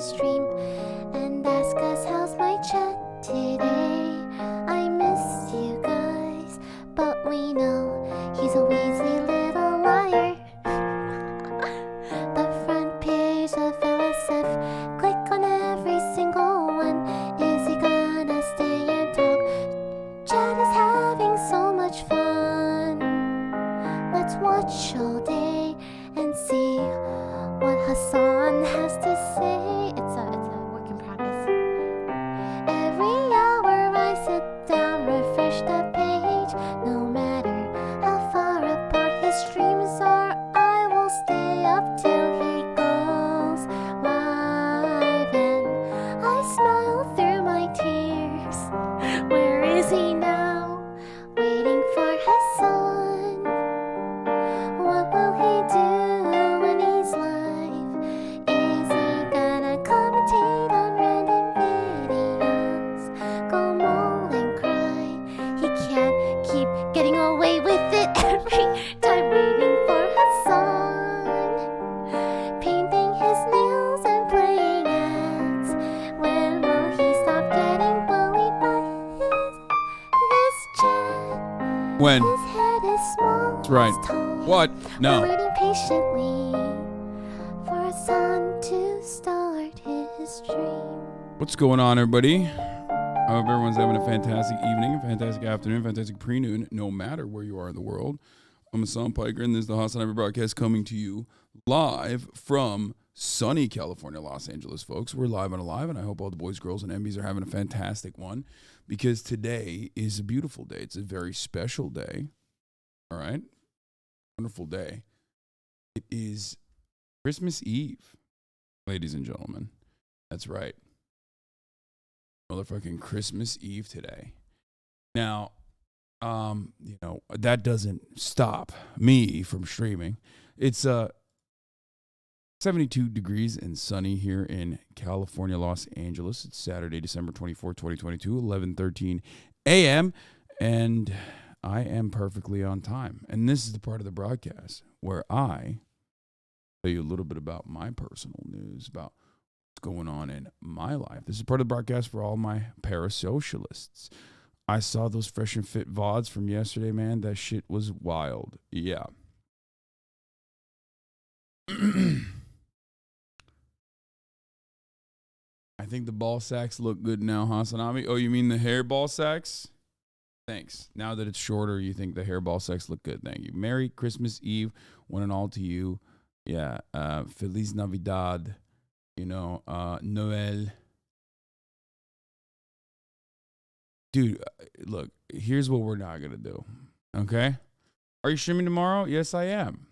the stream and ask us how's my chat today. I miss you guys, but we know he's a wheezy little liar. The front page of LSF, click on every single one. Is he gonna stay and talk? Chad is having so much fun. Let's watch all day and see what Hasan has to say. It's a work in progress. Every hour I sit down, refresh the page. No matter how far apart his streams are, I will stay up till he goes live. And I smile through my tears. Where is he now? Waiting for Hasan. What will he do when he's live? Is he gonna commentate on random videos? Go mold and cry. He can't keep getting away with it every time. Waiting for Hasan. Painting his nails and playing ads. When will he stop getting bullied by this chat? When? His head is small. That's right. His tall. What? No. We're waiting patiently for Hasan to start his stream. What's going on, everybody? I hope everyone's having a fantastic evening, a fantastic afternoon, fantastic pre-noon, no matter where you are in the world. I'm Hasan Piker, and this is the HasanAbi broadcast coming to you live from sunny California, Los Angeles, folks. We're live and alive, and I hope all the boys, girls, and MBs are having a fantastic one, because today is a beautiful day. It's a very special day. All right? Wonderful day. It is Christmas Eve, ladies and gentlemen. That's right. Motherfucking Christmas Eve today. Now, that doesn't stop me from streaming. It's 72 degrees and sunny here in California, Los Angeles. It's Saturday, December 24th, 2022, 11:13 a.m. And I am perfectly on time. And this is the part of the broadcast where I tell you a little bit about my personal news, about what's going on in my life. This is part of the broadcast for all my parasocialists. I saw those fresh and fit VODs from yesterday, man. That shit was wild. Yeah. I think the ball sacks look good now, HasanAbi. Oh, you mean the hair ball sacks? Thanks. Now that it's shorter, you think the hair ball sacks look good. Thank you. Merry Christmas Eve, one and all to you. Yeah. Feliz Navidad. Noel. Dude, look, here's what we're not going to do. Okay? Are you streaming tomorrow? Yes, I am.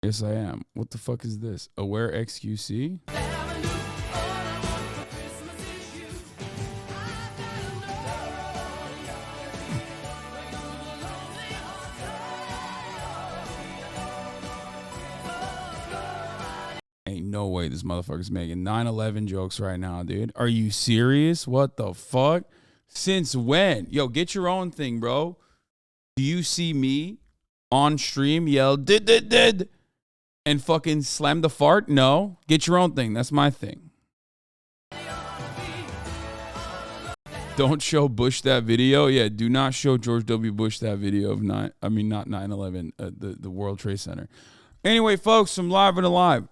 Yes, I am. What the fuck is this? Aware XQC? Ain't no way this motherfucker's making 9/11 jokes right now, dude. Are you serious? What the fuck? Since when? Yo, get your own thing, bro. Do you see me on stream yell, did, and fucking slam the fart? No. Get your own thing. That's my thing. Don't show Bush that video. Yeah, do not show George W. Bush that video of not 9/11, the World Trade Center. Anyway, folks, I'm live and alive.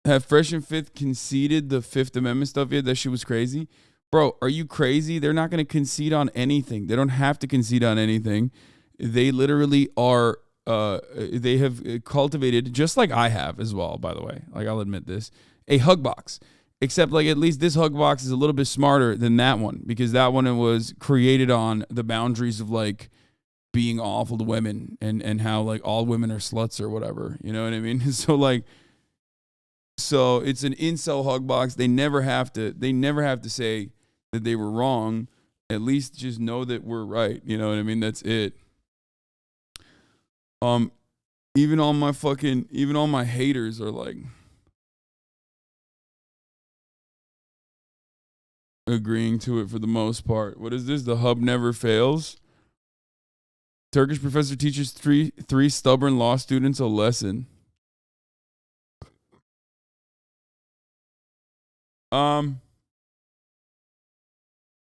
Have Fresh and Fifth conceded the Fifth Amendment stuff yet? That shit was crazy. Bro, are you crazy? They're not going to concede on anything. They don't have to concede on anything. They literally are, they have cultivated, just like I have as well, by the way, like I'll admit this, a hug box. Except like at least this hug box is a little bit smarter than that one, because that one was created on the boundaries of like being awful to women and how like all women are sluts or whatever. You know what I mean? So it's an incel hug box. They never have to say that they were wrong. At least just know that we're right. You know what I mean? That's it. Even all my haters are like agreeing to it for the most part. What is this? The hub never fails. Turkish professor teaches three stubborn law students a lesson.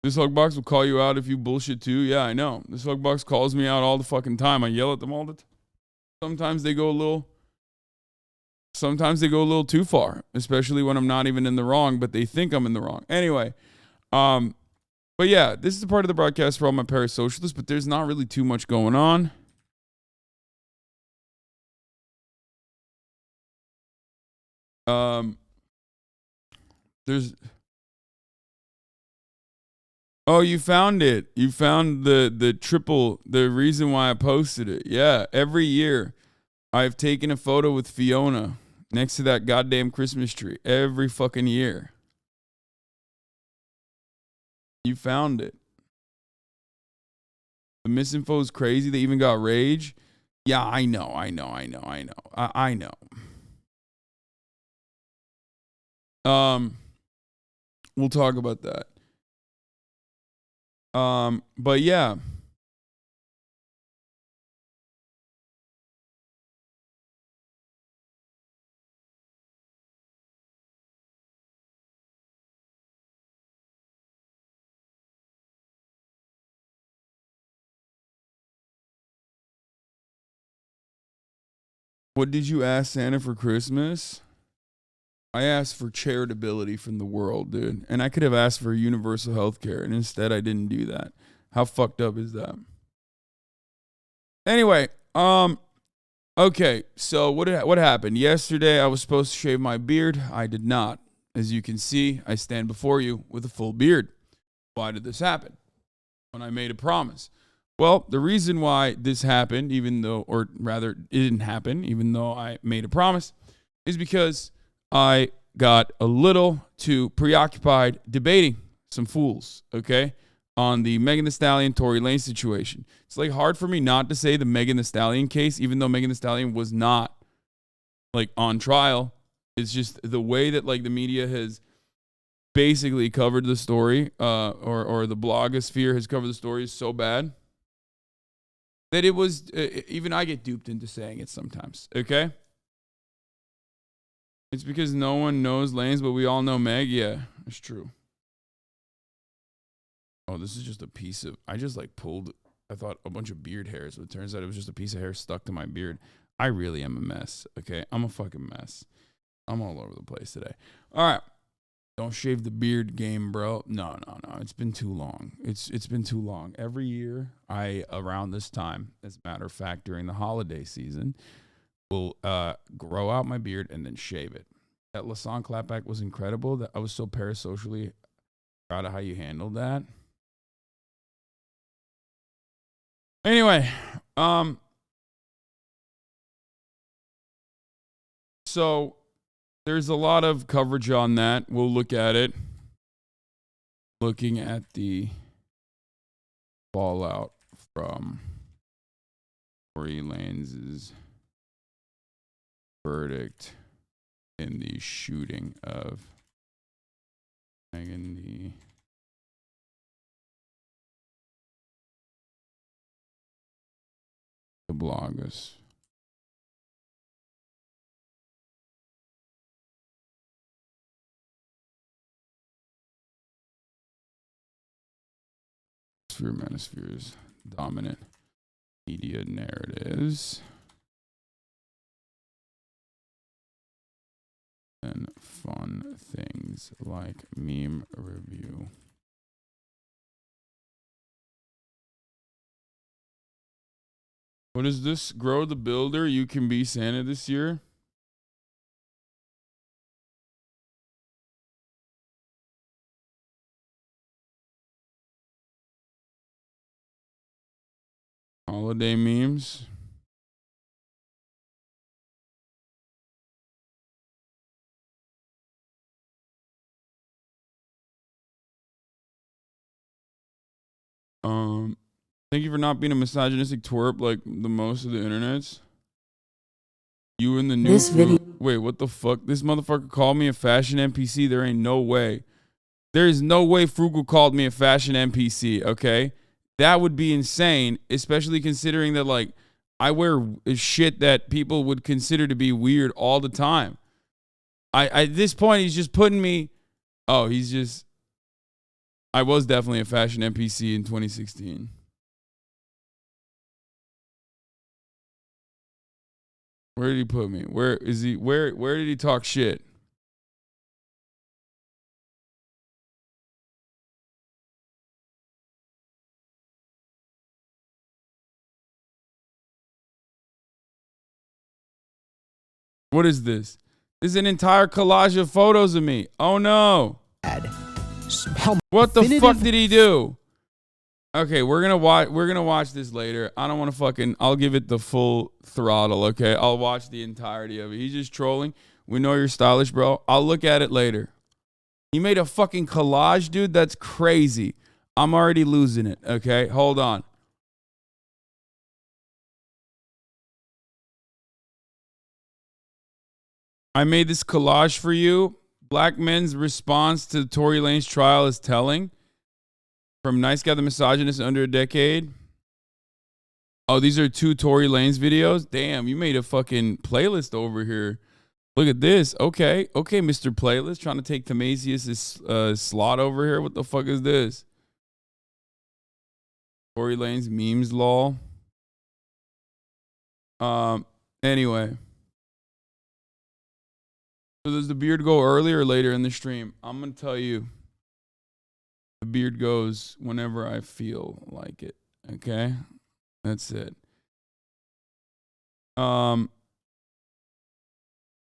This Hugbox will call you out if you bullshit too. Yeah, I know. This Hugbox calls me out all the fucking time. I yell at them all the time. Sometimes they go a little too far, especially when I'm not even in the wrong, but they think I'm in the wrong. Anyway, but yeah, this is the part of the broadcast for all my parasocialists, but there's not really too much going on. Oh, you found it. You found the reason why I posted it. Yeah, every year I've taken a photo with Fiona next to that goddamn Christmas tree. Every fucking year. You found it. The misinfo is crazy. They even got rage. Yeah, I know. I know. We'll talk about that. But yeah. What did you ask Santa for Christmas? I asked for charitability from the world, dude. And I could have asked for universal health care, and instead I didn't do that. How fucked up is that? Anyway, okay, so what happened? Yesterday I was supposed to shave my beard. I did not. As you can see, I stand before you with a full beard. Why did this happen? When I made a promise. Well, the reason why this happened, or rather it didn't happen, even though I made a promise, is because I got a little too preoccupied debating some fools, okay, on the Meghan Thee Stallion, Tory Lanez situation. It's like hard for me not to say the Meghan Thee Stallion case, even though Meghan Thee Stallion was not like on trial. It's just the way that like the media has basically covered the story, or the blogosphere has covered the story is so bad that it was, even I get duped into saying it sometimes, okay? It's because no one knows Lanez, but we all know Meg. Yeah, it's true. Oh, this is just a piece of, I just like pulled, I thought a bunch of beard hairs, but it turns out it was just a piece of hair stuck to my beard. I really am a mess, okay? I'm a fucking mess. I'm all over the place today. All right. Don't shave the beard game, bro. No. It's been too long. It's been too long. Every year, around this time, as a matter of fact, during the holiday season, will grow out my beard and then shave it. That Lasan clapback was incredible. That I was so parasocially proud of how you handled that. Anyway, so there's a lot of coverage on that. We'll look at it. Looking at the fallout from Tory Lanez's verdict in the shooting of Meghan the bloggers. Manosphere's dominant media narratives and fun things like meme review. What is this? Grow the Builder. You can be Santa this year. Holiday memes. Thank you for not being a misogynistic twerp like the most of the internets. You and the new This video. Wait, what the fuck? This motherfucker called me a fashion NPC. There ain't no way. There is no way Frugal called me a fashion NPC, okay? That would be insane, especially considering that, like, I wear shit that people would consider to be weird all the time. At this point, he's just putting me Oh, he's just. I was definitely a fashion NPC in 2016. Where did he put me? Where is he? Where did he talk shit? What is this? This is an entire collage of photos of me. Oh no. What the fuck did he do? Okay, we're gonna watch this later. I don't want to fucking. I'll give it the full throttle. Okay, I'll watch the entirety of it. He's just trolling. We know you're stylish, bro. I'll look at it later. He made a fucking collage, dude. That's crazy. I'm already losing it. Okay, hold on. I made this collage for you. Black men's response to Tory Lanez trial is telling. From Nice Guy the Misogynist under a decade. Oh, these are 2 Tory Lanez videos? Damn, you made a fucking playlist over here. Look at this. Okay, Mr. Playlist. Trying to take Tamasius' slot over here. What the fuck is this? Tory Lanez memes lol. Anyway. So does the beard go earlier or later in the stream? I'm going to tell you. The beard goes whenever I feel like it. Okay? That's it.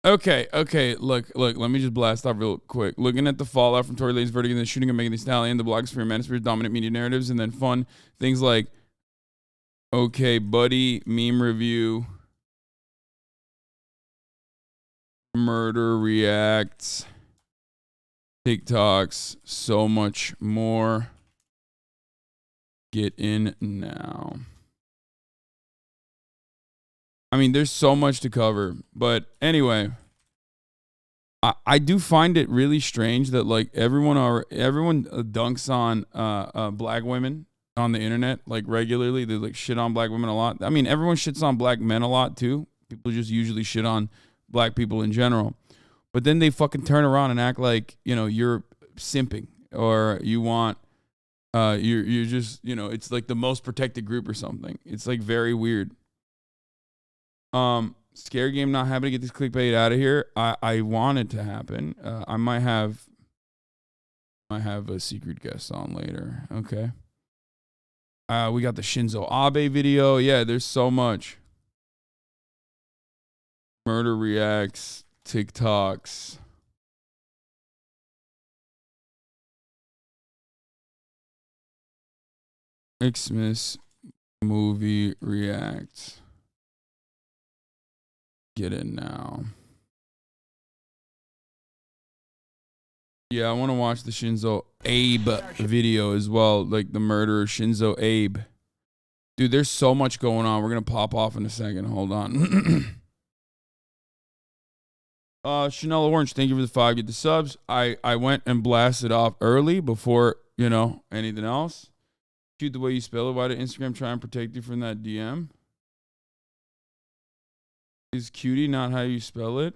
Okay. Look. Let me just blast off real quick. Looking at the fallout from Tory Lanez's verdict and the shooting of Meghan Thee Stallion, the blogosphere, manosphere, dominant media narratives, and then fun things like OKBUDDY, meme review, murder reacts, TikToks, so much more. Get in now. I mean, there's so much to cover. But anyway, I do find it really strange that like everyone dunks on black women on the internet like regularly. They like shit on black women a lot. I mean, everyone shits on black men a lot too. People just usually shit on black people in general. But then they fucking turn around and act like, you know, you're simping or you want you're just, you know, it's like the most protected group or something. It's like very weird. Scare game not happening. Get this clickbait out of here. I want it to happen. I might have a secret guest on later. Okay. We got the Shinzo Abe video. Yeah, there's so much. Murder reacts, TikToks. XMAS movie reacts. Get in now. Yeah, I want to watch the Shinzo Abe video as well. Like the murderer Shinzo Abe. Dude, there's so much going on. We're going to pop off in a second. Hold on. Chanel Orange, thank you for the 5. Get the subs. I went and blasted off early before, you know, anything else. Shoot the way you spell it. Why did Instagram try and protect you from that DM? Is cutie not how you spell it?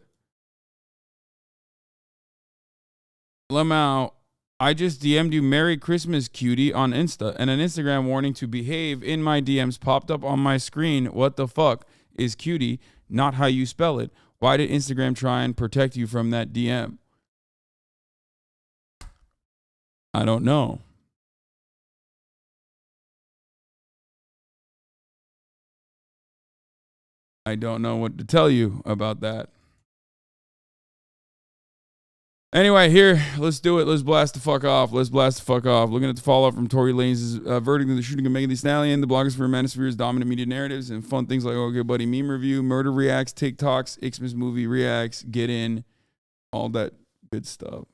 Lemau, I just DM'd you Merry Christmas, cutie, on Insta, and an Instagram warning to behave in my DMs popped up on my screen. What the fuck is cutie not how you spell it? Why did Instagram try and protect you from that DM? I don't know. I don't know what to tell you about that. Anyway, here, let's do it. Let's blast the fuck off. Looking at the fallout from Tory Lanez's verdict in the shooting of Meghan Thee Stallion, the blogosphere, manosphere's dominant media narratives, and fun things like OKBUDDY meme review, murder reacts, TikToks, XMAS movie reacts, get in, all that good stuff.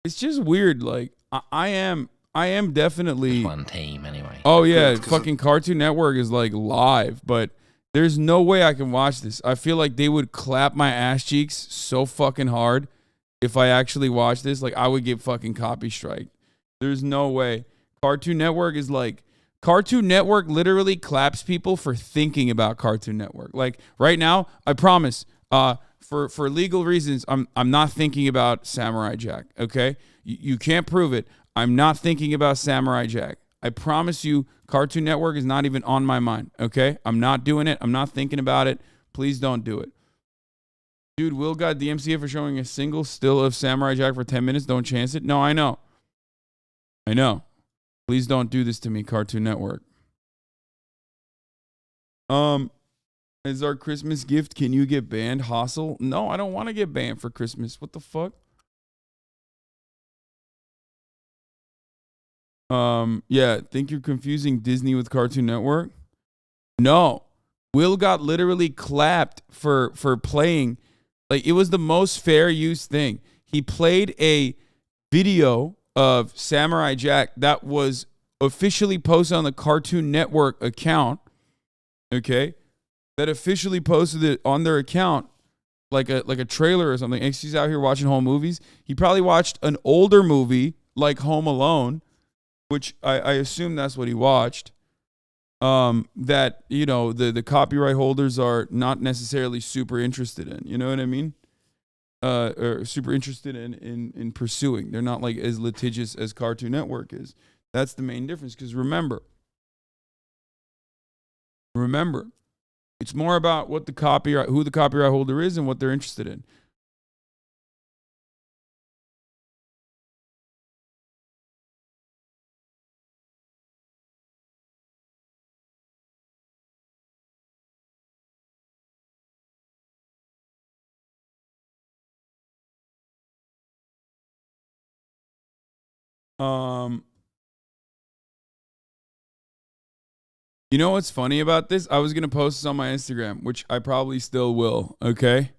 It's just weird. Like I am definitely one team anyway. Oh yeah, fucking Cartoon Network is like live, but there's no way I can watch this. I feel like they would clap my ass cheeks so fucking hard if I actually watch this. Like I would get fucking copy strike. There's no way. Cartoon Network is like Cartoon Network literally claps people for thinking about Cartoon Network. Like right now, I promise For legal reasons, I'm not thinking about Samurai Jack. Okay, you can't prove it. I'm not thinking about Samurai Jack. I promise you, Cartoon Network is not even on my mind. Okay, I'm not doing it. I'm not thinking about it. Please don't do it. Dude, Will got DMCA for showing a single still of Samurai Jack for 10 minutes. Don't chance it. No, I know. I know. Please don't do this to me, Cartoon Network. As our Christmas gift, can you get banned, Hustle? No, I don't want to get banned for Christmas. What the fuck? Yeah, think you're confusing Disney with Cartoon Network? No. Will got literally clapped for playing. Like, it was the most fair use thing. He played a video of Samurai Jack that was officially posted on the Cartoon Network account. Okay? That officially posted it on their account like a trailer or something. And he's out here watching home movies. He probably watched an older movie like Home Alone, which I assume that's what he watched. That, you know, the copyright holders are not necessarily super interested in. You know what I mean? Or super interested in pursuing. They're not like as litigious as Cartoon Network is. That's the main difference. Because remember, it's more about what who the copyright holder is and what they're interested in. You know what's funny about this? I was going to post this on my Instagram, which I probably still will, okay?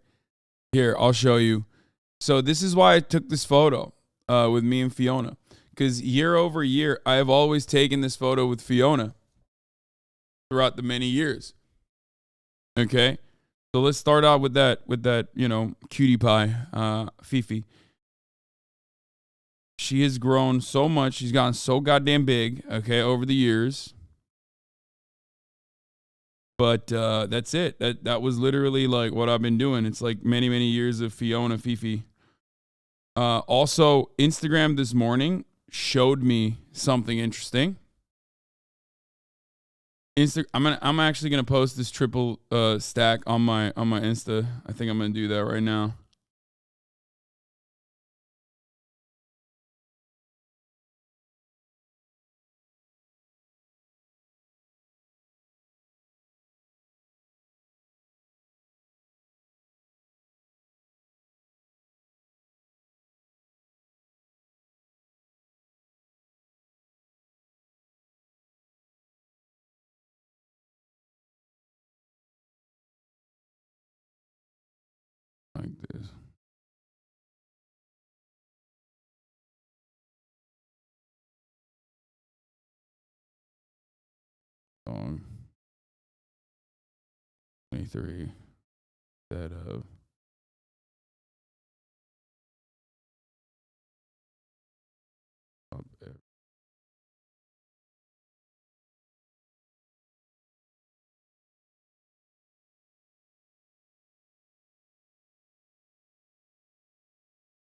Here, I'll show you. So this is why I took this photo with me and Fiona. Because year over year, I have always taken this photo with Fiona throughout the many years. Okay? So let's start out with that, you know, cutie pie, Fifi. She has grown so much. She's gotten so goddamn big, okay, over the years. But that's it. That was literally like what I've been doing. It's like many, many years of Fiona Fifi. Also, Instagram this morning showed me something interesting. I'm actually gonna post this triple stack on my Insta. I think I'm gonna do that right now. Like this. 23 instead of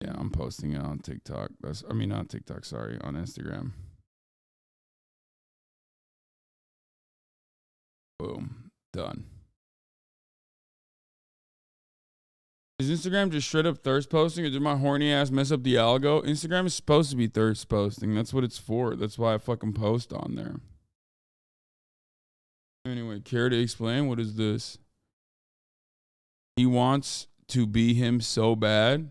yeah, I'm posting it on TikTok. Not TikTok, sorry, on Instagram. Boom. Done. Is Instagram just straight up thirst posting, or did my horny ass mess up the algo? Instagram is supposed to be thirst posting. That's what it's for. That's why I fucking post on there. Anyway, care to explain? What is this? He wants to be him so bad.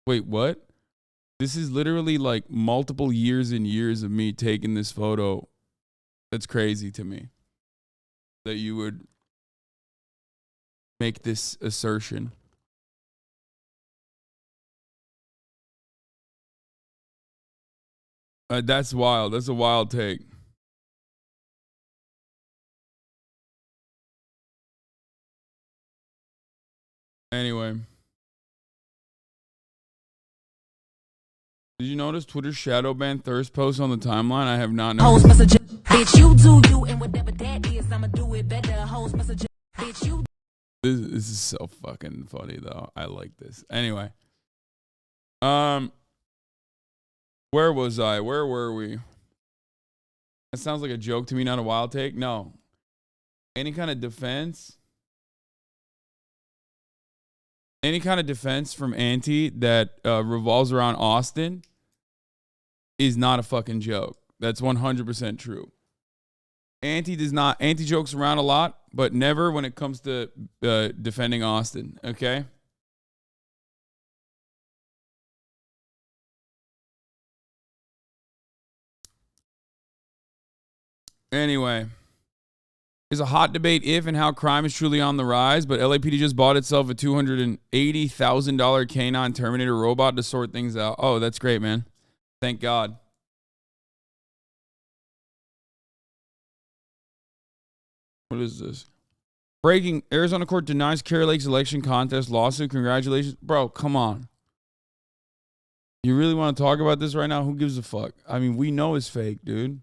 Wait, what? This is literally like multiple years and years of me taking this photo. That's crazy to me that you would make this assertion. That's wild. That's a wild take. Anyway. Did you notice Twitter shadow banned thirst posts on the timeline? I have not noticed. Host message, bitch, you do you, and whatever that is, I'ma do it better. Host message, bitch, you. This is so fucking funny though. I like this. Anyway. Where was I? Where were we? That sounds like a joke to me, not a wild take. No. Any kind of defense from Auntie that revolves around Austin is not a fucking joke. That's 100% true. Auntie jokes around a lot, but never when it comes to defending Austin, okay? Anyway, there's a hot debate if and how crime is truly on the rise, but LAPD just bought itself a $280,000 canine Terminator robot to sort things out. Oh, that's great, man. Thank God. What is this? Breaking. Arizona court denies Kari Lake's election contest lawsuit. Congratulations. Bro, come on. You really want to talk about this right now? Who gives a fuck? I mean, we know it's fake, dude.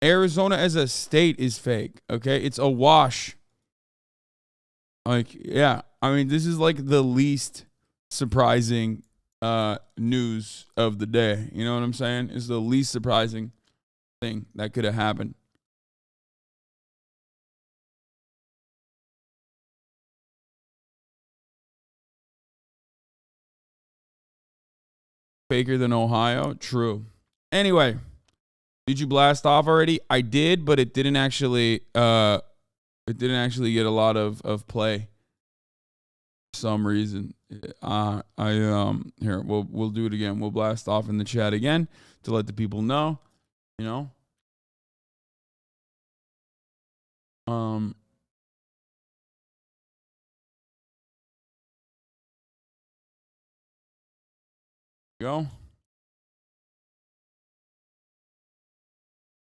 Arizona as a state is fake, okay? It's a wash. Like, yeah. I mean, this is like the least surprising news of the day. You know what I'm saying? It's the least surprising thing that could have happened. Faker than Ohio? True. Anyway, did you blast off already? I did, but it didn't actually get a lot of play for some reason. Here, we'll do it again. We'll blast off in the chat again to let the people know, you know. Go.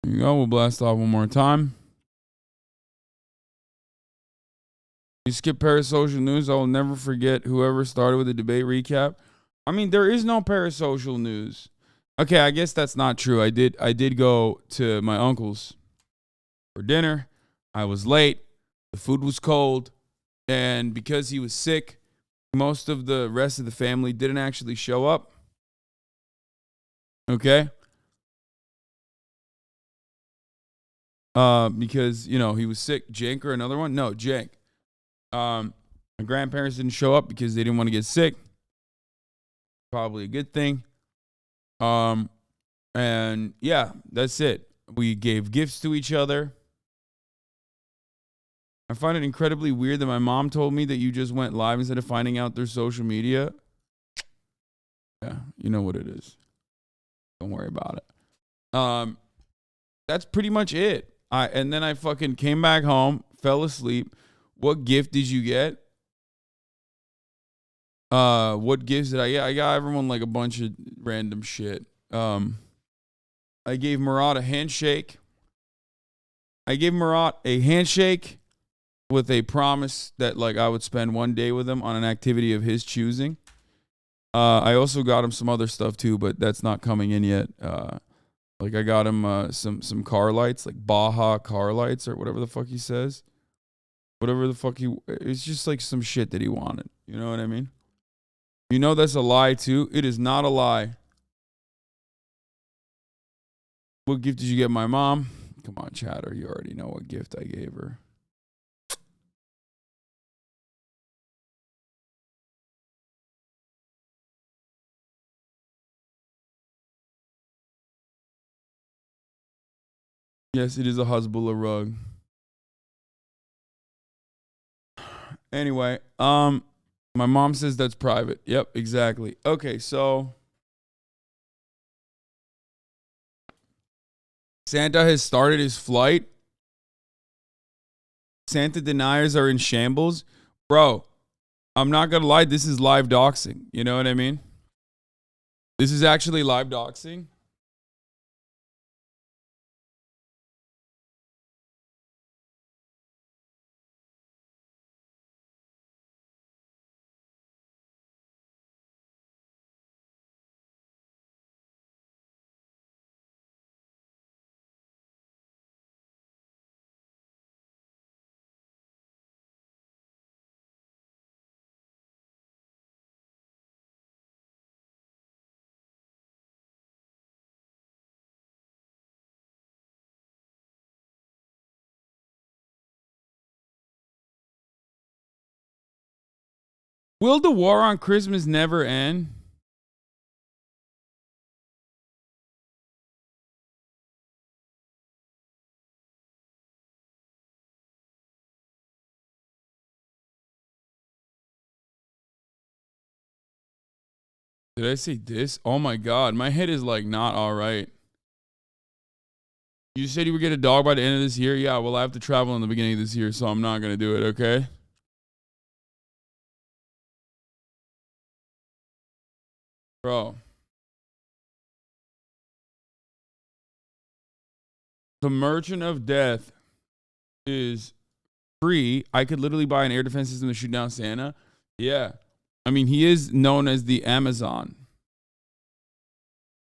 Here you go. We'll blast off one more time. You skip parasocial news. I will never forget whoever started with the debate recap. I mean, there is no parasocial news. Okay, I guess that's not true. I did go to my uncle's for dinner. I was late. The food was cold. And because he was sick, most of the rest of the family didn't actually show up. Okay? Because, you know, he was sick. Jank or another one? No, Jank. My grandparents didn't show up because they didn't want to get sick. Probably a good thing. And yeah, that's it. We gave gifts to each other. I find it incredibly weird that my mom told me that you just went live instead of finding out their social media. Yeah, you know what it is. Don't worry about it. That's pretty much it. And then I fucking came back home, fell asleep. What gift did you get? What gifts did I get? I got everyone like a bunch of random shit. I gave Murat a handshake. With a promise that like I would spend one day with him on an activity of his choosing. I also got him some other stuff too, but that's not coming in yet. Like I got him some car lights, like Baja car lights or whatever the fuck he says. Whatever the fuck it's just like some shit that he wanted. You know what I mean? You know that's a lie too. It is not a lie. What gift did you get my mom? Come on, chatter. You already know what gift I gave her. Yes, it is a Hezbollah rug. Anyway, my mom says that's private. Yep, exactly. Okay, so Santa has started his flight. Santa deniers are in shambles. Bro, I'm not going to lie. This is live doxing. You know what I mean? This is actually live doxing. Will the war on Christmas never end? Did I say this? Oh my God, my head is like not all right. You said you would get a dog by the end of this year? Yeah, well, I have to travel in the beginning of this year, so I'm not going to do it, okay? Bro. The Merchant of Death is free. I could literally buy an air defense system to shoot down Santa. Yeah. I mean, he is known as the Amazon.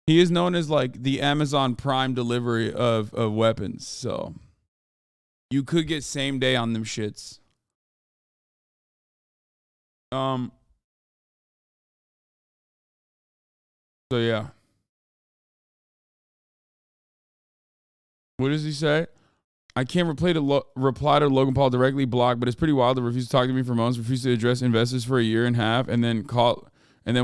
He is known as like the Amazon Prime delivery of weapons. So you could get same day on them shits. So yeah. What does he say? I can't reply to Logan Paul directly, block, but it's pretty wild to refuse to talk to me for months, refuse to address investors for a year and a half, and then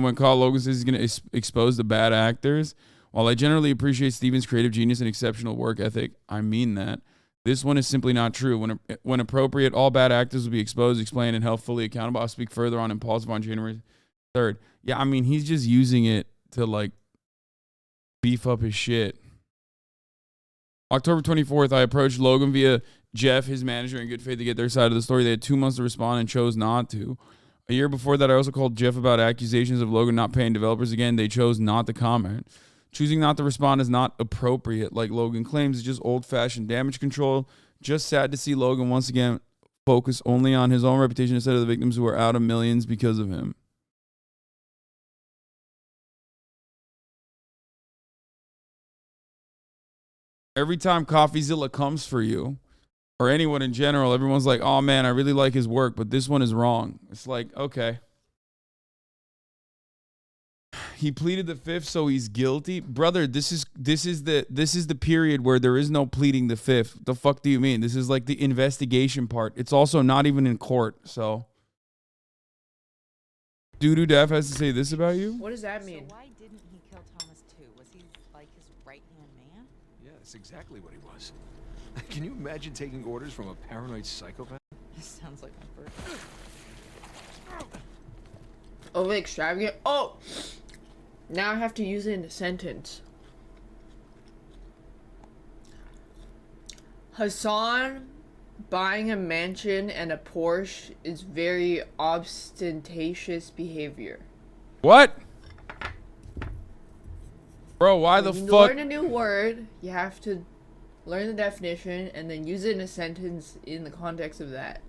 when Logan says he's going to expose the bad actors. While I generally appreciate Steven's creative genius and exceptional work ethic, I mean that. This one is simply not true. When appropriate, all bad actors will be exposed, explained, and held fully accountable. I'll speak further on Impulsive on January 3rd. Yeah, I mean, he's just using it to, like, beef up his shit. October 24th, I approached Logan via Jeff, his manager, in good faith to get their side of the story. They had 2 months to respond and chose not to. A year before that, I also called Jeff about accusations of Logan not paying developers again. They chose not to comment. Choosing not to respond is not appropriate, like Logan claims. It's just old-fashioned damage control. Just sad to see Logan once again focus only on his own reputation instead of the victims who are out of millions because of him. Every time CoffeeZilla comes for you, or anyone in general, everyone's like, oh man, I really like his work, but this one is wrong. It's like, okay. He pleaded the fifth, so he's guilty. Brother, this is the period where there is no pleading the fifth. The fuck do you mean? This is like the investigation part. It's also not even in court, so. Doodoo Daff has to say this about you? What does that mean? So why didn't he kill Thomas too? Was he like his right-hand man? Yeah, that's exactly what he was. Can you imagine taking orders from a paranoid psychopath? This sounds like my first. Oh, extravagant. Oh! Now I have to use it in a sentence. Hasan buying a mansion and a Porsche is very ostentatious behavior. What? Bro, why the When you fuck? learn a new word, you have to learn the definition and then use it in a sentence in the context of that.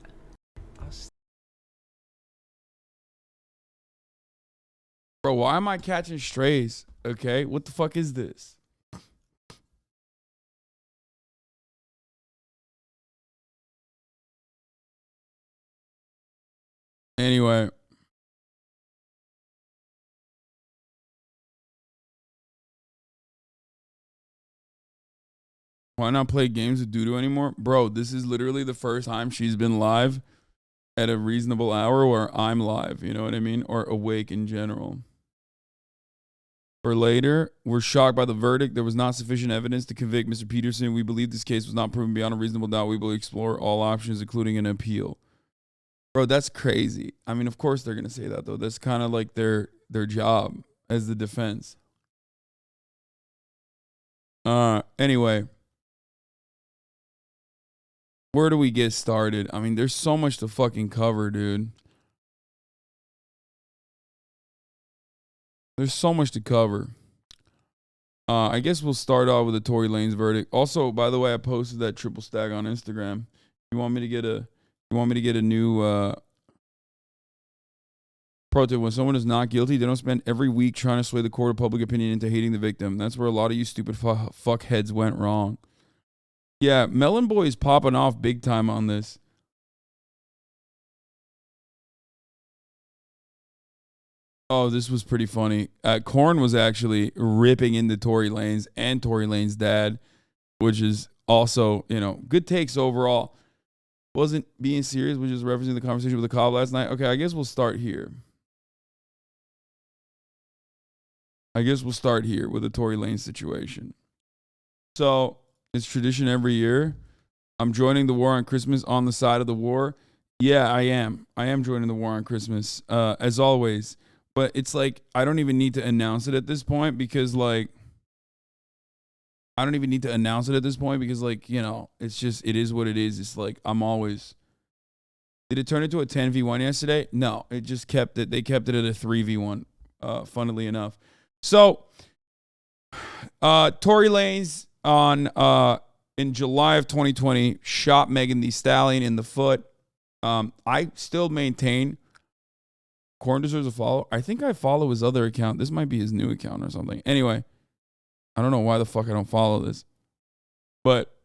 Bro, why am I catching strays? Okay, what the fuck is this? Anyway. Why not play games with Doodoo anymore? Bro, this is literally the first time she's been live at a reasonable hour where I'm live, you know what I mean? Or awake in general. For later, we're shocked by the verdict. There was not sufficient evidence to convict Mr. Peterson. We believe this case was not proven beyond a reasonable doubt. We will explore all options, including an appeal. Bro, that's crazy. I mean, of course they're going to say that, though. That's kind of like their job as the defense. Anyway. Where do we get started? I mean, there's so much to fucking cover, dude. There's so much to cover. I guess we'll start off with the Tory Lanez verdict. Also, by the way, I posted that triple stack on Instagram. You want me to get a new pro tip? When someone is not guilty, they don't spend every week trying to sway the court of public opinion into hating the victim. That's where a lot of you stupid fuckheads went wrong. Yeah, Melon Boy is popping off big time on this. Oh, this was pretty funny. Korn was actually ripping into Tory Lanez and Tory Lanez's dad, which is also, you know, good takes overall. Wasn't being serious, was just referencing the conversation with the Cobb last night. Okay, I guess we'll start here. I guess we'll start here with the Tory Lanez situation. So it's tradition every year. I'm joining the war on Christmas on the side of the war. Yeah, I am. I am joining the war on Christmas, as always. But it's like, I don't even need to announce it at this point because, like, it's just, it is what it is. It's like, I'm always. Did it turn into a 10v1 yesterday? No, it just kept it. They kept it at a 3v1, funnily enough. So, Tory Lanez in July of 2020 shot Megan Thee Stallion in the foot. I still maintain Corn deserves a follow. I think I follow his other account. This might be his new account or something. Anyway, I don't know why the fuck I don't follow this. But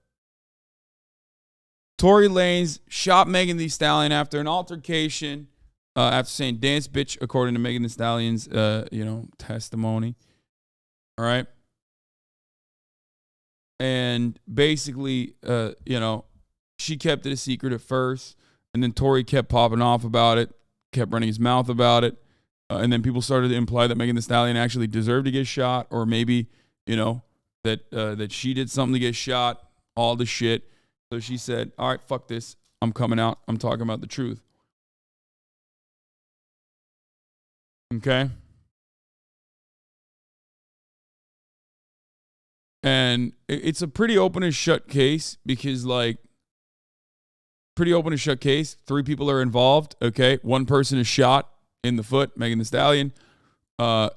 Tory Lanez shot Megan Thee Stallion after an altercation, after saying dance bitch, according to Megan Thee Stallion's testimony. All right. And basically, she kept it a secret at first, and then Tory kept popping off about it, kept running his mouth about it, and then people started to imply that Megan Thee Stallion actually deserved to get shot, or maybe, that she did something to get shot, all the shit. So she said, all right, fuck this. I'm coming out. I'm talking about the truth. Okay? And it's a pretty open and shut case because, pretty open and shut case. 3 people are involved. Okay. 1 person is shot in the foot, Megan Thee Stallion. The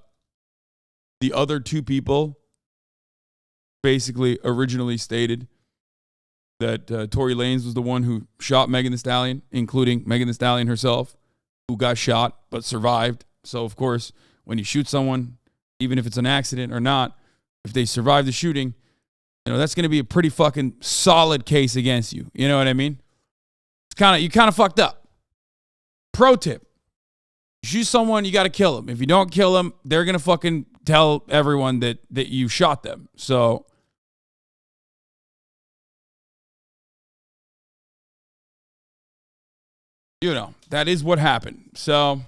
other 2 people basically originally stated that Tory Lanez was the one who shot Megan Thee Stallion, including Megan Thee Stallion herself, who got shot but survived. So, of course, when you shoot someone, even if it's an accident or not, if they survive the shooting, that's going to be a pretty fucking solid case against you. You know what I mean? You kind of fucked up. Pro tip. Shoot someone, you got to kill them. If you don't kill them, they're going to fucking tell everyone that you shot them. So, that is what happened. So,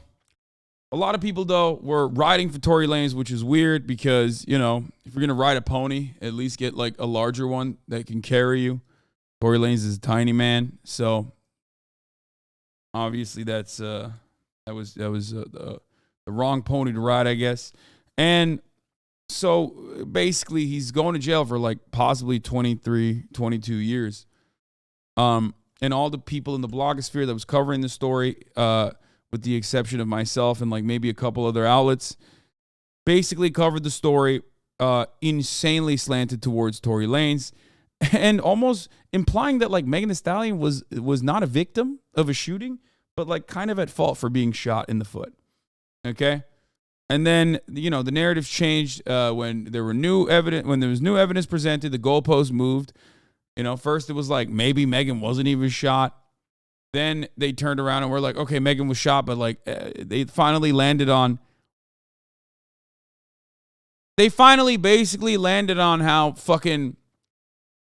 a lot of people, though, were riding for Tory Lanez, which is weird because, if you're going to ride a pony, at least get like a larger one that can carry you. Tory Lanez is a tiny man. So, obviously, that was the wrong pony to ride, I guess. And so basically, he's going to jail for like possibly 23, 22 years. And all the people in the blogosphere that was covering the story, with the exception of myself and like maybe a couple other outlets, basically covered the story insanely slanted towards Tory Lanez, and almost implying that like Megan Thee Stallion was not a victim of a shooting, but like kind of at fault for being shot in the foot. Okay? And then, the narrative changed when there was new evidence presented, the goalpost moved. First it was like maybe Megan wasn't even shot. Then they turned around and were like, okay, Megan was shot, but like they finally basically landed on how fucking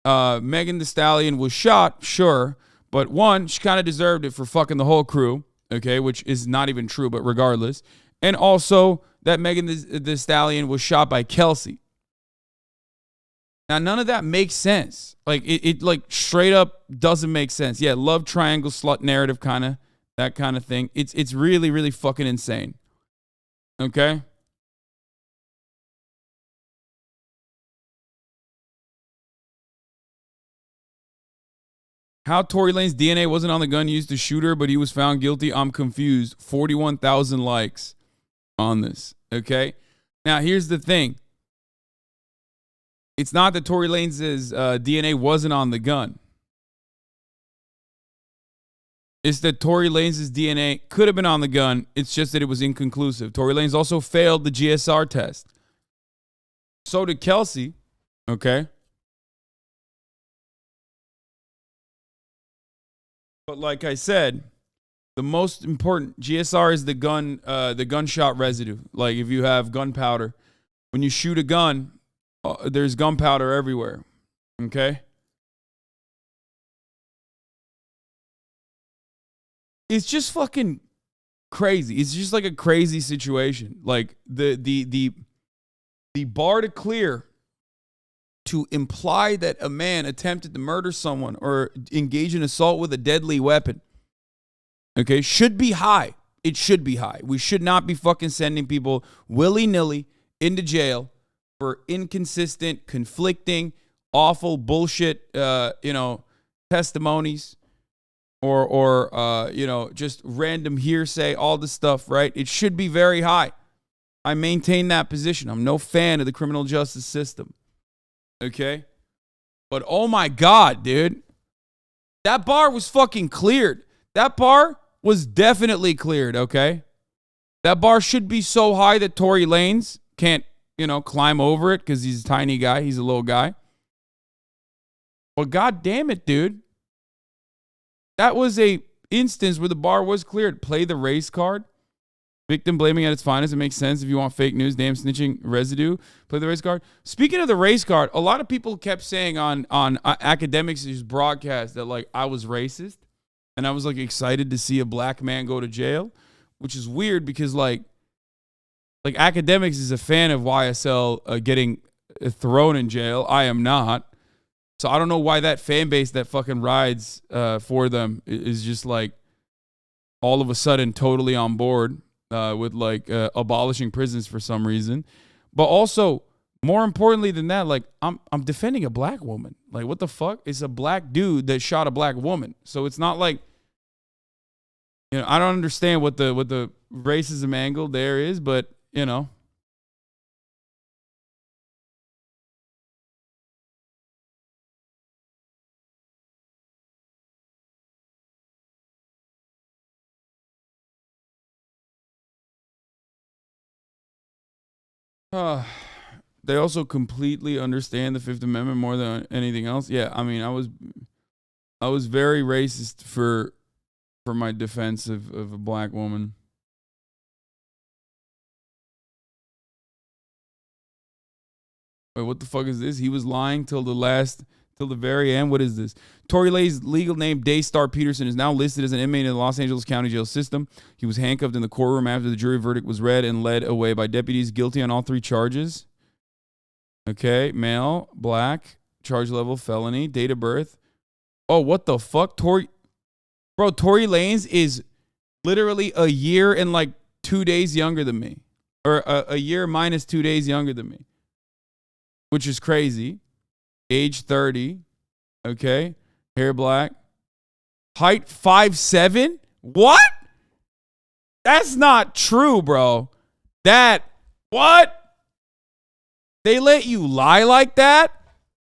Megan Thee Stallion was shot, sure. But 1, she kind of deserved it for fucking the whole crew, okay, which is not even true, but regardless. And also that Megan Thee Stallion was shot by Kelsey. Now, none of that makes sense. Like, it like straight up doesn't make sense. Yeah, love triangle slut narrative that kind of thing. It's really, really fucking insane. Okay? How Tory Lanez's DNA wasn't on the gun used to shoot her, but he was found guilty. I'm confused. 41,000 likes on this. Okay? Now, here's the thing. It's not that Tory Lanez's DNA wasn't on the gun. It's that Tory Lanez's DNA could have been on the gun. It's just that it was inconclusive. Tory Lanez also failed the GSR test. So did Kelsey. Okay? But like I said, the most important GSR is the gunshot residue. Like if you have gunpowder, when you shoot a gun, there's gunpowder everywhere. Okay? It's just fucking crazy. It's just like a crazy situation. Like the the bar to clear to imply that a man attempted to murder someone or engage in assault with a deadly weapon, okay, should be high. It should be high. We should not be fucking sending people willy-nilly into jail for inconsistent, conflicting, awful bullshit, testimonies or just random hearsay, all this stuff, right? It should be very high. I maintain that position. I'm no fan of the criminal justice system. Okay? But oh my God, dude. That bar was fucking cleared. That bar was definitely cleared, okay? That bar should be so high that Tory Lanez can't, climb over it because he's a tiny guy. He's a little guy. But God damn it, dude. That was a instance where the bar was cleared. Play the race card. Victim blaming at its finest. It makes sense if you want fake news, damn snitching residue. Play the race card. Speaking of the race card, a lot of people kept saying on Academics' broadcast that, like, I was racist. And I was, like, excited to see a black man go to jail, which is weird because, like Academics is a fan of YSL getting thrown in jail. I am not. So I don't know why that fan base that fucking rides for them is just, like, all of a sudden totally on board with, like, abolishing prisons for some reason. But also, more importantly than that, like, I'm defending a black woman. Like, what the fuck? It's a black dude that shot a black woman. So it's not like, I don't understand what the racism angle there is, but, they also completely understand the Fifth Amendment more than anything else. Yeah, I mean, I was very racist for my defense of a black woman. Wait, what the fuck is this? He was lying till the very end. What is this? Tory Lanez's legal name, Daystar Peterson, is now listed as an inmate in the Los Angeles County Jail system. He was handcuffed in the courtroom after the jury verdict was read and led away by deputies, guilty on all 3 charges. Okay, male, black, charge level, felony, date of birth. Oh, what the fuck? Tory Lanez is literally a year and like 2 days younger than me. Or a year minus 2 days younger than me. Which is crazy. Age 30. Okay. Hair black. Height 5'7". What? That's not true, bro. What? They let you lie like that?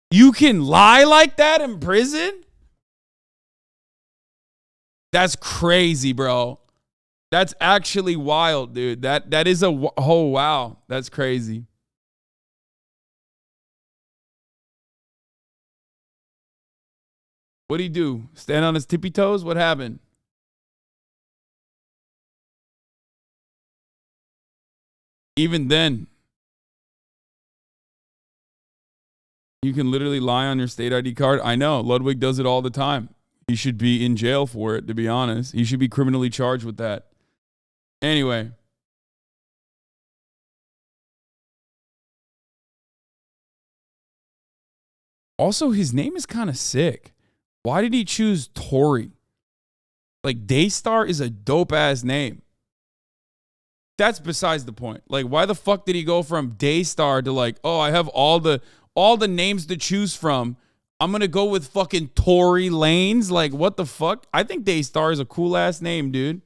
You can lie like that in prison? That's crazy, bro. That's actually wild, dude. That is oh, wow. That's crazy. What'd he do? Stand on his tippy toes? What happened? Even then, you can literally lie on your state ID card. I know. Ludwig does it all the time. He should be in jail for it, to be honest. He should be criminally charged with that. Anyway. Also, his name is kind of sick. Why did he choose Tory? Like, Daystar is a dope-ass name. That's besides the point. Like, why the fuck did he go from Daystar to like, oh, I have all the names to choose from. I'm going to go with fucking Tory Lanez? Like, what the fuck? I think Daystar is a cool-ass name, dude.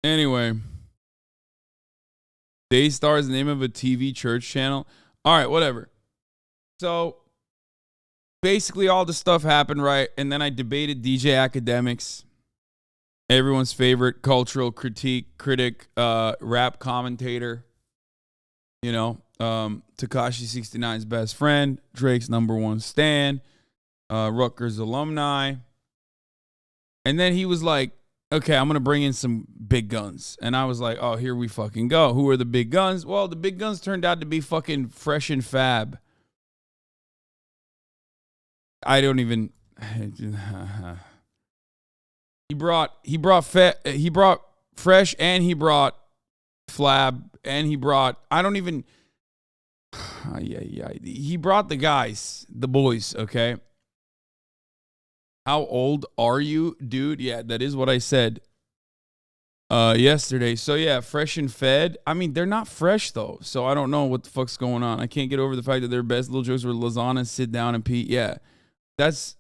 Anyway, Daystar is the name of a TV church channel. All right, whatever. So basically all the stuff happened, right? And then I debated DJ Academics, everyone's favorite cultural critic, rap commentator, Tekashi 69's best friend, Drake's #1 stan, Rutgers alumni. And then he was like, okay, I'm going to bring in some big guns. And I was like, oh, here we fucking go. Who are the big guns? Well, the big guns turned out to be fucking Fresh and Fab. I don't even... He brought Fresh, and he brought Flab, and he brought... I don't even... yeah. He brought the guys, the boys, okay? How old are you, dude? Yeah, that is what I said yesterday. So, yeah, Fresh and Fed. I mean, they're not fresh, though. So, I don't know what the fuck's going on. I can't get over the fact that their best little jokes were Lasagna, Sit Down, and Pete. Yeah, that's...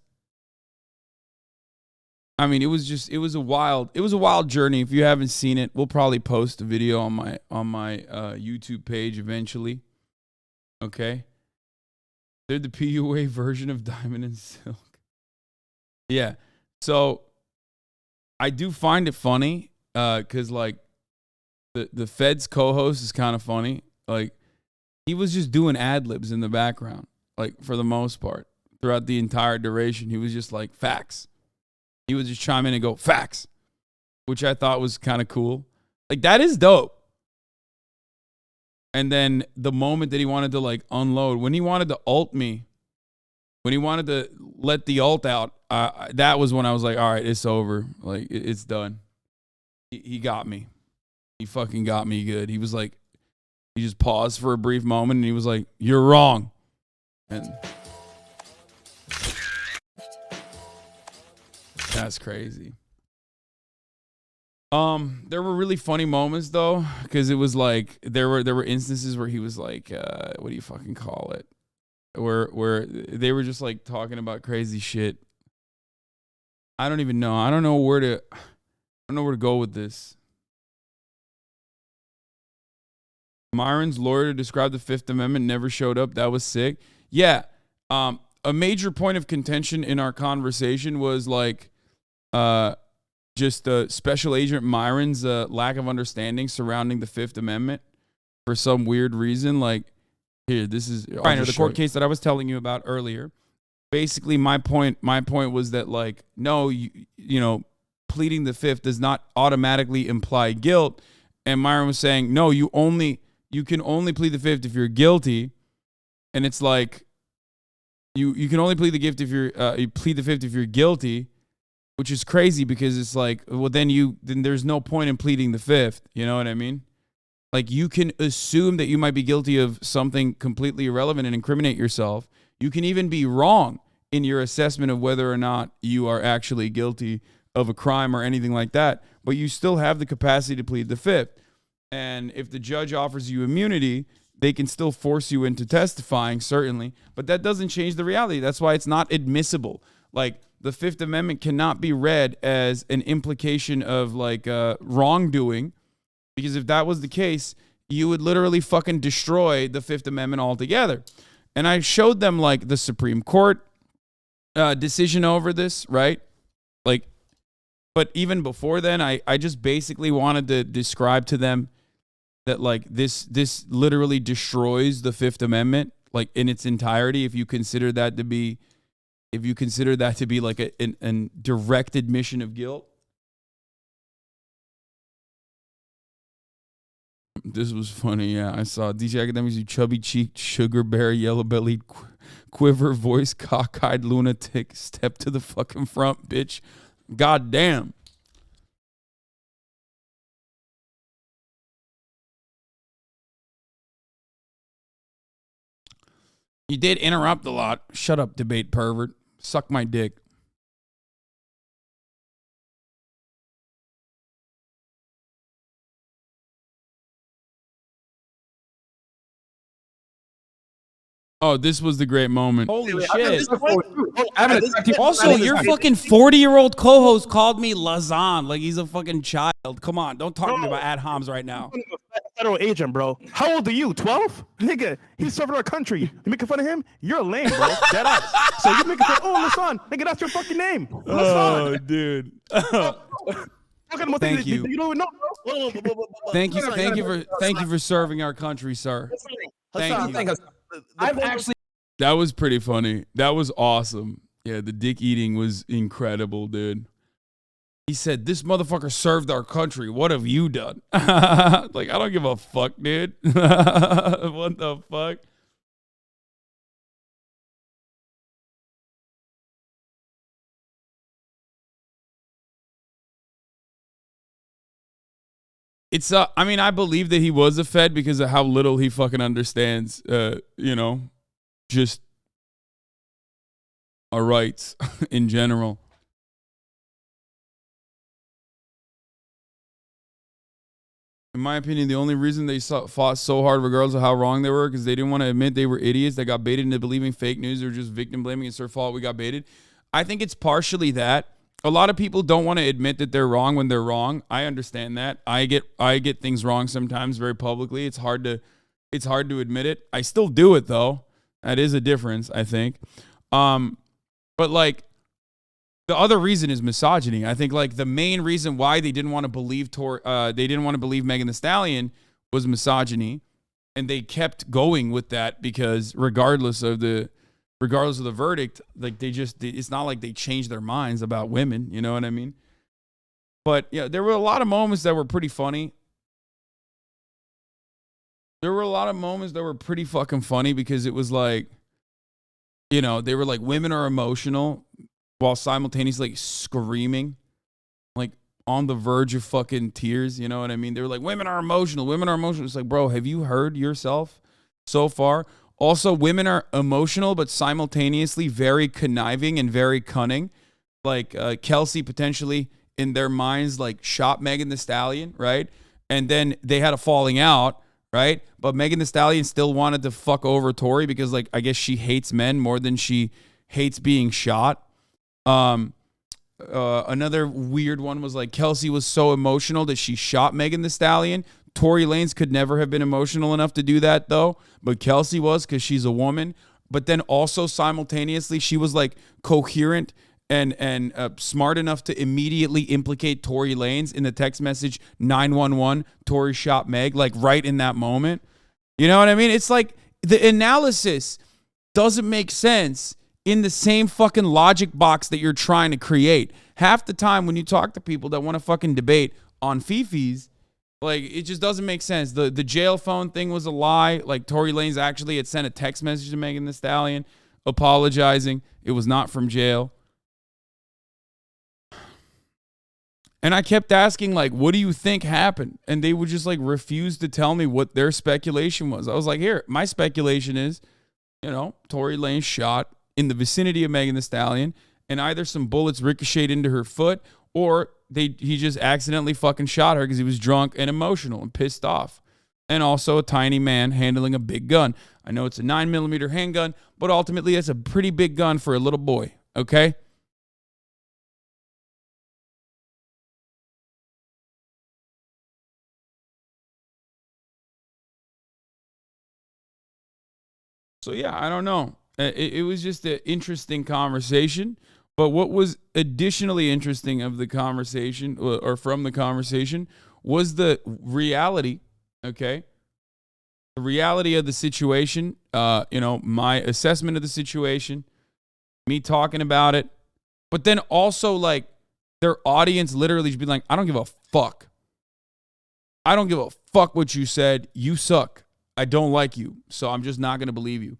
I mean, it was a wild journey. If you haven't seen it, we'll probably post a video on my YouTube page eventually. Okay. They're the PUA version of Diamond and Silk. Yeah. So I do find it funny because like the Fed's co-host is kind of funny. Like he was just doing ad libs in the background, like for the most part throughout the entire duration. He was just like facts. He would just chime in and go facts, which I thought was kind of cool. Like that is dope. And then the moment that he wanted to like unload, when he wanted to ult me, when he wanted to let the ult out, that was when I was like, all right, it's over. Like, it's done. He got me. He fucking got me good. He was like, he just paused for a brief moment and he was like, you're wrong. And that's crazy. There were really funny moments though, because it was like there were instances where he was like, what do you fucking call it? Where they were just like talking about crazy shit. I don't even know. I don't know where to go with this. Myron's lawyer to describe the Fifth Amendment never showed up. That was sick. Yeah. A major point of contention in our conversation was like, just Special Agent Myron's lack of understanding surrounding the Fifth Amendment for some weird reason. Like, here, this is the court case that I was telling you about earlier. Basically, my point was that, like, no, you know, pleading the Fifth does not automatically imply guilt. And Myron was saying, no, you can only plead the Fifth if you're guilty. And it's like, you can only plead the Fifth if you plead the Fifth if you're guilty. Which is crazy because it's like, well, then there's no point in pleading the Fifth. You know what I mean? Like, you can assume that you might be guilty of something completely irrelevant and incriminate yourself. You can even be wrong in your assessment of whether or not you are actually guilty of a crime or anything like that. But you still have the capacity to plead the Fifth. And if the judge offers you immunity, they can still force you into testifying, certainly. But that doesn't change the reality. That's why it's not admissible. Like, the Fifth Amendment cannot be read as an implication of like wrongdoing, because if that was the case, you would literally fucking destroy the Fifth Amendment altogether. And I showed them like the Supreme Court decision over this, right? Like, but even before then, I just basically wanted to describe to them that like this literally destroys the Fifth Amendment, like in its entirety, if you consider that to be like a direct admission of guilt. This was funny. Yeah, I saw DJ Academics, you chubby-cheeked, sugar-bear, yellow-bellied, quiver voice, cockeyed lunatic. Step to the fucking front, bitch. God damn. You did interrupt a lot. Shut up, debate pervert. Suck my dick. Oh, this was the great moment. Holy shit. Also, your fucking 40-year-old co-host called me Lazan like he's a fucking child. Come on, don't talk to me about ad homs right now. Federal agent, bro. How old are you? 12? Nigga, he's serving our country. You making fun of him? You're lame, bro. Dead ass. So you making fun? Oh, Lasan. Nigga, that's your fucking name. Lasan. Oh, dude. Thank you. You don't even know, bro. Thank you for serving our country, sir. Thank you. That was pretty funny. That was awesome. Yeah, the dick eating was incredible, dude. He said, "This motherfucker served our country. What have you done?" Like, I don't give a fuck, dude. What the fuck? It's I mean, I believe that he was a Fed because of how little he fucking understands, just our rights in general. In my opinion, the only reason they fought so hard, regardless of how wrong they were, because they didn't want to admit they were idiots that got baited into believing fake news or just victim blaming. It's their fault we got baited. I think it's partially that. A lot of people don't want to admit that they're wrong when they're wrong. I understand that. I get things wrong sometimes very publicly. It's hard to admit it. I still do it though. That is a difference, I think. But like, the other reason is misogyny. I think like the main reason why they didn't want to believe Megan Thee Stallion was misogyny, and they kept going with that because regardless of the verdict, like it's not like they changed their minds about women, you know what I mean? But yeah, there were a lot of moments that were pretty funny. There were a lot of moments that were pretty fucking funny because it was like, they were like, women are emotional, while simultaneously like screaming, like on the verge of fucking tears. You know what I mean? They were like, women are emotional. Women are emotional. It's like, bro, have you heard yourself so far? Also, women are emotional, but simultaneously very conniving and very cunning. Like Kelsey potentially in their minds, like shot Megan Thee Stallion, right? And then they had a falling out, right? But Megan Thee Stallion still wanted to fuck over Tory because like, I guess she hates men more than she hates being shot. Another weird one was like Kelsey was so emotional that she shot Megan Thee Stallion. Tory Lanez could never have been emotional enough to do that though, but Kelsey was because she's a woman. But then also simultaneously, she was like coherent and smart enough to immediately implicate Tory Lanez in the text message 911. Tory shot Meg, like right in that moment. You know what I mean? It's like the analysis doesn't make sense in the same fucking logic box that you're trying to create. Half the time when you talk to people that want to fucking debate on fifis, like it just doesn't make sense. The jail phone thing was a lie. Like Tory Lanez actually had sent a text message to Megan Thee Stallion apologizing. It was not from jail. And I kept asking, like, what do you think happened? And they would just like refuse to tell me what their speculation was. I was like, here, my speculation is, Tory Lanez shot in the vicinity of Megan Thee Stallion, and either some bullets ricocheted into her foot, or he just accidentally fucking shot her because he was drunk and emotional and pissed off. And also a tiny man handling a big gun. I know it's a 9mm handgun, but ultimately it's a pretty big gun for a little boy, okay? So yeah, I don't know. It was just an interesting conversation. But what was additionally interesting of the conversation, or from the conversation, was the reality, okay? The reality of the situation, my assessment of the situation, me talking about it, but then also like their audience literally just be like, I don't give a fuck. I don't give a fuck what you said. You suck. I don't like you. So I'm just not going to believe you.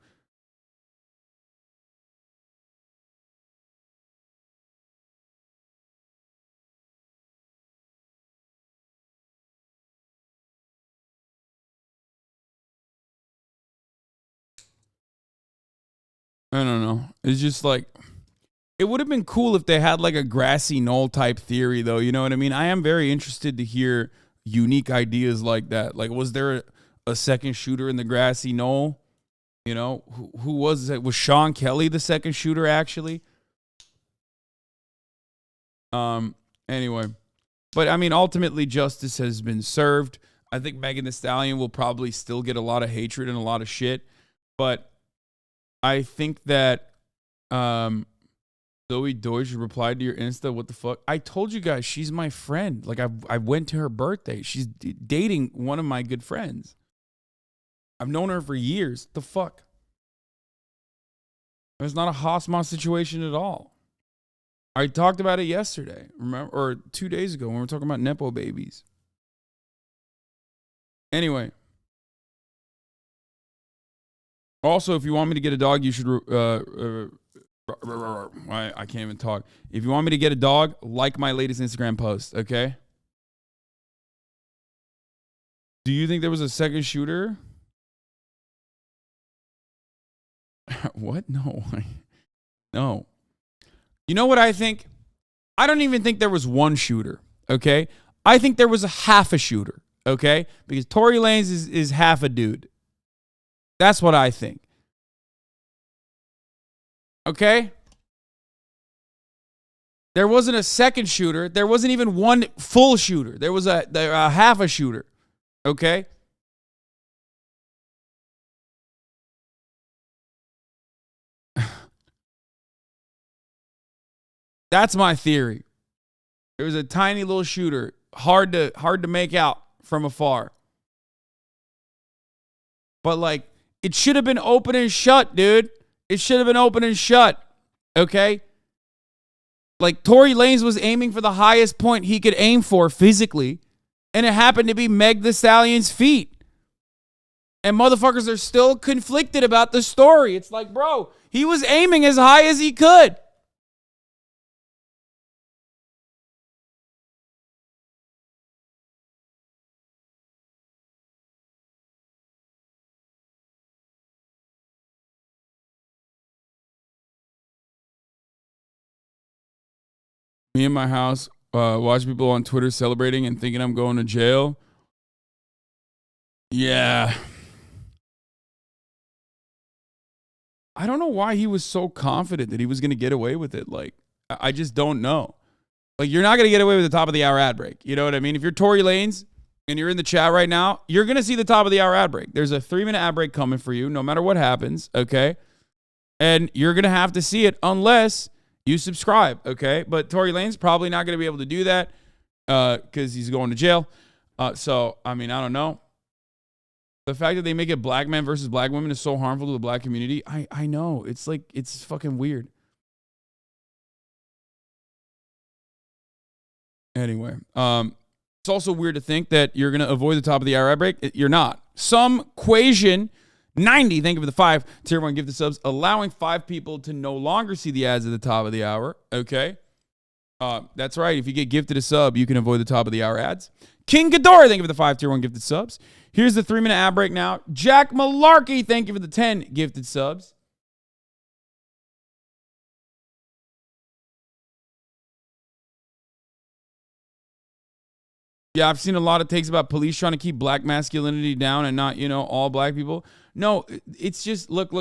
I don't know. It's just like, it would have been cool if they had like a grassy knoll type theory though. You know what I mean? I am very interested to hear unique ideas like that. Like, was there a second shooter in the grassy knoll? Who was it? Was Shawn Kelly the second shooter actually? Anyway, but I mean, ultimately justice has been served. I think Megan Thee Stallion will probably still get a lot of hatred and a lot of shit, but I think that Zoe Deutsch replied to your Insta, what the fuck? I told you guys she's my friend. Like I went to her birthday. She's dating one of my good friends. I've known her for years. The fuck? It's not a HasanAbi situation at all. I talked about it yesterday, remember, or 2 days ago when we were talking about Nepo babies. Anyway. Also, if you want me to get a dog, you should, I can't even talk. If you want me to get a dog, like my latest Instagram post, okay? Do you think there was a second shooter? What? No. No. You know what I think? I don't even think there was one shooter, okay? I think there was a half a shooter, okay? Because Tory Lanez is half a dude. That's what I think. Okay? There wasn't a second shooter. There wasn't even one full shooter. There was a half a shooter. Okay? That's my theory. There was a tiny little shooter, hard to make out from afar. But like, it should have been open and shut, dude. It should have been open and shut. Okay? Like, Tory Lanez was aiming for the highest point he could aim for physically, and it happened to be Meg the Stallion's feet. And motherfuckers are still conflicted about the story. It's like, bro, he was aiming as high as he could. Me in my house, watch people on Twitter celebrating and thinking I'm going to jail. Yeah. I don't know why he was so confident that he was going to get away with it. Like, I just don't know. Like, you're not going to get away with the top of the hour ad break. You know what I mean? If you're Tory Lanez and you're in the chat right now, you're going to see the top of the hour ad break. There's a 3-minute ad break coming for you no matter what happens, okay? And you're going to have to see it unless you subscribe, okay? But Tory Lanez probably not going to be able to do that because he's going to jail. So, I mean, I don't know. The fact that they make it black men versus black women is so harmful to the black community. I know. It's like, it's fucking weird. Anyway, it's also weird to think that you're going to avoid the top of the hour ad break. You're not. Some Quasian 90, thank you for the 5 tier 1 gifted subs, allowing 5 people to no longer see the ads at the top of the hour. Okay. That's right. If you get gifted a sub, you can avoid the top of the hour ads. King Ghidorah, thank you for the 5 tier 1 gifted subs. Here's the 3-minute ad break now. Jack Malarkey, thank you for the 10 gifted subs. Yeah, I've seen a lot of takes about police trying to keep black masculinity down and not, all black people. No, it's just look.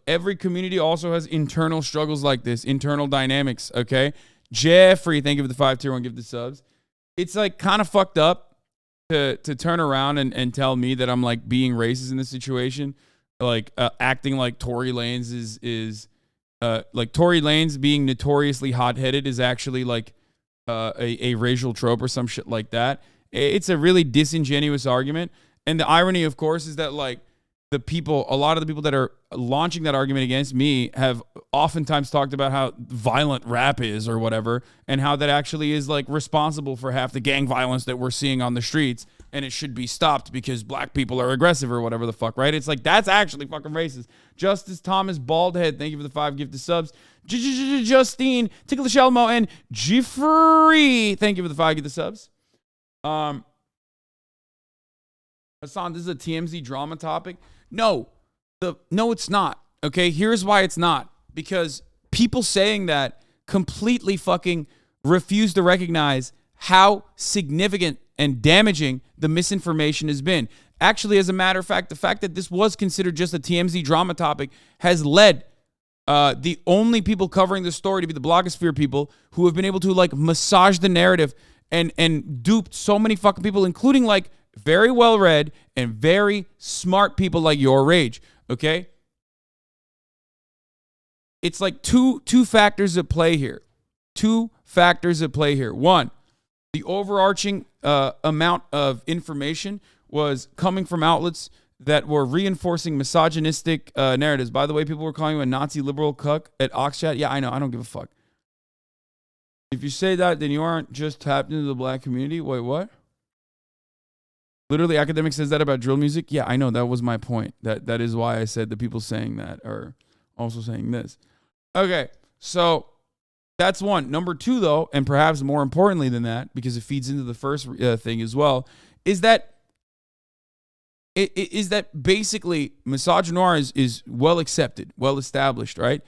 Every community also has internal struggles like this, internal dynamics, okay? Jeffrey, thank you for the 5 tier 1 gifted subs. It's like kind of fucked up to turn around and tell me that I'm like being racist in this situation. Like acting like Tory Lanez is like Tory Lanez being notoriously hot-headed is actually like a racial trope or some shit like that. It's a really disingenuous argument. And the irony, of course, is that like a lot of the people that are launching that argument against me have oftentimes talked about how violent rap is or whatever, and how that actually is like responsible for half the gang violence that we're seeing on the streets, and it should be stopped because black people are aggressive or whatever the fuck, right? It's like, that's actually fucking racist. Justice Thomas Baldhead, thank you for the 5 gifted subs. Justine, Tickle the Shelmo, and Jeffrey, thank you for the 5 gifted subs. Hasan, this is a TMZ drama topic. No, it's not. Okay, here's why it's not. Because people saying that completely fucking refuse to recognize how significant and damaging the misinformation has been. Actually, as a matter of fact, the fact that this was considered just a TMZ drama topic has led the only people covering the story to be the blogosphere people who have been able to like massage the narrative and duped so many fucking people, including like very well-read and very smart people like your rage, okay? It's like two factors at play here. 2 factors at play here. 1, the overarching amount of information was coming from outlets that were reinforcing misogynistic narratives. By the way, people were calling you a Nazi liberal cuck at Oxchat. Yeah, I know. I don't give a fuck. If you say that, then you aren't just tapped into the black community. Wait, what? Literally, academic says that about drill music. Yeah, I know. That was my point. That is why I said the people saying that are also saying this. Okay, so that's one. Number two, though, and perhaps more importantly than that, because it feeds into the first thing as well, is that basically misogynoir is well accepted, well established, right?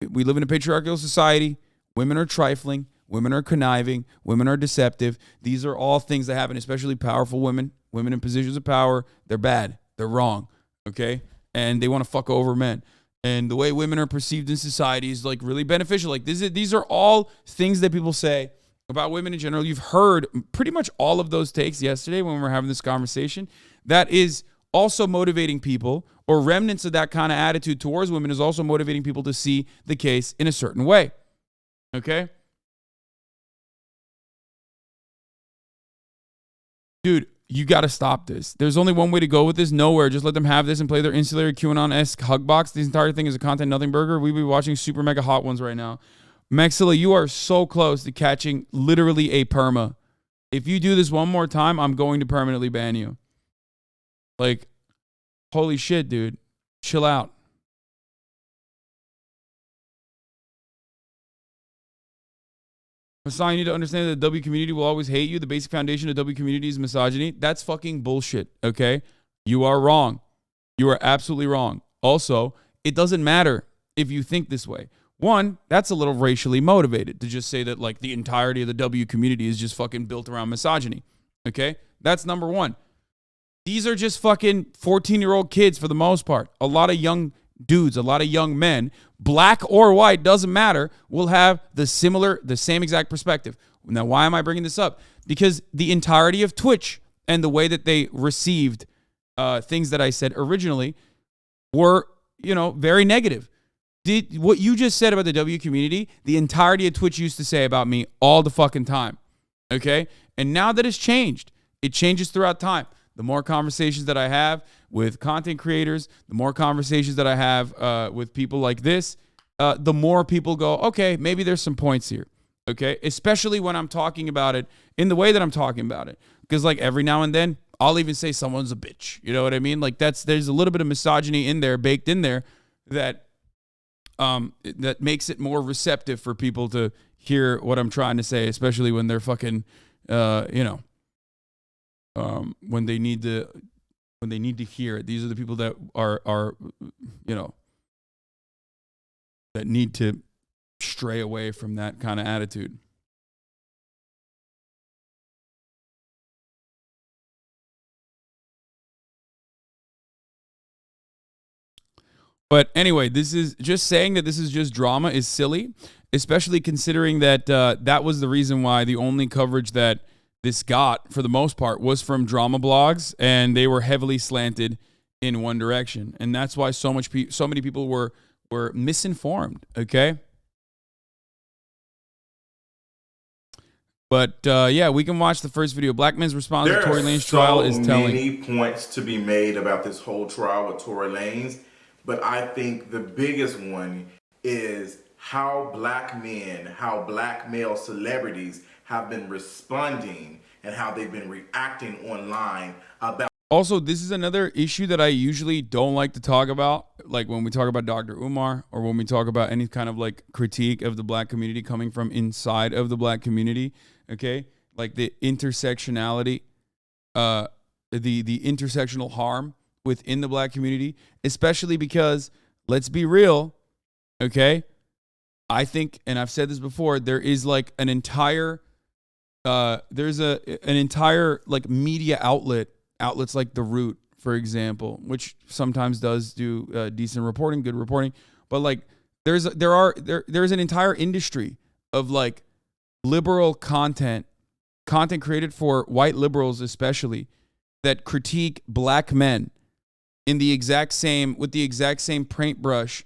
We live in a patriarchal society. Women are trifling. Women are conniving. Women are deceptive. These are all things that happen, especially powerful women. Women in positions of power, they're bad. They're wrong, okay? And they want to fuck over men. And the way women are perceived in society is like really beneficial. Like these are all things that people say about women in general. You've heard pretty much all of those takes yesterday when we were having this conversation. That is also motivating people, or remnants of that kind of attitude towards women is also motivating people to see the case in a certain way. Okay? Dude, you got to stop this. There's only one way to go with this. Nowhere. Just let them have this and play their insular QAnon-esque hug box. This entire thing is a content nothing burger. We be watching super mega hot ones right now. Maxilla, you are so close to catching literally a perma. If you do this one more time, I'm going to permanently ban you. Like, holy shit, dude. Chill out. Hasan, you need to understand that the W community will always hate you. The basic foundation of W community is misogyny. That's fucking bullshit, okay? You are wrong. You are absolutely wrong. Also, it doesn't matter if you think this way. One, that's a little racially motivated to just say that like the entirety of the W community is just fucking built around misogyny, okay? That's number one. These are just fucking 14-year-old kids for the most part. A lot of young dudes, a lot of young men, black or white, doesn't matter, will have the same exact perspective. Now, why am I bringing this up? Because the entirety of Twitch and the way that they received things that I said originally were, very negative. What you just said about the W community, the entirety of Twitch used to say about me all the fucking time, okay? And now that it's changed, it changes throughout time. The more conversations that I have with content creators, the more conversations that I have with people like this, the more people go, okay, maybe there's some points here, okay? Especially when I'm talking about it in the way that I'm talking about it. Because like every now and then, I'll even say someone's a bitch. You know what I mean? Like there's a little bit of misogyny in there, baked in there, that makes it more receptive for people to hear what I'm trying to say, especially when they're fucking, when they need to hear it. These are the people that are that need to stray away from that kind of attitude. But anyway, this is just saying that this is just drama is silly, especially considering that that was the reason why the only coverage that this got, for the most part, was from drama blogs, and they were heavily slanted in one direction. And that's why so many people were misinformed, okay? But yeah, we can watch the first video. Black men's response to Tory Lanez trial is telling. There are so many points to be made about this whole trial with Tory Lanez, but I think the biggest one is how black men, how black male celebrities have been responding and how they've been reacting online about. Also, this is another issue that I usually don't like to talk about, like when we talk about Dr. Umar or when we talk about any kind of like critique of the black community coming from inside of the black community, okay? Like the intersectionality, the intersectional harm within the black community, especially because, let's be real, okay? I think, and I've said this before, there is like an entire, there's an entire like media outlets like The Root, for example, which sometimes does do decent reporting, good reporting, but like there's an entire industry of like liberal content created for white liberals especially, that critique black men with the exact same paintbrush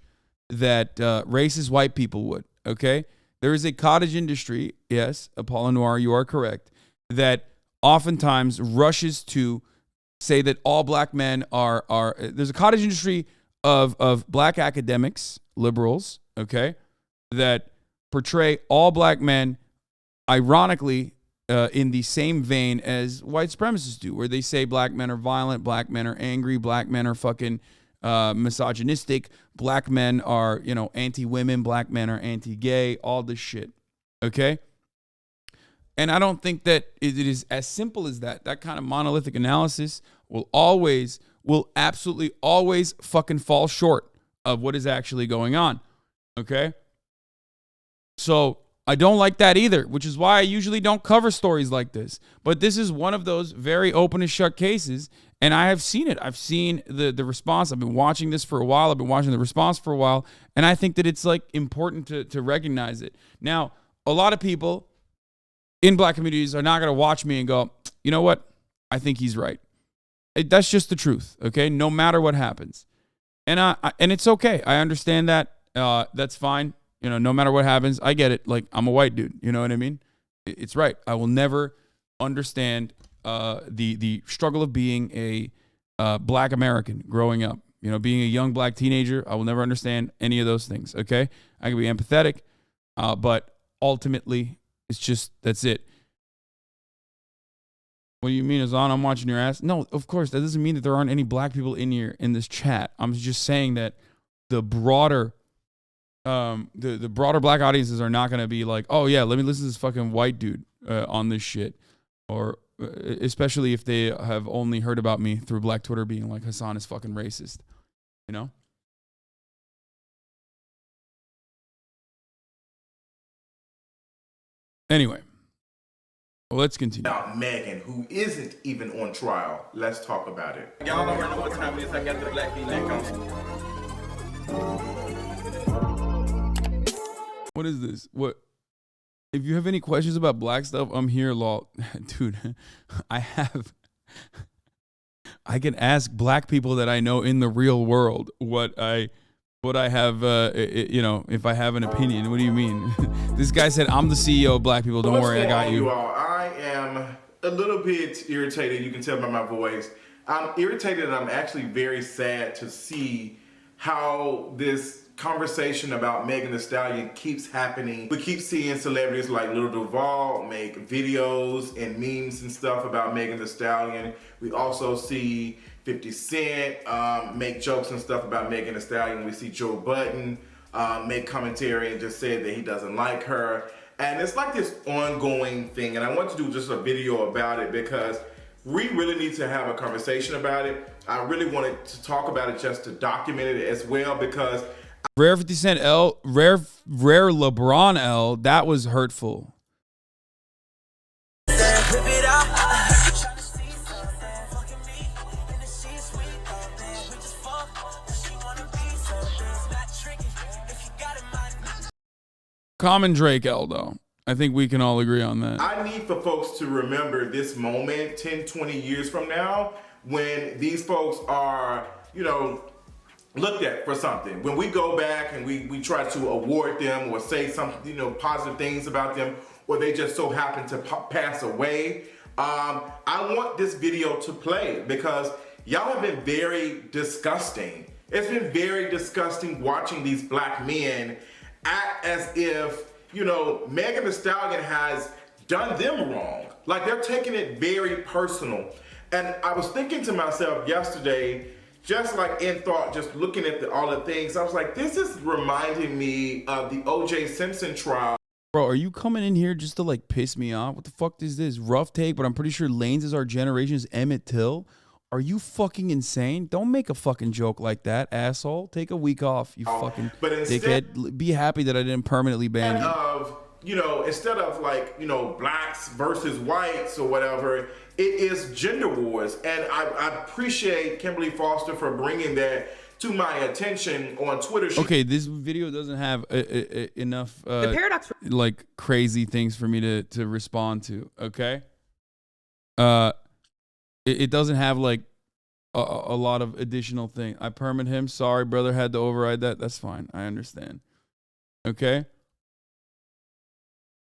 that racist white people would, okay? There is a cottage industry, yes, Apollo Noir, you are correct, that oftentimes rushes to say that all black men are there's a cottage industry of black academics, liberals, okay, that portray all black men ironically, in the same vein as white supremacists do, where they say black men are violent, black men are angry, black men are fucking misogynistic, black men are, anti-women, black men are anti-gay, all this shit. Okay? And I don't think that it is as simple as that. That kind of monolithic analysis will absolutely always fucking fall short of what is actually going on. Okay? So I don't like that either, which is why I usually don't cover stories like this. But this is one of those very open and shut cases, and I have seen it. I've seen the response. I've been watching this for a while. I've been watching the response for a while, and I think that it's like important to recognize it. Now, a lot of people in black communities are not going to watch me and go, you know what? I think he's right. That's just the truth, okay? No matter what happens. And it's okay. I understand that. That's fine. No matter what happens, I get it. Like, I'm a white dude. You know what I mean? It's right. I will never understand the struggle of being a black American growing up. Being a young black teenager, I will never understand any of those things, okay? I can be empathetic, but ultimately, it's just, that's it. What do you mean, Hasan? I'm watching your ass? No, of course. That doesn't mean that there aren't any black people in this chat. I'm just saying that the broader the broader black audiences are not going to be like, oh yeah, let me listen to this fucking white dude on this shit, or especially if they have only heard about me through black Twitter being like, Hasan is fucking racist, Anyway, let's continue. About Meghan, who isn't even on trial. Let's talk about it. Y'all already know what time it is. I got the black V-neck on. What is this? What? If you have any questions about black stuff, I'm here, lol. Dude, I can ask black people that I know in the real world what I have, if I have an opinion. What do you mean? This guy said, I'm the CEO of black people. Don't worry, I got you. I am a little bit irritated. You can tell by my voice. I'm irritated, and I'm actually very sad to see how this conversation about Megan Thee Stallion keeps happening. We keep seeing celebrities like Lil Duval make videos and memes and stuff about Megan Thee Stallion. We also see 50 Cent make jokes and stuff about Megan Thee Stallion. We see Joe Budden make commentary and just said that he doesn't like her. And it's like this ongoing thing, and I want to do just a video about it because we really need to have a conversation about it. I really wanted to talk about it just to document it as well, because Rare 50 Cent L, rare LeBron L, that was hurtful. Common Drake L, though. I think we can all agree on that. I need for folks to remember this moment 10, 20 years from now when these folks are, looked at for something. When we go back and we try to award them or say some, positive things about them, or they just so happen to pass away, I want this video to play because y'all have been very disgusting. It's been very disgusting watching these black men act as if, Megan Thee Stallion has done them wrong. Like, they're taking it very personal. And I was thinking to myself yesterday, just like in thought, just looking at all the things, I was like, this is reminding me of the O.J. Simpson trial. Bro, are you coming in here just to like piss me off? What the fuck is this? Rough take, but I'm pretty sure Lanez is our generation's Emmett Till. Are you fucking insane? Don't make a fucking joke like that, asshole. Take a week off, you fucking dickhead. Be happy that I didn't permanently ban you. Instead of like, blacks versus whites or whatever, it is gender wars. And I appreciate Kimberly Foster for bringing that to my attention on Twitter. Okay, this video doesn't have enough the paradox like crazy things for me to respond to, okay? It doesn't have like a lot of additional thing. I permit him. Sorry, brother, had to override that. That's fine. I understand. Okay?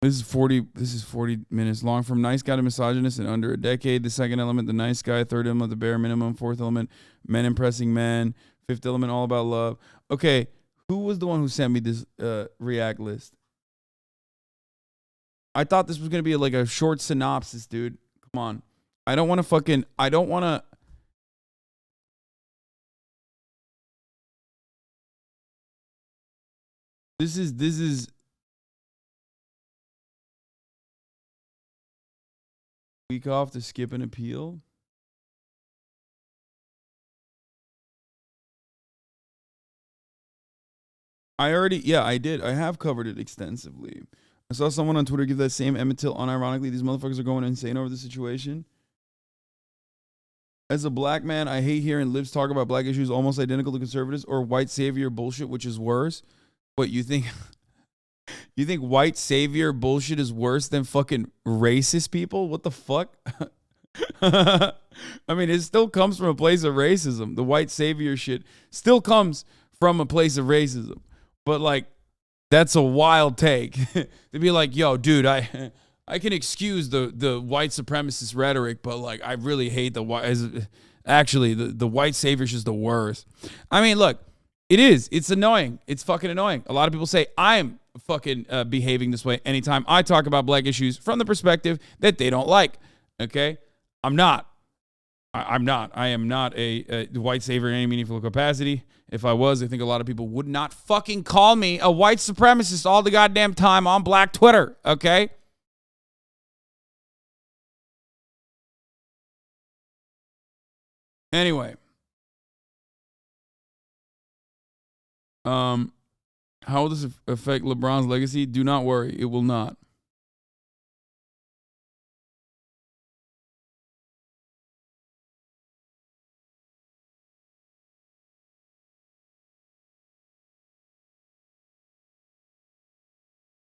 This is 40 minutes long. From nice guy to misogynist in under a decade. The second element, the nice guy. Third element, the bare minimum. Fourth element, men impressing men. Fifth element, all about love. Okay, who was the one who sent me this React list? I thought this was gonna be like a short synopsis, dude. Come on. I don't want to fucking. I don't want to. This is. Week off to skip an appeal. I did. I have covered it extensively. I saw someone on Twitter give that same Emmett Till unironically. These motherfuckers are going insane over the situation. As a black man, I hate hearing libs talk about black issues almost identical to conservatives or white savior bullshit, which is worse. But you think white savior bullshit is worse than fucking racist people? What the fuck? I mean, it still comes from a place of racism. The white savior shit still comes from a place of racism. But like, that's a wild take. To be like, yo, dude, I can excuse the white supremacist rhetoric, but like, I really hate the white. Actually, the white savior is just the worst. I mean, look, it's annoying. It's fucking annoying. A lot of people say I'm fucking behaving this way anytime I talk about black issues from the perspective that they don't like. Okay, I'm not. I'm not. I am not a white savior in any meaningful capacity. If I was, I think a lot of people would not fucking call me a white supremacist all the goddamn time on black Twitter, okay? Anyway. How will this affect LeBron's legacy? Do not worry. It will not.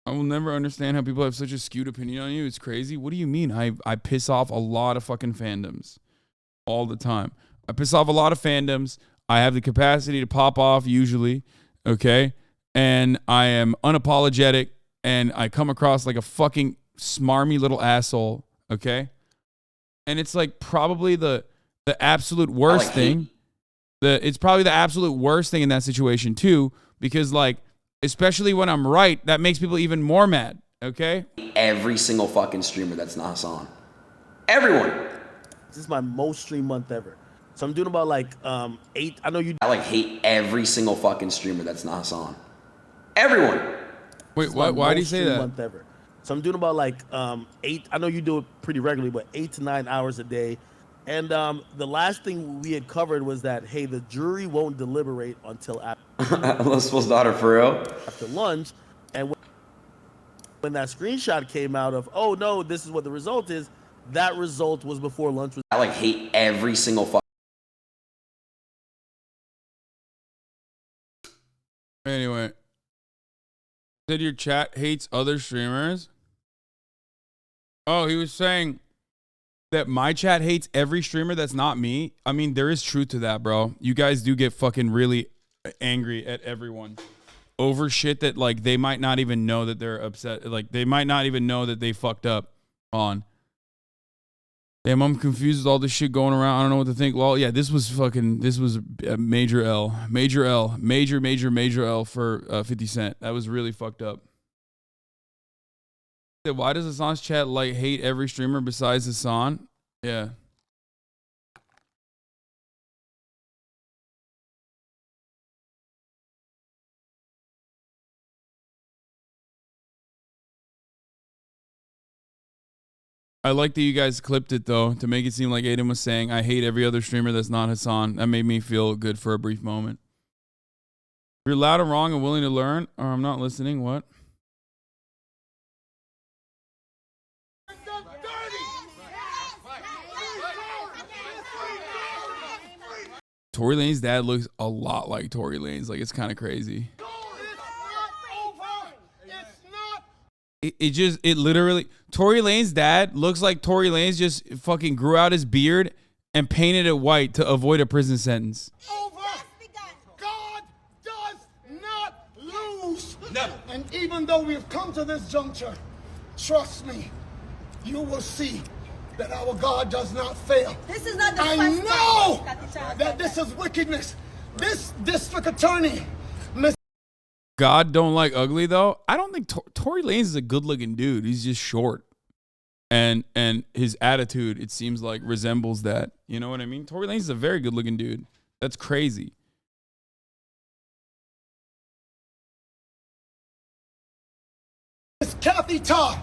I will never understand how people have such a skewed opinion on you. It's crazy. What do you mean? I piss off a lot of fucking fandoms all the time. I piss off a lot of fandoms. I have the capacity to pop off usually, okay? And I am unapologetic and I come across like a fucking smarmy little asshole, okay? And it's like probably the absolute worst thing. It's probably the absolute worst thing in that situation too, because like, especially when I'm right, that makes people even more mad, okay? Every single fucking streamer that's not Hasan. Everyone. This is my most stream month ever. So I'm doing about like 8. I know you. I like hate every single fucking streamer that's not Hasan. Everyone. Wait, why do you say that? Month ever. So I'm doing about like 8. I know you do it pretty regularly, but 8 to 9 hours a day. And the last thing we had covered was that, hey, the jury won't deliberate until after. Elizabeth's daughter, for real? After lunch. And when that screenshot came out of, oh, no, this is what the result is, that result was before lunch. I like hate every single fucking. Anyway. Said your chat hates other streamers? Oh, he was saying that my chat hates every streamer that's not me. I mean, there is truth to that, bro. You guys do get fucking really angry at everyone over shit that like they might not even know that they're upset. Like they might not even know that they fucked up on. Damn, I'm confused with all this shit going around. I don't know what to think. Well, yeah, this was a major L. Major L for 50 Cent. That was really fucked up. Why does Hasan's chat like hate every streamer besides Hasan? Yeah. I like that you guys clipped it though to make it seem like Aiden was saying I hate every other streamer that's not Hasan. That made me feel good for a brief moment. If you're loud and wrong and willing to learn, or I'm not listening, what? Tory Lanez's dad looks a lot like Tory Lanez. Like, it's kind of crazy. It literally, Tory Lanez's dad looks like Tory Lanez just fucking grew out his beard and painted it white to avoid a prison sentence. God does not lose. Never. And even though we've come to this juncture, trust me, you will see that our God does not fail. This is not the I know that this is wickedness. This district attorney, God don't like ugly though. I don't think Tory Lanez is a good looking dude. He's just short. And his attitude, it seems like, resembles that. You know what I mean? Tory Lanez is a very good looking dude. That's crazy. It's Kathy Todd.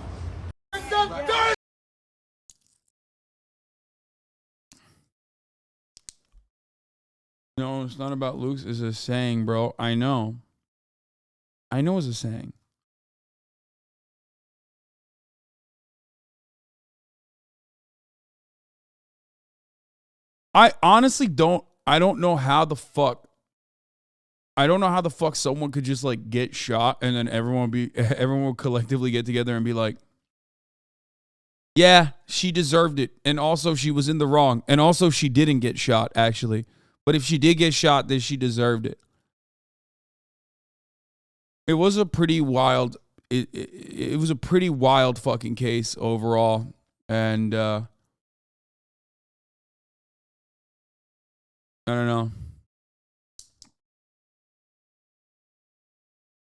No, it's not about looks. It's a saying, bro. I know. I know it's a saying. I honestly don't know how the fuck someone could just like get shot and then everyone will collectively get together and be like, yeah, she deserved it. And also she was in the wrong. And also she didn't get shot, actually. But if she did get shot, then she deserved it. It was a pretty wild, it was a pretty wild fucking case overall. And I don't know.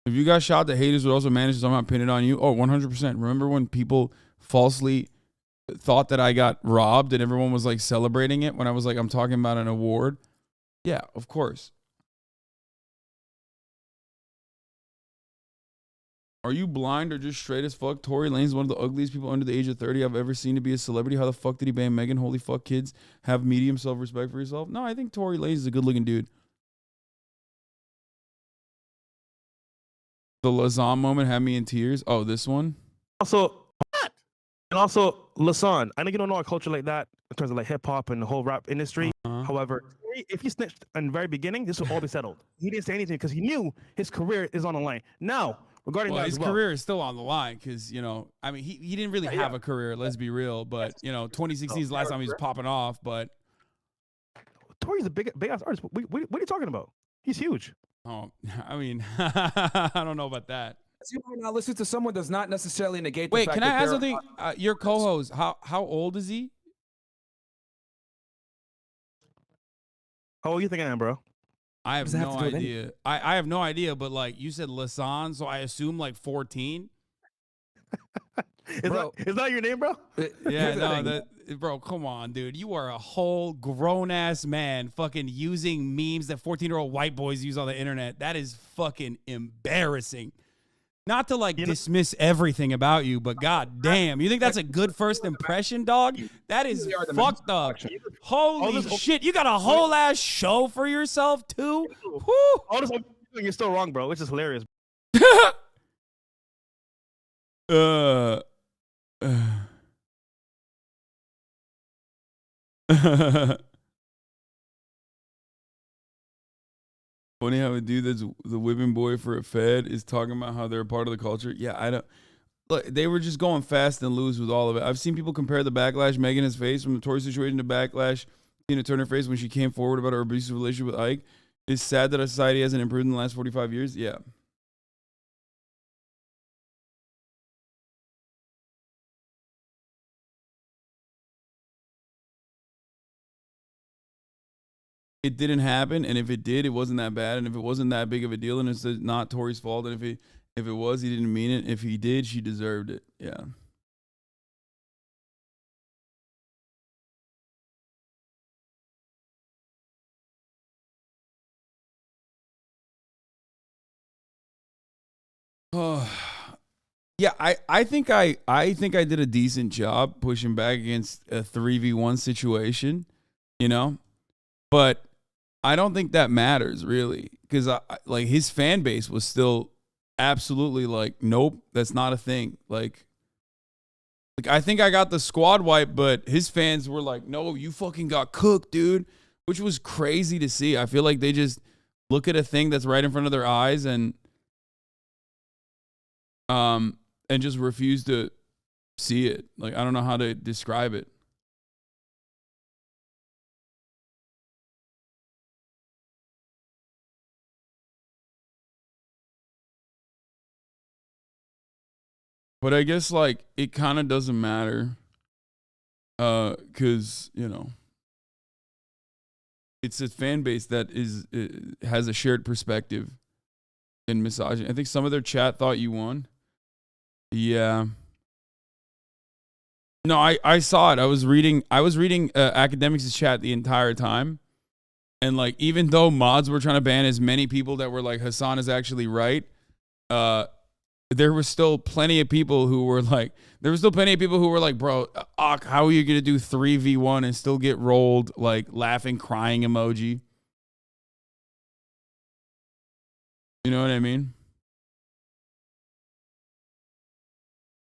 If you got shot, the haters would also manage to somehow pin it on you. Oh, 100%. Remember when people falsely thought that I got robbed and everyone was like celebrating it when I was like, I'm talking about an award? Yeah, of course. Are you blind or just straight as fuck? Tory Lanez is one of the ugliest people under the age of 30 I've ever seen to be a celebrity. How the fuck did he ban Meghan? Holy fuck, kids. Have medium self-respect for yourself. No, I think Tory Lanez is a good-looking dude. The Lazan moment had me in tears. Oh, this one? Also, and also, Lasan, I know you don't know our culture like that in terms of like hip-hop and the whole rap industry. However, if he snitched in the very beginning, this would all be settled. He didn't say anything because he knew his career is on the line. Now, regarding that his career is still on the line because, you know, I mean, he didn't really have a career, let's be real. But, you know, 2016 is the last time he was popping off. But Tory's a big ass artist. What are you talking about? He's huge. Oh, I mean, I don't know about that. You might not listen to someone does not necessarily negate the Wait, fact can I that ask something? Your co-host, how old is he? How old you think I am, bro? I have no idea. I have no idea, but like you said Lasan, so I assume like 14. Is that your name, bro? Yeah, no, bro, come on, dude. You are a whole grown-ass man fucking using memes that 14-year-old white boys use on the internet. That is fucking embarrassing. Not to like dismiss everything about you, but god damn, you think that's a good first impression, dog? That is fucked up. Holy shit, you got a whole ass show for yourself too? Woo. All this you're still wrong, bro. Which is hilarious. Funny how a dude that's the whipping boy for a Fed is talking about how they're a part of the culture. Yeah, I don't. Look, they were just going fast and loose with all of it. I've seen people compare the backlash Meghan has faced from the Tory situation to backlash Tina Turner faced when she came forward about her abusive relationship with Ike. It's sad that our society hasn't improved in the last 45 years. Yeah. It didn't happen, and if it did, it wasn't that bad, and if it wasn't that big of a deal, and it's not Tory's fault, and if it was, he didn't mean it. If he did, she deserved it. Yeah. Oh, yeah. I think I did a decent job pushing back against a 3v1 situation, you know, but I don't think that matters really, because like his fan base was still absolutely like, nope, that's not a thing. Like I think I got the squad wipe, but his fans were like, no, you fucking got cooked, dude, which was crazy to see. I feel like they just look at a thing that's right in front of their eyes and just refuse to see it. Like, I don't know how to describe it. But I guess like it kind of doesn't matter, because you know it's a fan base that has a shared perspective, in misogyny. I think some of their chat thought you won. Yeah. No, I saw it. I was reading academics' chat the entire time. And like, even though mods were trying to ban as many people that were like, Hasan is actually right, there was still plenty of people who were like, bro, how are you going to do 3v1 and still get rolled? Like, laughing, crying emoji. You know what I mean?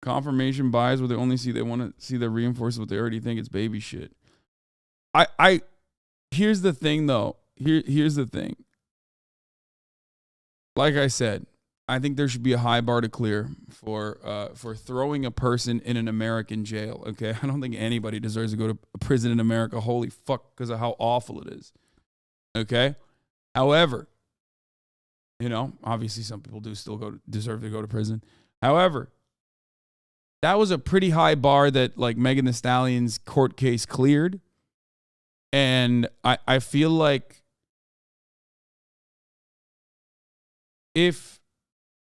Confirmation bias where they only see, they want to see the reinforce what they already think. It's baby shit. Here's the thing though. Here's the thing. Like I said, I think there should be a high bar to clear for throwing a person in an American jail. Okay, I don't think anybody deserves to go to prison in America. Holy fuck, because of how awful it is. Okay, however, you know, obviously some people do still deserve to go to prison. However, that was a pretty high bar that like Meghan Thee Stallion's court case cleared, and I feel like if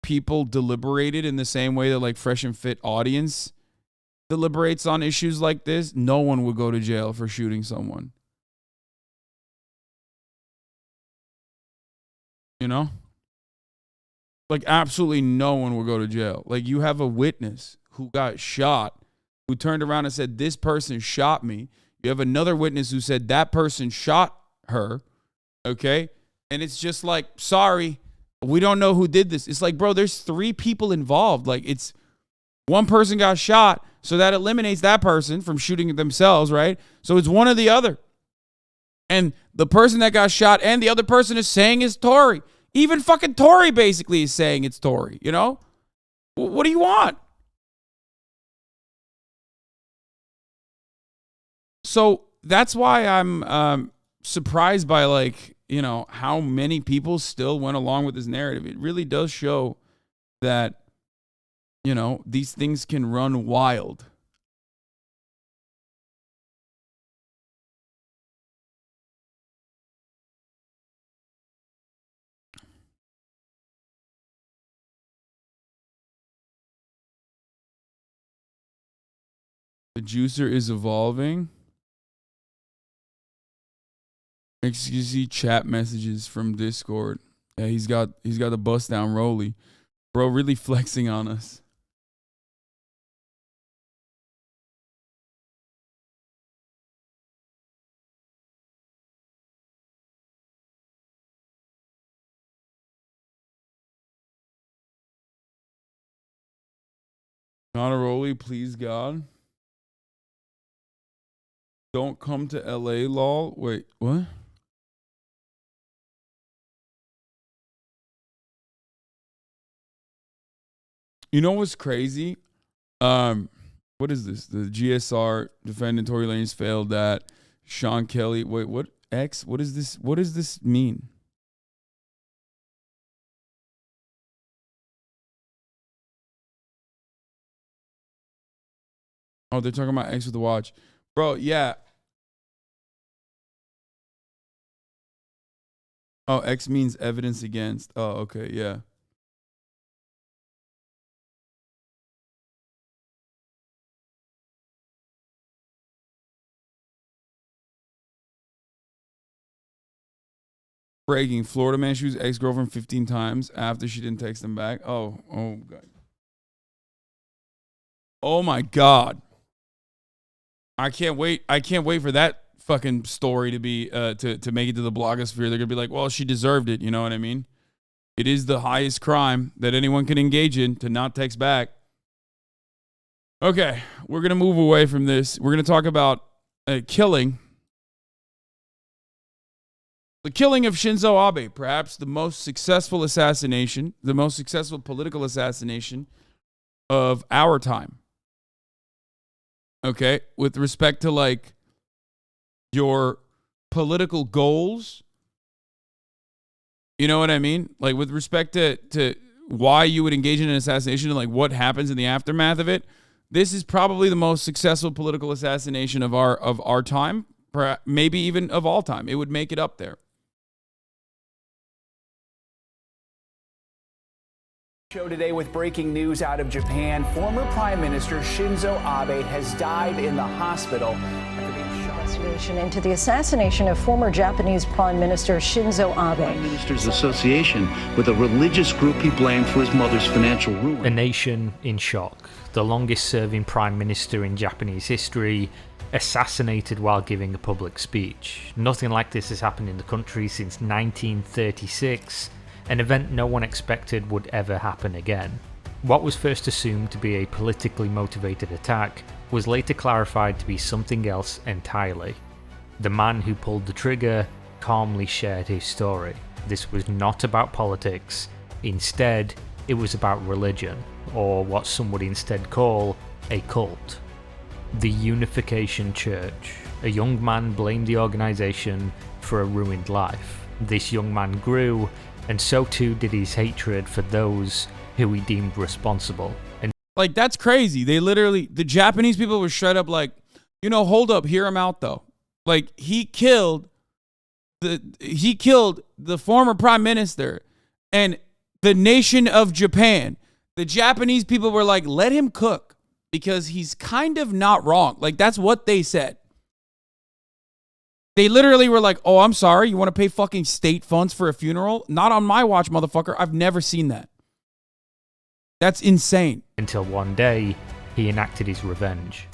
people deliberated in the same way that like Fresh and Fit audience deliberates on issues like this, no one would go to jail for shooting someone. You know? Like absolutely no one would go to jail. Like you have a witness who got shot, who turned around and said, this person shot me. You have another witness who said that person shot her. Okay? And it's just like, sorry, we don't know who did this. It's like, bro, there's 3 people involved. Like, it's one person got shot, so that eliminates that person from shooting themselves, right? So it's one or the other. And the person that got shot and the other person is saying it's Tory. Even fucking Tory basically is saying it's Tory, you know? What do you want? So that's why I'm surprised by, like, you know, how many people still went along with this narrative. It really does show that, you know, these things can run wild. The juicer is evolving. Excuse me, chat messages from Discord. Yeah, he's got the bust down Rolly. Bro, really flexing on us. Not a Rolly, please God. Don't come to LA, lol. Wait, what? You know what's crazy? What is this? The GSR defendant Tory Lanez failed that. Sean Kelly. Wait, what? X? What is this? What does this mean? Oh, they're talking about X with the watch. Bro, yeah. Oh, X means evidence against. Oh, okay, yeah. Breaking. Florida man shoots ex-girlfriend 15 times after she didn't text him back. Oh God. Oh my God. I can't wait for that fucking story to be to make it to the blogosphere. They're gonna be like, well, she deserved it, you know what I mean? It is the highest crime that anyone can engage in to not text back. Okay, we're gonna move away from this. We're gonna talk about killing. The killing of Shinzo Abe, perhaps the most successful assassination, the most successful political assassination of our time. Okay, with respect to like your political goals, you know what I mean? Like with respect to why you would engage in an assassination and like what happens in the aftermath of it. This is probably the most successful political assassination of our time, perhaps, maybe even of all time. It would make it up there. Show today with breaking news out of Japan. Former Prime Minister Shinzo Abe has died in the hospital after being shot. Investigation into the assassination of former Japanese Prime Minister Shinzo Abe. Prime Minister's association with a religious group he blamed for his mother's financial ruin. A nation in shock. The longest-serving Prime Minister in Japanese history assassinated while giving a public speech. Nothing like this has happened in the country since 1936. An event no one expected would ever happen again. What was first assumed to be a politically motivated attack was later clarified to be something else entirely. The man who pulled the trigger calmly shared his story. This was not about politics. Instead, it was about religion, or what some would instead call a cult. The Unification Church. A young man blamed the organization for a ruined life. This young man grew, and so too did his hatred for those who he deemed responsible. And like, that's crazy. They literally, the Japanese people were straight up like, you know, hold up, hear him out though. Like, he killed the former prime minister and the nation of Japan. The Japanese people were like, let him cook because he's kind of not wrong. Like, that's what they said. They literally were like, oh, I'm sorry, you want to pay fucking state funds for a funeral? Not on my watch, motherfucker. I've never seen that. That's insane. Until one day, he enacted his revenge.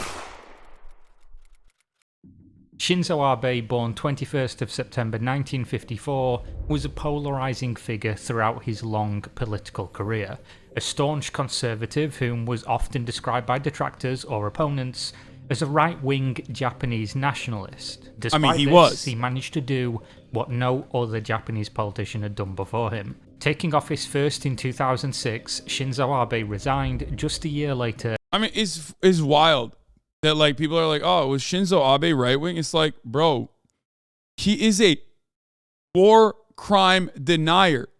Shinzo Abe, born 21st of September 1954, was a polarizing figure throughout his long political career. A staunch conservative whom was often described by detractors or opponents as a right-wing Japanese nationalist. Despite he managed to do what no other Japanese politician had done before him. Taking office first in 2006, Shinzo Abe resigned just a year later. I mean, it's wild that, like, people are like, oh, was Shinzo Abe right-wing? It's like, bro, he is a war crime denier,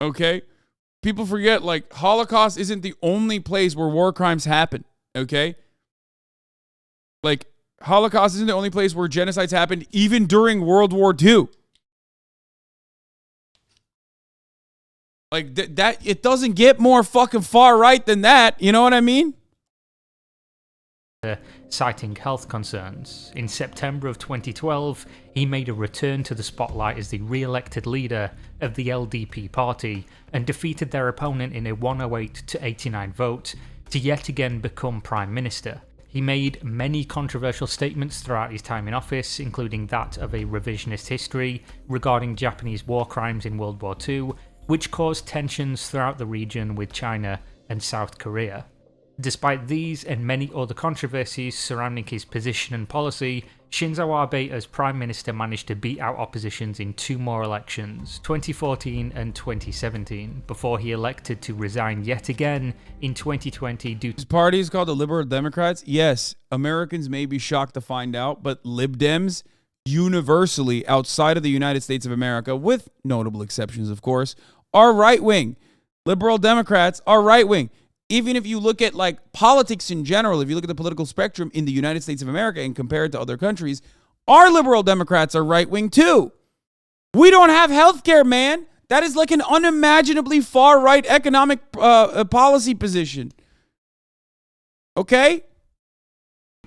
okay? People forget, like, Holocaust isn't the only place where war crimes happen, okay? Like, Holocaust isn't the only place where genocides happened, even during World War II. Like, that it doesn't get more fucking far right than that. You know what I mean? Citing health concerns. In September of 2012, he made a return to the spotlight as the re-elected leader of the LDP party and defeated their opponent in a 108 to 89 vote to yet again become Prime Minister. He made many controversial statements throughout his time in office, including that of a revisionist history regarding Japanese war crimes in World War II, which caused tensions throughout the region with China and South Korea. Despite these and many other controversies surrounding his position and policy, Shinzo Abe as Prime Minister managed to beat out oppositions in two more elections, 2014 and 2017, before he elected to resign yet again in 2020 due to... His party is called the Liberal Democrats. Yes, Americans may be shocked to find out, but Lib Dems universally outside of the United States of America, with notable exceptions, of course, are right-wing. Liberal Democrats are right-wing. Even if you look at, like, politics in general, if you look at the political spectrum in the United States of America and compare it to other countries, our liberal Democrats are right-wing too. We don't have health care, man. That is like an unimaginably far-right economic policy position. Okay?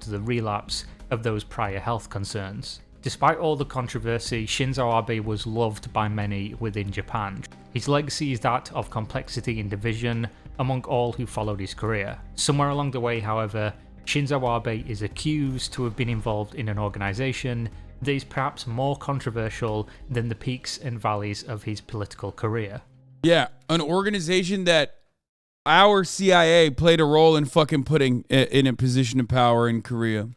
To the relapse of those prior health concerns. Despite all the controversy, Shinzo Abe was loved by many within Japan. His legacy is that of complexity and division among all who followed his career. Somewhere along the way, however, Shinzo Abe is accused to have been involved in an organisation that is perhaps more controversial than the peaks and valleys of his political career. Yeah, an organization that our CIA played a role in fucking putting in a position of power in Korea.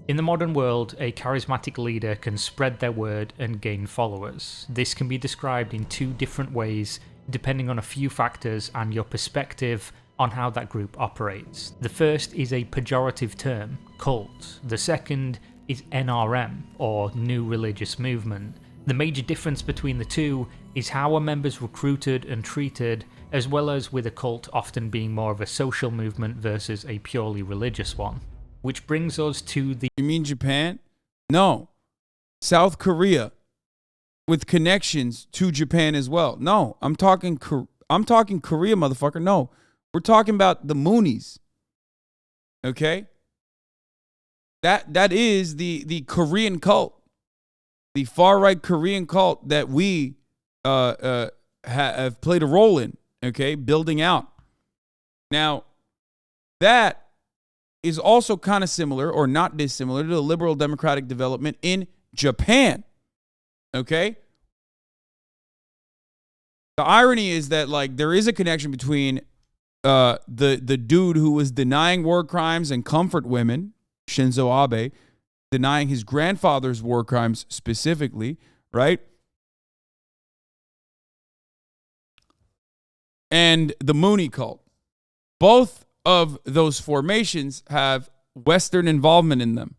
In the modern world, a charismatic leader can spread their word and gain followers. This can be described in two different ways, depending on a few factors and your perspective on how that group operates. The first is a pejorative term, cult. The second is NRM, or New Religious Movement. The major difference between the two is how a member's recruited and treated, as well as with a cult often being more of a social movement versus a purely religious one. Which brings us to the... You mean Japan? No. South Korea. with connections to Japan as well. No, I'm talking Korea, motherfucker. No, we're talking about the Moonies. Okay, that is the Korean cult, the far right Korean cult that we have played a role in. Okay, building out. Now, that is also kind of similar, or not dissimilar, to the liberal democratic development in Japan. Okay? The irony is that, like, there is a connection between the dude who was denying war crimes and comfort women, Shinzo Abe, denying his grandfather's war crimes specifically, right? And the Moonie cult. Both of those formations have Western involvement in them.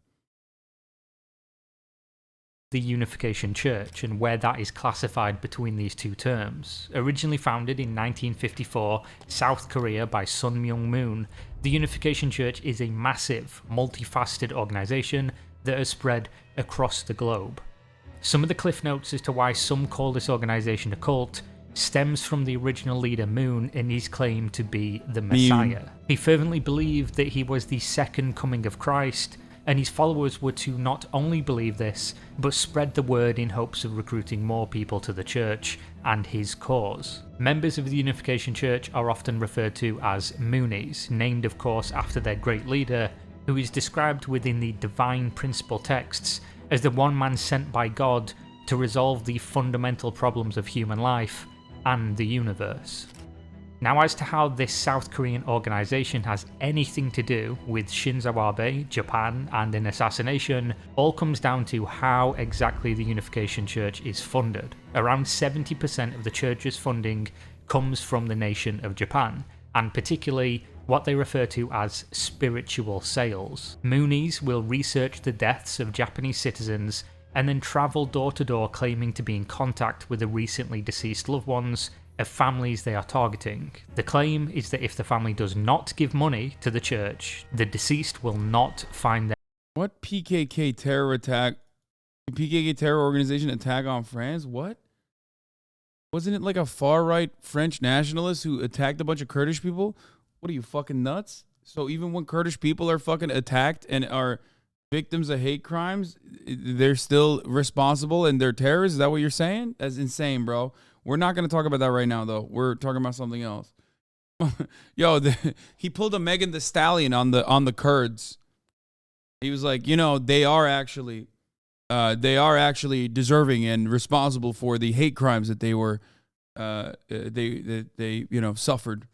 The Unification Church and where that is classified between these two terms. Originally founded in 1954, South Korea by Sun Myung Moon, the Unification Church is a massive, multifaceted organization that has spread across the globe. Some of the cliff notes as to why some call this organization a cult stems from the original leader Moon and his claim to be the Messiah. He fervently believed that he was the second coming of Christ, and his followers were to not only believe this, but spread the word in hopes of recruiting more people to the church and his cause. Members of the Unification Church are often referred to as Moonies, named of course after their great leader, who is described within the divine principle texts as the one man sent by God to resolve the fundamental problems of human life and the universe. Now, as to how this South Korean organisation has anything to do with Shinzo Abe, Japan, and an assassination, all comes down to how exactly the Unification Church is funded. Around 70% of the church's funding comes from the nation of Japan, and particularly what they refer to as spiritual sales. Moonies will research the deaths of Japanese citizens and then travel door to door claiming to be in contact with the recently deceased loved ones of families they are targeting. The claim is that if the family does not give money to the church, the deceased will not find them. What PKK terror attack? PKK terror organization attack on France? What? Wasn't it like a far-right French nationalist who attacked a bunch of Kurdish people? What are you, fucking nuts? So even when Kurdish people are fucking attacked and are victims of hate crimes, they're still responsible and they're terrorists? Is that what you're saying? That's insane, bro. We're not going to talk about that right now, though. We're talking about something else. Yo, he pulled a Meghan the Stallion on the Kurds. He was like, you know, they are actually deserving and responsible for the hate crimes that they were they suffered.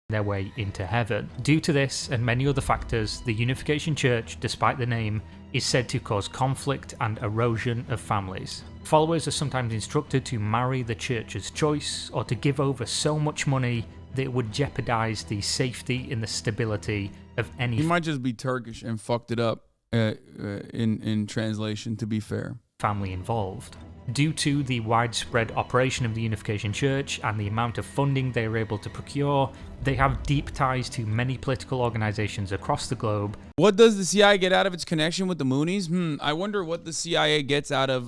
Their way into heaven. Due to this and many other factors, the Unification Church, despite the name, is said to cause conflict and erosion of families. Followers are sometimes instructed to marry the church's choice or to give over so much money that it would jeopardize the safety and the stability of any. He might just be Turkish and fucked it up in translation, to be fair. Family involved. Due to the widespread operation of the Unification Church and the amount of funding they are able to procure, they have deep ties to many political organizations across the globe. What does the CIA get out of its connection with the Moonies? I wonder what the CIA gets out of,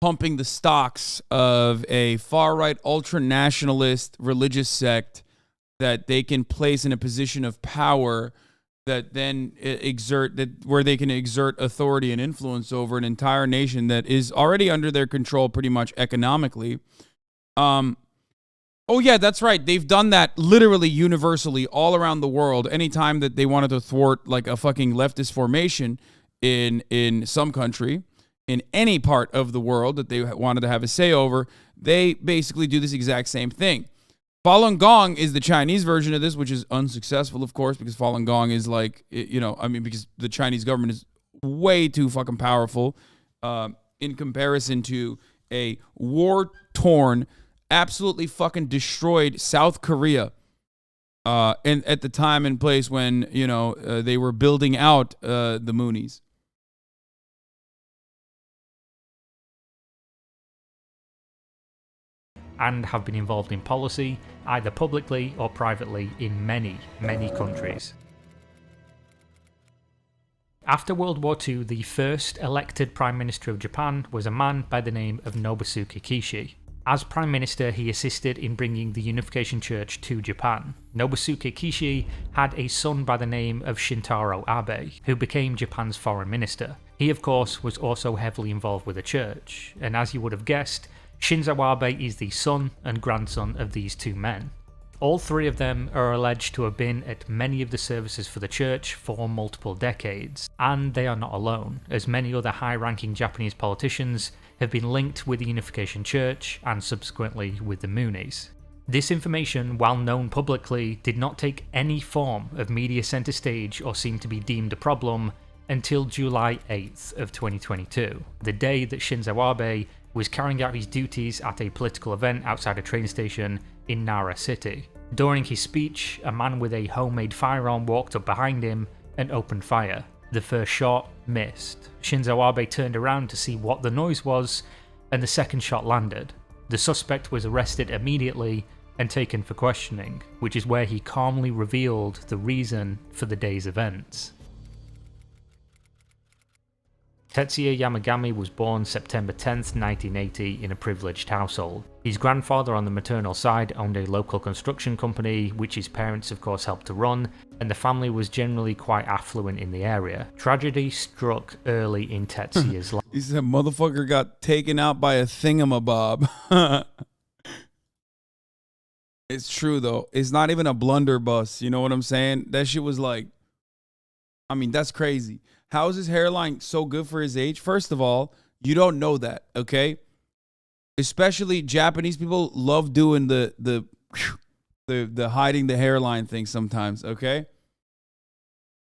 pumping the stocks of a far-right ultra-nationalist religious sect that they can place in a position of power that then where they can exert authority and influence over an entire nation that is already under their control pretty much economically. Oh yeah, that's right. They've done that literally universally all around the world. Anytime that they wanted to thwart like a fucking leftist formation in some country, in any part of the world that they wanted to have a say over, they basically do this exact same thing. Falun Gong is the Chinese version of this, which is unsuccessful, of course, because Falun Gong is like, because the Chinese government is way too fucking powerful in comparison to a war-torn, absolutely fucking destroyed South Korea and at the time and place when, they were building out the Moonies. And have been involved in policy, either publicly or privately, in many, many countries. After World War II, the first elected Prime Minister of Japan was a man by the name of Nobusuke Kishi. As Prime Minister, he assisted in bringing the Unification Church to Japan. Nobusuke Kishi had a son by the name of Shintaro Abe, who became Japan's foreign minister. He, of course, was also heavily involved with the church, and as you would have guessed, Shinzo Abe is the son and grandson of these two men. All three of them are alleged to have been at many of the services for the church for multiple decades, and they are not alone, as many other high-ranking Japanese politicians have been linked with the Unification Church and subsequently with the Moonies. This information, while known publicly, did not take any form of media centre stage or seem to be deemed a problem until July 8th of 2022, the day that Shinzo Abe was carrying out his duties at a political event outside a train station in Nara City. During his speech, a man with a homemade firearm walked up behind him and opened fire. The first shot missed. Shinzo Abe turned around to see what the noise was, and the second shot landed. The suspect was arrested immediately and taken for questioning, which is where he calmly revealed the reason for the day's events. Tetsuya Yamagami was born September 10th, 1980 in a privileged household. His grandfather on the maternal side owned a local construction company, which his parents of course helped to run, and the family was generally quite affluent in the area. Tragedy struck early in Tetsuya's life. He said, motherfucker got taken out by a thingamabob. It's true though. It's not even a blunderbuss. You know what I'm saying? That shit was like, I mean, that's crazy. How is his hairline so good for his age? First of all, you don't know that, okay? Especially Japanese people love doing the hiding the hairline thing sometimes, okay?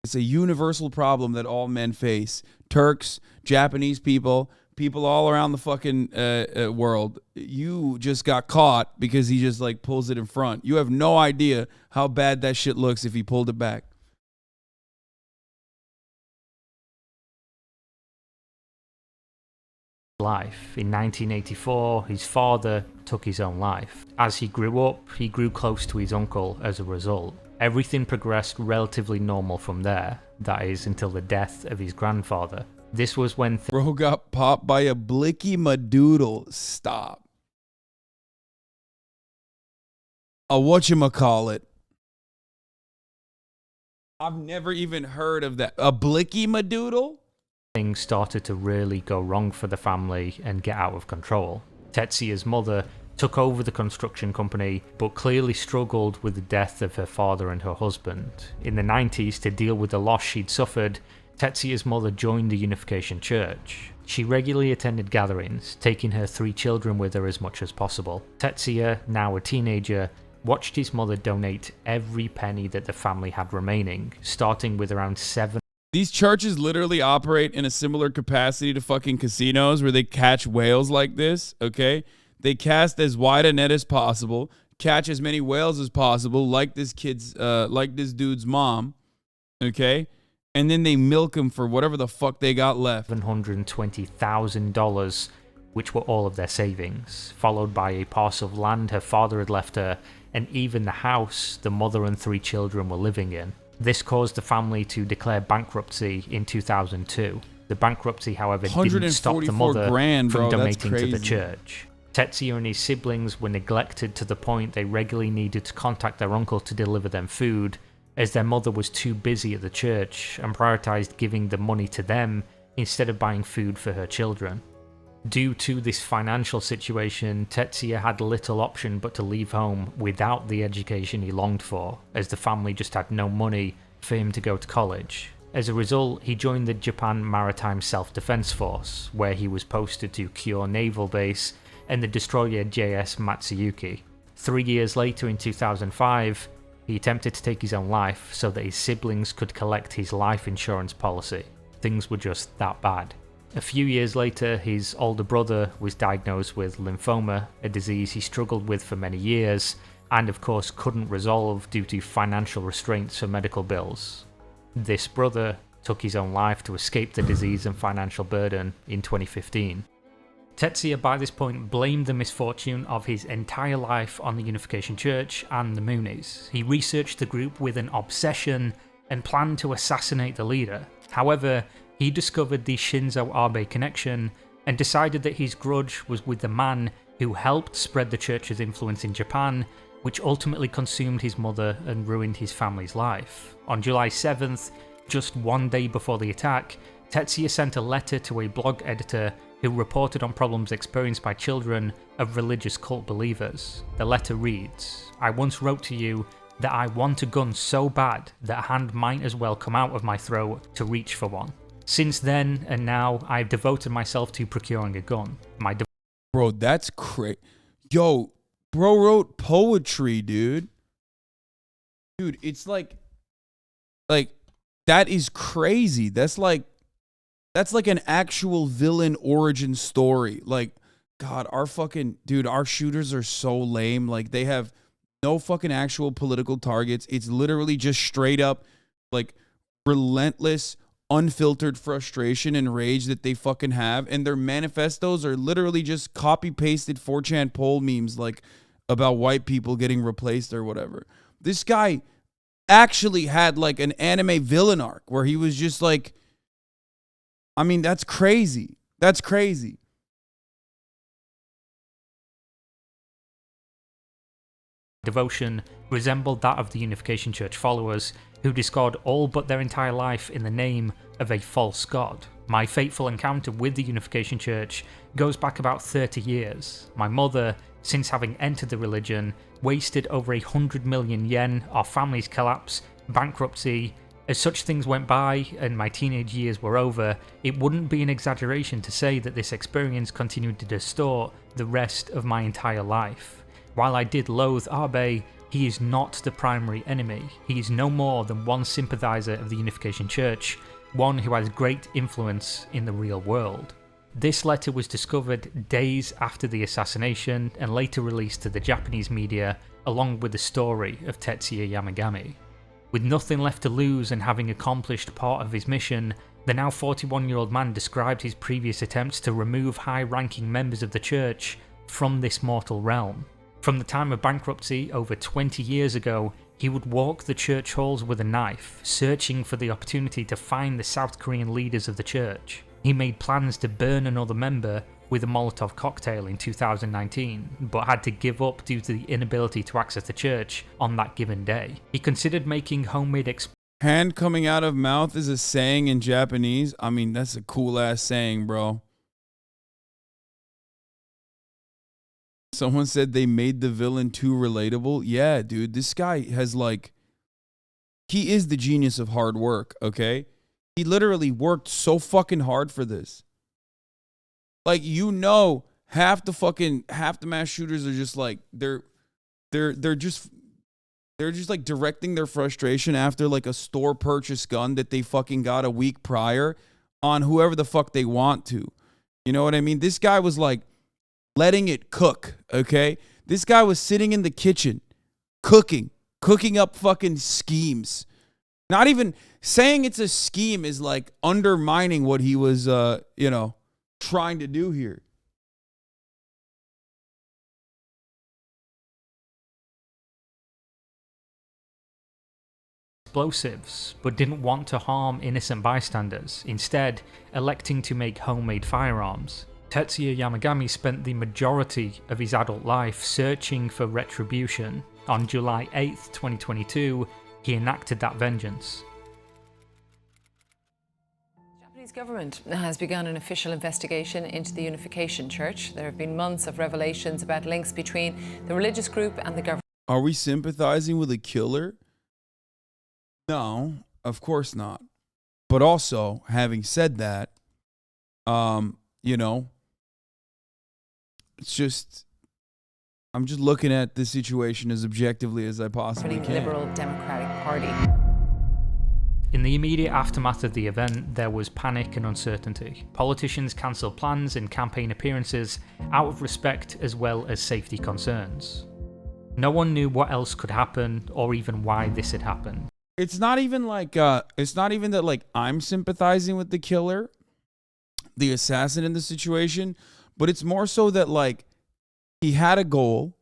It's a universal problem that all men face. Turks, Japanese people all around the fucking world. You just got caught because he just like pulls it in front. You have no idea how bad that shit looks if he pulled it back. Life. In 1984, his father took his own life. As he grew up, he grew close to his uncle as a result. Everything progressed relatively normal from there, that is, until the death of his grandfather. This was when bro got popped by a blicky madoodle. Stop. A whatchamacallit. I've never even heard of that. A blicky madoodle? Things started to really go wrong for the family and get out of control. Tetsuya's mother took over the construction company, but clearly struggled with the death of her father and her husband. In the 90s, to deal with the loss she'd suffered, Tetsuya's mother joined the Unification Church. She regularly attended gatherings, taking her 3 children with her as much as possible. Tetsuya, now a teenager, watched his mother donate every penny that the family had remaining, starting with around 7. These churches literally operate in a similar capacity to fucking casinos where they catch whales like this, okay? They cast as wide a net as possible, catch as many whales as possible, like this dude's mom, okay? And then they milk them for whatever the fuck they got left. $720,000, which were all of their savings, followed by a parcel of land her father had left her, and even the house the mother and 3 children were living in. This caused the family to declare bankruptcy in 2002. The bankruptcy, however, didn't stop the mother from donating to the church. Tetsuya and his siblings were neglected to the point they regularly needed to contact their uncle to deliver them food, as their mother was too busy at the church and prioritized giving the money to them instead of buying food for her children. Due to this financial situation, Tetsuya had little option but to leave home without the education he longed for, as the family just had no money for him to go to college. As a result, he joined the Japan Maritime Self-Defense Force, where he was posted to Kure Naval Base and the destroyer JS Matsuyuki. 3 years later, in 2005, he attempted to take his own life so that his siblings could collect his life insurance policy. Things were just that bad. A few years later, his older brother was diagnosed with lymphoma, a disease he struggled with for many years, and of course couldn't resolve due to financial restraints for medical bills. This brother took his own life to escape the disease and financial burden in 2015. Tetsuya by this point blamed the misfortune of his entire life on the Unification Church and the Moonies. He researched the group with an obsession and planned to assassinate the leader. However, he discovered the Shinzo Abe connection and decided that his grudge was with the man who helped spread the church's influence in Japan, which ultimately consumed his mother and ruined his family's life. On July 7th, just one day before the attack, Tetsuya sent a letter to a blog editor who reported on problems experienced by children of religious cult believers. The letter reads, "I once wrote to you that I want a gun so bad that a hand might as well come out of my throat to reach for one. Since then and now, I've devoted myself to procuring a gun. Bro, that's crazy. Yo, bro wrote poetry, dude. Dude, it's like that is crazy. That's like an actual villain origin story. Like, God, our shooters are so lame. Like, they have no fucking actual political targets. It's literally just straight up, like, relentless, unfiltered frustration and rage that they fucking have, and their manifestos are literally just copy-pasted 4chan poll memes, like, about white people getting replaced or whatever. This guy actually had, like, an anime villain arc where he was just like, I mean, that's crazy. That's crazy. Devotion resembled that of the Unification Church followers, who discard all but their entire life in the name of a false god. My fateful encounter with the Unification Church goes back about 30 years. My mother, since having entered the religion, wasted over 100 million yen, our family's collapse, bankruptcy. As such things went by and my teenage years were over, it wouldn't be an exaggeration to say that this experience continued to distort the rest of my entire life. While I did loathe Abe, he is not the primary enemy. He is no more than one sympathizer of the Unification Church, one who has great influence in the real world." This letter was discovered days after the assassination and later released to the Japanese media, along with the story of Tetsuya Yamagami. With nothing left to lose and having accomplished part of his mission, the now 41-year-old man described his previous attempts to remove high-ranking members of the church from this mortal realm. From the time of bankruptcy over 20 years ago, he would walk the church halls with a knife, searching for the opportunity to find the South Korean leaders of the church. He made plans to burn another member with a Molotov cocktail in 2019, but had to give up due to the inability to access the church on that given day. He considered making homemade hand coming out of mouth is a saying in Japanese. I mean, that's a cool ass saying, bro. Someone said they made the villain too relatable. Yeah, dude, this guy has like, he is the genius of hard work, okay? He literally worked so fucking hard for this. Like, you know, half the mass shooters are just like, they're just like directing their frustration after like a store purchase gun that they fucking got a week prior on whoever the fuck they want to. You know what I mean? This guy was like, letting it cook, okay? This guy was sitting in the kitchen, cooking up fucking schemes. Not even saying it's a scheme is like undermining what he was, trying to do here. Explosives, but didn't want to harm innocent bystanders, instead electing to make homemade firearms. Tetsuya Yamagami spent the majority of his adult life searching for retribution. On July 8th, 2022, he enacted that vengeance. The Japanese government has begun an official investigation into the Unification Church. There have been months of revelations about links between the religious group and the government. Are we sympathizing with a killer? No, of course not. But also, having said that, it's just, I'm just looking at this situation as objectively as I possibly can. Liberal Democratic Party. In the immediate aftermath of the event, there was panic and uncertainty. Politicians cancelled plans and campaign appearances out of respect as well as safety concerns. No one knew what else could happen or even why this had happened. It's not even like, it's not even that like I'm sympathizing with the killer, the assassin in the situation, but it's more so that like he had a goal,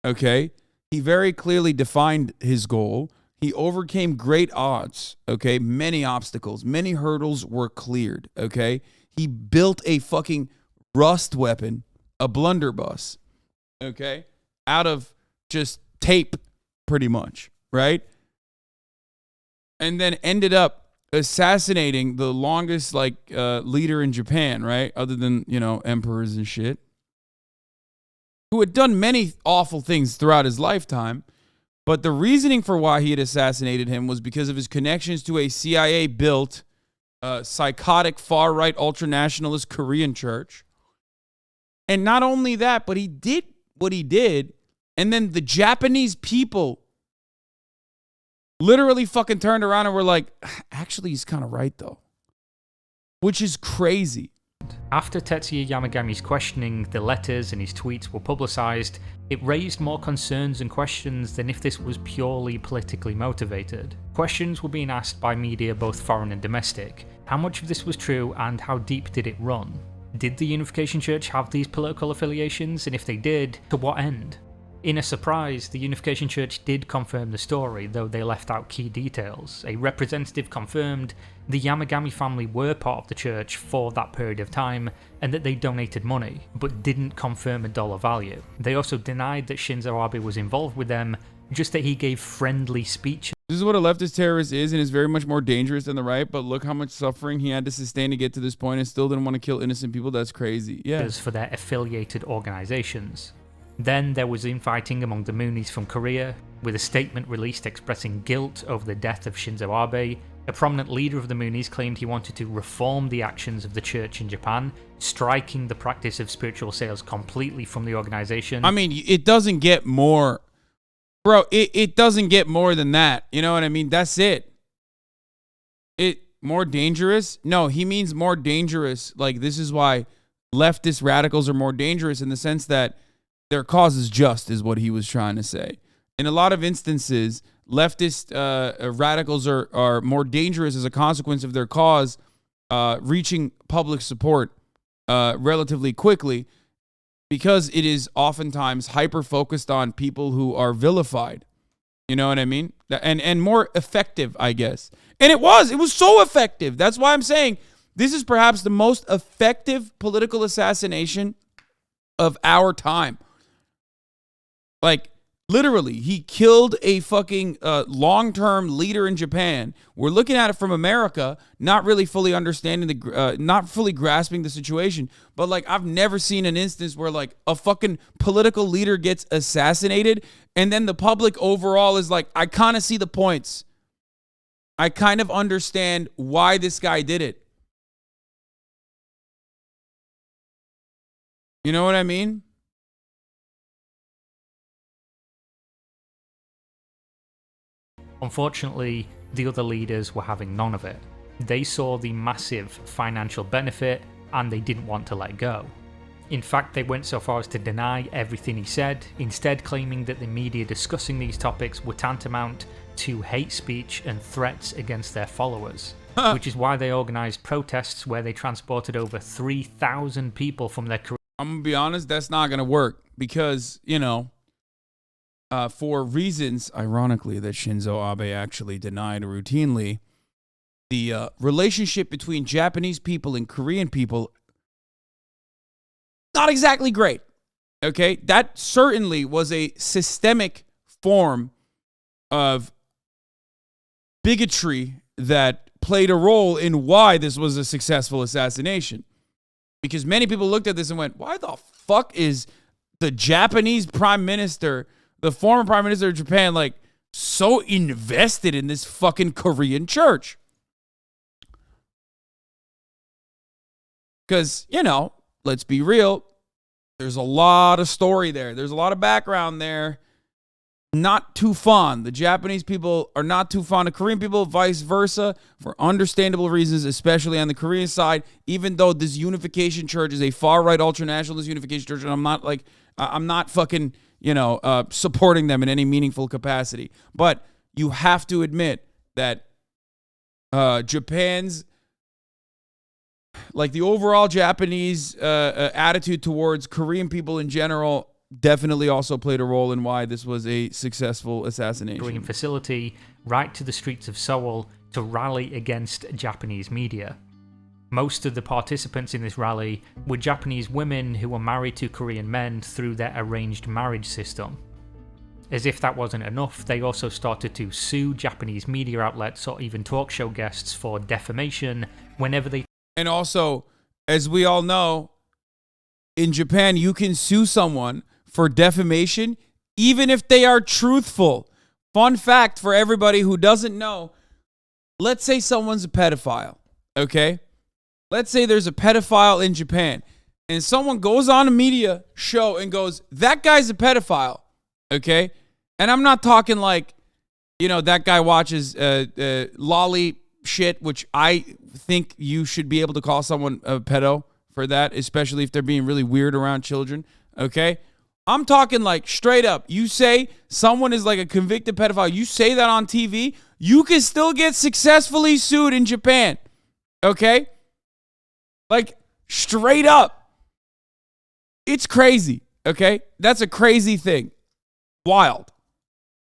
okay? He very clearly defined his goal. He overcame great odds, okay? Many obstacles, many hurdles were cleared, okay? He built a fucking rust weapon, a blunderbuss, okay? Out of just tape, pretty much, right? And then ended up assassinating the longest, like, leader in Japan, right? Other than, you know, emperors and shit. Who had done many awful things throughout his lifetime. But the reasoning for why he had assassinated him was because of his connections to a CIA-built, psychotic, far-right, ultra-nationalist Korean church. And not only that, but he did what he did, and then the Japanese people literally fucking turned around and were like, actually, he's kind of right, though. Which is crazy. After Tetsuya Yamagami's questioning, the letters and his tweets were publicized, it raised more concerns and questions than if this was purely politically motivated. Questions were being asked by media both foreign and domestic. How much of this was true and how deep did it run? Did the Unification Church have these political affiliations, and if they did, to what end? In a surprise, the Unification Church did confirm the story, though they left out key details. A representative confirmed the Yamagami family were part of the church for that period of time, and that they donated money, but didn't confirm a dollar value. They also denied that Shinzo Abe was involved with them, just that he gave friendly speeches. This is what a leftist terrorist is, and is very much more dangerous than the right, but look how much suffering he had to sustain to get to this point and still didn't want to kill innocent people. That's crazy. Yeah. For their affiliated organizations. Then there was infighting among the Moonies from Korea, with a statement released expressing guilt over the death of Shinzo Abe. A prominent leader of the Moonies claimed he wanted to reform the actions of the church in Japan, striking the practice of spiritual sales completely from the organization. I mean, it doesn't get more... Bro, it doesn't get more than that. You know what I mean? That's it. More dangerous? No, he means more dangerous. Like, this is why leftist radicals are more dangerous in the sense that their cause is just, is what he was trying to say. In a lot of instances, leftist radicals are more dangerous as a consequence of their cause reaching public support relatively quickly, because it is oftentimes hyper-focused on people who are vilified. You know what I mean? And more effective, I guess. And it was so effective. That's why I'm saying this is perhaps the most effective political assassination of our time. Like, literally, he killed a fucking long-term leader in Japan. We're looking at it from America, not really fully understanding not fully grasping the situation. But like, I've never seen an instance where like a fucking political leader gets assassinated, and then the public overall is like, I kind of see the points. I kind of understand why this guy did it. You know what I mean? Unfortunately, the other leaders were having none of it. They saw the massive financial benefit and they didn't want to let go. In fact, they went so far as to deny everything he said, instead claiming that the media discussing these topics were tantamount to hate speech and threats against their followers. Which is why they organised protests where they transported over 3,000 people from their career. I'm going to be honest, that's not going to work because, you know, for reasons, ironically, that Shinzo Abe actually denied routinely, the relationship between Japanese people and Korean people, not exactly great. Okay? That certainly was a systemic form of bigotry that played a role in why this was a successful assassination. Because many people looked at this and went, why the fuck is the Japanese prime minister, the former prime minister of Japan, like, so invested in this fucking Korean church? Because, you know, let's be real, there's a lot of story there. There's a lot of background there. Not too fond. The Japanese people are not too fond of Korean people, vice versa, for understandable reasons, especially on the Korean side, even though this unification church is a far-right ultra-nationalist unification church, and I'm not fucking, you know, supporting them in any meaningful capacity. But you have to admit that Japan's, like, the overall Japanese attitude towards Korean people in general definitely also played a role in why this was a successful assassination. Facility right to the streets of Seoul to rally against Japanese media. Most of the participants in this rally were Japanese women who were married to Korean men through their arranged marriage system. As if that wasn't enough, they also started to sue Japanese media outlets or even talk show guests for defamation whenever they... And also, as we all know, in Japan, you can sue someone for defamation even if they are truthful. Fun fact for everybody who doesn't know, let's say someone's a pedophile, okay? Let's say there's a pedophile in Japan, and someone goes on a media show and goes, that guy's a pedophile, okay? And I'm not talking like, you know, that guy watches lolly shit, which I think you should be able to call someone a pedo for that, especially if they're being really weird around children, okay? I'm talking like straight up. You say someone is like a convicted pedophile, you say that on TV, you can still get successfully sued in Japan, okay? Like, straight up. It's crazy, okay? That's a crazy thing. Wild.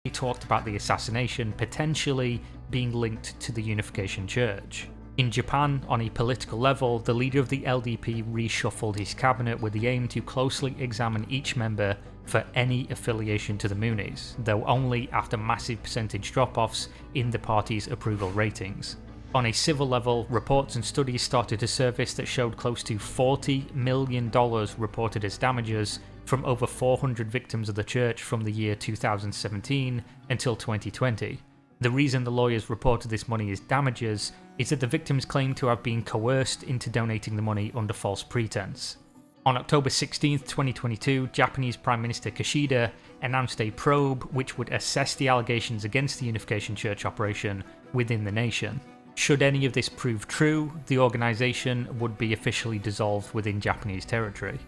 He talked about the assassination potentially being linked to the Unification Church. In Japan, on a political level, the leader of the LDP reshuffled his cabinet with the aim to closely examine each member for any affiliation to the Moonies, though only after massive percentage drop-offs in the party's approval ratings. On a civil level, reports and studies started to surface that showed close to $40 million reported as damages from over 400 victims of the church from the year 2017 until 2020. The reason the lawyers reported this money as damages is that the victims claimed to have been coerced into donating the money under false pretense. On October 16, 2022, Japanese Prime Minister Kishida announced a probe which would assess the allegations against the Unification Church operation within the nation. Should any of this prove true, the organisation would be officially dissolved within Japanese territory.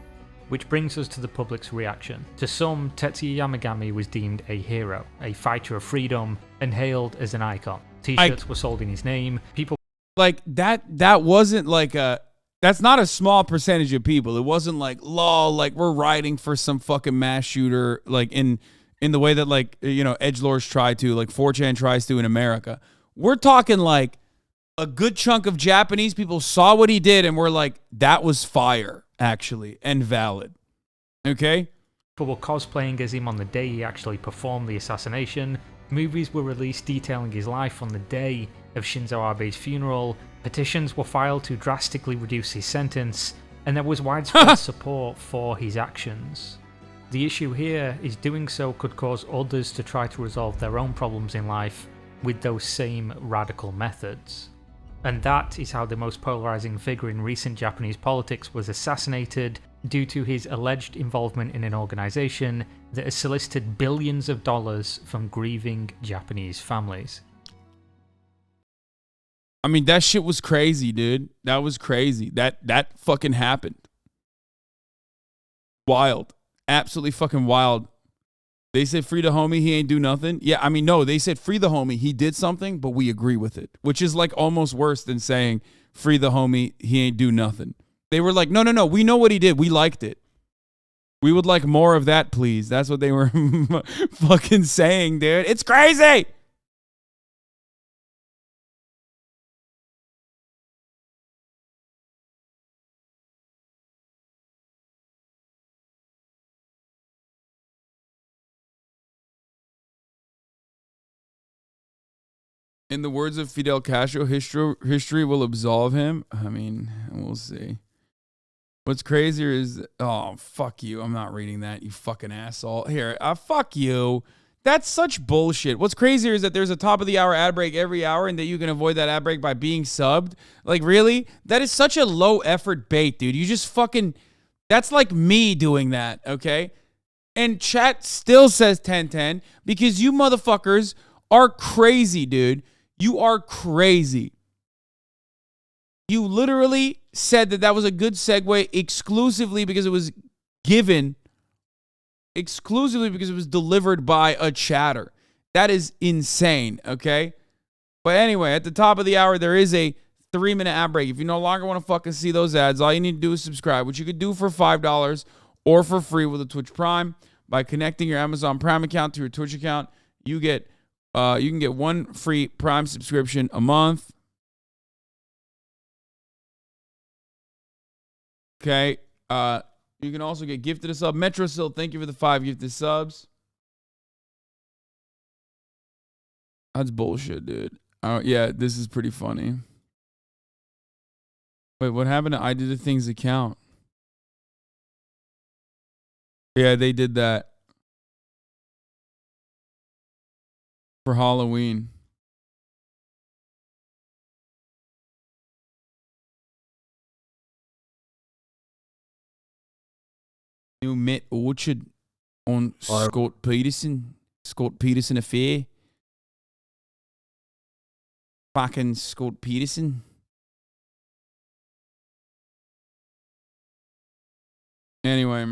Which brings us to the public's reaction. To some, Tetsuya Yamagami was deemed a hero, a fighter of freedom, and hailed as an icon. T-shirts were sold in his name. People like that wasn't like a, that's not a small percentage of people. It wasn't like, lol, like we're riding for some fucking mass shooter, like in the way that, like, you know, edgelords try to, like 4chan tries to in America. We're talking like a good chunk of Japanese people saw what he did and were like, that was fire, actually, and valid. Okay? People were cosplaying as him on the day he actually performed the assassination. Movies were released detailing his life on the day of Shinzo Abe's funeral. Petitions were filed to drastically reduce his sentence, and there was widespread support for his actions. The issue here is doing so could cause others to try to resolve their own problems in life with those same radical methods. And that is how the most polarizing figure in recent Japanese politics was assassinated due to his alleged involvement in an organization that has solicited billions of dollars from grieving Japanese families. I mean, that shit was crazy, dude. That was crazy. That fucking happened. Wild. Absolutely fucking wild. They said free the homie, he ain't do nothing. Yeah, I mean, no, they said free the homie, he did something, but we agree with it. Which is like almost worse than saying free the homie, he ain't do nothing. They were like, no, we know what he did. We liked it. We would like more of that, please. That's what they were fucking saying, dude. It's crazy. In the words of Fidel Castro, history will absolve him. I mean, we'll see. What's crazier is, oh, fuck you. I'm not reading that, you fucking asshole. Here, fuck you. That's such bullshit. What's crazier is that there's a top of the hour ad break every hour and that you can avoid that ad break by being subbed. Like, really? That is such a low effort bait, dude. You just fucking, that's like me doing that, okay? And chat still says 1010 because you motherfuckers are crazy, dude. You are crazy. You literally said that was a good segue exclusively because it was given, exclusively because it was delivered by a chatter. That is insane, okay? But anyway, at the top of the hour, there is a 3-minute ad break. If you no longer want to fucking see those ads, all you need to do is subscribe, which you could do for $5 or for free with a Twitch Prime. By connecting your Amazon Prime account to your Twitch account, you get You can get 1 free Prime subscription a month. Okay. You can also get gifted a sub. Metro Sil, thank you for the 5 gifted subs. That's bullshit, dude. Yeah, this is pretty funny. Wait, what happened to I Did the Things account? Yeah, they did that for Halloween. You met Orchard on Scott Peterson affair. Fucking Scott Peterson. Anyway.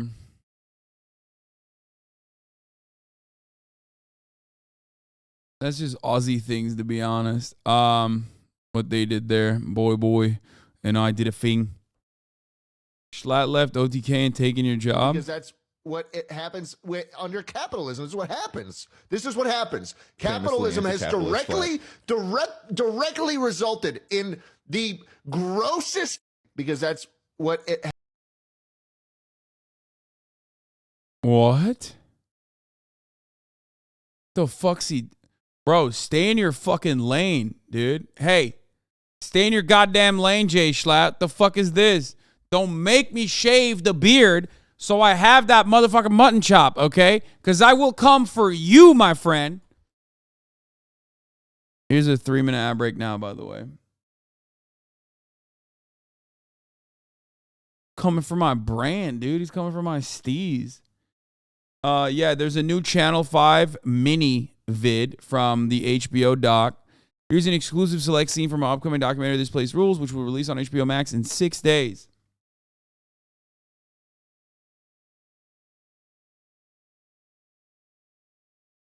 That's just Aussie things, to be honest. What they did there, boy, and I did a thing. Schlatt left OTK and taking your job. Because that's what it happens under capitalism. This is what happens. This is what happens. Capitalism has directly resulted in the grossest, because that's what it. What? The fuck's he? Bro, stay in your fucking lane, dude. Hey, stay in your goddamn lane, Jay Schlatt. The fuck is this? Don't make me shave the beard so I have that motherfucking mutton chop, okay? Because I will come for you, my friend. Here's a 3-minute ad break now, by the way. Coming for my brand, dude. He's coming for my steez. Yeah, there's a new Channel 5 mini vid from the HBO doc. Here's an exclusive select scene from an upcoming documentary, This Place Rules, which will release on HBO Max in 6 days.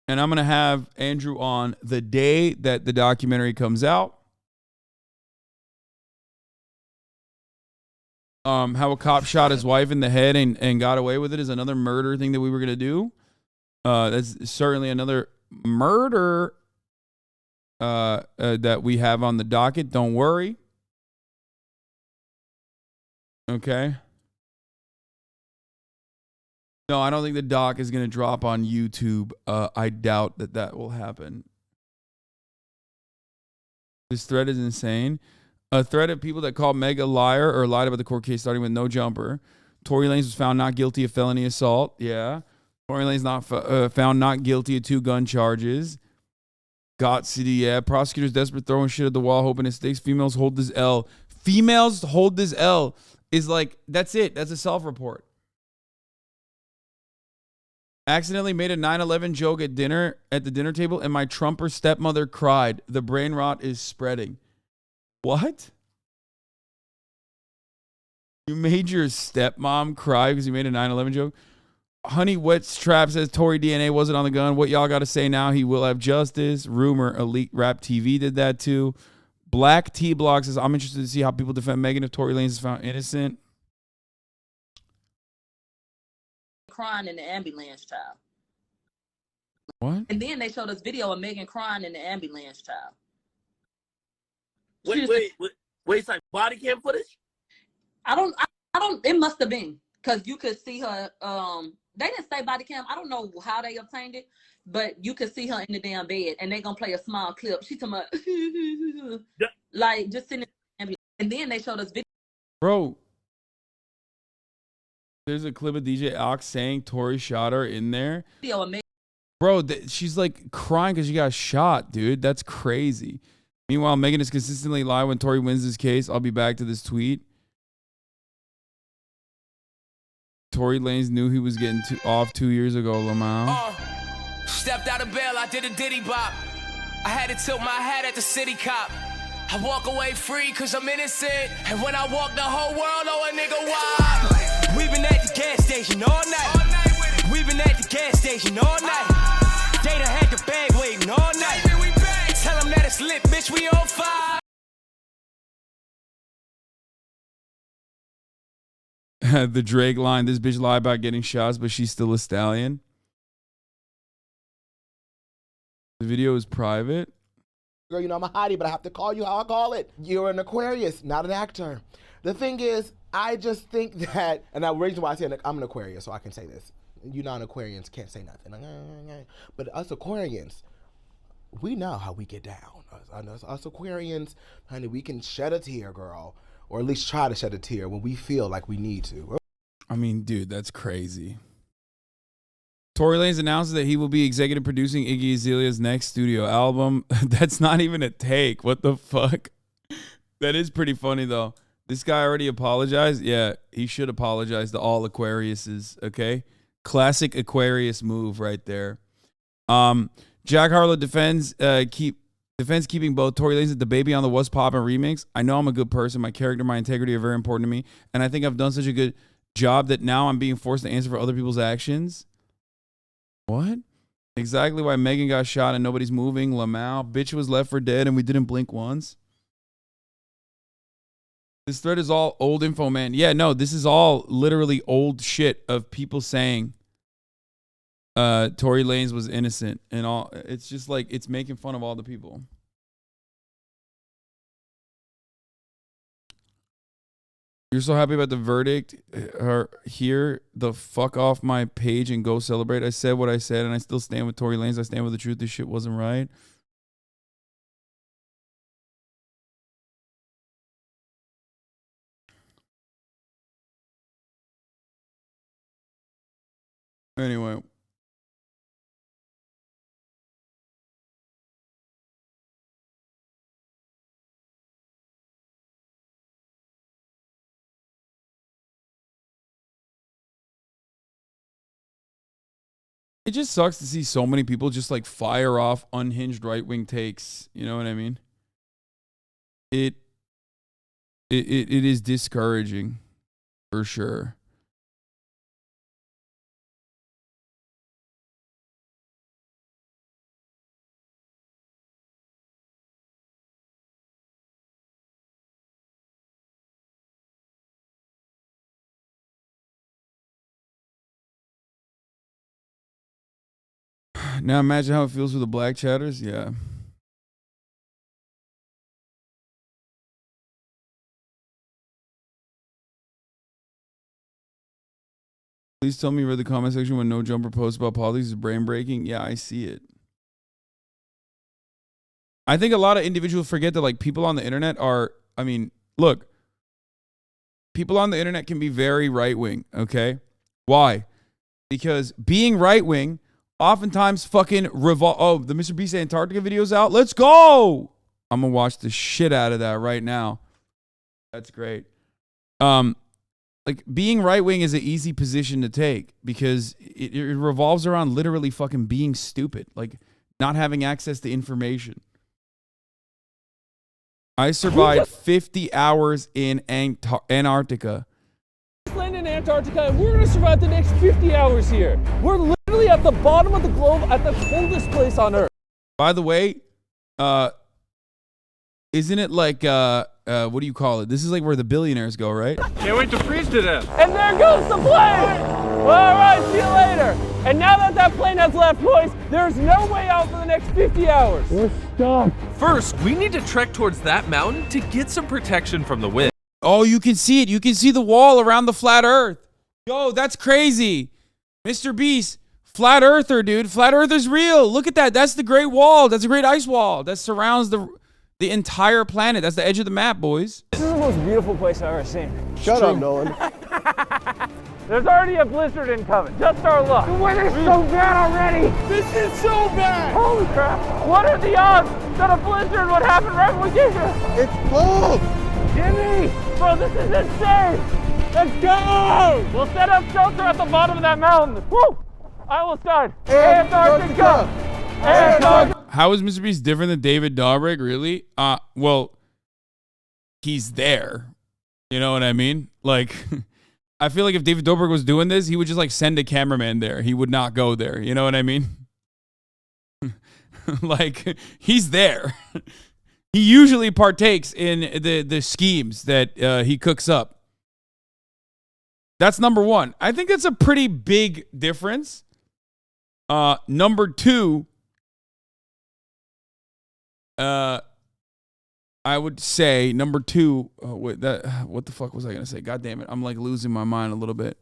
And I'm going to have Andrew on the day that the documentary comes out. How a cop shot his wife in the head and got away with it is another murder thing that we were going to do. That's certainly another murder that we have on the docket. Don't worry. Okay. No, I don't think the doc is going to drop on YouTube. I doubt that will happen. This thread is insane. A thread of people that called Meg a liar or lied about the court case, starting with no jumper. Tory Lanez was found not guilty of felony assault. Yeah. Tory Lanez not found not guilty of 2 gun charges. Got City, yeah. Prosecutors desperate, throwing shit at the wall, hoping it sticks. Females hold this L. Females hold this L is like, that's it. That's a self-report. Accidentally made a 9/11 joke at the dinner table, and my Trumper stepmother cried. The brain rot is spreading. What? You made your stepmom cry because you made a 9/11 joke? Honey Wets Trap says Tory DNA wasn't on the gun. What y'all got to say now? He will have justice. Rumor, Elite Rap TV did that too. Black T Block says, I'm interested to see how people defend Meghan if Tory Lanez is found innocent. Crying in the ambulance, child. What? And then they showed us video of Meghan crying in the ambulance, child. Wait, it's like body cam footage? I don't, it must have been, because you could see her, they didn't say body cam. I don't know how they obtained it, but you could see her in the damn bed, and they're going to play a small clip. She talking about, like, just sitting in the ambulance. And then they showed us video. Bro, there's a clip of DJ Ox saying Tory shot her in there. Bro, she's like crying because she got shot, dude. That's crazy. Meanwhile, Meghan is consistently lying when Tory wins this case. I'll be back to this tweet. Tory Lanez knew he was getting off 2 years ago, Lamau. Stepped out of bail, I did a diddy bop. I had to tilt my hat at the city cop. I walk away free cause I'm innocent. And when I walk, the whole world know a nigga why. We been at the gas station all night. We been at the gas station all night. They done had the bag waiting all night. Tell them that it's lit, bitch, we on fire. The Drake line, this bitch lied about getting shots, but she's still a stallion. The video is private. Girl, you know I'm a hottie, but I have to call you how I call it. You're an Aquarius, not an actor. The thing is, I just think that, and the reason why I say I'm an Aquarius, so I can say this. You non-Aquarians can't say nothing. But us Aquarians, we know how we get down. Us Aquarians, honey, we can shed a tear, girl. Or at least try to shed a tear when we feel like we need to. I mean, dude, that's crazy. Tory Lanez announces that he will be executive producing Iggy Azalea's next studio album. That's not even a take. What the fuck? That is pretty funny, though. This guy already apologized. Yeah, he should apologize to all Aquariuses, okay? Classic Aquarius move right there. Jack Harlow defends keeping both Tory Lanez and the Baby on the What's Poppin' remix. I know I'm a good person. My character, my integrity are very important to me. And I think I've done such a good job that now I'm being forced to answer for other people's actions. What? Exactly why Meghan got shot and nobody's moving. Lamau. Bitch was left for dead and we didn't blink once. This thread is all old info, man. Yeah, no, this is all literally old shit of people saying Tory Lanez was innocent and all. It's just like, it's making fun of all the people. You're so happy about the verdict. Here, the fuck off my page and go celebrate. I said what I said and I still stand with Tory Lanez. I stand with the truth. This shit wasn't right. Anyway. It just sucks to see so many people just like fire off unhinged right-wing takes. You know what I mean? It is discouraging for sure. Now imagine how it feels with the black chatters. Yeah. Please tell me you read the comment section when No Jumper posts about politics is brain breaking. Yeah, I see it. I think a lot of individuals forget that like people on the internet are, I mean, look, people on the internet can be very right wing. Okay. Why? Because being right wing oftentimes fucking revolve. Oh, the Mr. Beast Antarctica video's out. Let's go. I'm gonna watch the shit out of that right now. That's great. Like being right wing is an easy position to take because it revolves around literally fucking being stupid, like not having access to information. I survived 50 hours in Antarctica. Land in Antarctica, and we're gonna survive the next 50 hours here. We're literally at the bottom of the globe, at the coldest place on Earth. By the way, isn't it like what do you call it? This is like where the billionaires go, right? Can't wait to freeze to death. And there goes the plane. All right, see you later. And now that that plane has left, boys, there's no way out for the next 50 hours. We're stuck. First, we need to trek towards that mountain to get some protection from the wind. Oh, you can see it. You can see the wall around the flat Earth. Yo, that's crazy. Mr. Beast, flat earther, dude. Flat Earth is real. Look at that. That's the Great Wall. That's a great ice wall that surrounds the entire planet. That's the edge of the map, boys. This is the most beautiful place I've ever seen. Shut up, Nolan. There's already a blizzard incoming. Just our luck. The weather's so bad already. This is so bad. Holy crap. What are the odds that a blizzard would happen right when we get here? It's cold. Jimmy, bro, this is insane. Let's go. We'll set up shelter at the bottom of that mountain. Woo. I will start. Antarctica. Antarctica. How is Mr. Beast different than David Dobrik? Really? Well, he's there. You know what I mean? Like, I feel like if David Dobrik was doing this, he would just like send a cameraman there. He would not go there. You know what I mean? Like, he's there. He usually partakes in the schemes that he cooks up. That's number one. I think that's a pretty big difference. Number two, I would say number 2. What the fuck was I gonna say? God damn it! I'm like losing my mind a little bit.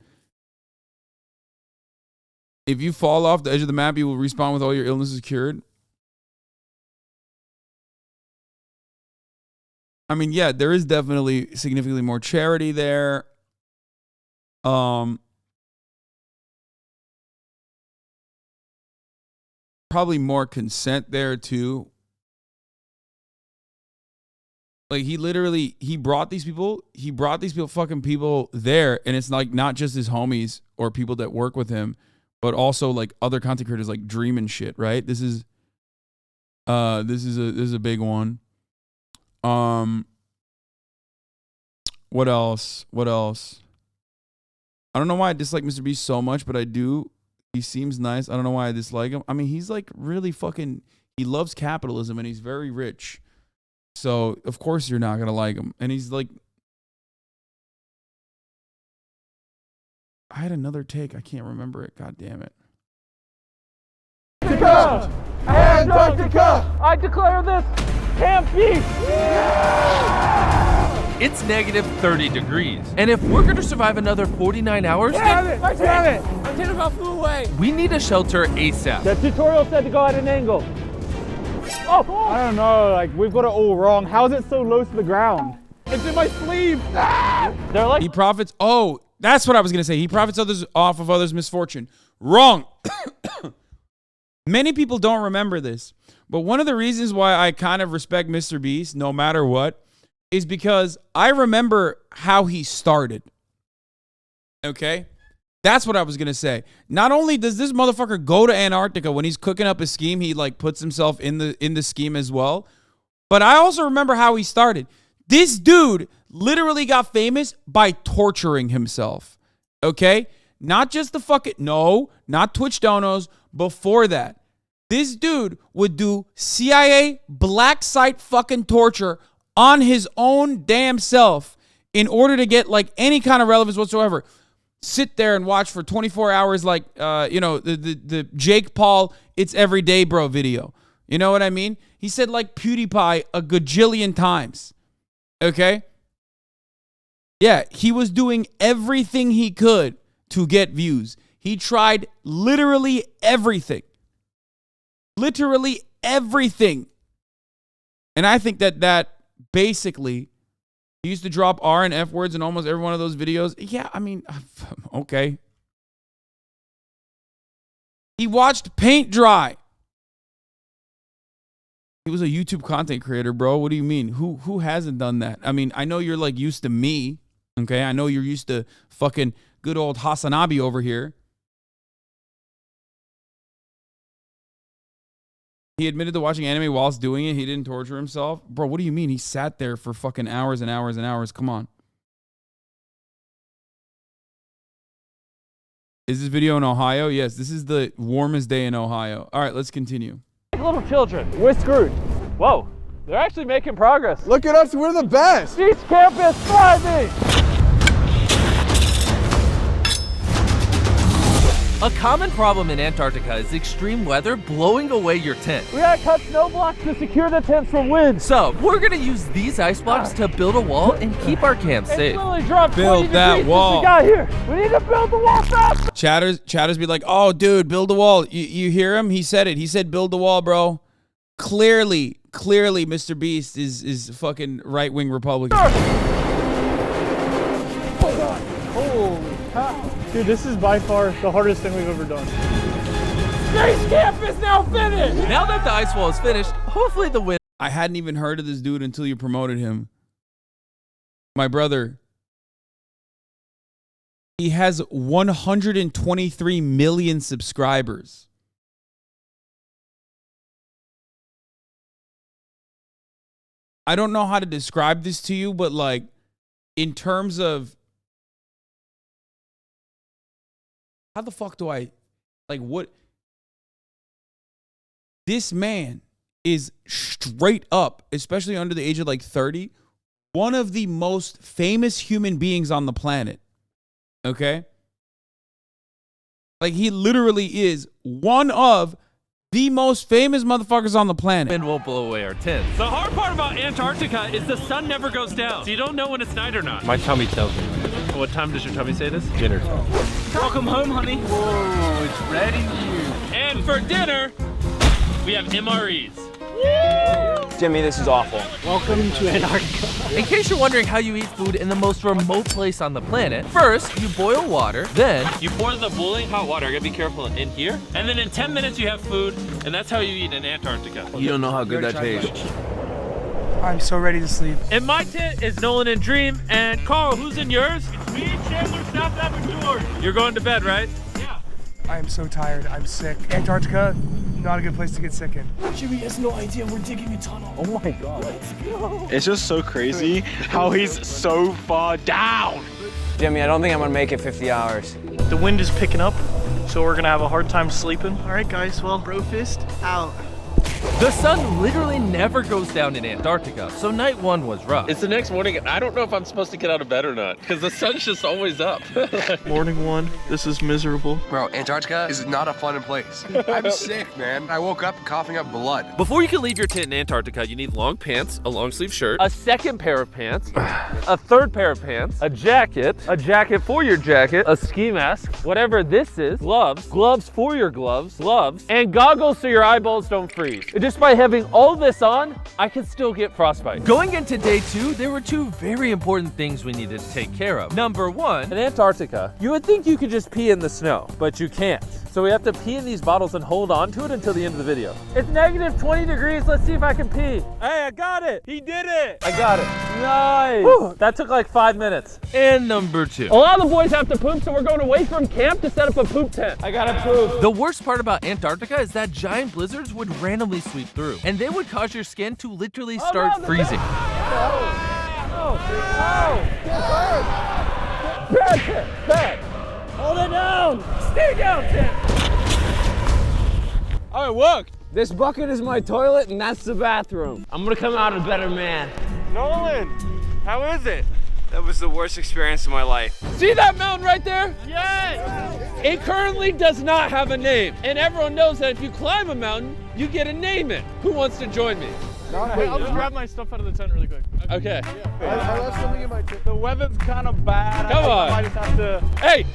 If you fall off the edge of the map, you will respawn with all your illnesses cured. I mean, yeah, there is definitely significantly more charity there. Probably more consent there too. Like he brought these people fucking people there, and it's like not just his homies or people that work with him, but also like other content creators like Dream and shit, right? This is a big one. What else? I don't know why I dislike Mr. Beast so much, but I do. He seems nice. I don't know why I dislike him. I mean, he's like really fucking, he loves capitalism and he's very rich. So, of course you're not going to like him. And he's like, I had another take. I can't remember it. God damn it. Antarctica! Antarctica! I declare this Camp Beast! It's negative 30 degrees. And if we're gonna survive another 49 hours, Damn it! I'm 10 about flew away. we need a shelter ASAP. The tutorial said to go at an angle. Oh! I don't know, like we've got it all wrong. How is it so low to the ground? It's in my sleeve! Ah! They're like, he profits. Oh, that's what I was going to say. He profits others off of others' misfortune. Wrong. Many people don't remember this, but one of the reasons why I kind of respect Mr. Beast, no matter what, is because I remember how he started. Okay? That's what I was going to say. Not only does this motherfucker go to Antarctica when he's cooking up a scheme, he like puts himself in the scheme as well. But I also remember how he started. This dude literally got famous by torturing himself. Okay? Not just the fucking, no, not Twitch donos. Before that, this dude would do CIA black site fucking torture on his own damn self in order to get like any kind of relevance whatsoever. Sit there and watch for 24 hours like, the Jake Paul, it's everyday bro video. You know what I mean? He said like PewDiePie a gajillion times. Okay? Yeah, he was doing everything he could to get views. He tried literally everything. Literally everything. And I think that basically, he used to drop R and F words in almost every one of those videos. Yeah, I mean, okay. He watched paint dry. He was a YouTube content creator, bro. What do you mean? Who hasn't done that? I mean, I know you're like used to me. Okay, I know you're used to fucking good old HasanAbi over here. He admitted to watching anime whilst doing it. He didn't torture himself. Bro, what do you mean? He sat there for fucking hours and hours and hours. Come on. Is this video in Ohio? Yes, this is the warmest day in Ohio. All right, let's continue. little children, we're screwed. Whoa, they're actually making progress. Look at us, we're the best. Each campus thriving. A common problem in Antarctica is extreme weather blowing away your tent. We gotta cut snow blocks to secure the tents from wind. So we're gonna use these ice blocks to build a wall and keep our camp safe. It's literally dropped Build 20 that degrees wall. since we got here. We need to build the wall fast. Chatters be like, oh, dude, build a wall. You hear him? He said it. He said build the wall, bro. Clearly, Mr. Beast is fucking right-wing Republican. Oh, God. Holy cow. Dude, this is by far the hardest thing we've ever done. Base camp is now finished! Now that the ice wall is finished, hopefully the wind. I hadn't even heard of this dude until you promoted him. My brother. He has 123 million subscribers. I don't know how to describe this to you, but like, in terms of how the fuck do I, like, what? This man is straight up, especially under the age of like 30, one of the most famous human beings on the planet. Okay? Like, he literally is one of The most famous motherfuckers on the planet. Wind won't blow away our tents. The hard part about Antarctica is the sun never goes down, so you don't know when it's night or not. My tummy tells me. What time does your tummy say this? Dinner time. Welcome home, honey. Whoa, it's ready. And for dinner, we have MREs. Jimmy, this is awful. Welcome to Antarctica. In case you're wondering how you eat food in the most remote place on the planet, first you boil water, then You pour the boiling hot water, I gotta be careful in here, and then in 10 minutes you have food, and that's how you eat in Antarctica. You don't know how good that tastes. I'm so ready to sleep. In my tent is Nolan and Dream, and Carl, who's in yours? It's me, Chandler, South and George. You're going to bed, right? Yeah. I am so tired. I'm sick. Antarctica, not a good place to get sick in. Jimmy has no idea we're digging a tunnel. Oh my God. Let's go. It's just so crazy how he's so far down. Jimmy, I don't think I'm gonna make it 50 hours. The wind is picking up, so we're gonna have a hard time sleeping. All right, guys, well, bro fist out. the sun literally never goes down in Antarctica, so night one was rough. It's the next morning, and I don't know if I'm supposed to get out of bed or not, because the sun's just always up. Morning one, this is miserable. Bro, Antarctica is not a fun place. I'm sick, man. I woke up coughing up blood. Before you can leave your tent in Antarctica, you need long pants, a long sleeve shirt, a second pair of pants, a third pair of pants, a jacket for your jacket, a ski mask, whatever this is, gloves for your gloves, and goggles so your eyeballs don't freeze. Just by having all this on, I can still get frostbite. Going into day 2, there were 2 very important things we needed to take care of. Number 1, in Antarctica, you would think you could just pee in the snow, but you can't. So we have to pee in these bottles and hold on to it until the end of the video. It's negative 20 degrees, let's see if I can pee. Hey, I got it, he did it. I got it, nice. Whew, that took like 5 minutes. And number 2. A lot of the boys have to poop, so we're going away from camp to set up a poop tent. I gotta poop. The worst part about Antarctica is that giant blizzards would randomly sweep through, and they would cause your skin to literally start freezing. Bad. Hold it down. Stay down, Tim. Oh, it worked. This bucket is my toilet and that's the bathroom. I'm gonna come out a better man. Nolan, how is it? That was the worst experience of my life. See that mountain right there? Yes! It currently does not have a name. And everyone knows that if you climb a mountain, you get to name it. Who wants to join me? Wait, I'll just grab my stuff out of the tent really quick. Okay. I left something in my tent. The weather's kind of bad. Come on. I just have to... Hey!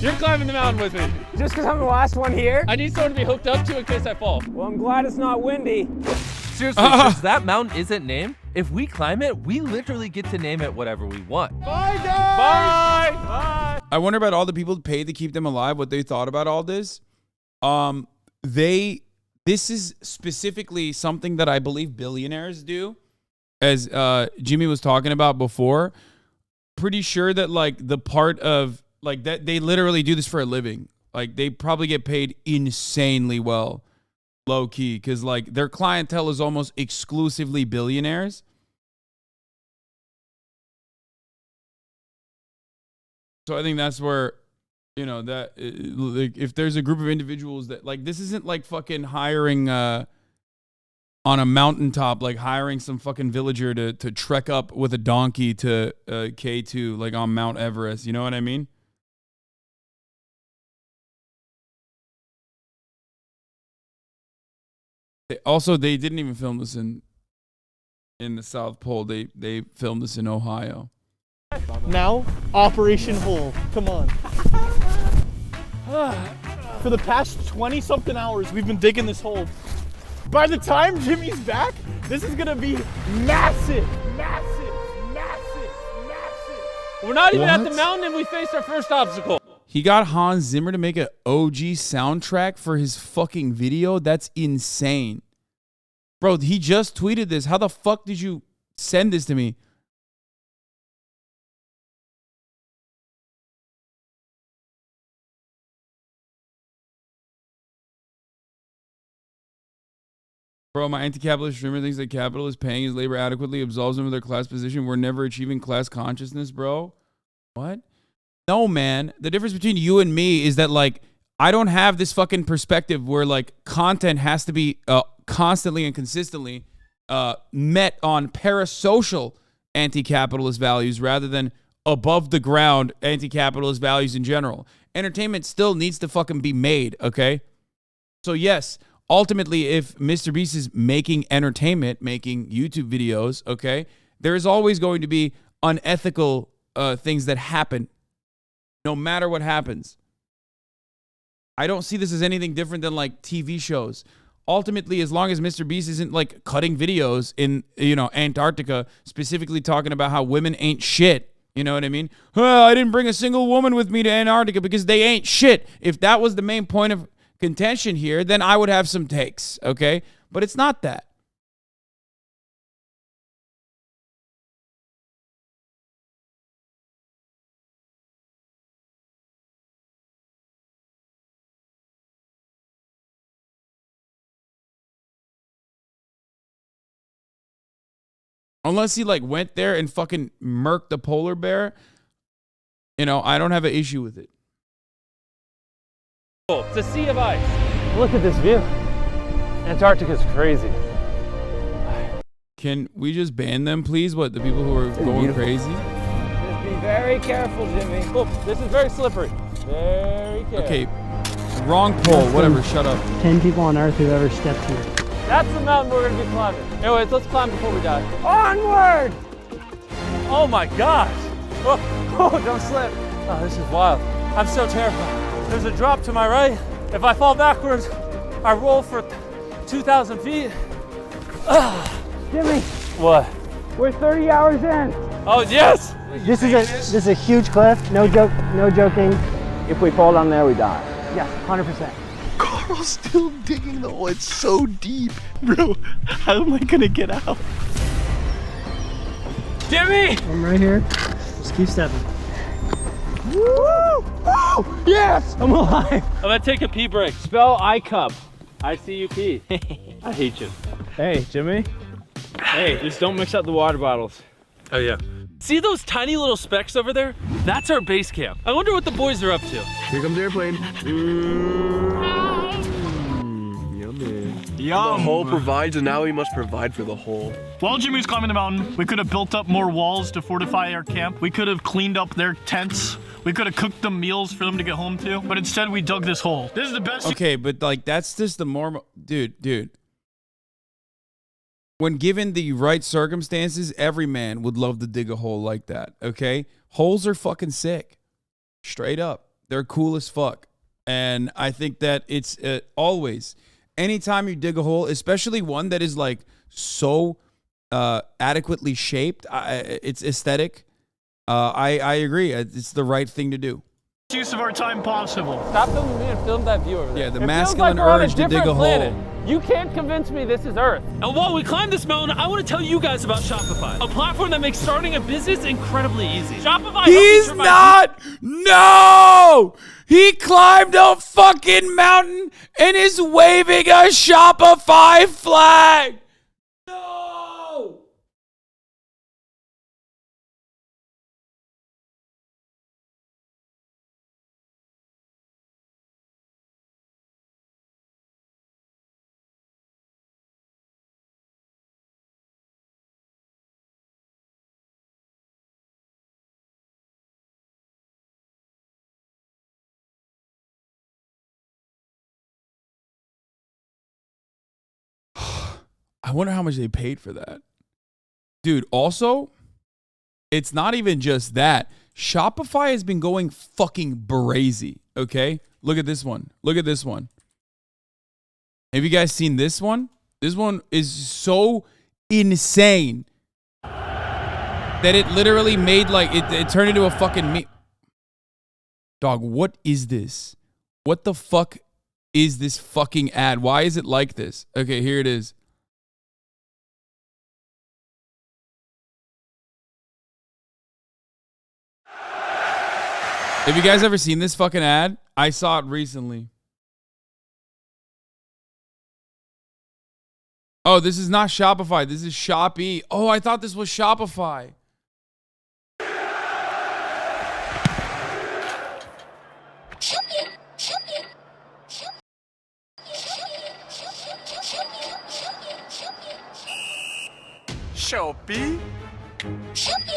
You're climbing the mountain with me. Just because I'm the last one here? I need someone to be hooked up to in case I fall. Well, I'm glad it's not windy. Seriously, since that mountain isn't named, if we climb it, we literally get to name it whatever we want. Bye, guys! Bye! I wonder about all the people paid to keep them alive, what they thought about all this. This is specifically something that I believe billionaires do, as Jimmy was talking about before. Pretty sure that like the part of like that they literally do this for a living. Like they probably get paid insanely well, low key, because like their clientele is almost exclusively billionaires. So I think that's where, you know, that like if there's a group of individuals that like this isn't like fucking hiring on a mountaintop, like hiring some fucking villager to trek up with a donkey to K2 like on Mount Everest. You know what I mean? Also, they didn't even film this in the South Pole. They filmed this in Ohio. Now, Operation Hole. Come on. For the past 20-something hours, we've been digging this hole. By the time Jimmy's back, this is gonna be massive. We're not even at the mountain and we faced our first obstacle. He got Hans Zimmer to make an OG soundtrack for his fucking video. That's insane. Bro, he just tweeted this. How the fuck did you send this to me? Bro, my anti-capitalist streamer thinks that capital is paying his labor adequately, absolves them of their class position. We're never achieving class consciousness, bro. What? No, man. The difference between you and me is that, like, I don't have this fucking perspective where, like, content has to be constantly and consistently met on parasocial anti-capitalist values rather than above-the-ground anti-capitalist values in general. Entertainment still needs to fucking be made, okay? So yes, ultimately, if Mr. Beast is making entertainment, making YouTube videos, okay, there is always going to be unethical things that happen, no matter what happens. I don't see this as anything different than like TV shows. Ultimately, as long as Mr. Beast isn't like cutting videos in, you know, Antarctica, specifically talking about how women ain't shit, you know what I mean? I didn't bring a single woman with me to Antarctica because they ain't shit. If that was the main point of contention here, then I would have some takes, okay? But it's not that. Unless he like went there and fucking murked the polar bear, you know, I don't have an issue with it. It's a sea of ice. Look at this view. Antarctica's crazy. Can we just ban them, please? What, the people who are going crazy? Just be very careful, Jimmy. Oh, this is very slippery. Very careful. Okay, wrong pole. Whatever, shut up. 10 people on Earth who've ever stepped here. That's the mountain we're gonna be climbing. Anyways, let's climb before we die. Onward! Oh my gosh! Oh, don't slip. Oh, this is wild. I'm so terrified. There's a drop to my right. If I fall backwards, I roll for 2,000 feet. Jimmy! What? We're 30 hours in. Oh, yes! This is a huge cliff. No joke, no joking. If we fall down there, we die. Yes, 100%. Carl's still digging the hole. It's so deep. Bro, how am I gonna get out? Jimmy! I'm right here. Just keep stepping. Woo! Oh, yes! I'm alive. I'm gonna take a pee break. Spell ICUP. ICUP. I hate you. Hey, Jimmy. Hey, just don't mix up the water bottles. Oh, yeah. See those tiny little specks over there? That's our base camp. I wonder what the boys are up to. Here comes the airplane. Yummy. Yum. The hole provides, and now we must provide for the hole. While Jimmy's climbing the mountain, we could have built up more walls to fortify our camp. We could have cleaned up their tents. We could have cooked them meals for them to get home to. But instead, we dug this hole. This is the best. Okay, but like that's just the more, dude. When given the right circumstances, every man would love to dig a hole like that, okay? Holes are fucking sick. Straight up. They're cool as fuck. And I think that it's always, anytime you dig a hole, especially one that is like so adequately shaped, it's aesthetic. I agree. It's the right thing to do. Use of our time possible. Stop filming me and film that view over there. Yeah, the it masculine feels like urge to dig a planet. hole. You can't convince me this is Earth. And while we climb this mountain, I want to tell you guys about Shopify, a platform that makes starting a business incredibly easy. Shopify. He's not. No, he climbed a fucking mountain and is waving a Shopify flag. No. I wonder how much they paid for that. Dude, also, it's not even just that. Shopify has been going fucking brazy, okay? Look at this one. Look at this one. Have you guys seen this one? This one is so insane that it literally made like, it turned into a fucking meme. Dog, what is this? What the fuck is this fucking ad? Why is it like this? Okay, here it is. Have you guys ever seen this fucking ad? I saw it recently. Oh, this is not Shopify. This is Shopee. Oh, I thought this was Shopify. Shopee?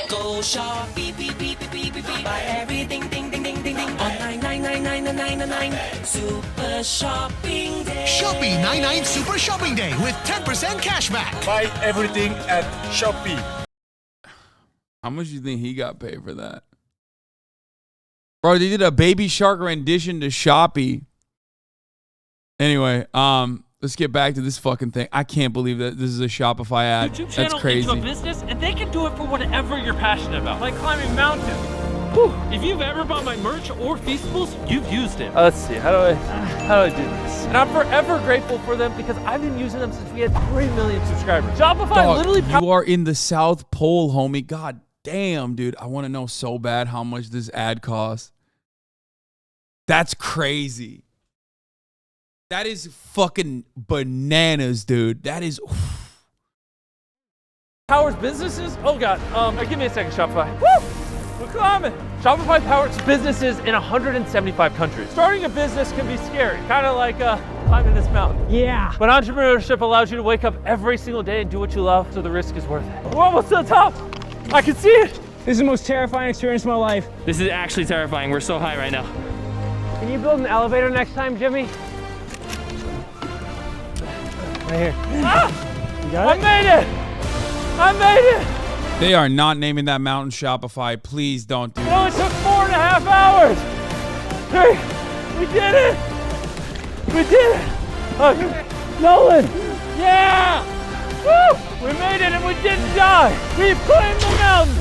Go shop, beep, beep, beep, beep, beep, beep, beep. Buy everything, ding, ding, ding, ding, ding. On 9999999. Super Shopping Day. Shopee 99 Super Shopping Day with 10% cashback. Buy everything at Shopee. How much do you think he got paid for that? Bro, they did a Baby Shark rendition to Shopee. Anyway, let's get back to this fucking thing. I can't believe that this is a Shopify ad. YouTube That's channel crazy. into a business, and they can do it for whatever you're passionate about, like climbing mountains. Whew. If you've ever bought my merch or Feastables, you've used it. Let's see, how do I do this? And I'm forever grateful for them because I've been using them since we had 3 million subscribers. Shopify Dog, literally. you are in the South Pole, homie. God damn, dude. I want to know so bad how much this ad costs. That's crazy. That is fucking bananas, dude. That is. Powers businesses? Oh God, give me a second, Shopify. Woo! We're climbing. Shopify powers businesses in 175 countries. Starting a business can be scary, kind of like climbing this mountain. Yeah. But entrepreneurship allows you to wake up every single day and do what you love, so the risk is worth it. We're almost to the top. I can see it. This is the most terrifying experience of my life. This is actually terrifying. We're so high right now. Can you build an elevator next time, Jimmy? Right here. Ah! You got I it? made it. I made it. They are not naming that mountain Shopify. Please don't do It that. only took 4.5 hours. Hey, we did it. We did it. Okay. Nolan. Yeah. Woo! We made it and we didn't die. We climbed the mountain.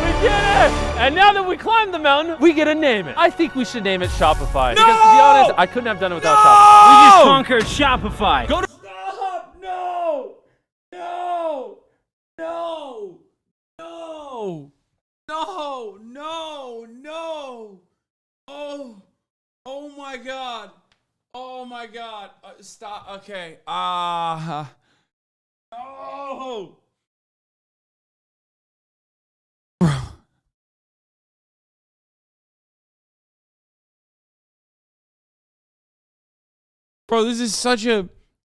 We did it. And now that we climbed the mountain, we get to name it. I think we should name it Shopify. No! Because to be honest, I couldn't have done it without Shopify. We just conquered Shopify. Go to Stop! No! No! No! No! No! No! No! Oh! Oh my God! Oh my God! Stop! Okay. No! Bro, this is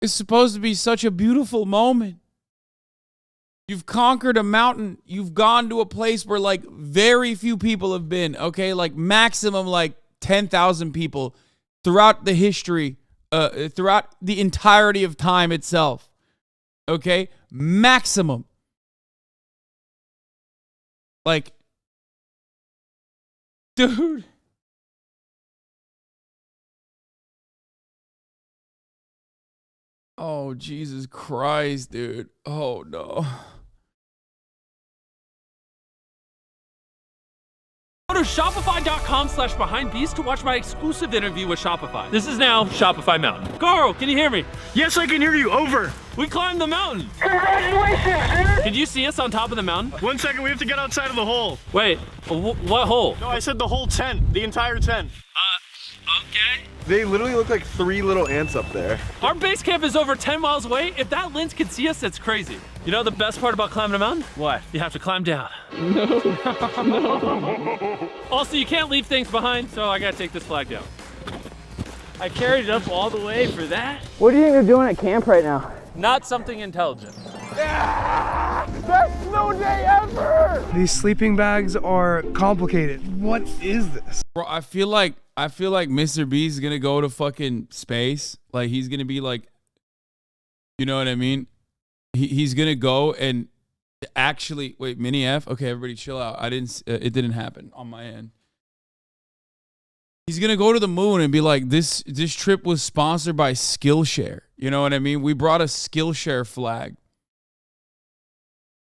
it's supposed to be such a beautiful moment. You've conquered a mountain. You've gone to a place where like very few people have been, okay? Like maximum like 10,000 people throughout the history, throughout the entirety of time itself, okay? Maximum. Like, dude. Oh, Jesus Christ, dude. Oh, no. Go to shopify.com/behindbeast to watch my exclusive interview with Shopify. This is now Shopify Mountain. Carl, can you hear me? Yes, I can hear you. Over. We climbed the mountain. Congratulations, dude. Did you see us on top of the mountain? 1 second, we have to get outside of the hole. Wait, what hole? No, I said the whole tent, the entire tent. Okay. They literally look like 3 little ants up there. Our base camp is over 10 miles away. If that lens can see us, that's crazy. You know the best part about climbing a mountain? What? You have to climb down. No. Also, you can't leave things behind, so I gotta take this flag down. I carried it up all the way for that. What do you think they're doing at camp right now? Not something intelligent. Best snow day ever! These sleeping bags are complicated. What is this? Bro, I feel like Mr. B is gonna go to fucking space. Like he's gonna be like, you know what I mean? He's gonna go and actually wait. Mini F. Okay, everybody, chill out. It didn't happen on my end. He's gonna go to the moon and be like, this trip was sponsored by Skillshare. You know what I mean? We brought a Skillshare flag.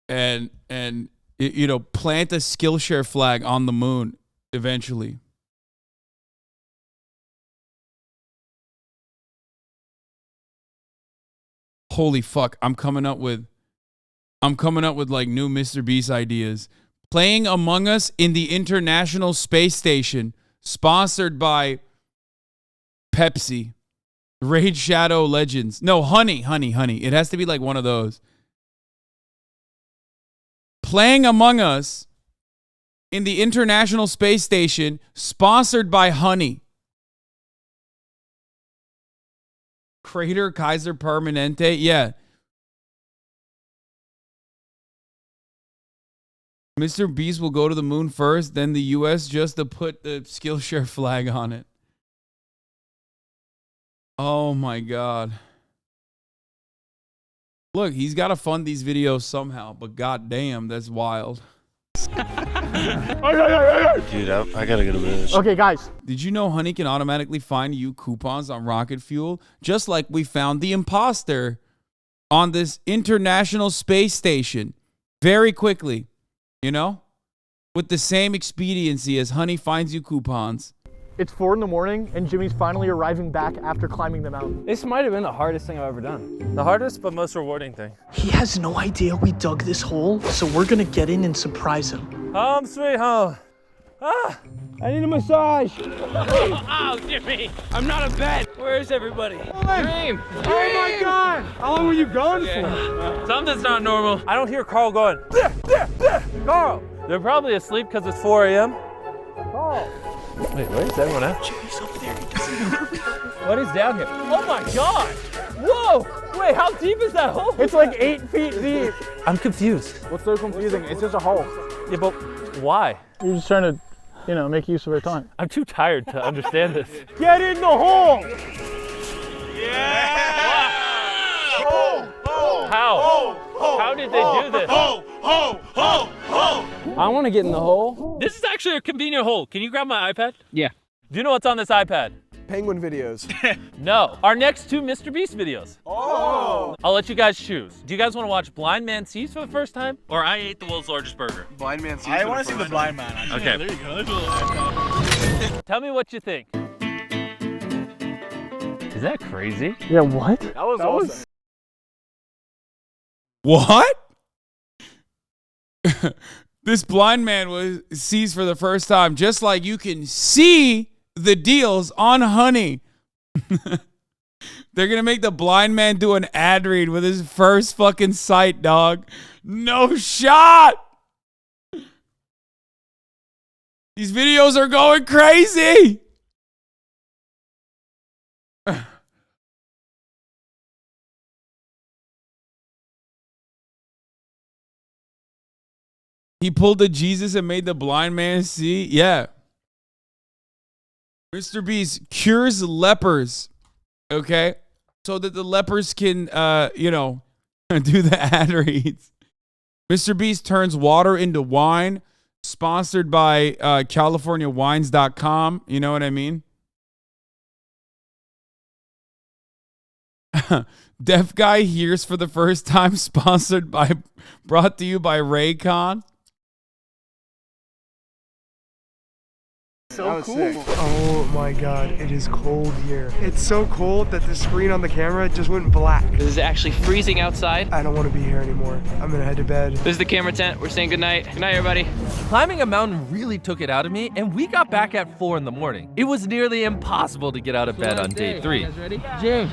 And you know, plant a Skillshare flag on the moon eventually. Holy fuck, I'm coming up with like new Mr. Beast ideas. Playing Among Us in the International Space Station, sponsored by Pepsi. Raid Shadow Legends. No, honey. It has to be like one of those. Playing Among Us in the International Space Station, sponsored by Honey. Crater Kaiser Permanente. Yeah. Mr. Beast will go to the moon first, then the U.S. just to put the Skillshare flag on it. Oh my God. Look, he's got to fund these videos somehow, but goddamn, that's wild. Dude, I gotta get a bit. Okay, guys. Did you know Honey can automatically find you coupons on Rocket Fuel? Just like we found the imposter on this International Space Station very quickly, you know? With the same expediency as Honey finds you coupons. It's 4 in the morning and Jimmy's finally arriving back after climbing the mountain. This might have been the hardest thing I've ever done. The hardest but most rewarding thing. He has no idea we dug this hole, so we're gonna get in and surprise him. Home sweet home. Ah, I need a massage. Oh, Jimmy, I'm not a vet. Where's everybody? Dream. Oh my God! How long were you gone for? Something's not normal. I don't hear Carl going, Carl. They're probably asleep because it's 4 a.m. Carl. Wait, where's everyone at? Jimmy's up there. He doesn't know. What is down here? Oh my God! Whoa! Wait, how deep is that hole? It's like 8 feet deep. I'm confused. What's so confusing? It's just a hole. Yeah, but why? You're just trying to, you know, make use of our time. I'm too tired to understand this. Get in the hole! Yeah! How? How did they do this? I want to get in the hole. This is actually a convenient hole. Can you grab my iPad? Yeah. Do you know what's on this iPad? Penguin videos. No. Our next 2 Mr. Beast videos. Oh! I'll let you guys choose. Do you guys want to watch Blind Man Sees for the first time? Or I Ate the World's Largest Burger? Blind Man Sees. I want to see the blind man. Actually. Okay. Yeah, there you go. Tell me what you think. Is that crazy? Yeah, what? That was awesome. What? This blind man sees for the first time, just like you can see the deals on Honey. They're gonna make the blind man do an ad read with his first fucking sight, dog. No shot. These videos are going crazy. He pulled a Jesus and made the blind man see. Yeah. Mr. Beast cures lepers. Okay. So that the lepers can, you know, do the ad reads. Mr. Beast turns water into wine. Sponsored by CaliforniaWines.com. You know what I mean? Deaf guy hears for the first time. Brought to you by Raycon. So cool. Oh my God, it is cold here. It's so cold that the screen on the camera just went black. This is actually freezing outside. I don't want to be here anymore. I'm gonna head to bed. This is the camera tent. We're saying goodnight. Good night, everybody. Climbing a mountain really took it out of me, and we got back at 4 in the morning. It was nearly impossible to get out of bed on day 3. You guys ready? Jim,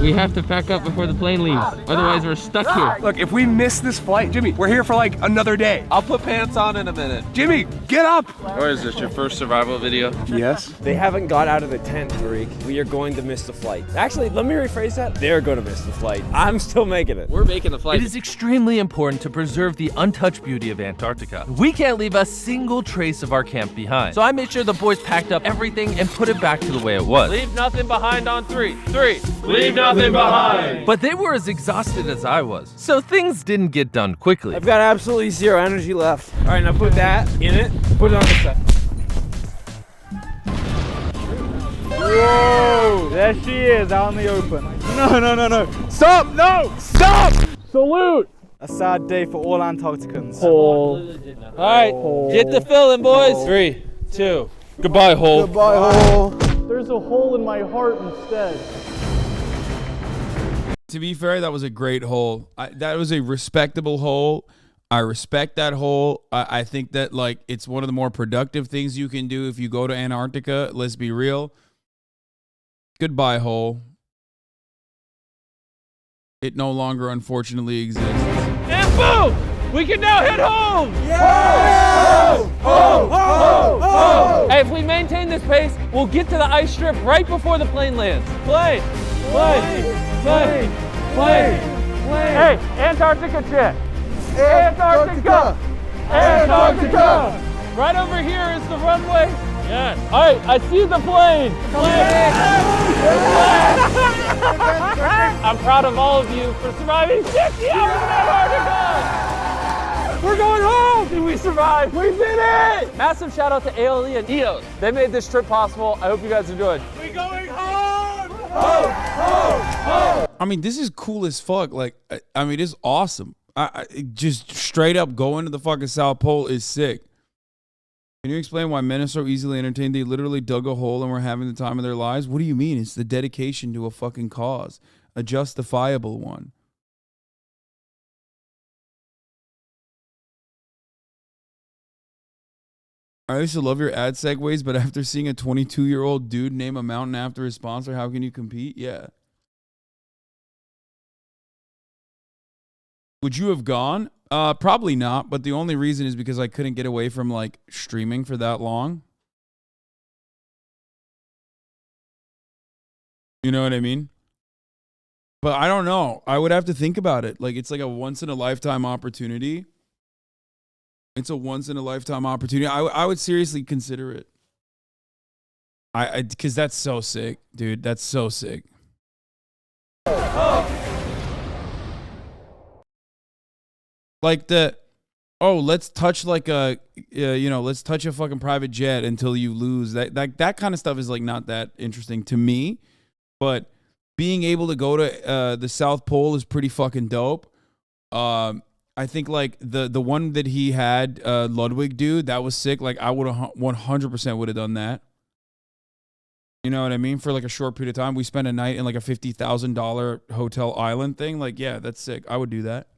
we have to pack up before the plane leaves. Otherwise, we're stuck here. Look, if we miss this flight, Jimmy, we're here for like another day. I'll put pants on in a minute. Jimmy, get up. What is this, your first survival video? Yes. They haven't got out of the tent, Tariq. We are going to miss the flight. Actually, let me rephrase that. They're going to miss the flight. I'm still making it. We're making the flight. It is extremely important to preserve the untouched beauty of Antarctica. We can't leave a single trace of our camp behind. So I made sure the boys packed up everything and put it back to the way it was. Leave nothing behind on 3. 3. Leave nothing behind. But they were as exhausted as I was. So things didn't get done quickly. I've got absolutely 0 energy left. All right, now put that in it. Put it on this side. Whoa! There she is, out in the open. No. Stop! No! Stop! Salute! A sad day for all Antarcticans. Hole. All right, get the filling, boys. 3, 2. Goodbye, hole. Goodbye, hole. There's a hole in my heart instead. To be fair, that was a great hole. That was a respectable hole. I respect that hole. I think that like it's one of the more productive things you can do if you go to Antarctica. Let's be real. Goodbye, hole. It no longer, unfortunately, exists. And boom! We can now hit home! Yeah! Hey, if we maintain this pace, we'll get to the ice strip right before the plane lands. Plane! Hey, Antarctica check. Antarctica! Antarctica! Right over here is the runway. Yes. All right, I see the plane. I'm proud of all of you for surviving 60 hours in Antarctica. We're going home! Did we survive? We did it! Massive shout out to ALE and EOS. They made this trip possible. I hope you guys enjoyed. We're going home! Home! Home! Home! I mean, this is cool as fuck. Like, I mean, it's awesome. I just straight up going to the fucking South Pole is sick. Can you explain why men are so easily entertained? They literally dug a hole and were having the time of their lives. What do you mean? It's the dedication to a fucking cause, a justifiable one. I used to love your ad segues, but after seeing a 22-year-old dude name a mountain after his sponsor, how can you compete? Yeah. Would you have gone? Probably not, but the only reason is because I couldn't get away from like streaming for that long. You know what I mean? But I don't know. I would have to think about it. Like, it's like a once-in-a-lifetime opportunity. It's a once-in-a-lifetime opportunity. I would seriously consider it. Because that's so sick, dude. That's so sick. Like let's touch like a, let's touch a fucking private jet until you lose. That kind of stuff is like not that interesting to me. But being able to go to the South Pole is pretty fucking dope. I think like the one that he had Ludwig do, that was sick. Like I would have 100% would have done that. You know what I mean? For like a short period of time, we spent a night in like a $50,000 hotel island thing. Like, yeah, that's sick. I would do that.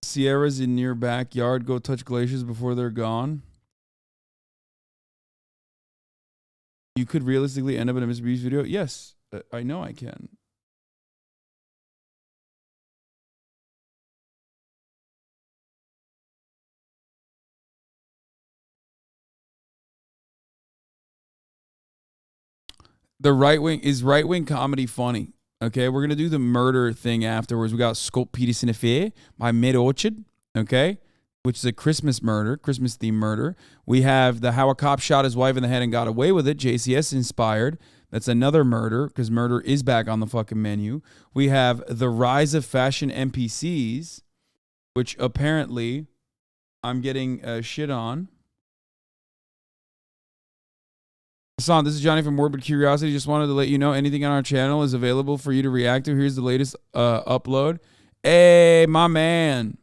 Sierras in your backyard, go touch glaciers before they're gone. You could realistically end up in a Mr. Beast video. Yes, I know I can. The right wing comedy funny. Okay, we're going to do the murder thing afterwards. We got Scope Peterson Affair by Mid Orchard, okay, which is a Christmas murder, Christmas-themed murder. We have the How a Cop Shot His Wife in the Head and Got Away with It, JCS inspired. That's another murder, because murder is back on the fucking menu. We have The Rise of Fashion NPCs, which apparently I'm getting shit on. Hasan, this is Johnny from Morbid Curiosity. Just wanted to let you know anything on our channel is available for you to react to. Here's the latest upload. Hey, my man.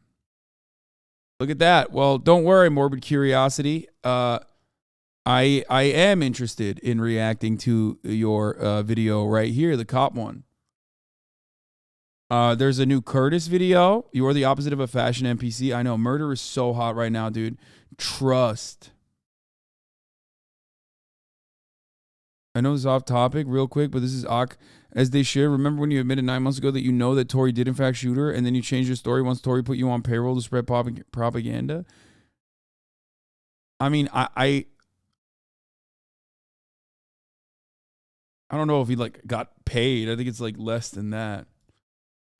Look at that. Well, don't worry, Morbid Curiosity. I am interested in reacting to your video right here, the cop one. There's a new Curtis video. You are the opposite of a fashion NPC. I know, murder is so hot right now, dude. Trust. I know this is off topic real quick, but this is as they should. Remember when you admitted 9 months ago that you know that Tory did in fact shoot her, and then you changed your story once Tory put you on payroll to spread propaganda? I mean, I don't know if he like got paid. I think it's like less than that.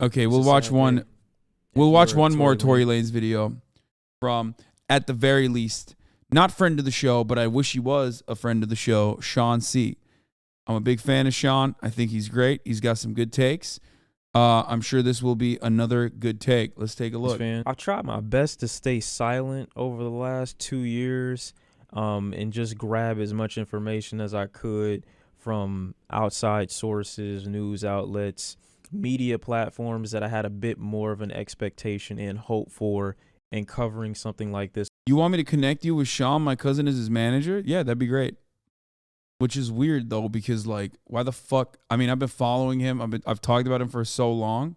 Okay, we'll watch one. We'll watch one more Tory Lanez video from, at the very least, not friend of the show, but I wish he was a friend of the show, Shawn C. I'm a big fan of Shawn. I think he's great. He's got some good takes. I'm sure this will be another good take. Let's take a look. I've tried my best to stay silent over the last 2 years and just grab as much information as I could from outside sources, news outlets, media platforms that I had a bit more of an expectation and hope for in covering something like this. You want me to connect you with Shawn? My cousin is his manager. Yeah, that'd be great. Which is weird though, because like, why the fuck? I mean, I've been following him. I've talked about him for so long.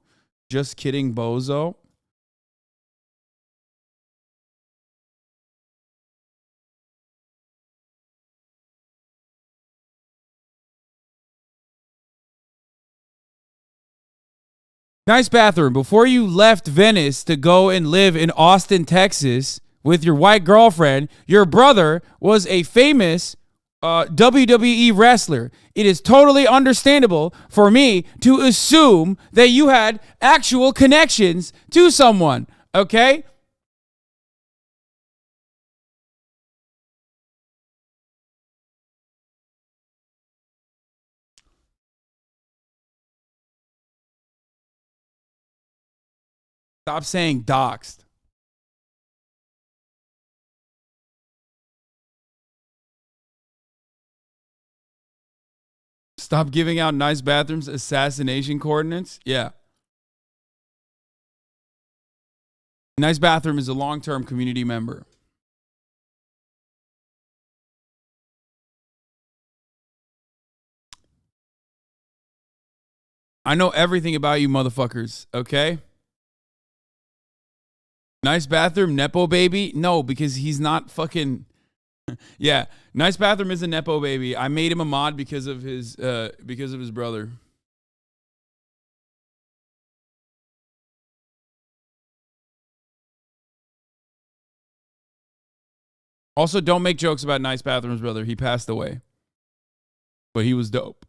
Just kidding, bozo. Nice bathroom. Before you left Venice to go and live in Austin, Texas, with your white girlfriend. Your brother was a famous WWE wrestler. It is totally understandable for me to assume that you had actual connections to someone, okay? Stop saying doxed. Stop giving out nice bathrooms assassination coordinates. Yeah. Nice Bathroom is a long-term community member. I know everything about you motherfuckers, okay? Nice Bathroom, Nepo baby? No, because he's not fucking... Yeah, Nice Bathroom is a Nepo baby. I made him a mod because of his brother. Also, don't make jokes about Nice Bathroom's brother. He passed away. But he was dope.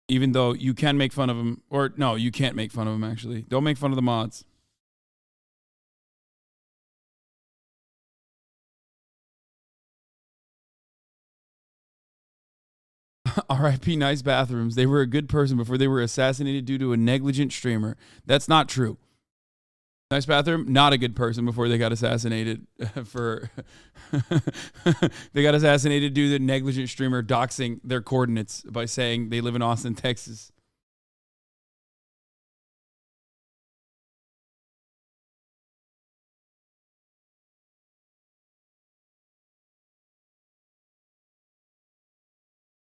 Even though you can make fun of him. Or, no, you can't make fun of him, actually. Don't make fun of the mods. R.I.P. Nice Bathrooms. They were a good person before they were assassinated due to a negligent streamer. That's not true. Nice Bathroom, not a good person before they got assassinated they got assassinated due to the negligent streamer doxing their coordinates by saying they live in Austin, Texas.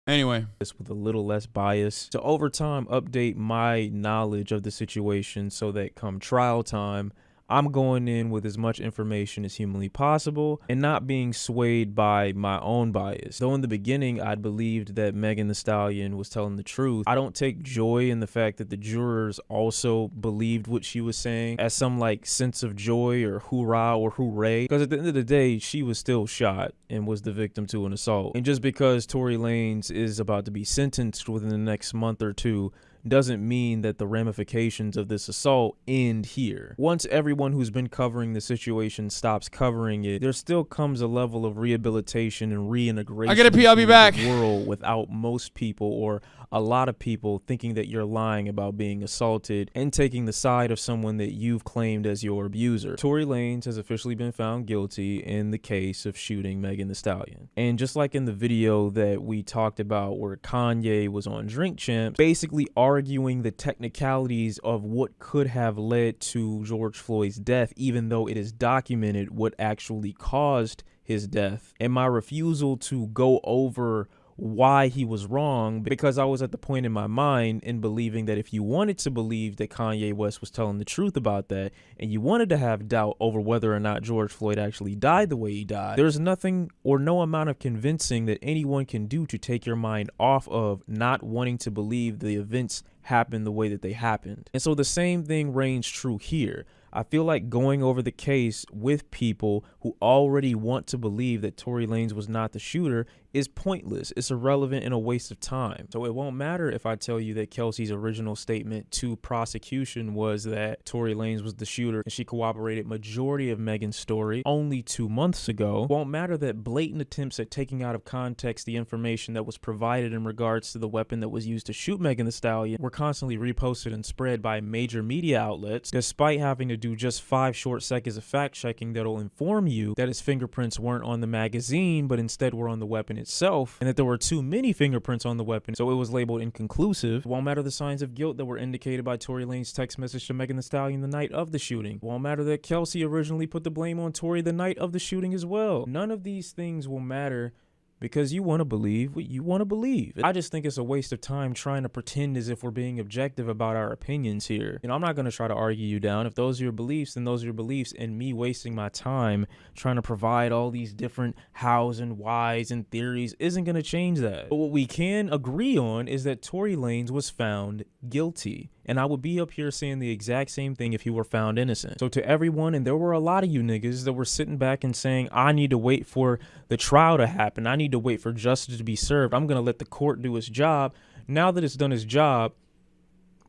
Anyway, with a little less bias to over time update my knowledge of the situation so that come trial time, I'm going in with as much information as humanly possible and not being swayed by my own bias. Though in the beginning, I'd believed that Meghan the Stallion was telling the truth, I don't take joy in the fact that the jurors also believed what she was saying as some like sense of joy or hoorah or hooray. Because at the end of the day, she was still shot and was the victim to an assault. And just because Tory Lanez is about to be sentenced within the next month or two doesn't mean that the ramifications of this assault end here. Once everyone who's been covering the situation stops covering it, there still comes a level of rehabilitation and reintegration. I get a P, I'll be back. The world without most people or a lot of people thinking that you're lying about being assaulted and taking the side of someone that you've claimed as your abuser. Tory Lanez has officially been found guilty in the case of shooting Meghan the Stallion. And just like in the video that we talked about where Kanye was on Drink Champs, basically arguing the technicalities of what could have led to George Floyd's death, even though it is documented what actually caused his death, and my refusal to go over why he was wrong, because I was at the point in my mind in believing that if you wanted to believe that Kanye West was telling the truth about that, and you wanted to have doubt over whether or not George Floyd actually died the way he died, there's nothing or no amount of convincing that anyone can do to take your mind off of not wanting to believe the events happened the way that they happened. And so the same thing reigns true here. I feel like going over the case with people who already want to believe that Tory Lanez was not the shooter is pointless. It's irrelevant and a waste of time. So it won't matter if I tell you that Kelsey's original statement to prosecution was that Tory Lanez was the shooter and she corroborated majority of Meghan's story only 2 months ago. It won't matter that blatant attempts at taking out of context the information that was provided in regards to the weapon that was used to shoot Meghan the Stallion were constantly reposted and spread by major media outlets, despite having to do just 5 short seconds of fact checking that'll inform you that his fingerprints weren't on the magazine but instead were on the weapon itself, and that there were too many fingerprints on the weapon, so it was labeled inconclusive. It won't matter the signs of guilt that were indicated by Tory Lanez's text message to Meghan the Stallion the night of the shooting. It won't matter that Kelsey originally put the blame on Tory the night of the shooting as well. None of these things will matter because you want to believe what you want to believe. I just think it's a waste of time trying to pretend as if we're being objective about our opinions here. You know, I'm not going to try to argue you down. If those are your beliefs, then those are your beliefs, and me wasting my time trying to provide all these different hows and whys and theories isn't going to change that. But what we can agree on is that Tory Lanez was found guilty. And I would be up here saying the exact same thing if he were found innocent. So to everyone, and there were a lot of you niggas that were sitting back and saying, I need to wait for the trial to happen. I need to wait for justice to be served. I'm going to let the court do its job. Now that it's done its job,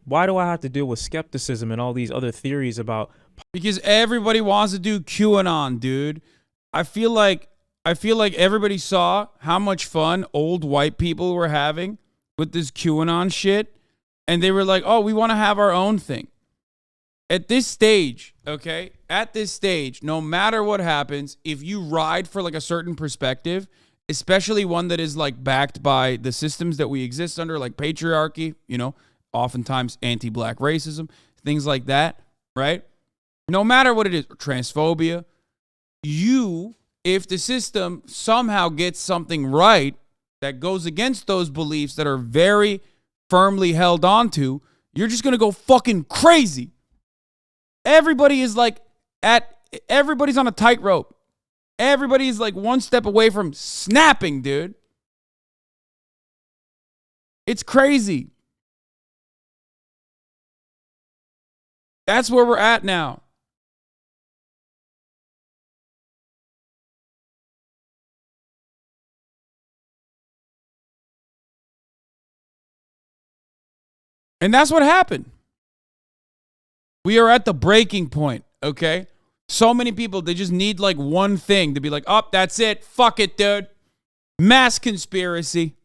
why do I have to deal with skepticism and all these other theories about? Because everybody wants to do QAnon, dude. I feel like everybody saw how much fun old white people were having with this QAnon shit, and they were like, oh, we want to have our own thing. At this stage, okay, at this stage, no matter what happens, if you ride for like a certain perspective, especially one that is like backed by the systems that we exist under, like patriarchy, you know, oftentimes anti-black racism, things like that, right? No matter what it is, transphobia, if the system somehow gets something right that goes against those beliefs that are very firmly held onto, you're just going to go fucking crazy. Everybody is like everybody's on a tightrope. Everybody's like one step away from snapping, dude. It's crazy. That's where we're at now. And that's what happened. We are at the breaking point, okay? So many people, they just need like one thing to be like, oh, that's it. Fuck it, dude. Mass conspiracy.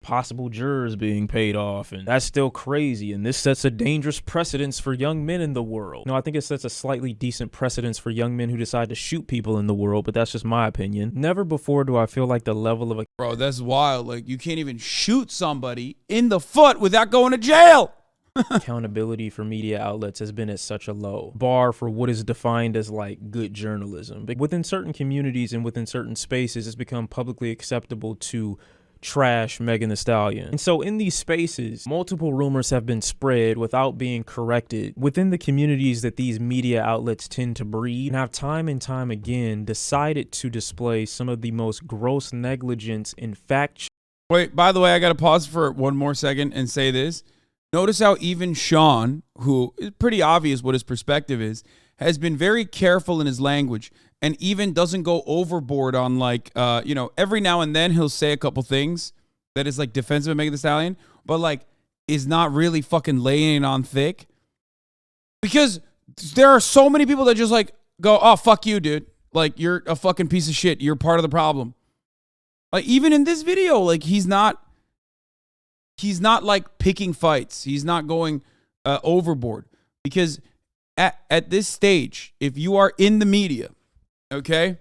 Possible jurors being paid off, and that's still crazy, and this sets a dangerous precedence for young men in the world. No, I think it sets a slightly decent precedence for young men who decide to shoot people in the world, but that's just my opinion. Never before do I feel like the level of Bro, that's wild. Like, you can't even shoot somebody in the foot without going to jail. accountability for media outlets has been at such a low bar for what is defined as like good journalism. But within certain communities and within certain spaces, it's become publicly acceptable to trash Megan Thee Stallion. And so in these spaces, multiple rumors have been spread without being corrected within the communities that these media outlets tend to breed, and have time and time again decided to display some of the most gross negligence in fact. Wait, by the way, I got to pause for one more second and say this. Notice how even Shawn, who is pretty obvious what his perspective is, has been very careful in his language and even doesn't go overboard on like, you know, every now and then he'll say a couple things that is like defensive of Megan Thee Stallion, but like is not really fucking laying it on thick. Because there are so many people that just like go, oh, fuck you, dude. Like, you're a fucking piece of shit. You're part of the problem. Like, even in this video, like, he's not like picking fights. He's not going overboard. Because at this stage, if you are in the media, okay?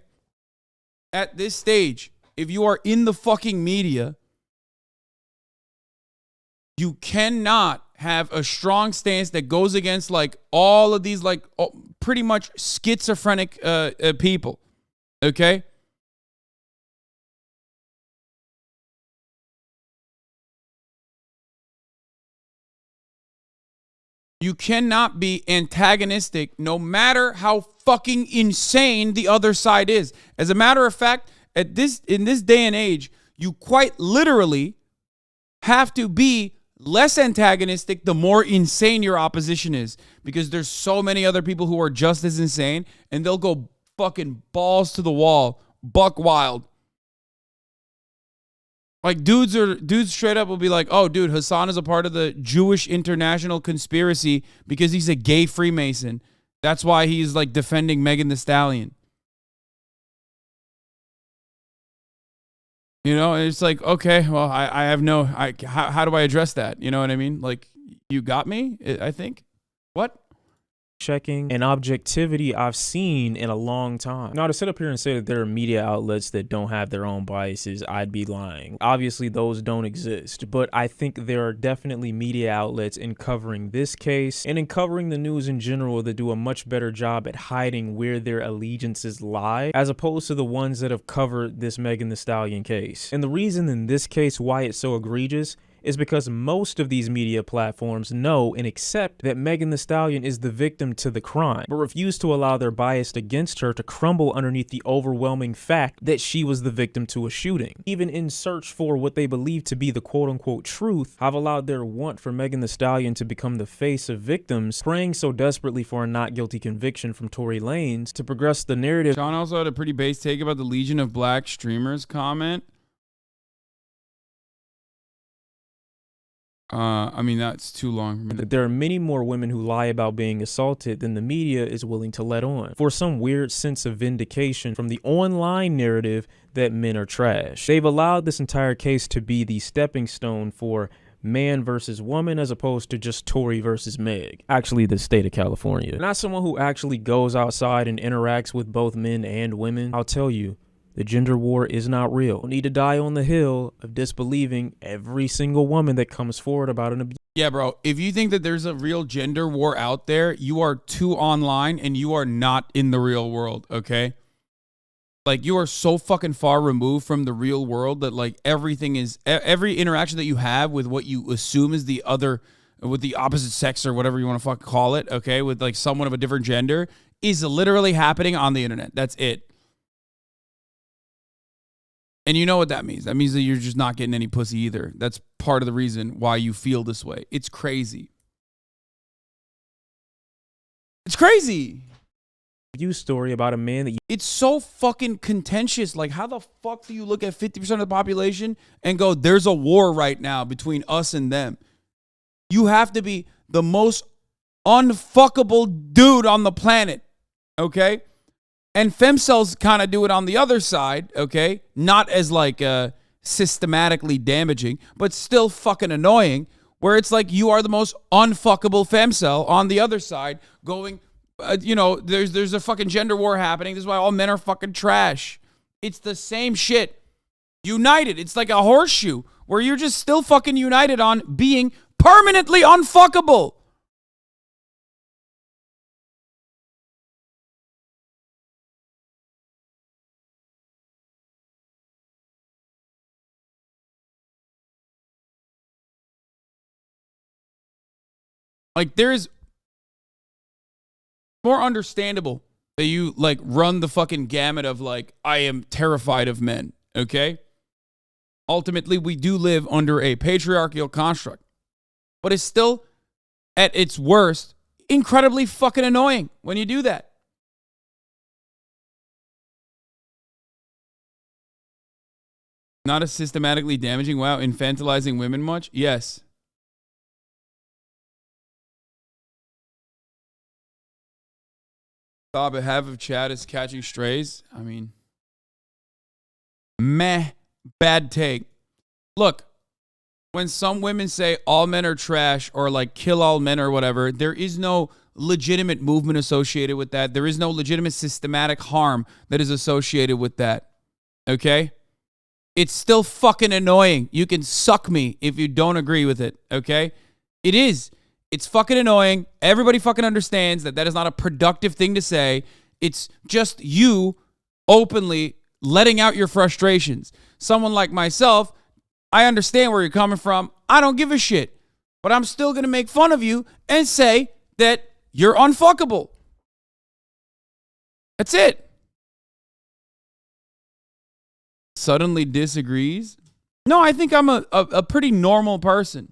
At this stage, if you are in the fucking media, you cannot have a strong stance that goes against like all of these like pretty much schizophrenic people, okay? You cannot be antagonistic no matter how fucking insane the other side is. As a matter of fact, in this day and age, you quite literally have to be less antagonistic the more insane your opposition is, because there's so many other people who are just as insane and they'll go fucking balls to the wall, buck wild. Like dudes straight up will be like, oh, dude, Hasan is a part of the Jewish international conspiracy because he's a gay Freemason. That's why he's like defending Megan Thee Stallion. You know, it's like, okay, well, I have no, how do I address that? You know what I mean? Like, you got me, I think. What? Checking and objectivity I've seen in a long time. Now, to sit up here and say that there are media outlets that don't have their own biases, I'd be lying. Obviously, those don't exist, but I think there are definitely media outlets in covering this case and in covering the news in general that do a much better job at hiding where their allegiances lie, as opposed to the ones that have covered this Megan Thee Stallion case. And the reason in this case why it's so egregious is because most of these media platforms know and accept that Megan Thee Stallion is the victim to the crime, but refuse to allow their bias against her to crumble underneath the overwhelming fact that she was the victim to a shooting. Even in search for what they believe to be the quote-unquote truth, have allowed their want for Megan Thee Stallion to become the face of victims, praying so desperately for a not guilty conviction from Tory Lanez to progress the narrative. Shawn also had a pretty base take about the Legion of Black Streamers comment. I mean, that's too long. There are many more women who lie about being assaulted than the media is willing to let on, for some weird sense of vindication from the online narrative that men are trash. They've allowed this entire case to be the stepping stone for man versus woman as opposed to just Tory versus Meg. Actually, the state of California. Not someone who actually goes outside and interacts with both men and women. I'll tell you, the gender war is not real. You need to die on the hill of disbelieving every single woman that comes forward about an abuse. Yeah, bro, if you think that there's a real gender war out there, you are too online and you are not in the real world, okay? Like, you are so fucking far removed from the real world that, like, everything is, every interaction that you have with what you assume is the other, with the opposite sex or whatever you want to fucking call it, okay, with, like, someone of a different gender, is literally happening on the internet. That's it. And you know what that means. That means that you're just not getting any pussy either. That's part of the reason why you feel this way. It's crazy. It's crazy. Abuse story about a man that it's so fucking contentious. Like, how the fuck do you look at 50% of the population and go, there's a war right now between us and them? You have to be the most unfuckable dude on the planet, okay? And femcells kind of do it on the other side, okay? Not as, like, systematically damaging, but still fucking annoying, where it's like you are the most unfuckable femcell on the other side going, you know, there's a fucking gender war happening. This is why all men are fucking trash. It's the same shit. United. It's like a horseshoe where you're just still fucking united on being permanently unfuckable. Like, there's more understandable that you, like, run the fucking gamut of, like, I am terrified of men, okay? Ultimately, we do live under a patriarchal construct, but it's still, at its worst, incredibly fucking annoying when you do that. Not as systematically damaging. Wow, infantilizing women much? Yes. Stop it. Half of Chad is catching strays. I mean, meh, bad take. Look, when some women say all men are trash or like kill all men or whatever, there is no legitimate movement associated with that. There is no legitimate systematic harm that is associated with that. Okay? It's still fucking annoying. You can suck me if you don't agree with it. Okay? It is. It's fucking annoying. Everybody fucking understands that that is not a productive thing to say. It's just you openly letting out your frustrations. Someone like myself, I understand where you're coming from. I don't give a shit. But I'm still going to make fun of you and say that you're unfuckable. That's it. Suddenly disagrees? No, I think I'm a pretty normal person.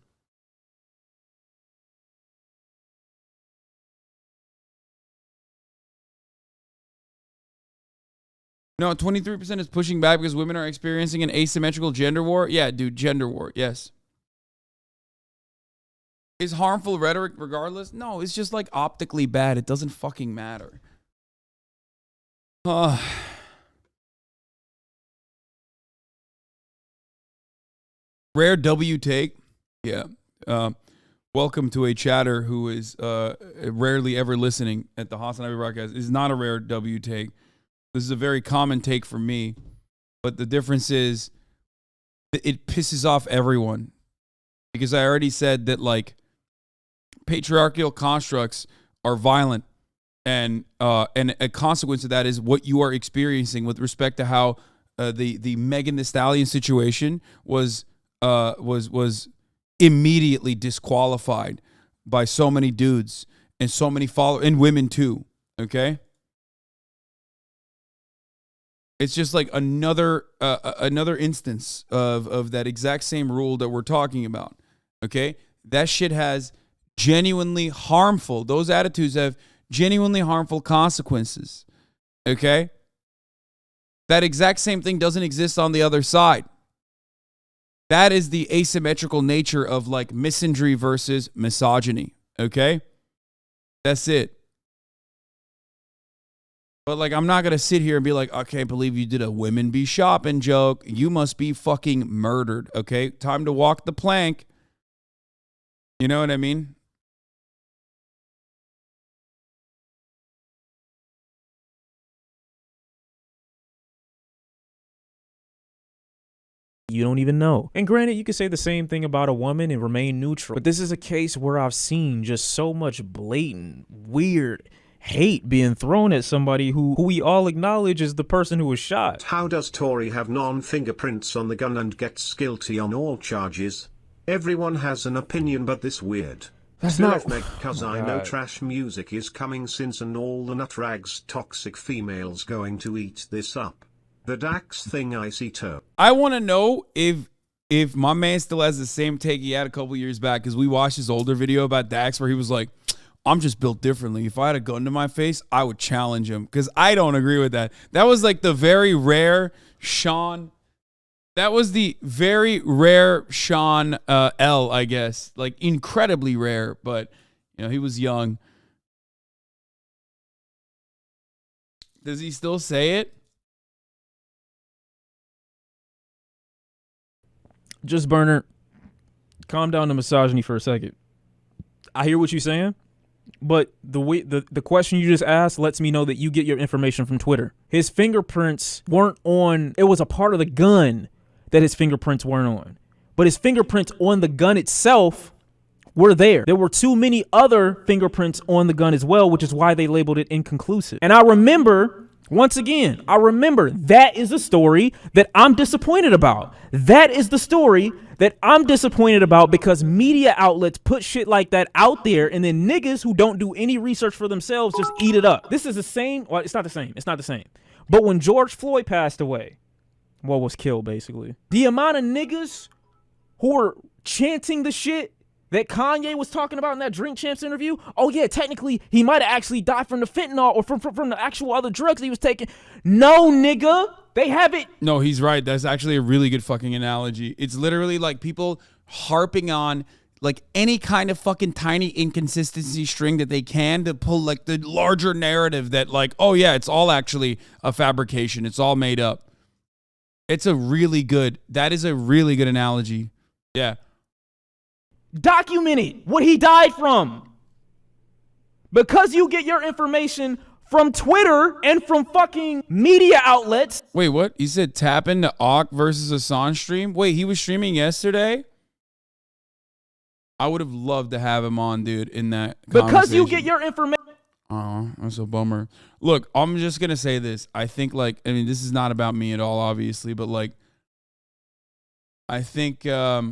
No, 23% is pushing back because women are experiencing an asymmetrical gender war. Yeah, dude, gender war. Yes. Is harmful rhetoric regardless? No, it's just like optically bad. It doesn't fucking matter. Rare W take. Yeah. Welcome to a chatter who is rarely ever listening at the HasanAbi broadcast. It's not a rare W take. This is a very common take for me, but the difference is it pisses off everyone because I already said that, like, patriarchal constructs are violent, and a consequence of that is what you are experiencing with respect to how the Megan Thee Stallion situation was immediately disqualified by so many dudes and so many followers and women too. Okay. It's just like another instance of that exact same rule that we're talking about. Okay. That shit has genuinely harmful, those attitudes have genuinely harmful consequences. Okay. That exact same thing doesn't exist on the other side. That is the asymmetrical nature of like misandry versus misogyny. Okay. That's it. But like, I'm not going to sit here and be like, I can't believe you did a women be shopping joke. You must be fucking murdered. Okay. Time to walk the plank. You know what I mean? You don't even know. And granted, you could say the same thing about a woman and remain neutral. But this is a case where I've seen just so much blatant, weird hate being thrown at somebody who we all acknowledge is the person who was shot. How does Tory have non-fingerprints on the gun and gets guilty on all charges? Everyone has an opinion, but this weird. That's not... Cause I know trash music is coming since and all the nut rags toxic females going to eat this up. The Dax thing I see too. I want to know if my man still has the same take he had a couple years back, because we watched his older video about Dax where he was like, I'm just built differently. If I had a gun to my face, I would challenge him, because I don't agree with that. That was like the very rare Shawn. That was the very rare Shawn L, I guess. Like incredibly rare, but you know, he was young. Does he still say it? Just Burner, calm down the misogyny for a second. I hear what you're saying, but the question you just asked lets me know that you get your information from Twitter. His fingerprints weren't on, it was a part of the gun that his fingerprints weren't on. But his fingerprints on the gun itself were there. There were too many other fingerprints on the gun as well, which is why they labeled it inconclusive. And I remember, once again, that is the story that I'm disappointed about. That is the story that I'm disappointed about, because media outlets put shit like that out there, and then niggas who don't do any research for themselves just eat it up. This is the same. Well, it's not the same. It's not the same. But when George Floyd passed away, was killed basically, the amount of niggas who were chanting the shit that Kanye was talking about in that Drink Champs interview. Oh yeah, technically he might have actually died from the fentanyl or from the actual other drugs he was taking. No, nigga, they have it. No, he's right. That's actually a really good fucking analogy. It's literally like people harping on like any kind of fucking tiny inconsistency string that they can to pull like the larger narrative that like, oh yeah, it's all actually a fabrication. It's all made up. That is a really good analogy. Yeah. Documented what he died from. Because you get your information from Twitter and from fucking media outlets. Wait, what? You said tap into Ak versus Hasan stream? Wait, he was streaming yesterday? I would have loved to have him on, dude, in that because you get your information. Oh, that's a bummer. Look, I'm just going to say this. I think, like, I mean, this is not about me at all, obviously, but, like, I think, what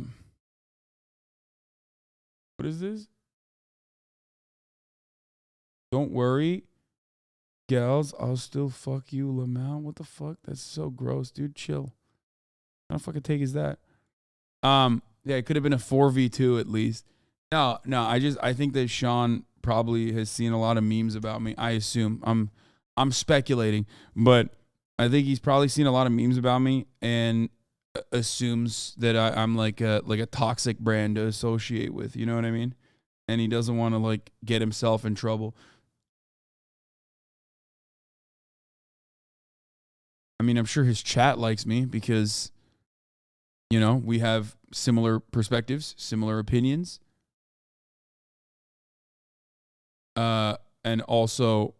is this? Don't worry, gals, I'll still fuck you, Lamau. What the fuck? That's so gross, dude. Chill. How the fucking take is that? Yeah, it could have been a 4v2 at least. No, I think that Shawn probably has seen a lot of memes about me. I assume. I'm speculating, but I think he's probably seen a lot of memes about me and assumes that I'm like a toxic brand to associate with, you know what I mean? And he doesn't want to like get himself in trouble. I mean, I'm sure his chat likes me because, you know, we have similar perspectives, similar opinions. And also,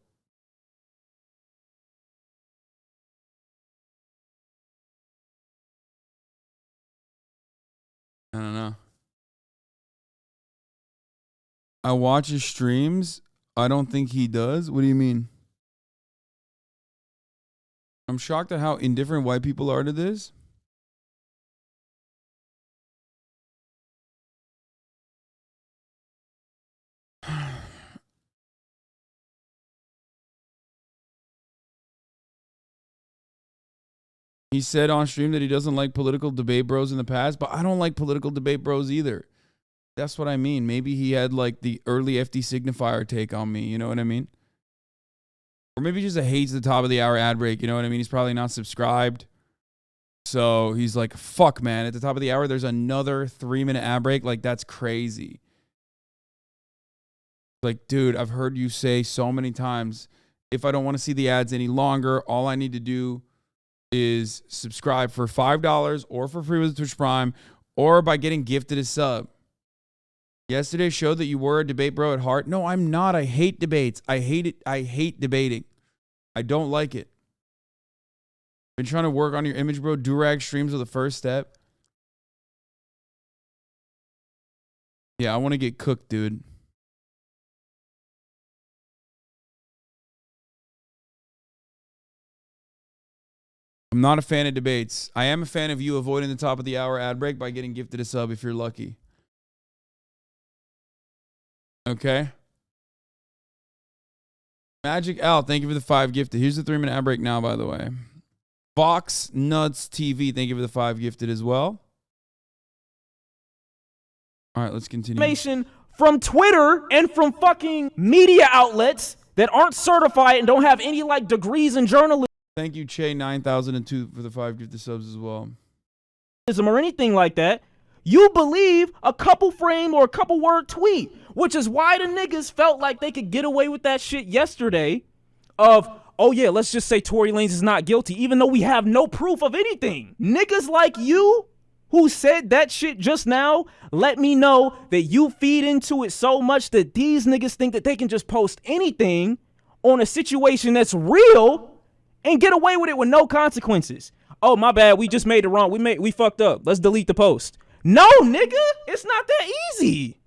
I don't know. I watch his streams. I don't think he does. What do you mean? I'm shocked at how indifferent white people are to this. He said on stream that he doesn't like political debate bros in the past, but I don't like political debate bros either. That's what I mean. Maybe he had like the early FD signifier take on me. You know what I mean? Or maybe just a hates the top of the hour ad break. You know what I mean? He's probably not subscribed. So he's like, fuck, man. At the top of the hour, there's another 3-minute ad break. Like, that's crazy. Like, dude, I've heard you say so many times, if I don't want to see the ads any longer, all I need to do is subscribe for $5 or for free with Twitch Prime or by getting gifted a sub. Yesterday showed that you were a debate bro at heart. No, I'm not. I hate debates. I hate it. I hate debating. I don't like it. Been trying to work on your image, bro. Durag streams are the first step. Yeah, I want to get cooked, dude. I'm not a fan of debates. I am a fan of you avoiding the top of the hour ad break by getting gifted a sub if you're lucky. Okay. Magic Al, thank you for the 5 gifted. Here's the 3-minute ad break now, by the way. Fox Nuts TV, thank you for the 5 gifted as well. All right, let's continue. Information from Twitter and from fucking media outlets that aren't certified and don't have any like degrees in journalism. Thank you, Che 9002 for the 5 gifted subs as well. Or anything like that. You believe a couple frame or a couple word tweet, which is why the niggas felt like they could get away with that shit yesterday of, oh yeah, let's just say Tory Lanez is not guilty, even though we have no proof of anything. Niggas like you who said that shit just now, let me know that you feed into it so much that these niggas think that they can just post anything on a situation that's real and get away with it with no consequences. Oh, my bad, we just made it wrong. We fucked up. Let's delete the post. No, nigga, it's not that easy.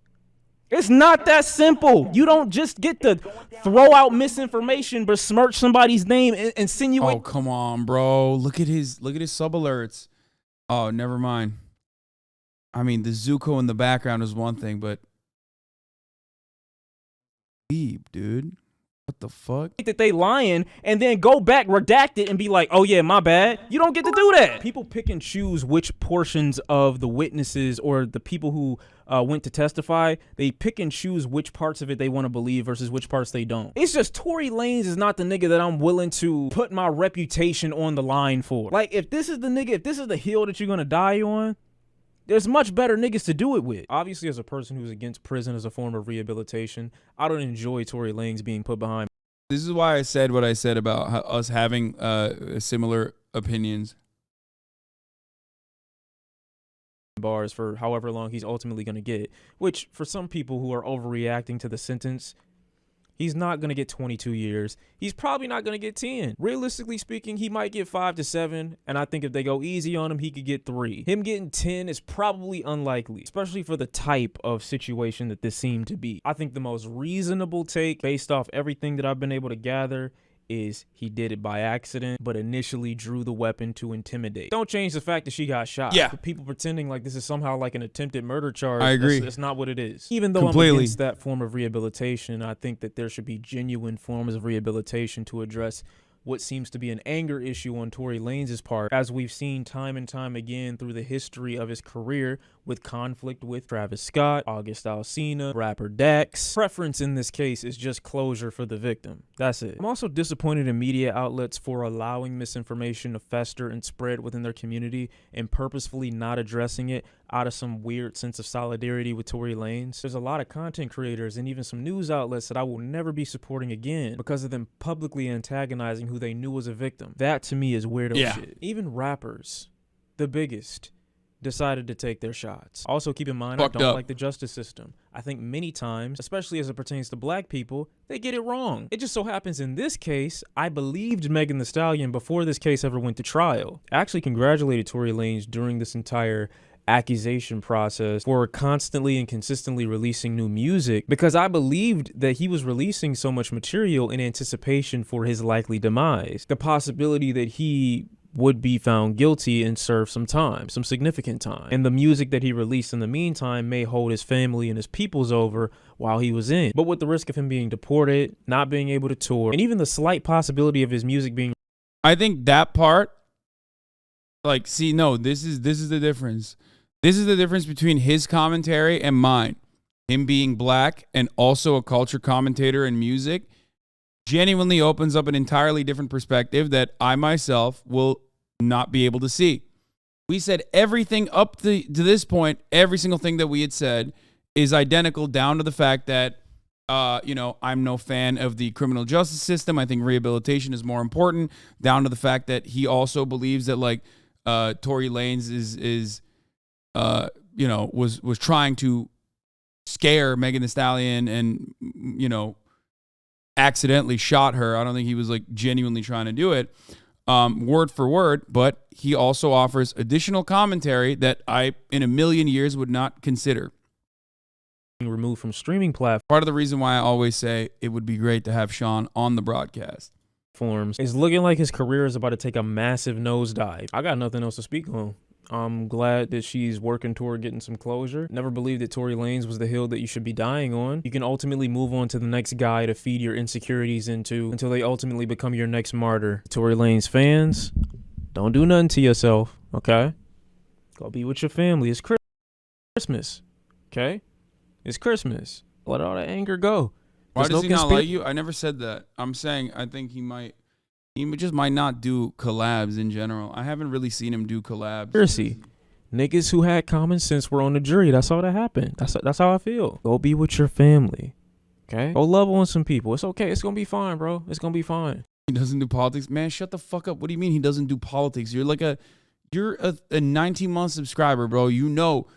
It's not that simple. You don't just get to throw out misinformation, besmirch somebody's name, and insinuate. Oh, come on, bro. Look at his sub alerts. Oh, never mind. I mean, the Zuko in the background is one thing, but dude. What the fuck? That they lying and then go back, redact it, and be like, oh yeah, my bad. You don't get to do that. People pick and choose which portions of the witnesses or the people who went to testify, they pick and choose which parts of it they want to believe versus which parts they don't. It's just Tory Lanez is not the nigga that I'm willing to put my reputation on the line for. Like, if this is the nigga, if this is the hill that you're gonna die on, there's much better niggas to do it with. Obviously, as a person who's against prison as a form of rehabilitation, I don't enjoy Tory Lanez being put behind. This is why I said what I said about us having similar opinions. Bars for however long he's ultimately going to get, which for some people who are overreacting to the sentence, he's not going to get 22 years. He's probably not going to get 10. Realistically speaking, he might get 5 to 7, and I think if they go easy on him, he could get 3. Him getting 10 is probably unlikely, especially for the type of situation that this seemed to be. I think the most reasonable take, based off everything that I've been able to gather, is he did it by accident, but initially drew the weapon to intimidate. Don't change the fact that she got shot. Yeah. For people pretending like this is somehow like an attempted murder charge, I agree. That's not what it is. Even though Completely. I'm against that form of rehabilitation, I think that there should be genuine forms of rehabilitation to address what seems to be an anger issue on Tory Lanez's part, as we've seen time and time again through the history of his career with conflict with Travis Scott, August Alsina, rapper Dax. Preference in this case is just closure for the victim. That's it. I'm also disappointed in media outlets for allowing misinformation to fester and spread within their community and purposefully not addressing it out of some weird sense of solidarity with Tory Lanez. There's a lot of content creators and even some news outlets that I will never be supporting again because of them publicly antagonizing who they knew was a victim. That to me is weirdo shit. Even rappers, the biggest, decided to take their shots. Also keep in mind, I don't like the justice system. I think many times, especially as it pertains to black people, they get it wrong. It just so happens in this case, I believed Meghan Thee Stallion before this case ever went to trial. I actually congratulated Tory Lanez during this entire accusation process for constantly and consistently releasing new music because I believed that he was releasing so much material in anticipation for his likely demise. The possibility that he would be found guilty and serve some time, some significant time. And the music that he released in the meantime may hold his family and his peoples over while he was in. But with the risk of him being deported, not being able to tour, and even the slight possibility of his music being... I think that part Like, see, no, this is the difference. This is the difference between his commentary and mine. Him being black and also a culture commentator in music genuinely opens up an entirely different perspective that I myself will not be able to see. We said everything up to this point, every single thing that we had said is identical down to the fact that, I'm no fan of the criminal justice system. I think rehabilitation is more important, down to the fact that he also believes that, like, Tory Lanez was trying to scare Meghan Thee Stallion and, accidentally shot her. I don't think he was, like, genuinely trying to do it, word for word, but he also offers additional commentary that I, in a million years, would not consider. Removed from streaming platforms. Part of the reason why I always say it would be great to have Shawn on the broadcast. It's looking like his career is about to take a massive nosedive. I got nothing else to speak on. I'm glad that she's working toward getting some closure. Never believed that Tory Lanez was the hill that you should be dying on. You can ultimately move on to the next guy to feed your insecurities into until they ultimately become your next martyr. Tory Lanez fans, don't do nothing to yourself, okay? Go be with your family. It's Christmas, okay? It's Christmas. Let all that anger go. Why does he not like you? I never said that. I'm saying I think he just might not do collabs in general. I haven't really seen him do collabs. Niggas who had common sense were on the jury. That's all that happened. That's how I feel. Go be with your family. Okay? Go love on some people. It's okay. It's gonna be fine, bro. It's gonna be fine. He doesn't do politics. Man, shut the fuck up. What do you mean he doesn't do politics? You're a 19-month subscriber, bro. You know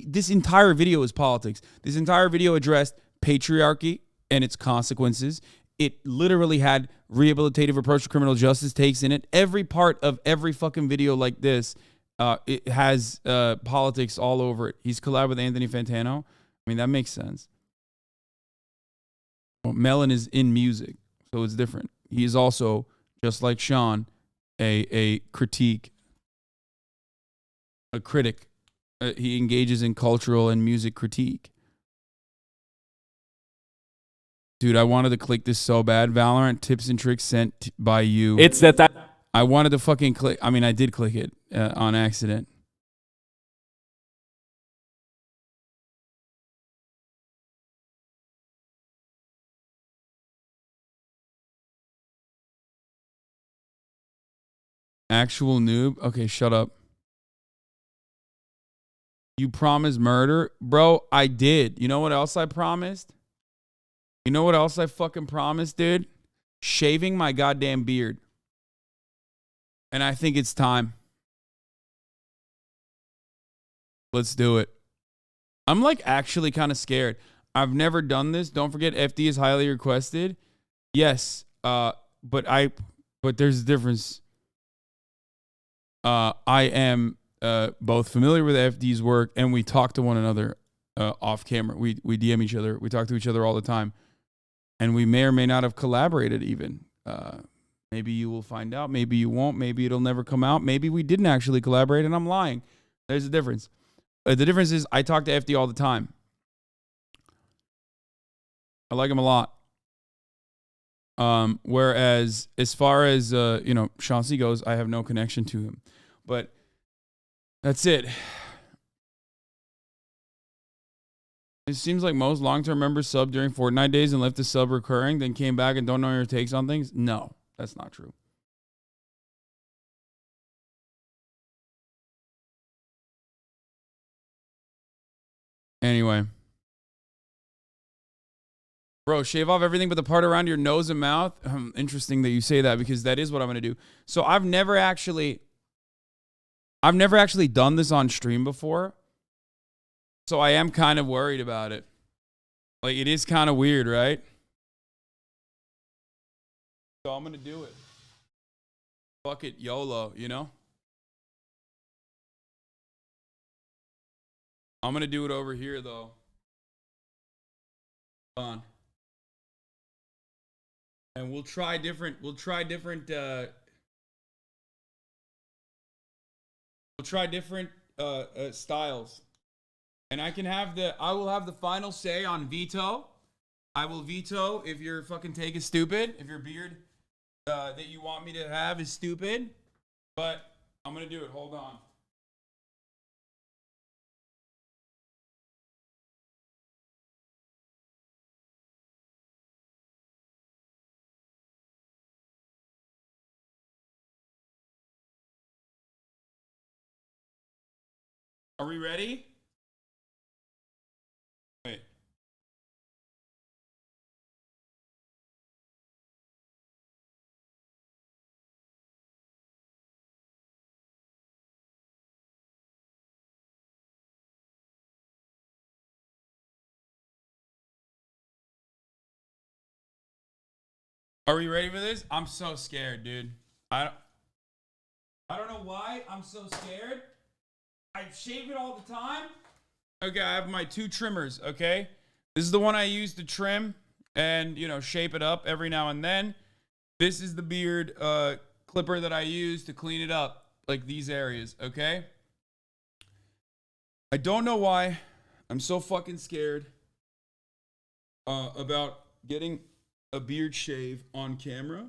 this entire video is politics. This entire video addressed patriarchy and its consequences. It literally had rehabilitative approach to criminal justice takes in it. Every part of every fucking video like this, it has politics all over it. He's collabed with Anthony Fantano. I mean, that makes sense. Well, Melon is in music, so it's different. He is also, just like Shawn, a critic. He engages in cultural and music critique. Dude, I wanted to click this so bad. Valorant tips and tricks sent by you. It's that I wanted to fucking click. I mean, I did click it on accident. Actual noob? Okay, shut up. You promised murder? Bro, I did. You know what else I promised? You know what else I fucking promised, dude? Shaving my goddamn beard. And I think it's time. Let's do it. I'm like actually kind of scared. I've never done this. Don't forget FD is highly requested. Yes. But there's a difference. I am both familiar with FD's work and we talk to one another off camera. We DM each other. We talk to each other all the time. And we may or may not have collaborated even. Maybe you will find out. Maybe you won't. Maybe it'll never come out. Maybe we didn't actually collaborate and I'm lying. There's a difference. The difference is I talk to FD all the time. I like him a lot. Whereas as far as, Shawn C goes, I have no connection to him. But that's it. It seems like most long-term members sub during Fortnite days and left the sub recurring, then came back and don't know your takes on things. No, that's not true. Anyway. Bro, shave off everything but the part around your nose and mouth. Interesting that you say that because that is what I'm going to do. So I've never actually done this on stream before. So I am kind of worried about it. Like, it is kind of weird, right? So I'm going to do it. Fuck it, YOLO, you know? I'm going to do it over here, though. Hold on. And we'll try different styles. And I will have the final say on veto. I will veto if your fucking take is stupid, if your beard that you want me to have is stupid. But I'm gonna do it. Hold on. Are we ready? Wait. Are we ready for this? I'm so scared, dude. I don't know why I'm so scared. I shave it all the time. Okay, I have my 2 trimmers, okay? This is the one I use to trim and, you know, shape it up every now and then. This is the beard clipper that I use to clean it up, like these areas, okay? I don't know why I'm so fucking scared about getting a beard shave on camera,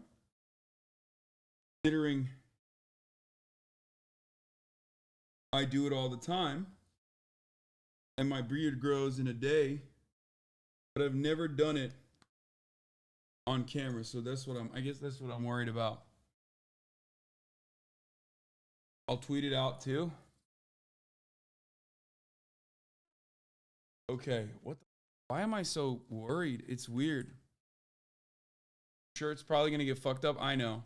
considering I do it all the time and my beard grows in a day, but I've never done it on camera. So that's what I guess that's what I'm worried about. I'll tweet it out too. Okay, why am I so worried? It's weird. Sure, it's probably gonna get fucked up. I know.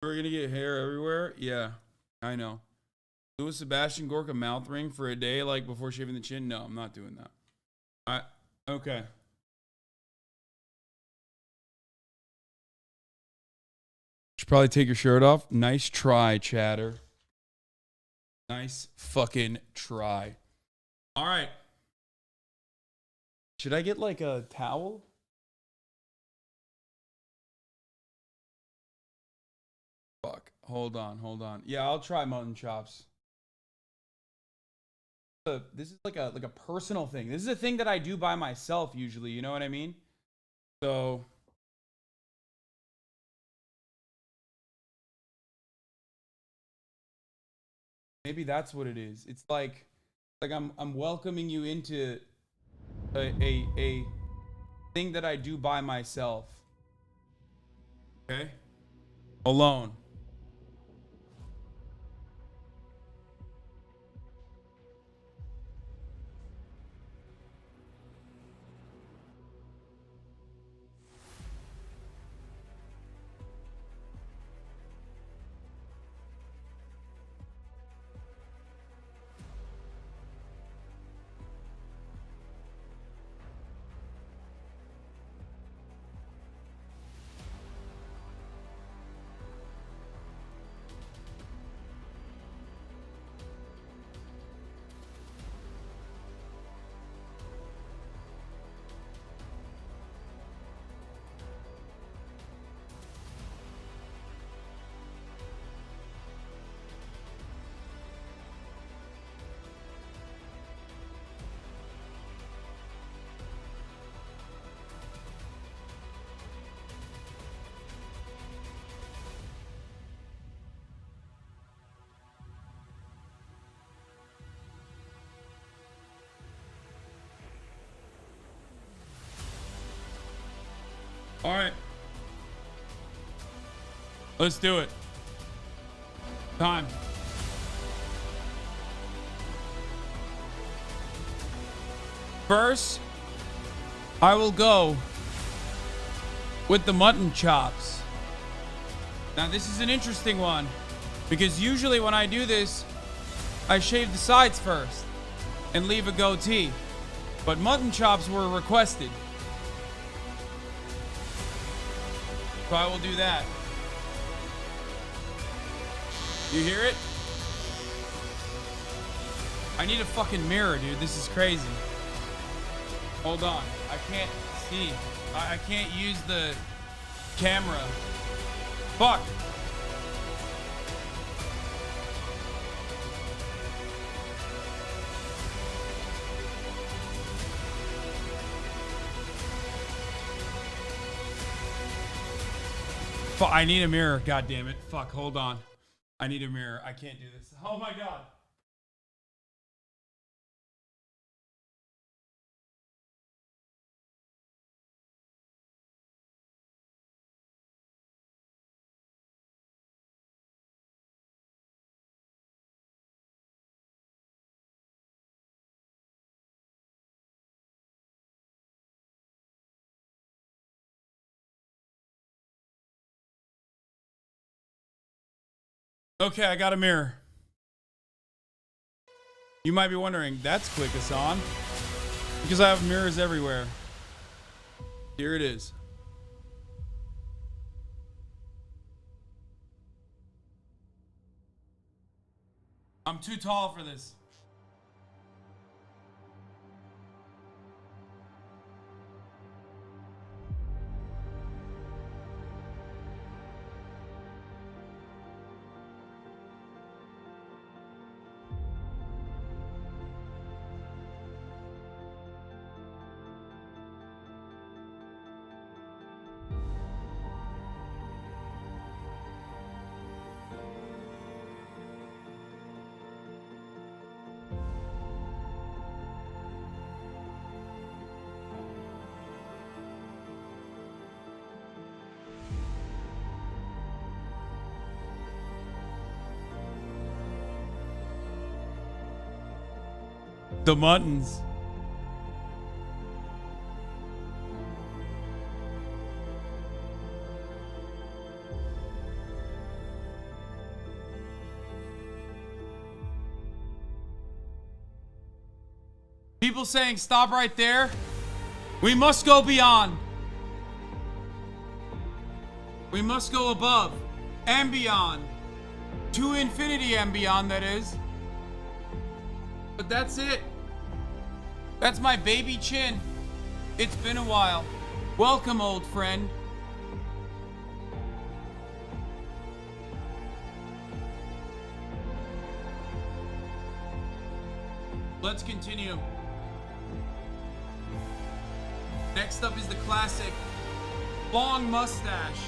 We're gonna get hair everywhere. Yeah, I know. Do a Sebastian Gorka mouth ring for a day, like before shaving the chin? No, I'm not doing that. Okay. Should probably take your shirt off. Nice try, chatter. Nice fucking try. All right. Should I get like a towel? Fuck. Hold on. Yeah, I'll try mutton chops. This is like a personal thing. This is a thing that I do by myself usually, you know what I mean? So maybe that's what it is. It's like I'm welcoming you into a thing that I do by myself. Okay? Alone. All right. Let's do it. Time. First, I will go with the mutton chops. Now, this is an interesting one because usually when I do this, I shave the sides first and leave a goatee. But mutton chops were requested. So I will do that. You hear it? I need a fucking mirror, dude. This is crazy. Hold on. I can't see. I can't use the camera. Fuck. I need a mirror. God damn it. Fuck. Hold on. I need a mirror. I can't do this. Oh my god. Okay, I got a mirror. You might be wondering, that's quick, Hasan. Because I have mirrors everywhere. Here it is. I'm too tall for this. The muttons. People saying stop right there. We must go beyond. We must go above and beyond. To infinity and beyond, that is. But that's it. That's my baby chin. It's been a while. Welcome, old friend. Let's continue. Next up is the classic long mustache.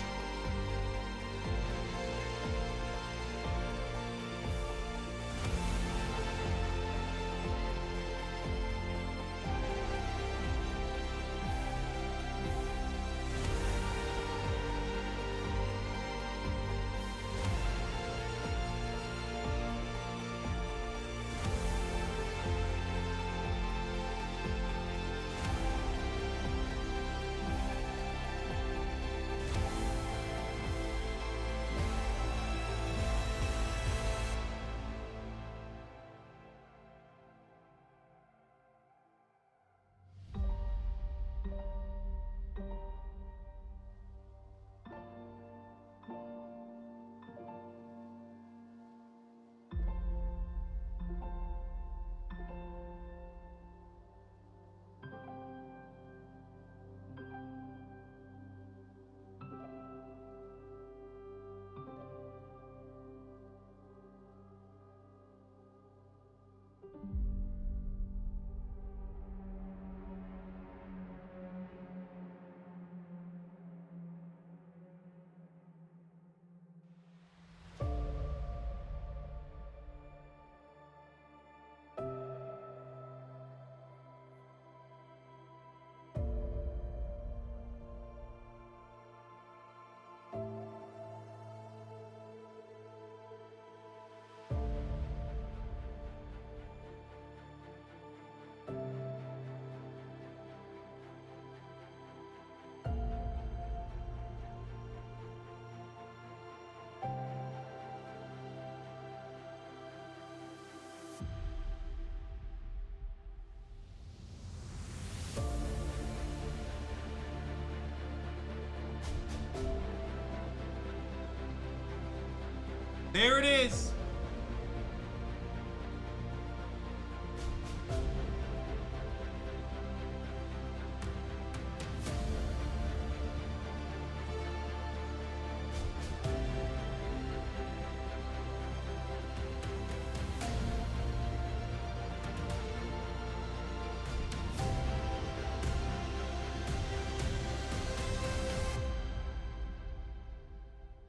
There it is.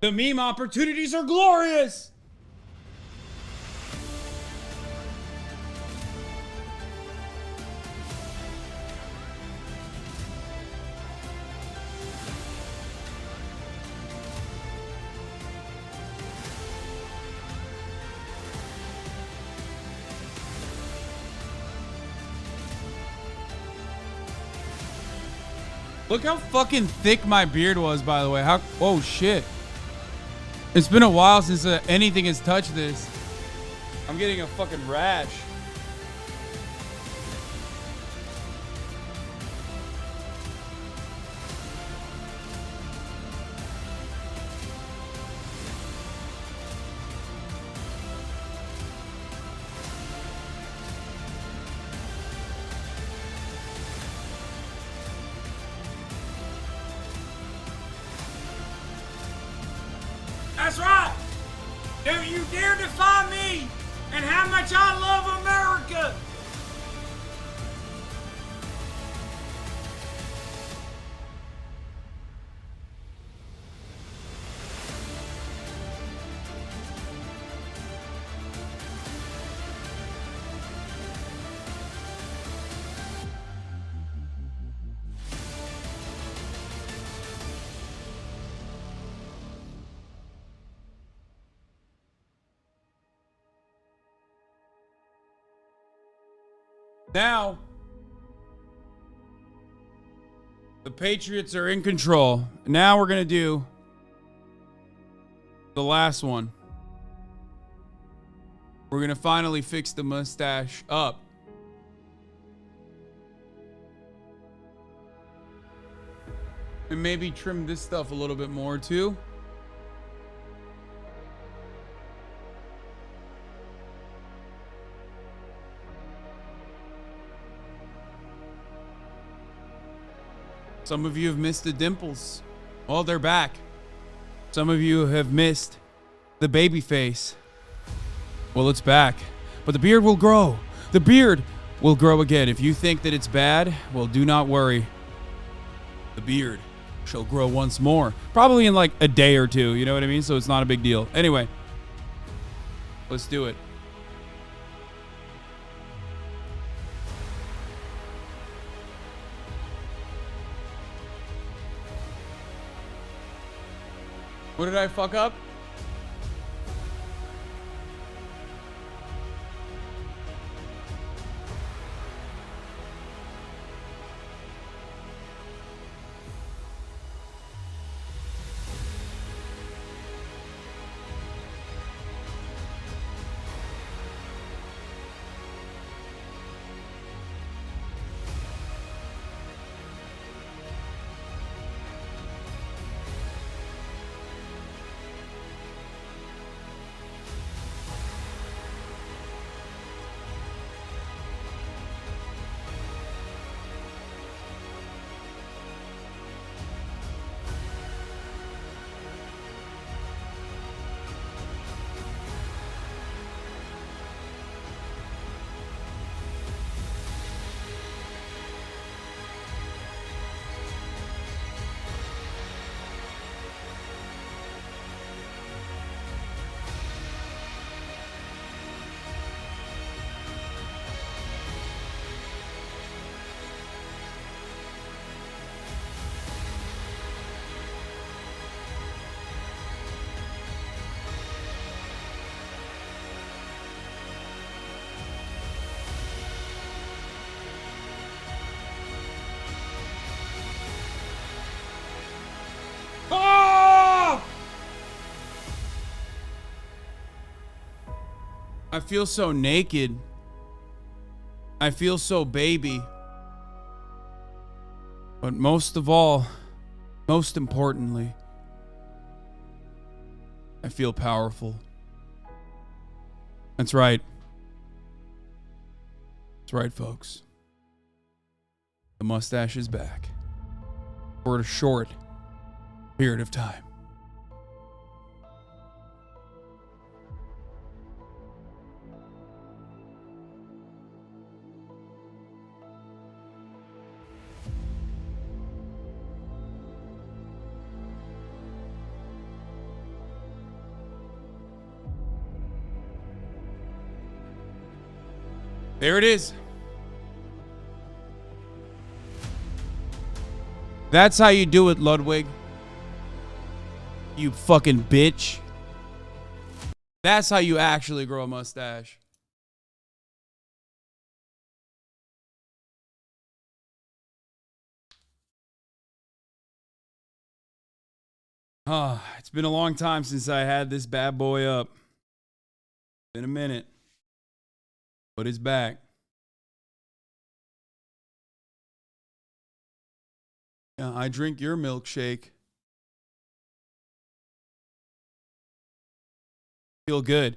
The meme opportunities are glorious. Look how fucking thick my beard was, by the way. How? Oh shit. It's been a while since anything has touched this. I'm getting a fucking rash. That's right. Don't you dare defy me and how much I love America. Now, the Patriots are in control. Now we're going to do the last one. We're going to finally fix the mustache up. And maybe trim this stuff a little bit more too. Some of you have missed the dimples. Well, they're back. Some of you have missed the baby face. Well, it's back. But the beard will grow. The beard will grow again. If you think that it's bad, well, do not worry. The beard shall grow once more. Probably in like a day or two. You know what I mean? So it's not a big deal. Anyway, let's do it. What did I fuck up? I feel so naked. I feel so baby. But most of all, most importantly, I feel powerful. That's right. That's right, folks. The mustache is back. For a short period of time. There it is. That's how you do it, Ludwig. You fucking bitch. That's how you actually grow a mustache. It's been a long time since I had this bad boy up. Been a minute. But it's back. Yeah, I drink your milkshake. Feel good.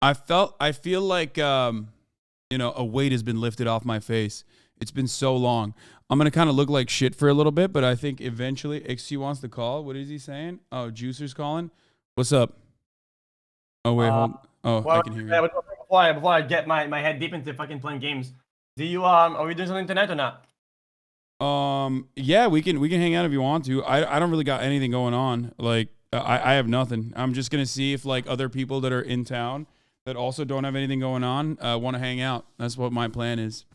I feel like you know, a weight has been lifted off my face. It's been so long. I'm gonna kind of look like shit for a little bit, but I think eventually XC wants to call. What is he saying? Oh, Juicer's calling. What's up? Oh wait, hold. Oh, well, I can hear you. Yeah, but before I get my head deep into fucking playing games, do you are we doing something tonight or not? Yeah, we can hang out if you want to. I don't really got anything going on. Like I have nothing. I'm just gonna see if like other people that are in town that also don't have anything going on want to hang out. That's what my plan is.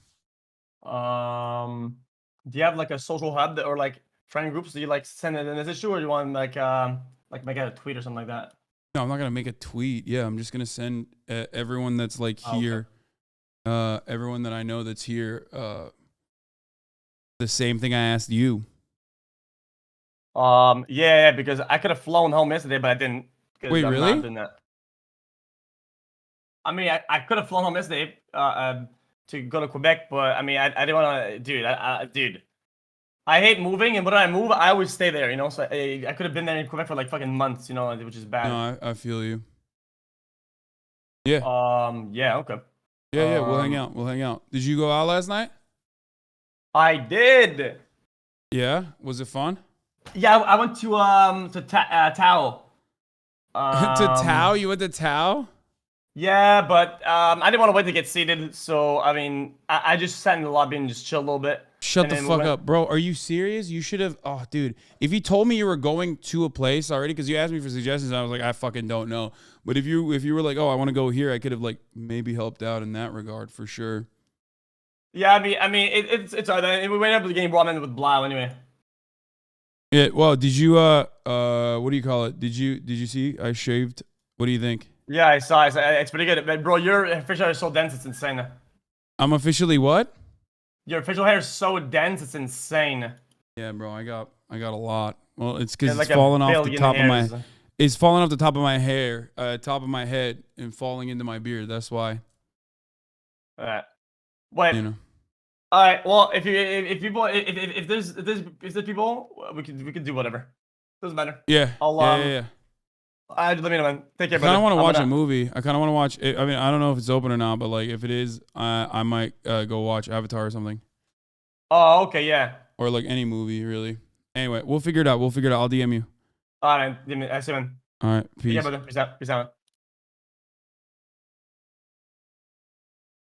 Do you have like a social hub that, or like friend groups? Do you like send a message to, or do you want like make a tweet or something like that? No, I'm not gonna make a tweet. Yeah, I'm just gonna send everyone that's like here, everyone that I know that's here, the same thing I asked you. Yeah, because I could have flown home yesterday, but I didn't. Wait, I'm really? not doing that. I mean, I could have flown home yesterday to go to Quebec, but I mean, I didn't want to, dude. I hate moving, and when I move, I always stay there, you know. So I could have been there in Quebec for like fucking months, you know, which is bad. No, I feel you. Yeah. Yeah. Okay. Yeah. We'll hang out. We'll hang out. Did you go out last night? I did. Yeah. Was it fun? Yeah, I went to Tao. To Tao? You went to Tao? Yeah, but I didn't want to wait to get seated, so I mean, I just sat in the lobby and just chilled a little bit. Shut the fuck up, bro. Are you serious? You should have. Oh, dude. If you told me you were going to a place already, because you asked me for suggestions, I was like, I fucking don't know. But if you were like, oh, I want to go here, I could have like maybe helped out in that regard for sure. Yeah, I mean, it's alright. We went up to the game brought in with Blau anyway. Yeah. Well, did you what do you call it? Did you see? I shaved. What do you think? Yeah, I saw. It's pretty good, but bro. Your facial hair is so dense, it's insane. I'm officially what? Your facial hair is so dense, it's insane. Yeah, bro. I got a lot. Well, it's because like it's falling off the billion top hairs. of my. It's falling off the top of my hair, top of my head, and falling into my beard. That's why. Alright. Wait. You know. All right. Well, if there's people, we could do whatever. Doesn't matter. Yeah. Yeah. Let me know, man. Take care, I kind of brother. want to watch a movie. I kind of want to watch it. I mean, I don't know if it's open or not, but like if it is, I might go watch Avatar or something. Oh, okay, yeah. Or like any movie, really. Anyway, we'll figure it out. I'll DM you. All right, I see, man. All right, peace. Yeah, brother. Peace out.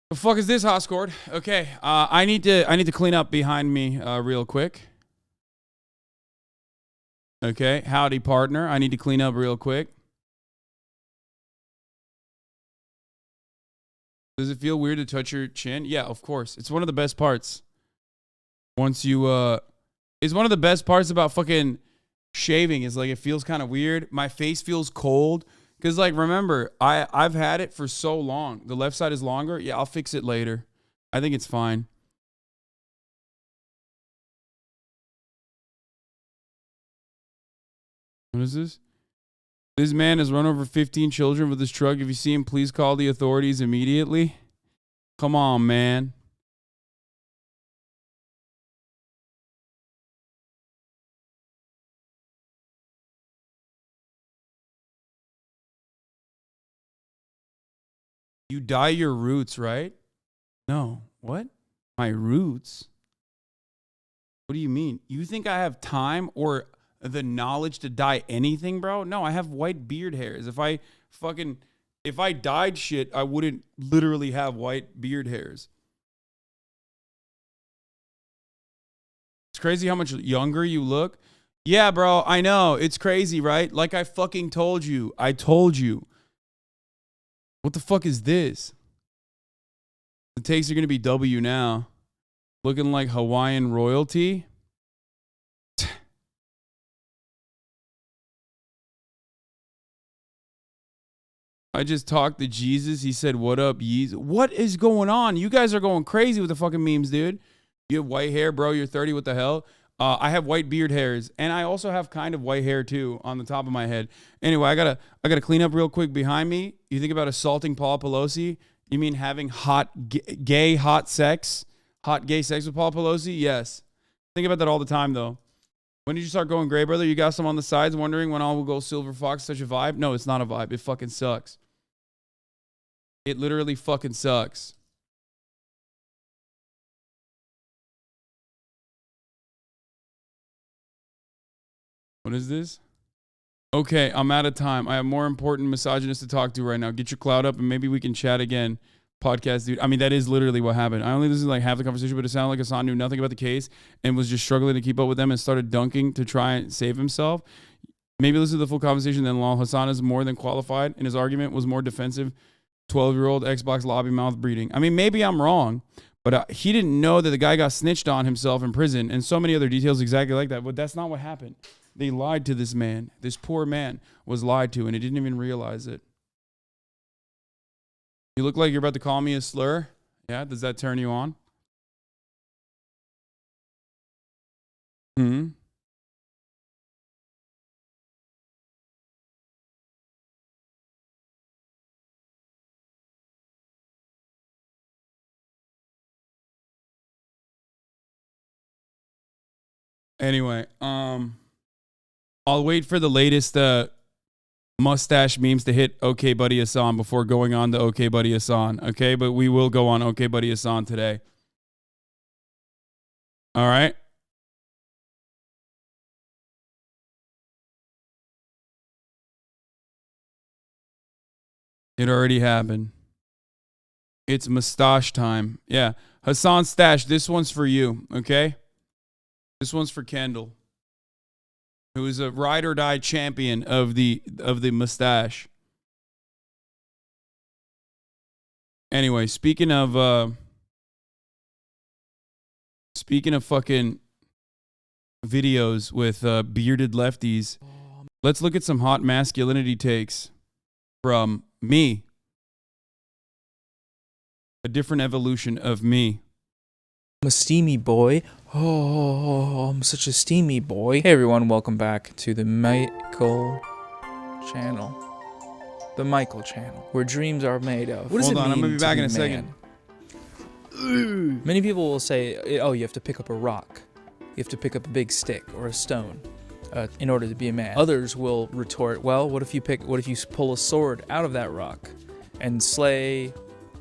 The fuck is this, Hoscord? Okay, I need to clean up behind me real quick. Okay, howdy, partner. I need to clean up real quick. Does it feel weird to touch your chin? Yeah, of course. It's one of the best parts. Once you, it's one of the best parts about fucking shaving is like it feels kind of weird. My face feels cold. Because, like, remember, I've had it for so long. The left side is longer. Yeah, I'll fix it later. I think it's fine. What is this? This man has run over 15 children with his truck. If you see him, please call the authorities immediately. Come on, man. You dye your roots, right? No. What? My roots? What do you mean? You think I have time or the knowledge to dye anything, bro? No, I have white beard hairs. If I dyed shit, I wouldn't literally have white beard hairs. It's crazy how much younger you look. Yeah, bro, I know. It's crazy, right? Like I fucking told you. I told you. What the fuck is this? The takes are going to be W now. Looking like Hawaiian royalty. I just talked to Jesus. He said, "What up, Yeez?" What is going on? You guys are going crazy with the fucking memes, dude. You have white hair, bro. You're 30. What the hell? I have white beard hairs, and I also have kind of white hair too on the top of my head. Anyway, I gotta clean up real quick behind me. You think about assaulting Paul Pelosi? You mean having gay sex with Paul Pelosi? Yes. Think about that all the time, though. When did you start going gray, brother? You got some on the sides wondering when all will go silver fox, such a vibe? No, it's not a vibe. It fucking sucks. It literally fucking sucks. What is this? Okay, I'm out of time. I have more important misogynists to talk to right now. Get your clout up and maybe we can chat again. Podcast, dude. I mean, that is literally what happened. I only listened to like half the conversation, but it sounded like Hasan knew nothing about the case and was just struggling to keep up with them and started dunking to try and save himself. Maybe listen to the full conversation. Then while Hasan is more than qualified and his argument was more defensive, 12-year-old Xbox lobby mouth breeding. I mean, maybe I'm wrong, but he didn't know that the guy got snitched on himself in prison and so many other details exactly like that. But that's not what happened. They lied to this man. This poor man was lied to and he didn't even realize it. You look like you're about to call me a slur. Yeah, does that turn you on? Anyway, I'll wait for the latest mustache memes to hit OKBUDDYHASAN before going on to OKBUDDYHASAN. Okay, but we will go on OKBUDDYHASAN today. All right. It already happened. It's mustache time. Yeah, Hasan Stash. This one's for you. Okay. This one's for Kendall, who is a ride or die champion of the mustache. Anyway, speaking of fucking videos with bearded lefties, let's look at some hot masculinity takes from me. A different evolution of me. I'm a steamy boy. Oh, I'm such a steamy boy. Hey everyone, welcome back to the Michael channel. The Michael channel, where dreams are made of. What does it mean? I'm gonna be back in a second. Many people will say, oh, you have to pick up a rock. You have to pick up a big stick or a stone in order to be a man. Others will retort, well, what if you pull a sword out of that rock and slay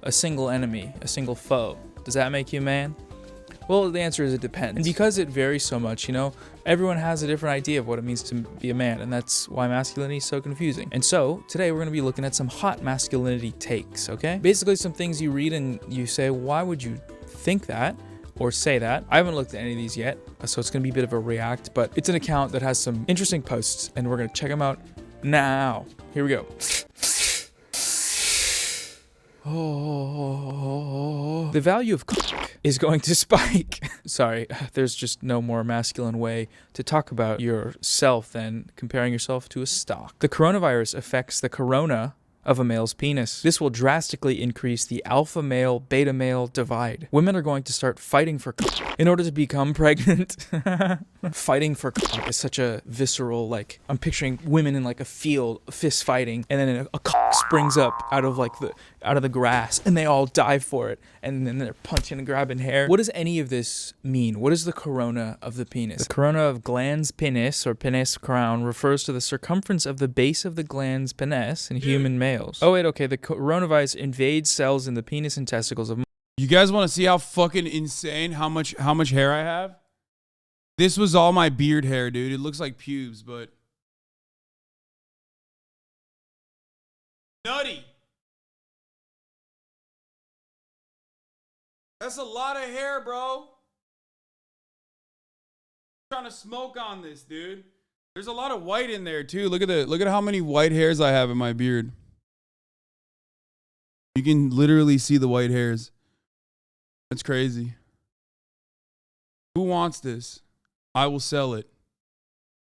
a single enemy, a single foe? Does that make you a man? Well, the answer is it depends. And because it varies so much, you know, everyone has a different idea of what it means to be a man, and that's why masculinity is so confusing. And so, today we're going to be looking at some hot masculinity takes, okay? Basically some things you read and you say, why would you think that or say that? I haven't looked at any of these yet, so it's going to be a bit of a react, but it's an account that has some interesting posts, and we're going to check them out now. Here we go. Oh, the value of cock is going to spike. Sorry, there's just no more masculine way to talk about yourself than comparing yourself to a stock. The coronavirus affects the corona of a male's penis. This will drastically increase the alpha male, beta male divide. Women are going to start fighting for cock in order to become pregnant. Fighting for cock is such a visceral, like, I'm picturing women in like a field, fist fighting, and then a cock springs up out of the grass, and they all dive for it, and then they're punching and grabbing hair. What does any of this mean? What is the corona of the penis? The corona of glans penis, or penis crown, refers to the circumference of the base of the glans penis in human males. Oh wait, okay, the coronavirus invades cells in the penis and testicles of... You guys want to see how fucking insane, how much hair I have? This was all my beard hair, dude. It looks like pubes, but... Nutty. That's a lot of hair, bro. I'm trying to smoke on this, dude. There's a lot of white in there too. Look at how many white hairs I have in my beard. You can literally see the white hairs. That's crazy. Who wants this? I will sell it.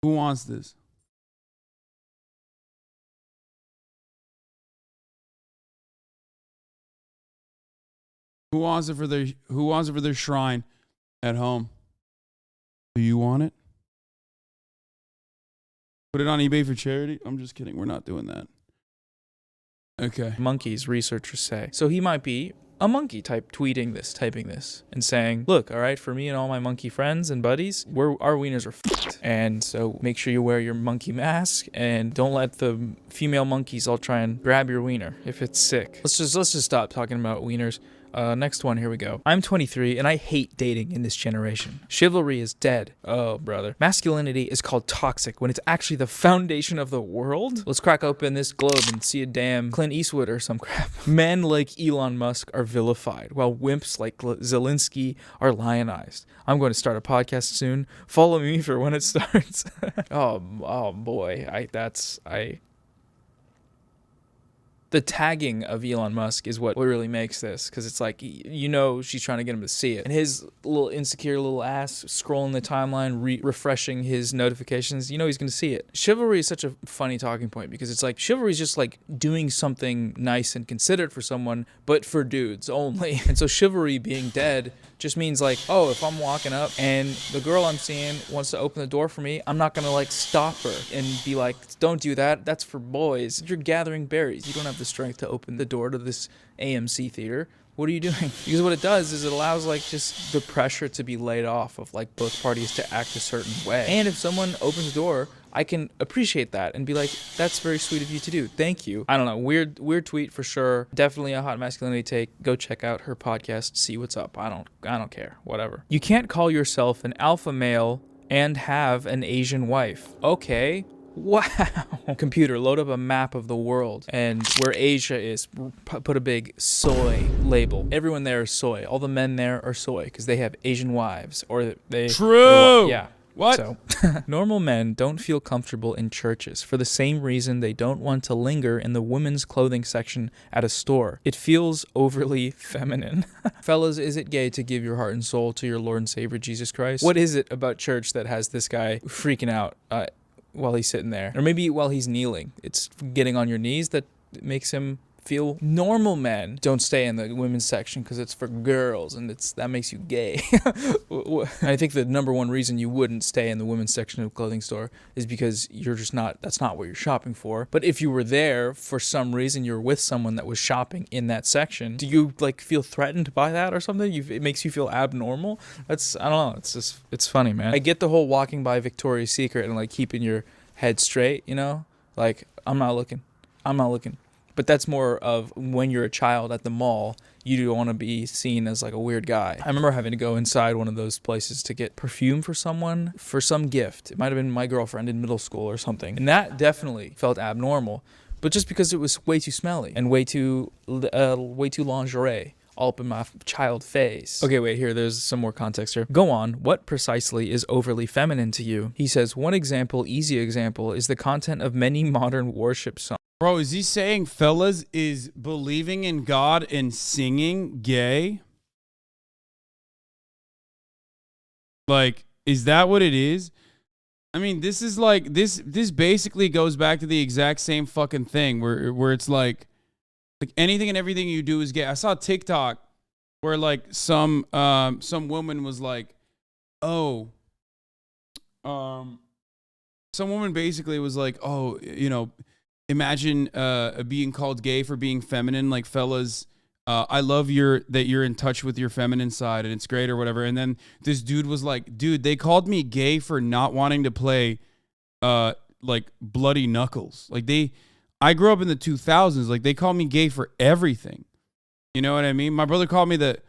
Who wants this? Who wants it for their shrine at home? Do you want it? Put it on eBay for charity? I'm just kidding. We're not doing that. Okay. Monkeys, researchers say. So he might be a monkey type tweeting this, typing this, and saying, look, all right, for me and all my monkey friends and buddies, our wieners are f***ed. And so make sure you wear your monkey mask and don't let the female monkeys all try and grab your wiener if it's sick. Let's just stop talking about wieners. Next one, here we go. I'm 23 and I hate dating in this generation. Chivalry is dead. Oh, brother. Masculinity is called toxic when it's actually the foundation of the world. Let's crack open this globe and see a damn Clint Eastwood or some crap. Men like Elon Musk are vilified, while wimps like Zelensky are lionized. I'm going to start a podcast soon. Follow me for when it starts. oh boy. The tagging of Elon Musk is what really makes this, because it's like, you know, she's trying to get him to see it. And his little insecure little ass scrolling the timeline, refreshing his notifications, you know he's going to see it. Chivalry is such a funny talking point, because it's like, chivalry is just like doing something nice and considerate for someone, but for dudes only. And so chivalry being dead just means like, oh, if I'm walking up and the girl I'm seeing wants to open the door for me, I'm not going to like stop her and be like, don't do that. That's for boys. You're gathering berries. You don't have the strength to open the door to this AMC theater. What are you doing? Because what it does is it allows like just the pressure to be laid off of like both parties to act a certain way. And if someone opens the door, I can appreciate that and be like, that's very sweet of you to do. Thank you. I don't know. Weird tweet for sure. Definitely a hot masculinity take. Go check out her podcast. See what's up. I don't care. Whatever. You can't call yourself an alpha male and have an Asian wife. Okay. Wow. Computer, load up a map of the world and where Asia is, put a big soy label. Everyone there is soy. All the men there are soy because they have Asian wives or they... True! Yeah. What? So, normal men don't feel comfortable in churches for the same reason they don't want to linger in the women's clothing section at a store. It feels overly feminine. Fellas, is it gay to give your heart and soul to your Lord and Savior Jesus Christ? What is it about church that has this guy freaking out while he's sitting there? Or maybe while he's kneeling. It's getting on your knees that makes him feel. Normal men don't stay in the women's section because it's for girls and that makes you gay. I think the number one reason you wouldn't stay in the women's section of a clothing store is because you're just not, that's not what you're shopping for. But if you were there for some reason, you're with someone that was shopping in that section, do you like feel threatened by that or something? It makes you feel abnormal? I don't know. It's just, it's funny, man. I get the whole walking by Victoria's Secret and like keeping your head straight, you know? Like, I'm not looking. But that's more of when you're a child at the mall, you don't want to be seen as like a weird guy. I remember having to go inside one of those places to get perfume for someone, for some gift. It might have been my girlfriend in middle school or something. And that definitely felt abnormal. But just because it was way too smelly and way too lingerie all up in my child face. Okay, wait, here, there's some more context here. Go on, what precisely is overly feminine to you? He says, one example, easy example, is the content of many modern worship songs. Bro, is he saying fellas is believing in God and singing gay? Like, is that what it is? I mean, this is like, this basically goes back to the exact same fucking thing where it's like anything and everything you do is gay. I saw a TikTok where like some woman was like, some woman basically was like, oh, you know, imagine being called gay for being feminine. Like, fellas, I love that you're in touch with your feminine side and it's great or whatever. And then this dude was like, dude, they called me gay for not wanting to play like Bloody Knuckles. Like I grew up in the 2000s. Like, they called me gay for everything. You know what I mean? My brother called me the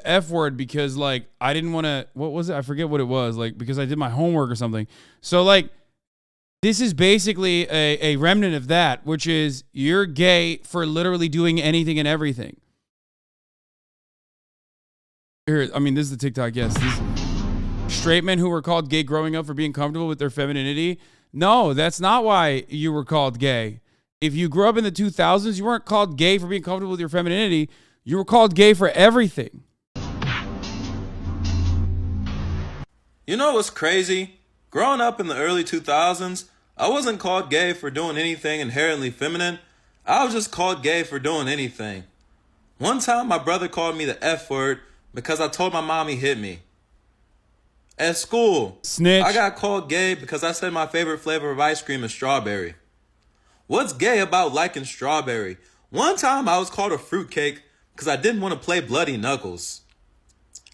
F word because like I didn't want to, what was it? I forget what it was. Like, because I did my homework or something. So like, this is basically a remnant of that, which is you're gay for literally doing anything and everything. Here, I mean, this is the TikTok, yes. Straight men who were called gay growing up for being comfortable with their femininity. No, that's not why you were called gay. If you grew up in the 2000s, you weren't called gay for being comfortable with your femininity. You were called gay for everything. You know what's crazy? Growing up in the early 2000s, I wasn't called gay for doing anything inherently feminine. I was just called gay for doing anything. One time, my brother called me the F word because I told my mom he hit me. At school, snitch. I got called gay because I said my favorite flavor of ice cream is strawberry. What's gay about liking strawberry? One time, I was called a fruitcake because I didn't want to play bloody knuckles.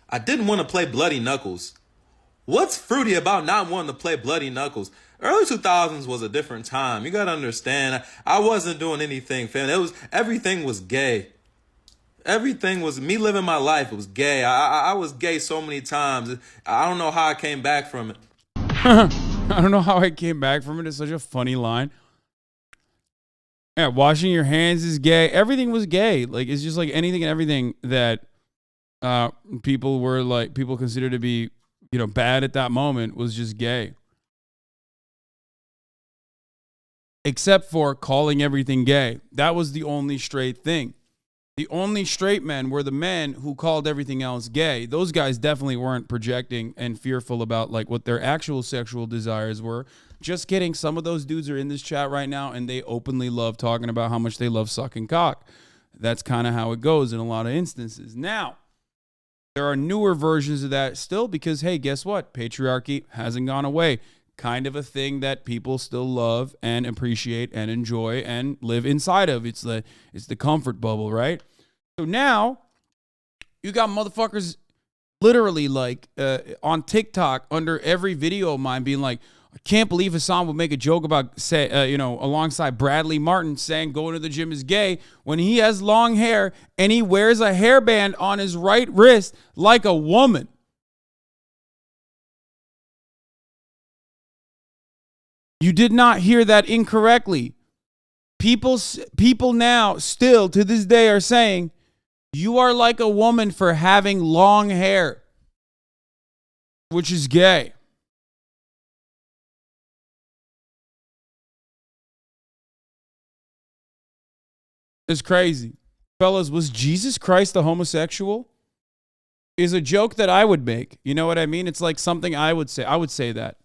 I didn't want to play bloody knuckles. What's fruity about not wanting to play bloody knuckles? Early 2000s was a different time. You gotta understand. I wasn't doing anything, fam. Everything was gay. Everything was me living my life. It was gay. I was gay so many times. I don't know how I came back from it. I don't know how I came back from it. It's such a funny line. Yeah, washing your hands is gay. Everything was gay. Like, it's just like anything and everything that people consider to be, you know, bad at that moment was just gay. Except for calling everything gay. That was the only straight thing. The only straight men were the men who called everything else gay. Those guys definitely weren't projecting and fearful about like what their actual sexual desires were. Just kidding. Some of those dudes are in this chat right now and they openly love talking about how much they love sucking cock. That's kind of how it goes in a lot of instances. Now, there are newer versions of that still because, hey, guess what? Patriarchy hasn't gone away. Kind of a thing that people still love and appreciate and enjoy and live inside of. It's the comfort bubble, right? So now you got motherfuckers literally like on TikTok under every video of mine being like, I can't believe Hasan would make a joke about, alongside Bradley Martin saying going to the gym is gay when he has long hair and he wears a hairband on his right wrist like a woman. You did not hear that incorrectly. People now still to this day are saying you are like a woman for having long hair, which is gay. It's crazy. Fellas, was Jesus Christ a homosexual? Is a joke that I would make. You know what I mean? It's like something I would say. I would say that.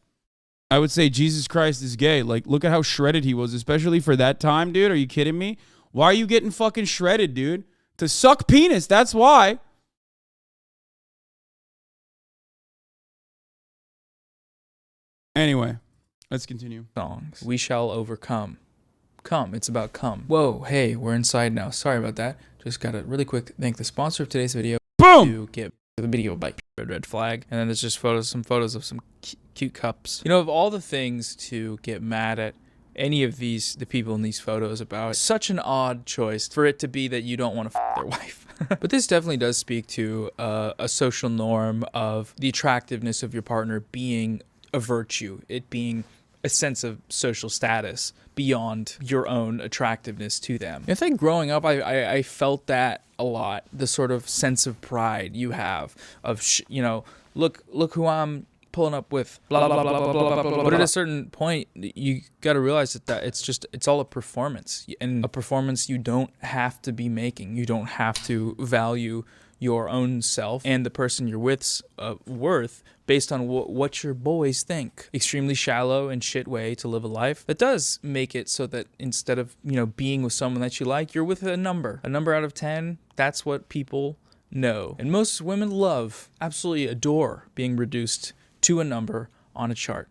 I would say Jesus Christ is gay. Like, look at how shredded he was, especially for that time, dude. Are you kidding me? Why are you getting fucking shredded, dude? To suck penis, that's why. Anyway, let's continue. Songs. We shall overcome. Come. It's about come. Whoa, hey, we're inside now. Sorry about that. Just gotta really quick thank the sponsor of today's video. Boom! To get the video by red flag. And then there's just some photos of some cute cups. You know, of all the things to get mad at any of the people in these photos about, such an odd choice for it to be that you don't want to f their wife. But this definitely does speak to a social norm of the attractiveness of your partner being a virtue, it being a sense of social status beyond your own attractiveness to them. I think growing up, I felt that a lot, the sort of sense of pride you have of, look who I'm pulling up with, blah, blah, blah, blah, blah, blah, blah. But at a certain point, you got to realize that it's all a performance, and a performance you don't have to be making. You don't have to value your own self and the person you're with's worth based on what your boys think. Extremely shallow and shit way to live a life that does make it so that instead of, being with someone that you like, you're with a number out of 10. That's what people know. And most women absolutely adore being reduced to a number on a chart.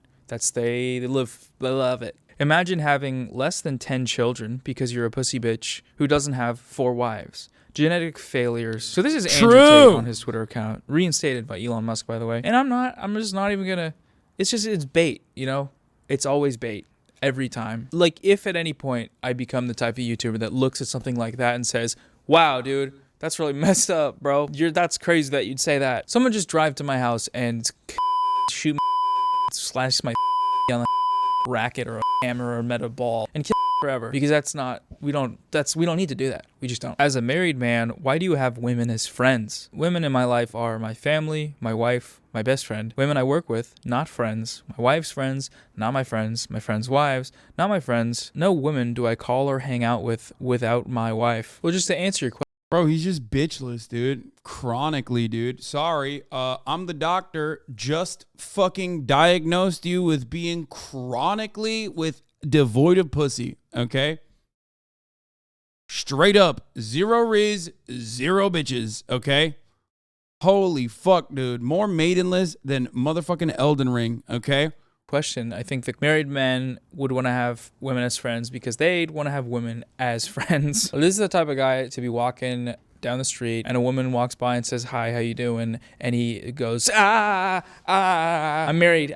They love it. Imagine having less than 10 children because you're a pussy bitch who doesn't have 4 wives. Genetic failures. So this is Andrew Tate on his Twitter account, reinstated by Elon Musk, by the way. And I'm just not even gonna, it's bait, It's always bait. Every time. Like, if at any point I become the type of YouTuber that looks at something like that and says, wow, dude, that's really messed up, bro. That's crazy that you'd say that. Someone just drive to my house and shoot my slash my on a racket or a hammer or a metal ball and kill forever, because we don't need to do that. We just don't. As a married man, why do you have women as friends? Women in my life are my family, my wife, my best friend. Women I work with, not friends. My wife's friends, not my friends. My friends' wives, not my friends. No woman do I call or hang out with without my wife. Well, just to answer your question, Bro, he's just bitchless, dude. Chronically, dude. Sorry, I'm the doctor. Just fucking diagnosed you with being chronically devoid of pussy, okay? Straight up, 0 riz, 0 bitches, okay? Holy fuck, dude. More maidenless than motherfucking Elden Ring, okay? Question. I think the married men would want to have women as friends because they'd want to have women as friends. This is the type of guy to be walking down the street and a woman walks by and says, "Hi, how you doing?" And he goes, I'm married.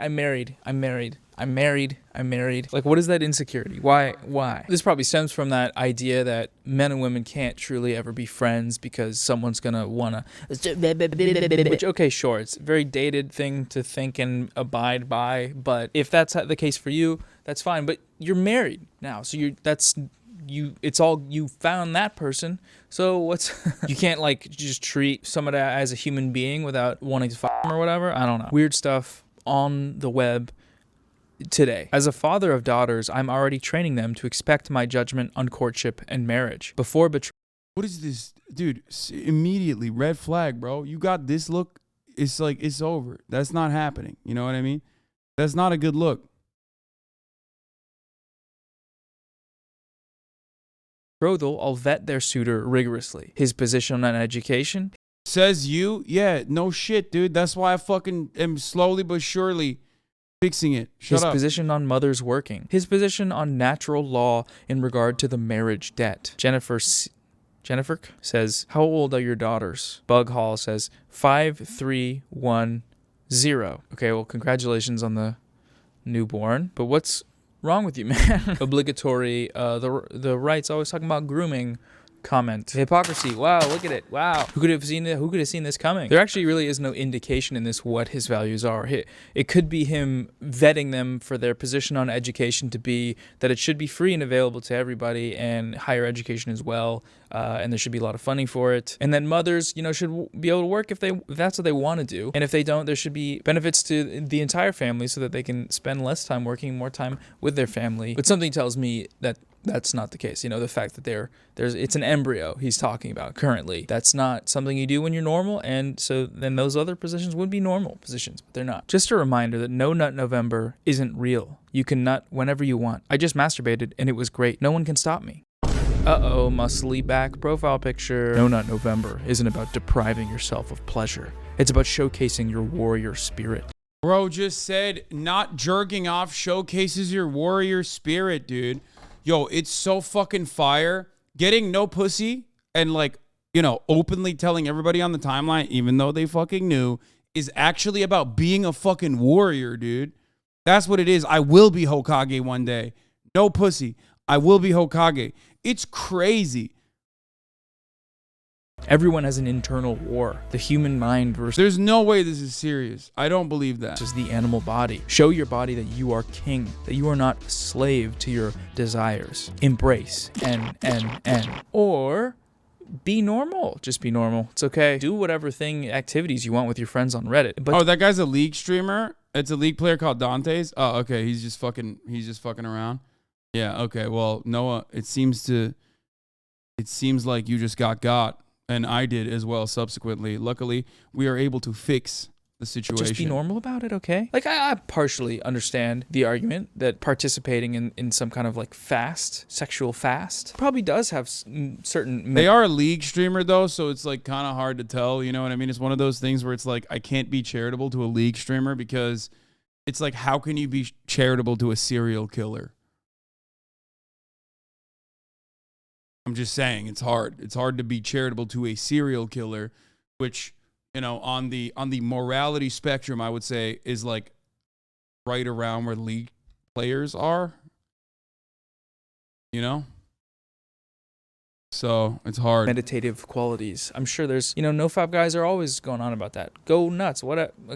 Like, what is that insecurity? Why? This probably stems from that idea that men and women can't truly ever be friends because someone's gonna wanna, which, okay, sure, it's a very dated thing to think and abide by, but if that's the case for you, that's fine. But you're married now, so you found that person, so you can't like just treat somebody as a human being without wanting to fuck them or whatever. I don't know. Weird stuff on the web today. As a father of daughters, I'm already training them to expect my judgment on courtship and marriage. Before betrayal. What is this? Dude, immediately, red flag, bro. You got this look, it's like, it's over. That's not happening. You know what I mean? That's not a good look. Betrothal, I'll vet their suitor rigorously. His position on education. Says you? Yeah, no shit, dude. That's why I fucking am slowly but surely fixing it. His position on mothers working. His position on natural law in regard to the marriage debt. Jennifer says, "How old are your daughters?" Bug Hall says, 5, 3, 1, 0. Okay, well, congratulations on the newborn. But what's wrong with you, man? Obligatory, the right's always talking about grooming. Comment. Hypocrisy. Wow, look at it. Wow. Who could have seen this coming? There actually really is no indication in this what his values are. It could be him vetting them for their position on education to be that it should be free and available to everybody, and higher education as well. And there should be a lot of funding for it. And then mothers, should be able to work if that's what they want to do. And if they don't, there should be benefits to the entire family so that they can spend less time working, more time with their family. But something tells me that that's not the case. The fact that it's an embryo he's talking about currently. That's not something you do when you're normal, and so then those other positions would be normal positions, but they're not. Just a reminder that No Nut November isn't real. You can nut whenever you want. I just masturbated and it was great. No one can stop me. Uh-oh, muscly back profile picture. No Nut November isn't about depriving yourself of pleasure. It's about showcasing your warrior spirit. Bro just said not jerking off showcases your warrior spirit, dude. Yo, it's so fucking fire. Getting no pussy and openly telling everybody on the timeline, even though they fucking knew, is actually about being a fucking warrior, dude. That's what it is. I will be Hokage one day. No pussy. I will be Hokage. It's crazy. Everyone has an internal war. The human mind versus... There's no way this is serious. I don't believe that. ...versus the animal body. Show your body that you are king, that you are not slave to your desires. Embrace or be normal. Just be normal. It's okay. Do whatever activities you want with your friends on Reddit. But that guy's a League streamer? It's a League player called Dante's? Oh, okay. He's just fucking around. Yeah, okay. Well, Noah, it seems like you just got. And I did as well subsequently. Luckily, we are able to fix the situation. Just be normal about it, okay? Like, I partially understand the argument that participating in some kind of sexual fast probably does have certain... They are a League streamer though, so it's kind of hard to tell, you know what I mean? It's one of those things where it's I can't be charitable to a League streamer because it's how can you be charitable to a serial killer? I'm just saying it's hard. It's hard to be charitable to a serial killer, which, on the morality spectrum, I would say is right around where League players are. So it's hard. Meditative qualities. I'm sure there's, nofap guys are always going on about that. Go nuts.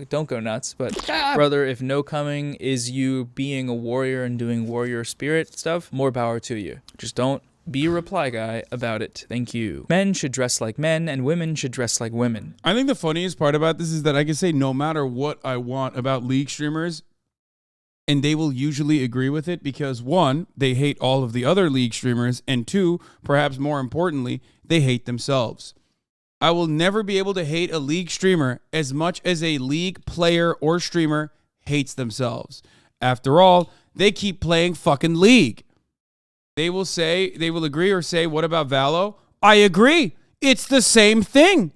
Don't go nuts. But brother, if no coming is you being a warrior and doing warrior spirit stuff, more power to you. Just don't be a reply guy about it. Thank you. Men should dress like men and women should dress like women. I think the funniest part about this is that I can say no matter what I want about League streamers, And they will usually agree with it because, one, they hate all of the other League streamers, and two, perhaps more importantly, they hate themselves. I will never be able to hate a League streamer as much as a League player or streamer hates themselves. After all, they keep playing fucking League. They will agree or say, what about Valo? I agree. It's the same thing.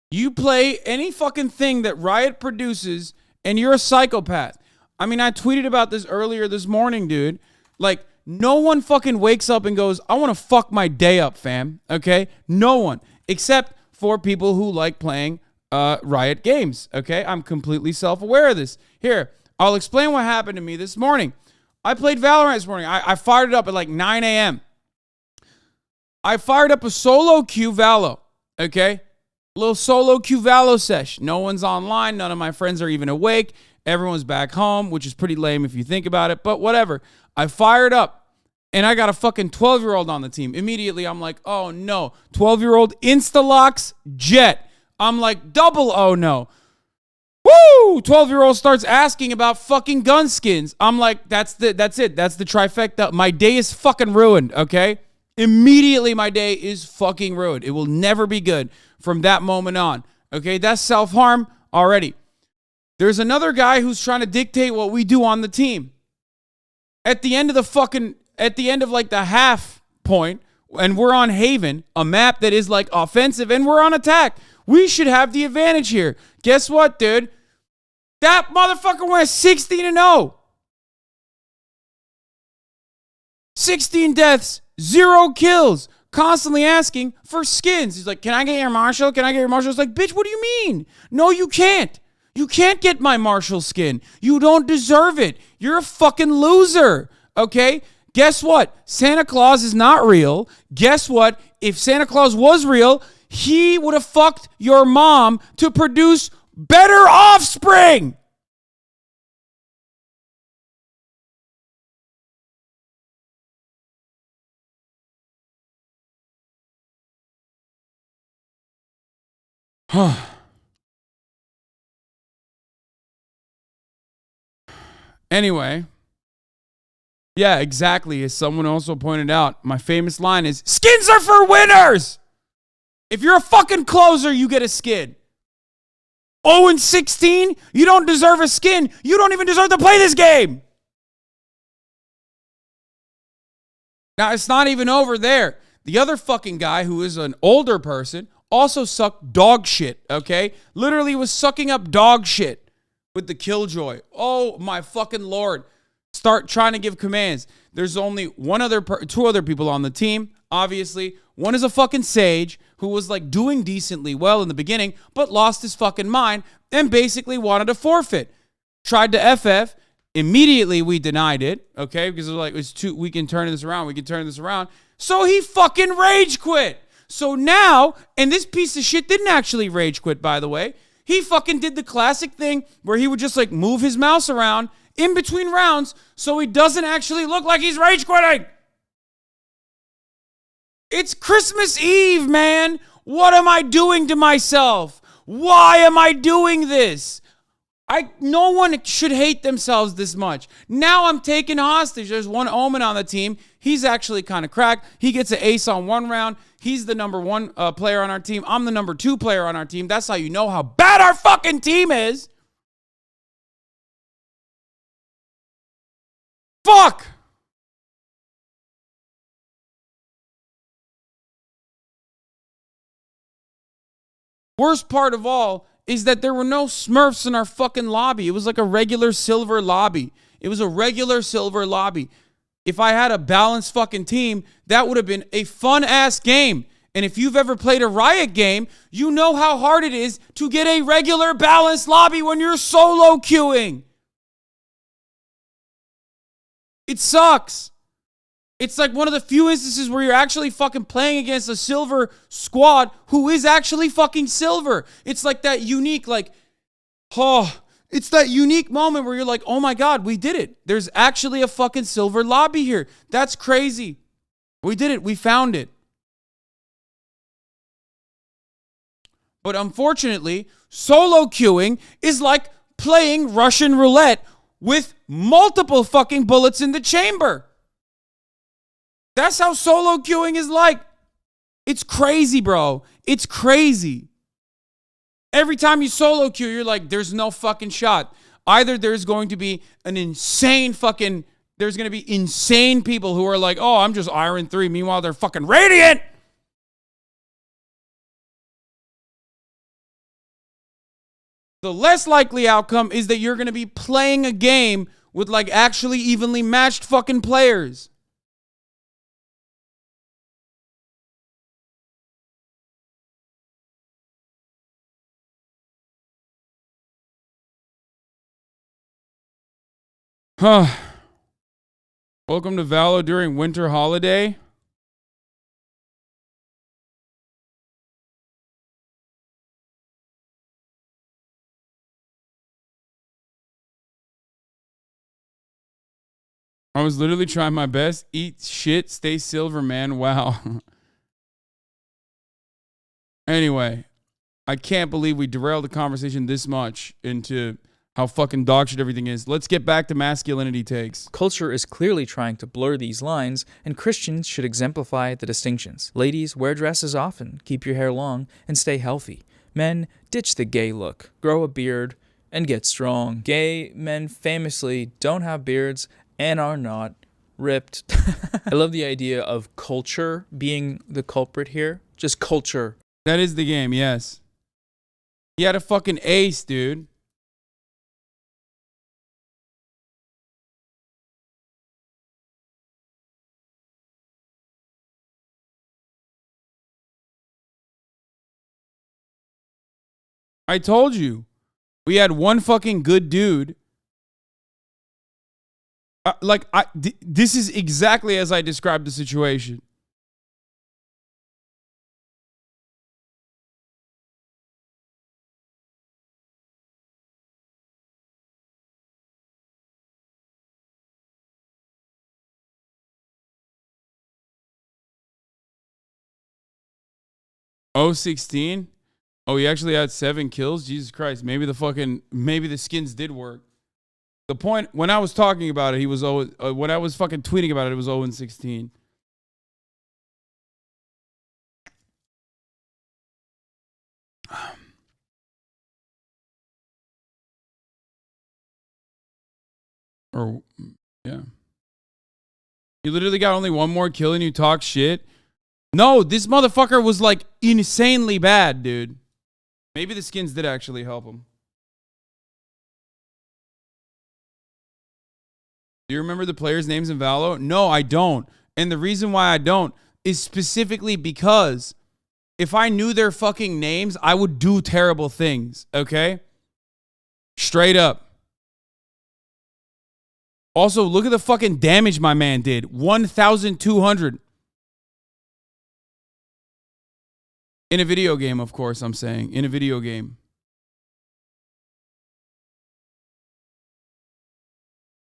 You play any fucking thing that Riot produces and you're a psychopath. I mean, I tweeted about this earlier this morning, dude. Like, no one fucking wakes up and goes, I want to fuck my day up, fam. Okay? No one. Except for people who like playing Riot games. Okay? I'm completely self-aware of this. Here, I'll explain what happened to me this morning. I played Valorant this morning. I fired it up at like 9 a.m. I fired up a solo queue Valo. Okay? A little solo queue Valo sesh. No one's online. None of my friends are even awake. Everyone's back home, which is pretty lame if you think about it, but whatever. I fired up, and I got a fucking 12-year-old on the team. Immediately, I'm like, oh, no. 12-year-old insta-locks Jet. I'm like, double oh, no. Woo! 12-year-old starts asking about fucking gun skins. I'm like, that's it. That's the trifecta. My day is fucking ruined, okay? Immediately, my day is fucking ruined. It will never be good from that moment on, okay? That's self-harm already. There's another guy who's trying to dictate what we do on the team. At the end of like the half point, and we're on Haven, a map that is like offensive, and we're on attack. We should have the advantage here. Guess what, dude? That motherfucker went 16-0. 16 deaths, 0 kills, constantly asking for skins. He's like, can I get your Marshall? Can I get your Marshall? It's like, bitch, what do you mean? No, you can't. You can't get my Marshall skin. You don't deserve it. You're a fucking loser, okay? Guess what? Santa Claus is not real. Guess what? If Santa Claus was real, he would have fucked your mom to produce better offspring. Anyway, yeah, exactly. As someone also pointed out, my famous line is, skins are for winners! If you're a fucking closer, you get a skin. 0-16, you don't deserve a skin. You don't even deserve to play this game. Now, it's not even over there. The other fucking guy, who is an older person, also sucked dog shit, okay? Literally was sucking up dog shit with the Killjoy. Oh, my fucking Lord. Start trying to give commands. There's only two other people on the team, obviously. One is a fucking Sage who was like doing decently well in the beginning, but lost his fucking mind and basically wanted to forfeit. Tried to FF. Immediately we denied it, okay? Because it was like, we can turn this around. So he fucking rage quit. So now, and this piece of shit didn't actually rage quit, by the way. He fucking did the classic thing where he would just like move his mouse around in between rounds so he doesn't actually look like he's rage quitting. It's Christmas Eve, man. What am I doing to myself? Why am I doing this? No one should hate themselves this much. Now I'm taken hostage. There's one Omen on the team. He's actually kind of cracked. He gets an ace on one round. He's the number one player on our team. I'm the number 2 player on our team. That's how you know how bad our fucking team is. Fuck! Worst part of all is that there were no Smurfs in our fucking lobby. It was like a regular silver lobby. If I had a balanced fucking team, that would have been a fun-ass game. And if you've ever played a Riot game, you know how hard it is to get a regular balanced lobby when you're solo queuing. It sucks. It's like one of the few instances where you're actually fucking playing against a silver squad who is actually fucking silver. It's like that unique, it's that unique moment where you're like, oh my God, we did it. There's actually a fucking silver lobby here. That's crazy. We did it. We found it. But unfortunately, solo queuing is like playing Russian roulette with multiple fucking bullets in the chamber. That's how solo queuing is like. It's crazy, bro. It's crazy. Every time you solo queue, you're like, there's no fucking shot. Either there's going to be an insane fucking, there's going to be insane people who are like, oh, I'm just Iron 3. Meanwhile, they're fucking Radiant. The less likely outcome is that you're going to be playing a game with like actually evenly matched fucking players. Huh. Welcome to Valo during winter holiday. I was literally trying my best. Eat shit, stay silver, man. Wow. Anyway, I can't believe we derailed the conversation this much into how fucking dog shit everything is. Let's get back to masculinity takes. Culture is clearly trying to blur these lines, and Christians should exemplify the distinctions. Ladies, wear dresses often, keep your hair long, and stay healthy. Men, ditch the gay look, grow a beard, and get strong. Gay men famously don't have beards and are not ripped. I love the idea of culture being the culprit here. Just culture. That is the game, yes. He had a fucking ace, dude. I told you. We had one fucking good dude. This is exactly as I described the situation. Oh, 16? Oh, he actually had 7 kills? Jesus Christ. Maybe the skins did work. The point, when I was talking about it, he was when I was fucking tweeting about it, it was 0 and 16. Or, yeah. You literally got only one more kill and you talk shit? No, this motherfucker was like insanely bad, dude. Maybe the skins did actually help him. Do you remember the players' names in Valo? No, I don't. And the reason why I don't is specifically because if I knew their fucking names, I would do terrible things, okay? Straight up. Also, look at the fucking damage my man did. 1,200. In a video game, of course, I'm saying. In a video game.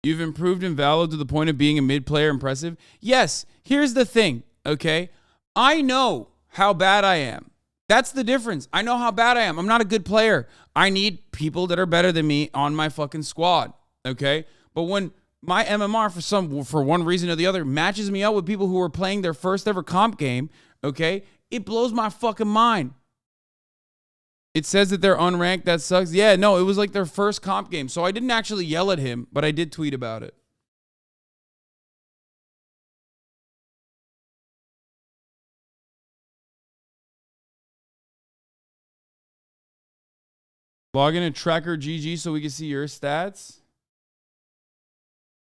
You've improved in Valo to the point of being a mid-player impressive? Yes. Here's the thing, okay? I know how bad I am. That's the difference. I know how bad I am. I'm not a good player. I need people that are better than me on my fucking squad, okay? But when my MMR, for one reason or the other, matches me up with people who are playing their first ever comp game, okay? It blows my fucking mind. It says that they're unranked. That sucks. Yeah, no, it was like their first comp game. So I didn't actually yell at him, but I did tweet about it. Log in a tracker GG so we can see your stats.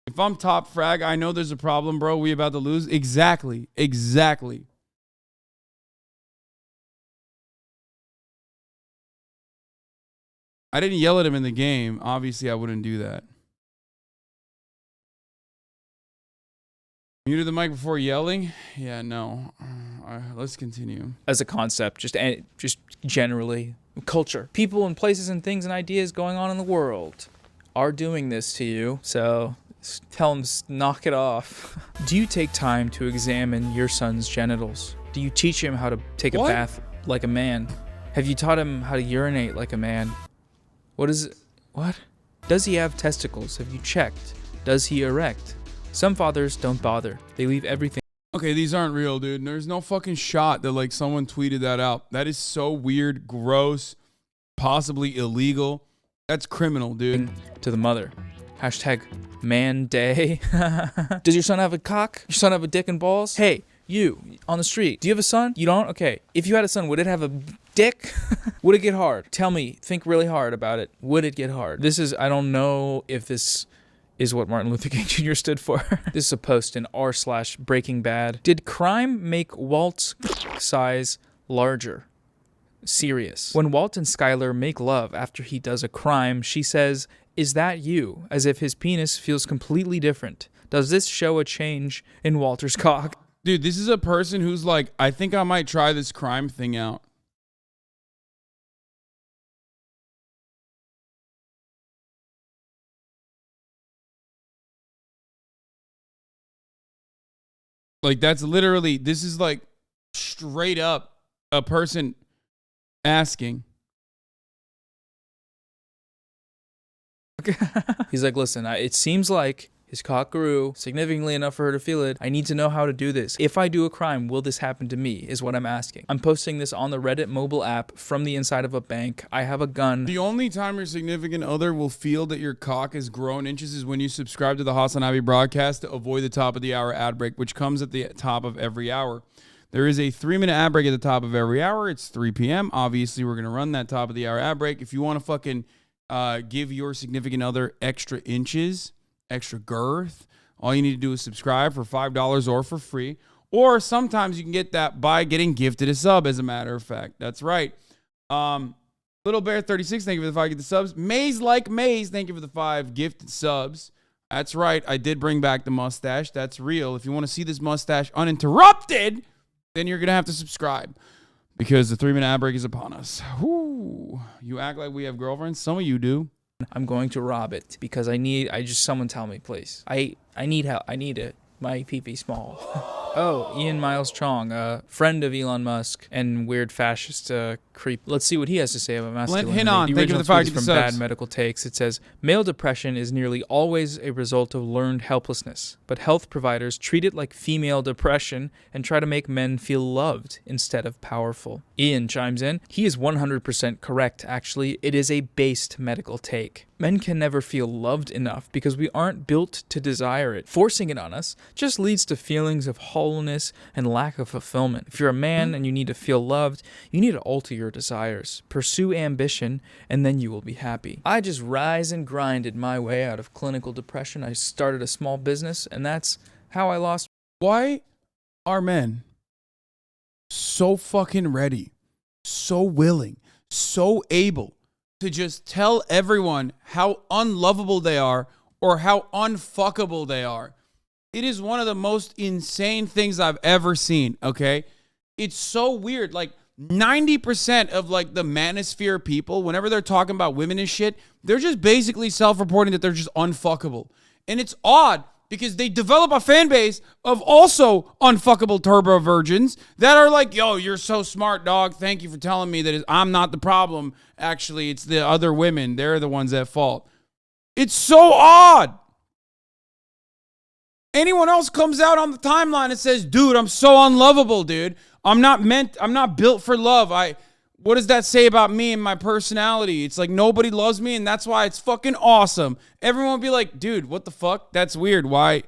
If I'm top frag, I know there's a problem, bro. We about to lose. Exactly. Exactly. I didn't yell at him in the game. Obviously, I wouldn't do that. Muted the mic before yelling? Yeah, no. Let's continue. As a concept, just generally, culture. People and places and things and ideas going on in the world are doing this to you, so tell them to knock it off. Do you take time to examine your son's genitals? Do you teach him how to take a bath like a man? Have you taught him how to urinate like a man? What is it? What? Does he have testicles? Have you checked? Does he erect? Some fathers don't bother. They leave everything. Okay, these aren't real, dude. There's no fucking shot that like someone tweeted that out. That is so weird, gross, possibly illegal. That's criminal, dude. To the mother. Hashtag man day. Does your son have a cock? Your son have a dick and balls? Hey, you on the street. Do you have a son? You don't? Okay. If you had a son, would it have a dick? Would it get hard? Tell me. Think really hard about it. Would it get hard? This is, I don't know if this is what Martin Luther King Jr. stood for. This is a post in r/Breaking Bad. Did crime make Walt's size larger? Serious. When Walt and Skylar make love after he does a crime, she says, "Is that you?" As if his penis feels completely different. Does this show a change in Walter's cock? Dude, this is a person who's like, I think I might try this crime thing out. Like, that's literally, this is like straight up a person asking. He's like, listen, it seems like his cock grew significantly enough for her to feel it. I need to know how to do this. If I do a crime, will this happen to me, is what I'm asking. I'm posting this on the Reddit mobile app from the inside of a bank. I have a gun. The only time your significant other will feel that your cock has grown inches is when you subscribe to the HasanAbi broadcast to avoid the top of the hour ad break, which comes at the top of every hour. There is a 3-minute ad break at the top of every hour. It's 3 p.m. Obviously, we're going to run that top of the hour ad break. If you want to fucking give your significant other extra inches, extra girth, all you need to do is subscribe for $5 or for free. Or sometimes you can get that by getting gifted a sub, as a matter of fact. That's right. Little Bear 36, thank you for the 5 gifted subs. Maze Like Maze, thank you for the 5 gifted subs. That's right. I did bring back the mustache. That's real. If you want to see this mustache uninterrupted, then you're going to have to subscribe. Because the 3-minute ad break is upon us. Whoo. You act like we have girlfriends. Some of you do. I'm going to rob it because someone tell me, please. I need help. I need it. My pee-pee small. Oh, Ian Miles Chong, a friend of Elon Musk and weird fascist creep. Let's see what he has to say about masculinity. Thank you for the 5 from Bad Medical Takes. It says, male depression is nearly always a result of learned helplessness, but health providers treat it like female depression and try to make men feel loved instead of powerful. Ian chimes in, he is 100% correct, actually. It is a based medical take. Men can never feel loved enough because we aren't built to desire it. Forcing it on us just leads to feelings of hollowness and lack of fulfillment. If you're a man and you need to feel loved, you need to alter your desires. Pursue ambition, and then you will be happy. I just rise and grinded my way out of clinical depression. I started a small business, and that's how I lost. Why are men so fucking ready, so willing, so able to just tell everyone how unlovable they are or how unfuckable they are? It is one of the most insane things I've ever seen, okay? It's so weird. Like, 90% of, like, the manosphere people, whenever they're talking about women and shit, they're just basically self-reporting that they're just unfuckable. And it's odd because they develop a fan base of also unfuckable turbo virgins that are like, yo, you're so smart, dog. Thank you for telling me that I'm not the problem. Actually, it's the other women. They're the ones at fault. It's so odd. Anyone else comes out on the timeline and says, dude, I'm so unlovable, dude. I'm not built for love. What does that say about me and my personality? It's like nobody loves me, and that's why it's fucking awesome. Everyone will be like, dude, what the fuck? That's weird. Why?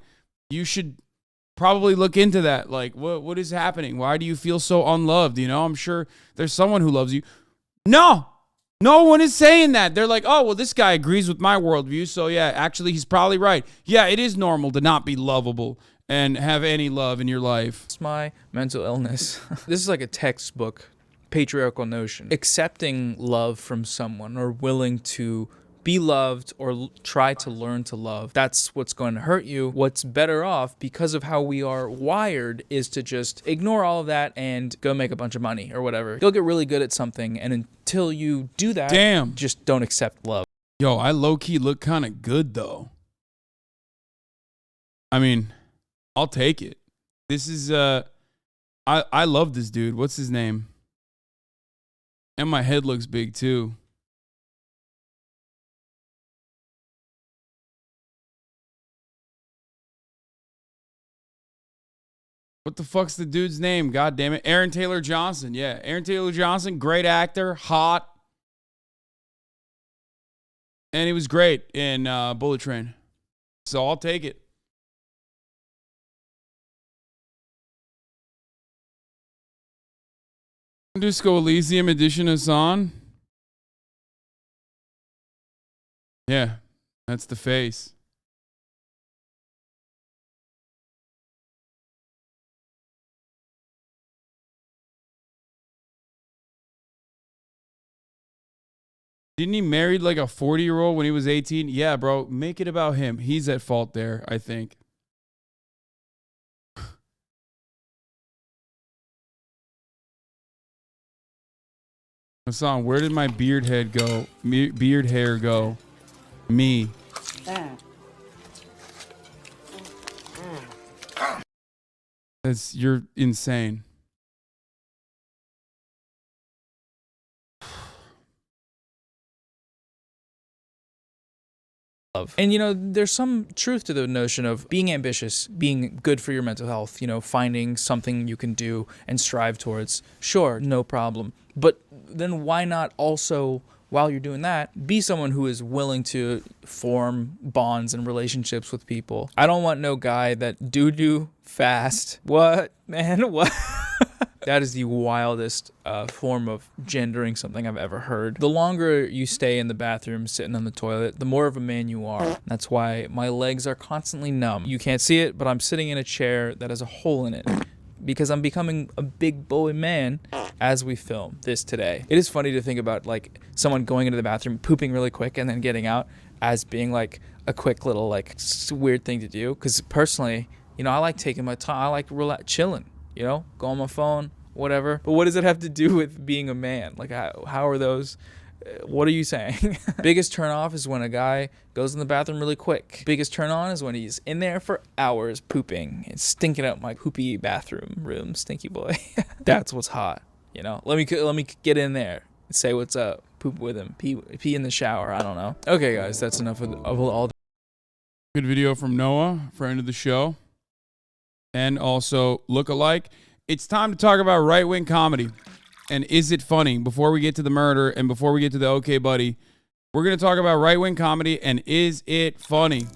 You should probably look into that. Like, what is happening? Why do you feel so unloved? You know, I'm sure there's someone who loves you. No one is saying that. They're like, oh, well, this guy agrees with my worldview, so yeah, actually, he's probably right. Yeah, it is normal to not be lovable and have any love in your life. It's my mental illness. This is like a textbook patriarchal notion. Accepting love from someone or willing to be loved or try to learn to love, that's what's going to hurt you. What's better off, because of how we are wired, is to just ignore all of that and go make a bunch of money or whatever. You'll get really good at something, and until you do that, just don't accept love. Yo, I low-key look kind of good, though. I mean, I'll take it. This is, I love this dude. What's his name? And my head looks big, too. What the fuck's the dude's name? God damn it. Aaron Taylor Johnson. Yeah, Aaron Taylor Johnson, great actor, hot. And he was great in Bullet Train. So I'll take it. Disco Elysium edition Hasan. Yeah, that's the face. Didn't he marry like a 40-year-old when he was 18? Yeah, bro. Make it about him. He's at fault there, I think. Hasan, where did my beard hair go? Beard hair go? Me. You're insane. And, you know, there's some truth to the notion of being ambitious, being good for your mental health, you know, finding something you can do and strive towards. Sure, no problem. But then why not also, while you're doing that, be someone who is willing to form bonds and relationships with people? I don't want no guy that do fast. What, man? What? That is the wildest form of gendering something I've ever heard. The longer you stay in the bathroom sitting on the toilet, the more of a man you are. That's why my legs are constantly numb. You can't see it, but I'm sitting in a chair that has a hole in it because I'm becoming a big boy man as we film this today. It is funny to think about like someone going into the bathroom, pooping really quick, and then getting out as being like a quick little like weird thing to do. Because personally, you know, I like taking my time. I like chilling, you know, go on my phone, whatever. But what does it have to do with being a man? Like, how are those? What are you saying? Biggest turn off is when a guy goes in the bathroom really quick. Biggest turn on is when he's in there for hours pooping and stinking out my poopy bathroom room, stinky boy. That's what's hot, you know. Let me get in there and say what's up. Poop with him. Pee in the shower. I don't know. Okay, guys, that's enough of all. Good video from Noah, friend of the show, and also lookalike. It's time to talk about right-wing comedy. And is it funny? Before we get to the murder and before we get to the OK Buddy, we're going to talk about right-wing comedy and is it funny?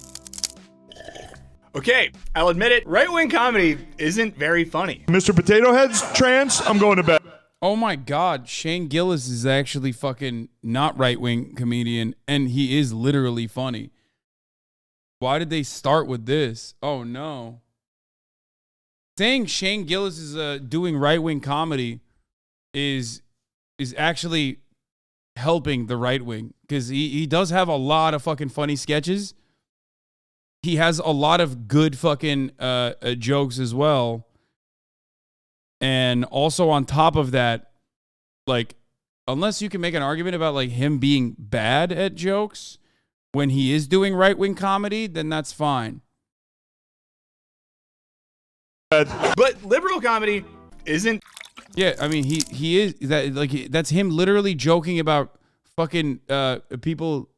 Okay, I'll admit it. Right-wing comedy isn't very funny. Mr. Potato Head's trans. I'm going to bed. Oh my God, Shane Gillis is actually fucking not right-wing comedian, and he is literally funny. Why did they start with this? Oh no. Saying Shane Gillis is doing right-wing comedy is actually helping the right wing, because he does have a lot of fucking funny sketches. He has a lot of good fucking jokes as well. And also on top of that, like, unless you can make an argument about like him being bad at jokes when he is doing right-wing comedy, then that's fine. But liberal comedy isn't. Yeah, I mean, he is that, like, that's him literally joking about fucking people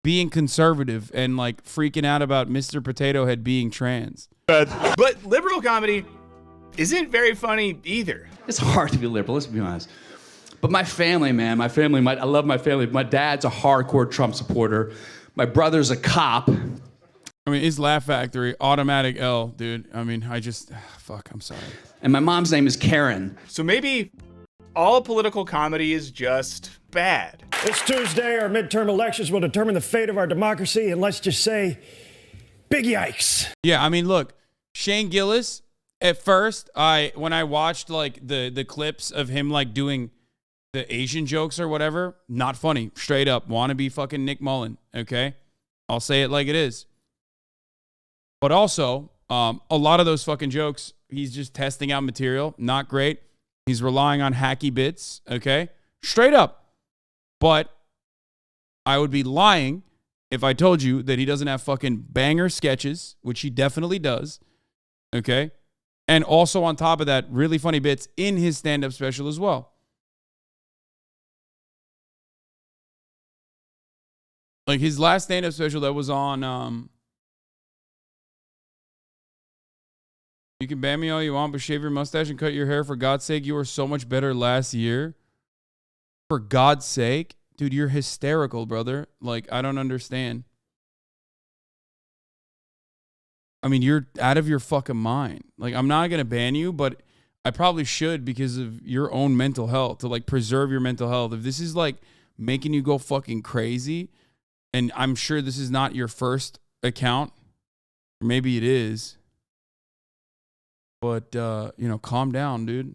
being conservative and like freaking out about Mr. Potato Head being trans. But liberal comedy isn't very funny either. It's hard to be liberal, let's be honest. But my family, man, I love my family. My dad's a hardcore Trump supporter. My brother's a cop. I mean, it's Laugh Factory, automatic L, dude. I mean, fuck, I'm sorry. And my mom's name is Karen. So maybe all political comedy is just bad. This Tuesday, our midterm elections will determine the fate of our democracy, and let's just say, big yikes. Yeah, I mean, look, Shane Gillis, at first, when I watched like the clips of him like doing the Asian jokes or whatever, not funny, straight up, wannabe fucking Nick Mullen, okay? I'll say it like it is. But also, a lot of those fucking jokes, he's just testing out material. Not great. He's relying on hacky bits, okay? Straight up. But I would be lying if I told you that he doesn't have fucking banger sketches, which he definitely does, okay? And also on top of that, really funny bits in his stand-up special as well. Like his last stand-up special that was on You can ban me all you want, but shave your mustache and cut your hair. For God's sake, you were so much better last year. For God's sake? Dude, you're hysterical, brother. Like, I don't understand. I mean, you're out of your fucking mind. Like, I'm not going to ban you, but I probably should because of your own mental health, to, like, preserve your mental health. If this is, like, making you go fucking crazy, and I'm sure this is not your first account, or maybe it is, but, you know, calm down, dude.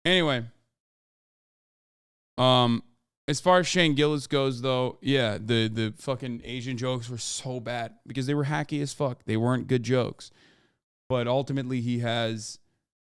Anyway, as far as Shane Gillis goes, though, yeah, the fucking Asian jokes were so bad because they were hacky as fuck. They weren't good jokes, but ultimately he has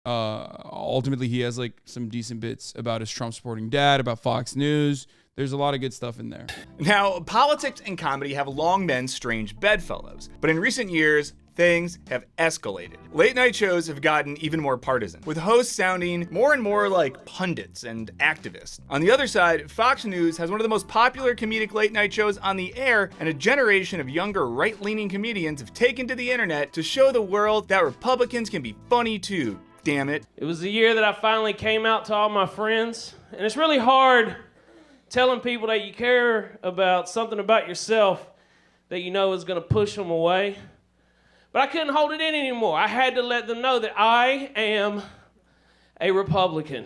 like some decent bits about his Trump supporting dad, about Fox News. There's a lot of good stuff in there. Now, politics and comedy have long been strange bedfellows, but in recent years, things have escalated. Late night shows have gotten even more partisan, with hosts sounding more and more like pundits and activists. On the other side, Fox News has one of the most popular comedic late night shows on the air, and a generation of younger right-leaning comedians have taken to the internet to show the world that Republicans can be funny too. Damn it. It was the year that I finally came out to all my friends, and it's really hard telling people that you care about something about yourself that you know is going to push them away. But I couldn't hold it in anymore. I had to let them know that I am a Republican.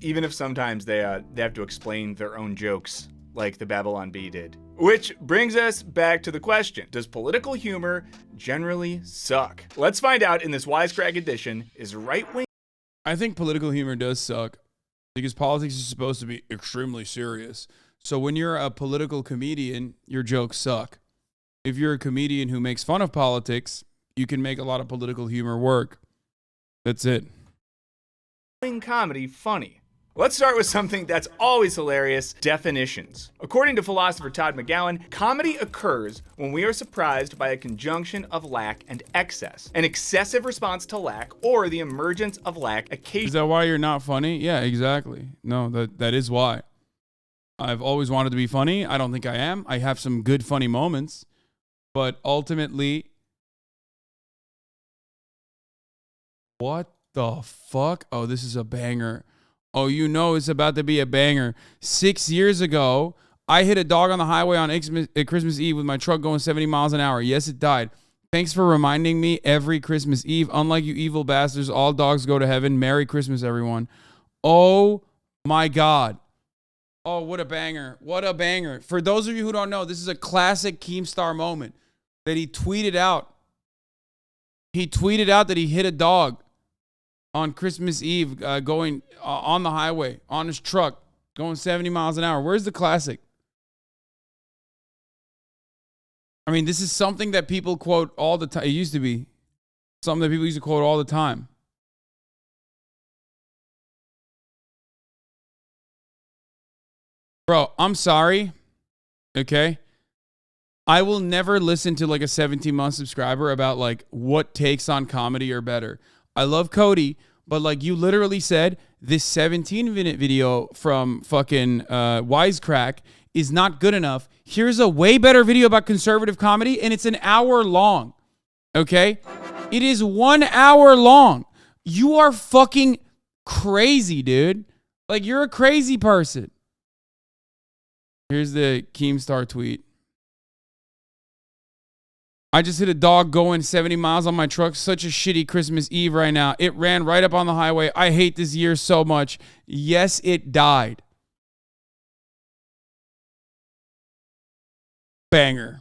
Even if sometimes they have to explain their own jokes, like the Babylon Bee did. Which brings us back to the question, does political humor generally suck? Let's find out in this Wisecrack edition. Is right-wing... I think political humor does suck because politics is supposed to be extremely serious. So when you're a political comedian, your jokes suck. If you're a comedian who makes fun of politics, you can make a lot of political humor work. That's it. Comedy funny. Let's start with something that's always hilarious, definitions. According to philosopher Todd McGowan, comedy occurs when we are surprised by a conjunction of lack and excess, an excessive response to lack, or the emergence of lack occasionally. Is that why you're not funny? Yeah, exactly. No, that is why. I've always wanted to be funny. I don't think I am. I have some good funny moments, but ultimately, what the fuck? Oh, this is a banger. Oh, you know it's about to be a banger. 6 years ago, I hit a dog on the highway on Christmas Eve with my truck going 70 miles an hour. Yes, it died. Thanks for reminding me every Christmas Eve. Unlike you evil bastards, all dogs go to heaven. Merry Christmas, everyone. Oh, my God. Oh, what a banger. What a banger. For those of you who don't know, this is a classic Keemstar moment that he tweeted out. He tweeted out that he hit a dog on Christmas Eve going on the highway, on his truck, going 70 miles an hour. Where's the classic? I mean, this is something that people quote all the time. It used to be something that people used to quote all the time. Bro, I'm sorry. Okay? I will never listen to like a 17-month subscriber about like what takes on comedy are better. I love Cody, but like you literally said, this 17-minute video from fucking Wisecrack is not good enough. Here's a way better video about conservative comedy, and it's an hour long. Okay? It is 1 hour long. You are fucking crazy, dude. Like, you're a crazy person. Here's the Keemstar tweet. I just hit a dog going 70 miles on my truck. Such a shitty Christmas Eve right now. It ran right up on the highway. I hate this year so much. Yes, it died. Banger.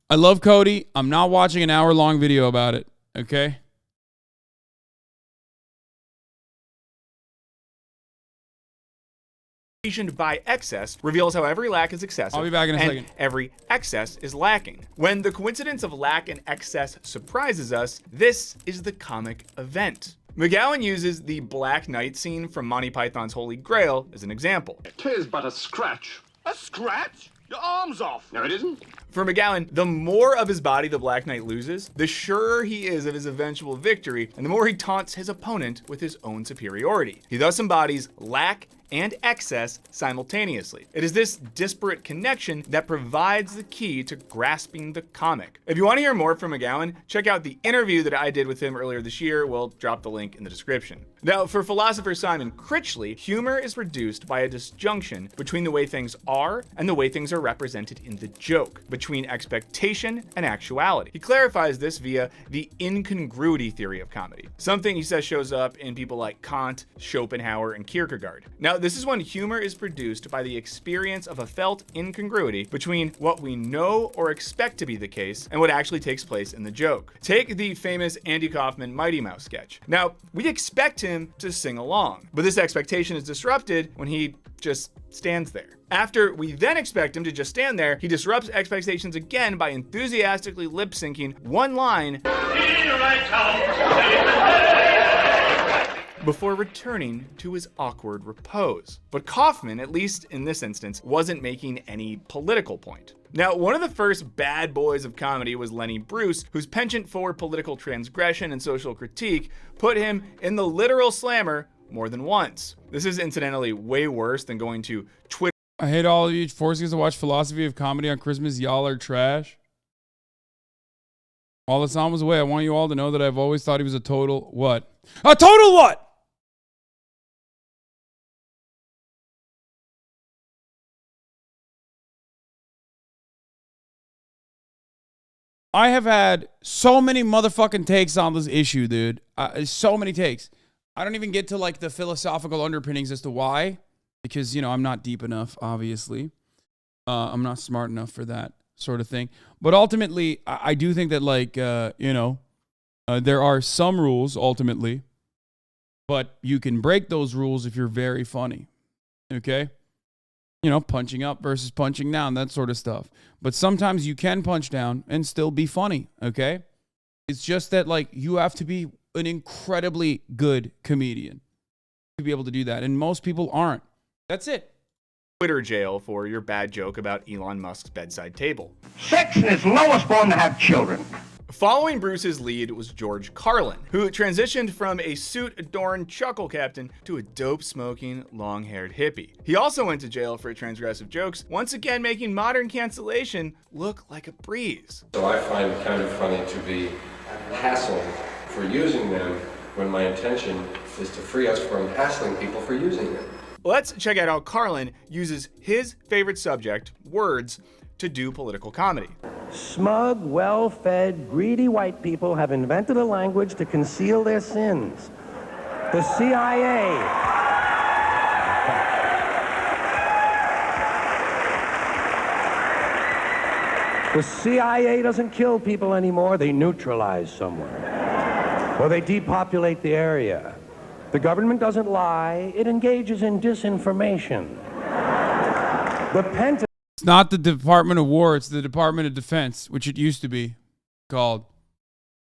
I love Cody. I'm not watching an hour-long video about it. Okay? Occasioned by excess reveals how every lack is excessive. I'll be back in a second. Every excess is lacking. When the coincidence of lack and excess surprises us, this is the comic event. McGowan uses the Black Knight scene from Monty Python's Holy Grail as an example. 'Tis but a scratch. A scratch? Your arm's off. No, it isn't. For McGowan, the more of his body the Black Knight loses, the surer he is of his eventual victory, and the more he taunts his opponent with his own superiority. He thus embodies lack and excess simultaneously. It is this disparate connection that provides the key to grasping the comic. If you want to hear more from McGowan, check out the interview that I did with him earlier this year. We'll drop the link in the description. Now, for philosopher Simon Critchley, humor is produced by a disjunction between the way things are and the way things are represented in the joke, between expectation and actuality. He clarifies this via the incongruity theory of comedy, something he says shows up in people like Kant, Schopenhauer, and Kierkegaard. Now, this is when humor is produced by the experience of a felt incongruity between what we know or expect to be the case and what actually takes place in the joke. Take the famous Andy Kaufman Mighty Mouse sketch. Now, we expect him to sing along, but this expectation is disrupted when he just stands there. After we then expect him to just stand there, he disrupts expectations again by enthusiastically lip syncing one line before returning to his awkward repose. But Kaufman, at least in this instance, wasn't making any political point. Now, one of the first bad boys of comedy was Lenny Bruce, whose penchant for political transgression and social critique put him in the literal slammer more than once. This is incidentally way worse than going to Twitter. I hate all of you forcing us to watch Philosophy of Comedy on Christmas. Y'all are trash. While Hasan was away, I want you all to know that I've always thought he was a total what? A total what? I have had so many motherfucking takes on this issue, dude. So many takes. I don't even get to like the philosophical underpinnings as to why, because, you know, I'm not deep enough, obviously. I'm not smart enough for that sort of thing. But ultimately, I do think that, like, you know, there are some rules ultimately, but you can break those rules if you're very funny. Okay? You know, punching up versus punching down, that sort of stuff. But sometimes you can punch down and still be funny, okay? It's just that, like, you have to be an incredibly good comedian to be able to do that. And most people aren't. That's it. Twitter jail for your bad joke about Elon Musk's bedside table. Sex in its lowest form to have children. Following Bruce's lead was George Carlin, who transitioned from a suit-adorned chuckle captain to a dope-smoking, long-haired hippie. He also went to jail for transgressive jokes, once again making modern cancellation look like a breeze. So I find it kind of funny to be hassled for using them when my intention is to free us from hassling people for using them. Let's check out how Carlin uses his favorite subject, words, to do political comedy. Smug, well-fed, greedy white people have invented a language to conceal their sins. The CIA. The CIA doesn't kill people anymore, they neutralize someone. Or they depopulate the area. The government doesn't lie, it engages in disinformation. The Pentagon. It's not the Department of War, it's the Department of Defense, which it used to be called.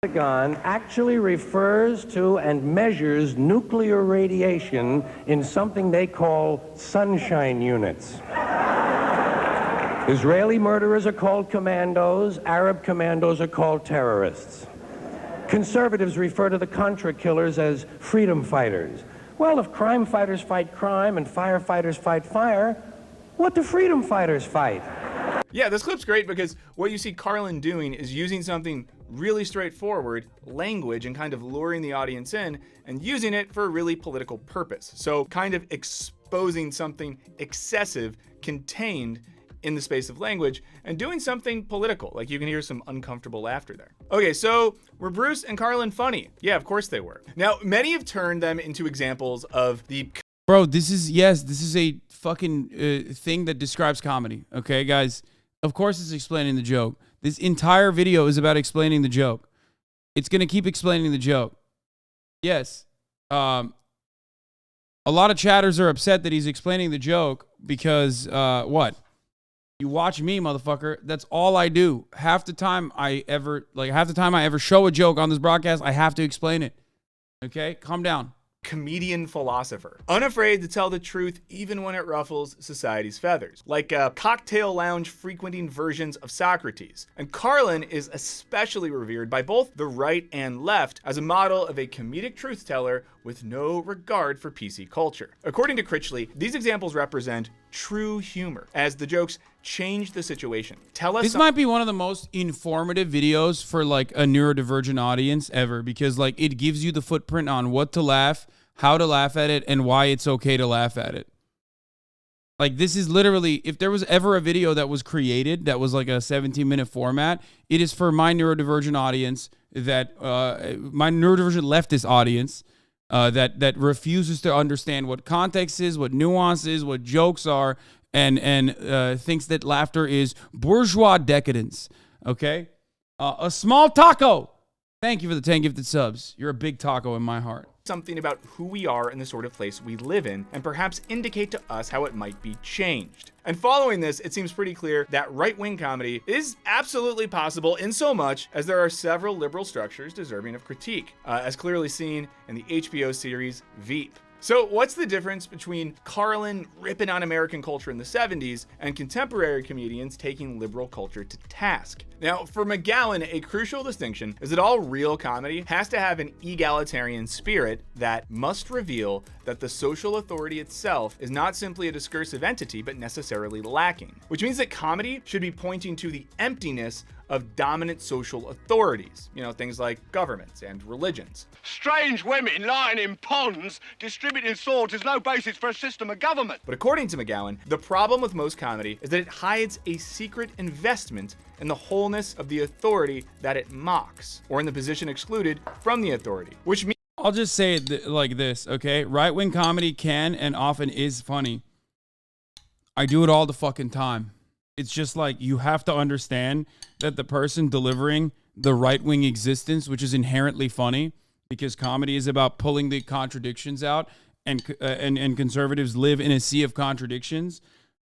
The Pentagon actually refers to and measures nuclear radiation in something they call sunshine units. Israeli murderers are called commandos, Arab commandos are called terrorists. Conservatives refer to the Contra killers as freedom fighters. Well, if crime fighters fight crime and firefighters fight fire, what do freedom fighters fight? Yeah, this clip's great because what you see Carlin doing is using something really straightforward, language, and kind of luring the audience in and using it for a really political purpose. So kind of exposing something excessive contained in the space of language and doing something political. Like you can hear some uncomfortable laughter there. Okay, so were Bruce and Carlin funny? Yeah, of course they were. Now, many have turned them into examples of the... Bro, this is a fucking thing that describes comedy. Okay, guys? Of course it's explaining the joke. This entire video is about explaining the joke. It's going to keep explaining the joke. Yes. A lot of chatters are upset that he's explaining the joke because, what? You watch me, motherfucker. That's all I do. Half the time I ever show a joke on this broadcast, I have to explain it. Okay? Calm down. comedian philosopher, unafraid to tell the truth even when it ruffles society's feathers, like a cocktail lounge frequenting versions of Socrates. And Carlin is especially revered by both the right and left as a model of a comedic truth teller with no regard for PC culture. According to Critchley, these examples represent true humor, as the jokes change the situation. Tell us this might be one of the most informative videos for like a neurodivergent audience ever, because like it gives you the footprint on what to laugh, how to laugh at it, and why it's okay to laugh at it. Like, this is literally, if there was ever a video that was created that was like a 17-minute format, it is for my neurodivergent audience, that my neurodivergent leftist audience, that refuses to understand what context is, what nuance is, what jokes are, and thinks that laughter is bourgeois decadence. Okay? A small taco. Thank you for the 10 gifted subs. You're a big taco in my heart. Something about who we are and the sort of place we live in, and perhaps indicate to us how it might be changed. And following this, it seems pretty clear that right-wing comedy is absolutely possible in so much as there are several liberal structures deserving of critique, as clearly seen in the HBO series Veep. So what's the difference between Carlin ripping on American culture in the 70s and contemporary comedians taking liberal culture to task? Now, for McGowan, a crucial distinction is that all real comedy has to have an egalitarian spirit that must reveal that the social authority itself is not simply a discursive entity, but necessarily lacking. Which means that comedy should be pointing to the emptiness of dominant social authorities, you know, things like governments and religions. Strange women lying in ponds distributing swords is no basis for a system of government. But according to McGowan, the problem with most comedy is that it hides a secret investment in the wholeness of the authority that it mocks, or in the position excluded from the authority, which means— I'll just say it like this, okay? Right-wing comedy can and often is funny. I do it all the fucking time. It's just like, you have to understand that the person delivering the right-wing existence, which is inherently funny, because comedy is about pulling the contradictions out, and conservatives live in a sea of contradictions.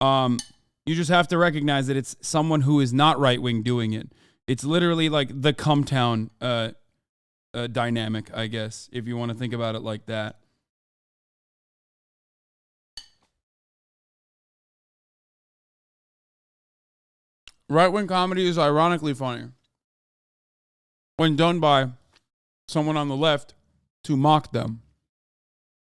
You just have to recognize that it's someone who is not right-wing doing it. It's literally like the Cumtown dynamic, I guess, if you want to think about it like that. Right-wing comedy is ironically funny when done by someone on the left to mock them.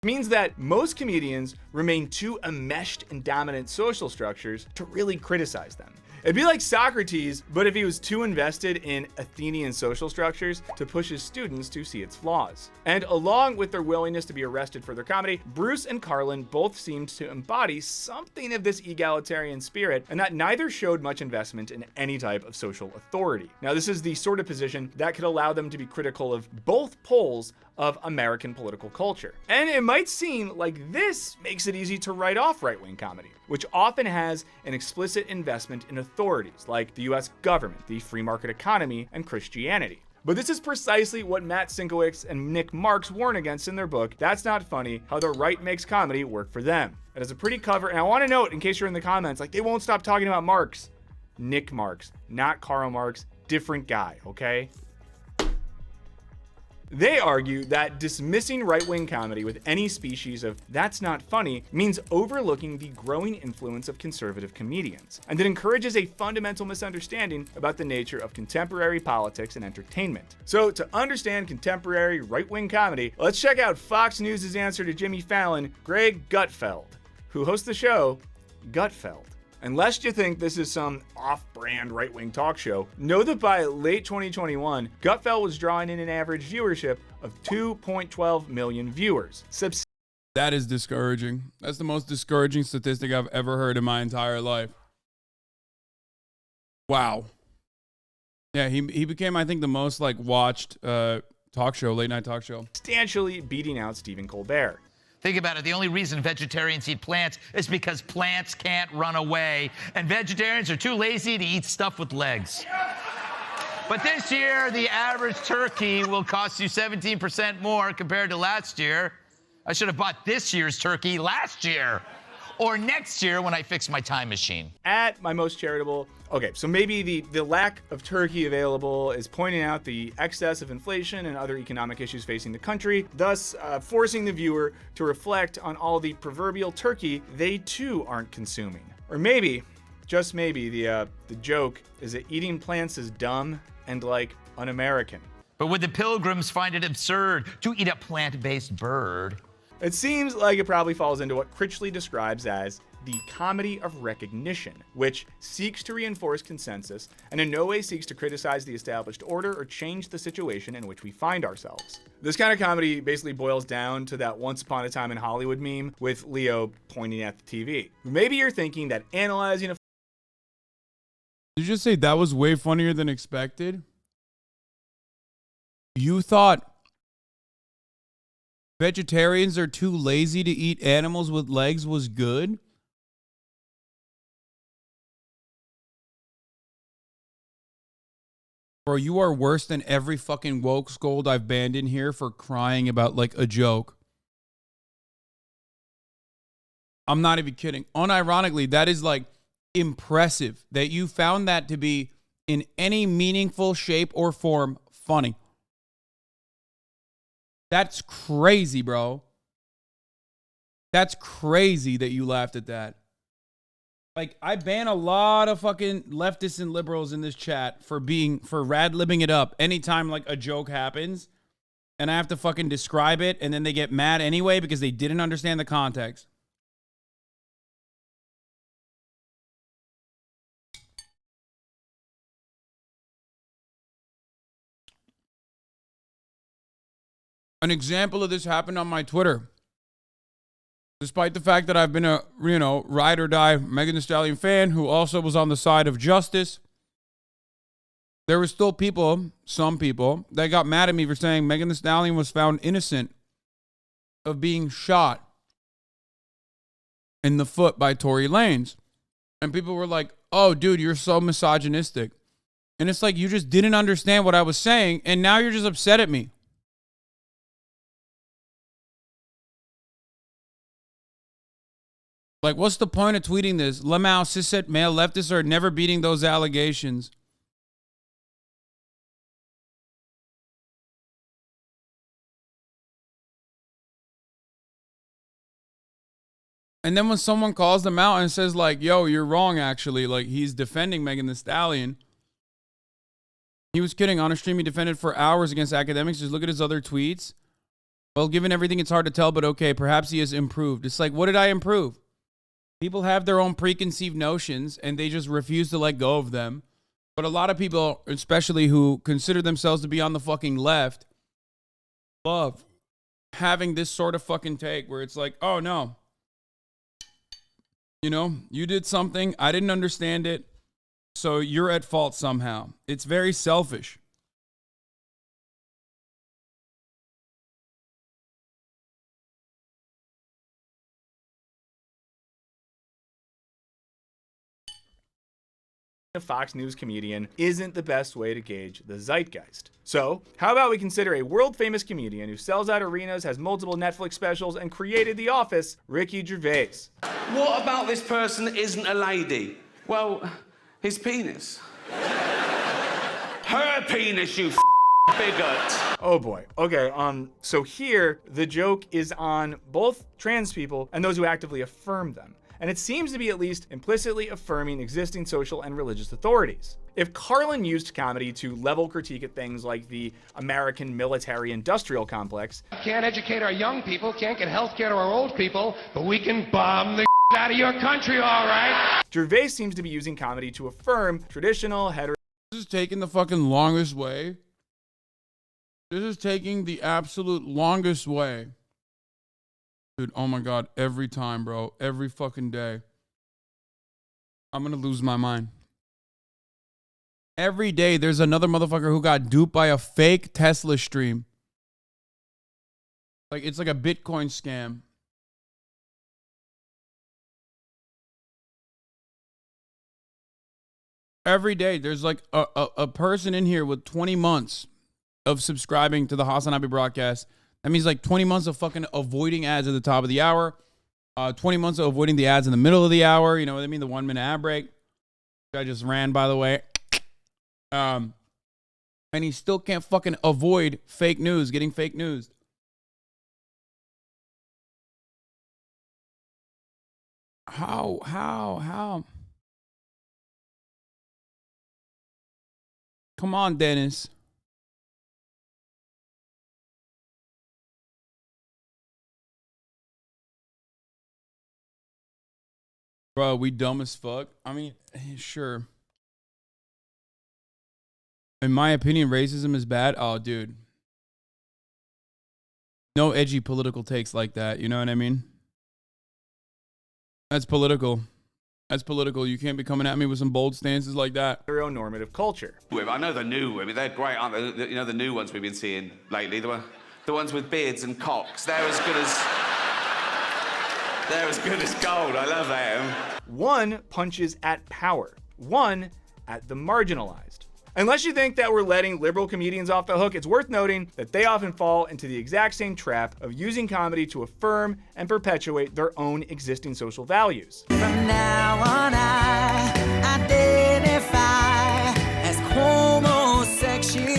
Means that most comedians remain too enmeshed in dominant social structures to really criticize them. It'd be like Socrates, but if he was too invested in Athenian social structures to push his students to see its flaws. And along with their willingness to be arrested for their comedy, Bruce and Carlin both seemed to embody something of this egalitarian spirit, and that neither showed much investment in any type of social authority. Now, this is the sort of position that could allow them to be critical of both poles of American political culture. And it might seem like this makes it easy to write off right-wing comedy, which often has an explicit investment in authorities like the US government, the free market economy, and Christianity. But this is precisely what Matt Sinkowitz and Nick Marks warn against in their book, That's Not Funny, How the Right Makes Comedy Work for Them. It has a pretty cover, and I want to note, in case you're in the comments, like, they won't stop talking about Marx. Nick Marks, not Karl Marx, different guy, okay? They argue that dismissing right-wing comedy with any species of "that's not funny" means overlooking the growing influence of conservative comedians, and it encourages a fundamental misunderstanding about the nature of contemporary politics and entertainment. So to understand contemporary right-wing comedy, let's check out Fox News' answer to Jimmy Fallon, Greg Gutfeld, who hosts the show Gutfeld. And lest you think this is some off-brand right-wing talk show, know that by late 2021, Gutfeld was drawing in an average viewership of 2.12 million viewers. That is discouraging. That's the most discouraging statistic I've ever heard in my entire life. Wow. Yeah, he became, I think, the most like watched talk show, late night talk show. Substantially beating out Stephen Colbert. Think about it. The only reason vegetarians eat plants is because plants can't run away, and vegetarians are too lazy to eat stuff with legs. But this year, the average turkey will cost you 17% more compared to last year. I should have bought this year's turkey last year. or next year when I fix my time machine. At my most charitable, okay, so maybe the lack of turkey available is pointing out the excess of inflation and other economic issues facing the country, thus forcing the viewer to reflect on all the proverbial turkey they too aren't consuming. Or maybe, just maybe, the joke is that eating plants is dumb and, like, un-American. But would the pilgrims find it absurd to eat a plant-based bird? It seems like it probably falls into what Critchley describes as the comedy of recognition, which seeks to reinforce consensus and in no way seeks to criticize the established order or change the situation in which we find ourselves. This kind of comedy basically boils down to that Once Upon a Time in Hollywood meme with Leo pointing at the TV. Maybe you're thinking that analyzing a... Did you just say that was way funnier than expected? You thought vegetarians are too lazy to eat animals with legs was good? Bro, you are worse than every fucking woke scold I've banned in here for crying about, like, a joke. I'm not even kidding. Unironically, that is, like, impressive that you found that to be, in any meaningful shape or form, funny. That's crazy, bro. That's crazy that you laughed at that. Like, I ban a lot of fucking leftists and liberals in this chat for rad-libbing it up anytime, like, a joke happens and I have to fucking describe it and then they get mad anyway because they didn't understand the context. An example of this happened on my Twitter. Despite the fact that I've been a, ride or die Meghan Thee Stallion fan who also was on the side of justice, there were still some people, that got mad at me for saying Meghan Thee Stallion was found innocent of being shot in the foot by Tory Lanez. And people were like, oh, dude, you're so misogynistic. And it's like, you just didn't understand what I was saying, and now you're just upset at me. Like, what's the point of tweeting this? Lamau, cishet male leftists are never beating those allegations. And then when someone calls them out and says, like, yo, you're wrong, actually. Like, he's defending Meghan Thee Stallion. He was kidding. On a stream, he defended for hours against academics. Just look at his other tweets. Well, given everything, it's hard to tell, but okay, perhaps he has improved. It's like, what did I improve? People have their own preconceived notions, and they just refuse to let go of them. But a lot of people, especially who consider themselves to be on the fucking left, love having this sort of fucking take where it's like, oh, no. You did something, I didn't understand it, so you're at fault somehow. It's very selfish. A Fox News comedian isn't the best way to gauge the zeitgeist. So, how about we consider a world-famous comedian who sells out arenas, has multiple Netflix specials, and created The Office, Ricky Gervais. What about this person isn't a lady? Well, his penis. Her penis, you bigot. Oh boy. Okay, so here, the joke is on both trans people and those who actively affirm them. And it seems to be at least implicitly affirming existing social and religious authorities. If Carlin used comedy to level critique at things like the American military-industrial complex, can't educate our young people, can't get health care to our old people, but we can bomb the out of your country, all right? Gervais seems to be using comedy to affirm traditional hetero... This is taking the fucking longest way. This is taking the absolute longest way. Dude, oh my God, every time, bro. Every fucking day. I'm gonna lose my mind. Every day, there's another motherfucker who got duped by a fake Tesla stream. Like, it's like a Bitcoin scam. Every day, there's like a person in here with 20 months of subscribing to the HasanAbi broadcast. That means like 20 months of fucking avoiding ads at the top of the hour. 20 months of avoiding the ads in the middle of the hour. You know what I mean? The 1 minute ad break. I just ran, by the way. And he still can't fucking avoid fake news, getting fake news. How? Come on, Dennis. Bro, we dumb as fuck. I mean, sure. In my opinion, racism is bad. Oh, dude. No edgy political takes like that. You know what I mean? That's political. That's political. You can't be coming at me with some bold stances like that. Heteronormative culture. I know the new women. They're great, aren't they? You know the new ones we've been seeing lately. The ones with beards and cocks. They're as good as gold. I love them. One punches at power. One at the marginalized. Unless you think that we're letting liberal comedians off the hook, it's worth noting that they often fall into the exact same trap of using comedy to affirm and perpetuate their own existing social values. From now on, I identify as homosexual.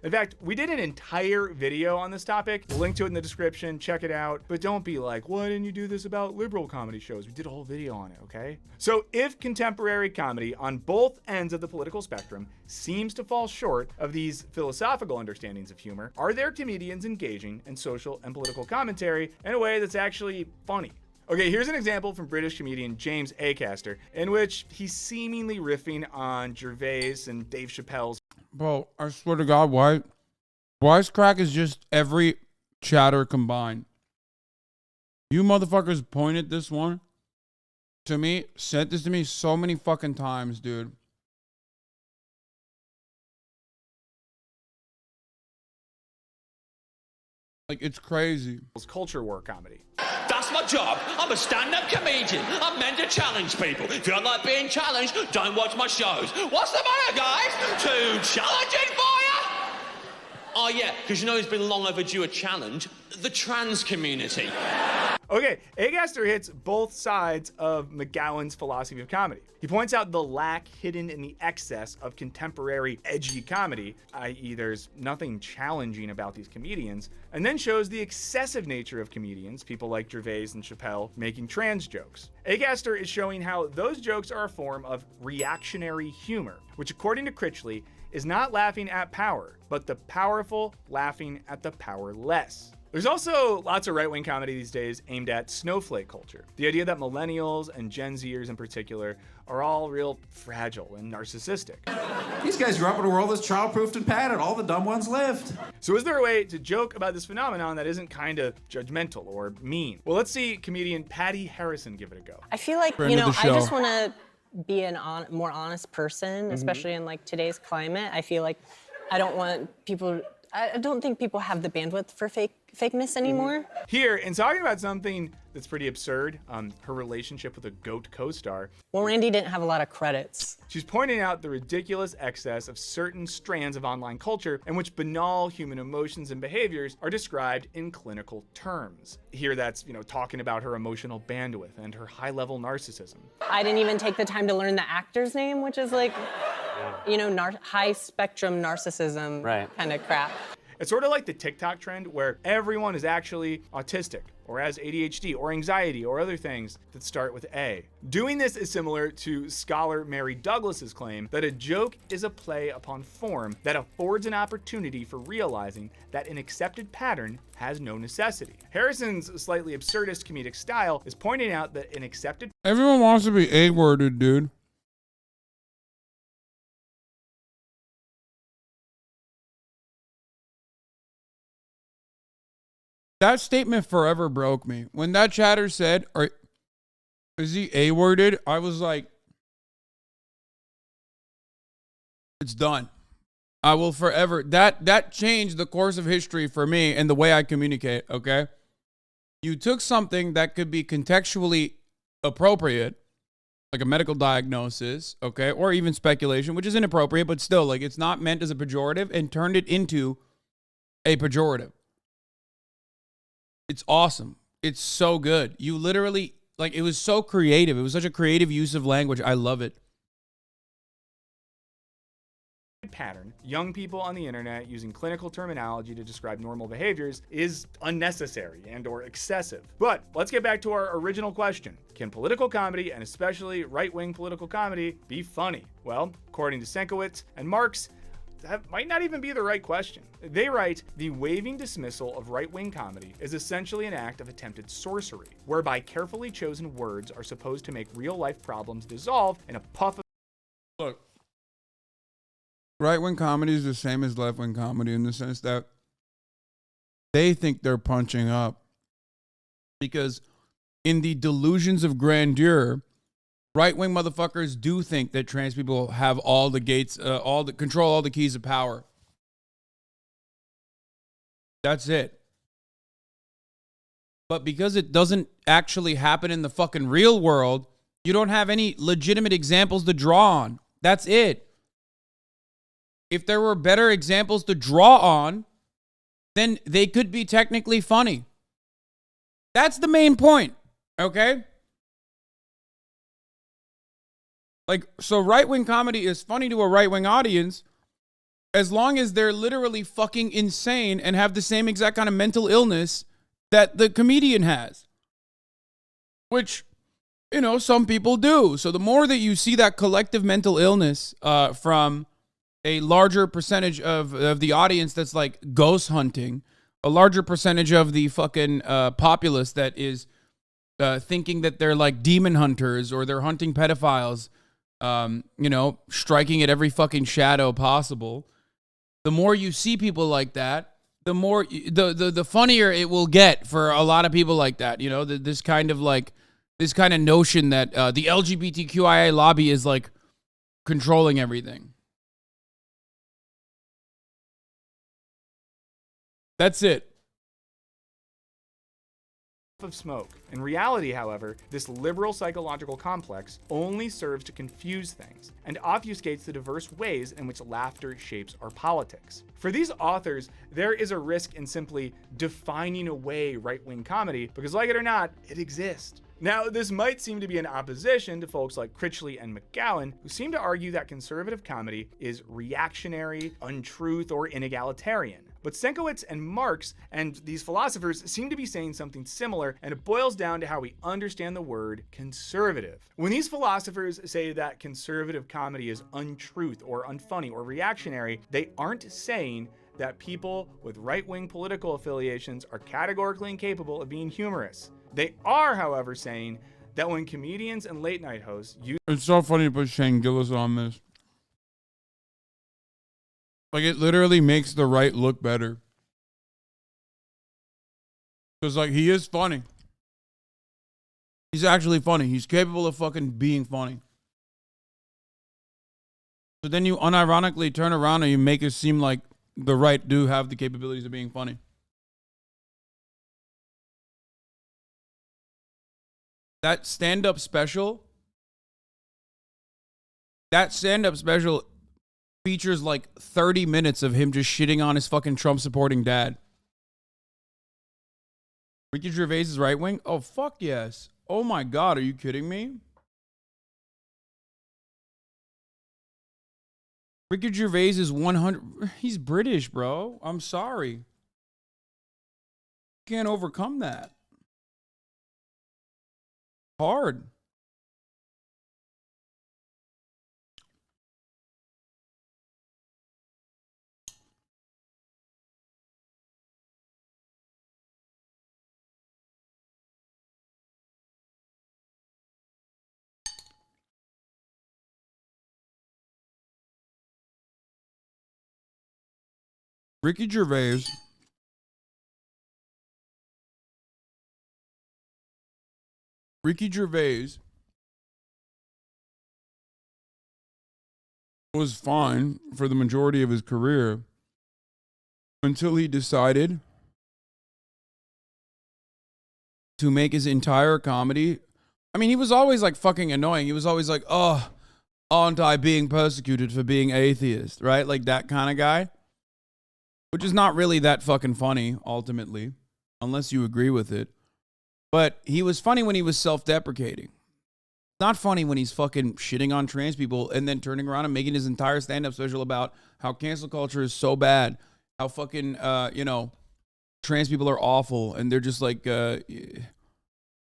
In fact, we did an entire video on this topic. We'll link to it in the description. Check it out. But don't be like, why didn't you do this about liberal comedy shows? We did a whole video on it, okay? So if contemporary comedy on both ends of the political spectrum seems to fall short of these philosophical understandings of humor, are there comedians engaging in social and political commentary in a way that's actually funny? Okay, here's an example from British comedian James Acaster, in which he's seemingly riffing on Gervais and Dave Chappelle's. Bro, I swear to God, Wisecrack is just every chatter combined. You motherfuckers pointed this one to me, sent this to me so many fucking times, dude. Like, it's crazy. Culture war comedy. That's my job. I'm a stand-up comedian. I'm meant to challenge people. If you don't like being challenged, don't watch my shows. What's the matter, guys? Too challenging for you? Oh, yeah, because you know it's been long overdue a challenge. The trans community. Okay, Acaster hits both sides of McGowan's philosophy of comedy. He points out the lack hidden in the excess of contemporary edgy comedy, i.e. there's nothing challenging about these comedians, and then shows the excessive nature of comedians, people like Gervais and Chappelle, making trans jokes. Acaster is showing how those jokes are a form of reactionary humor, which according to Critchley, is not laughing at power, but the powerful laughing at the powerless. There's also lots of right-wing comedy these days aimed at snowflake culture. The idea that millennials and Gen Zers in particular are all real fragile and narcissistic. These guys grew up in a world that's child-proofed and padded. All the dumb ones lived. So is there a way to joke about this phenomenon that isn't kind of judgmental or mean? Well, let's see comedian Patty Harrison give it a go. I feel like, you know, I just want to be a more honest person, especially in like today's climate. I feel like I don't think people have the bandwidth for fakeness anymore. Here, in talking about something that's pretty absurd, her relationship with a GOAT co-star. Well, Randy didn't have a lot of credits. She's pointing out the ridiculous excess of certain strands of online culture in which banal human emotions and behaviors are described in clinical terms. Here that's, you know, talking about her emotional bandwidth and her high-level narcissism. I didn't even take the time to learn the actor's name, which is like, you know, high-spectrum narcissism kind of crap. It's sort of like the TikTok trend where everyone is actually autistic or has ADHD or anxiety or other things that start with A. Doing this is similar to scholar Mary Douglas's claim that a joke is a play upon form that affords an opportunity for realizing that an accepted pattern has no necessity. Harrison's slightly absurdist comedic style is pointing out that an accepted... Everyone wants to be A-worded, dude. That statement forever broke me. When that chatter said, is he A-worded? I was like, it's done. I will forever. That changed the course of history for me and the way I communicate, okay? You took something that could be contextually appropriate, like a medical diagnosis, okay? Or even speculation, which is inappropriate, but still, like, it's not meant as a pejorative, and turned it into a pejorative. It's awesome. It's so good. You literally, like, it was so creative. It was such a creative use of language. I love it. Pattern. Young people on the internet using clinical terminology to describe normal behaviors is unnecessary and or excessive. But let's get back to our original question. Can political comedy, and especially right-wing political comedy, be funny? Well, according to Senkowitz and Marx, that might not even be the right question. They write, the waving dismissal of right-wing comedy is essentially an act of attempted sorcery, whereby carefully chosen words are supposed to make real-life problems dissolve in a puff of... Look, right-wing comedy is the same as left-wing comedy in the sense that they think they're punching up. Because in the delusions of grandeur, right-wing motherfuckers do think that trans people have all the gates, control all the keys of power. That's it. But because it doesn't actually happen in the fucking real world, you don't have any legitimate examples to draw on. That's it. If there were better examples to draw on, then they could be technically funny. That's the main point, okay? Like, so right-wing comedy is funny to a right-wing audience as long as they're literally fucking insane and have the same exact kind of mental illness that the comedian has. Which, you know, some people do. So the more that you see that collective mental illness from a larger percentage of the audience that's like ghost hunting, a larger percentage of the fucking populace that is thinking that they're like demon hunters or they're hunting pedophiles, you know, striking at every fucking shadow possible. The more you see people like that, the more the funnier it will get for a lot of people like that. You know, this kind of notion that the LGBTQIA lobby is like controlling everything. That's it. Of smoke. In reality, however, this liberal psychological complex only serves to confuse things and obfuscates the diverse ways in which laughter shapes our politics. For these authors, there is a risk in simply defining away right-wing comedy because, like it or not, it exists. Now, this might seem to be in opposition to folks like Critchley and McGowan, who seem to argue that conservative comedy is reactionary, untruth, or inegalitarian. But Senkowitz and Marx and these philosophers seem to be saying something similar, and it boils down to how we understand the word conservative. When these philosophers say that conservative comedy is untruth or unfunny or reactionary, they aren't saying that people with right-wing political affiliations are categorically incapable of being humorous. They are, however, saying that when comedians and late-night hosts use... It's so funny to put Shane Gillis on this. Like, it literally makes the right look better. Because, like, he is funny. He's actually funny. He's capable of fucking being funny. So then you unironically turn around and you make it seem like the right do have the capabilities of being funny. That stand-up special features like 30 minutes of him just shitting on his fucking Trump-supporting dad. Ricky Gervais is right-wing? Oh, fuck yes. Oh my God, are you kidding me? Ricky Gervais is 100... He's British, bro. I'm sorry. Can't overcome that. Hard. Ricky Gervais was fine for the majority of his career until he decided to make his entire comedy. I mean, he was always like fucking annoying. He was always like, oh, aren't I being persecuted for being atheist, right? Like that kind of guy. Which is not really that fucking funny, ultimately. unless you agree with it. But he was funny when he was self-deprecating. Not funny when he's fucking shitting on trans people and then turning around and making his entire stand-up special about how cancel culture is so bad, how fucking, you know, trans people are awful and they're just like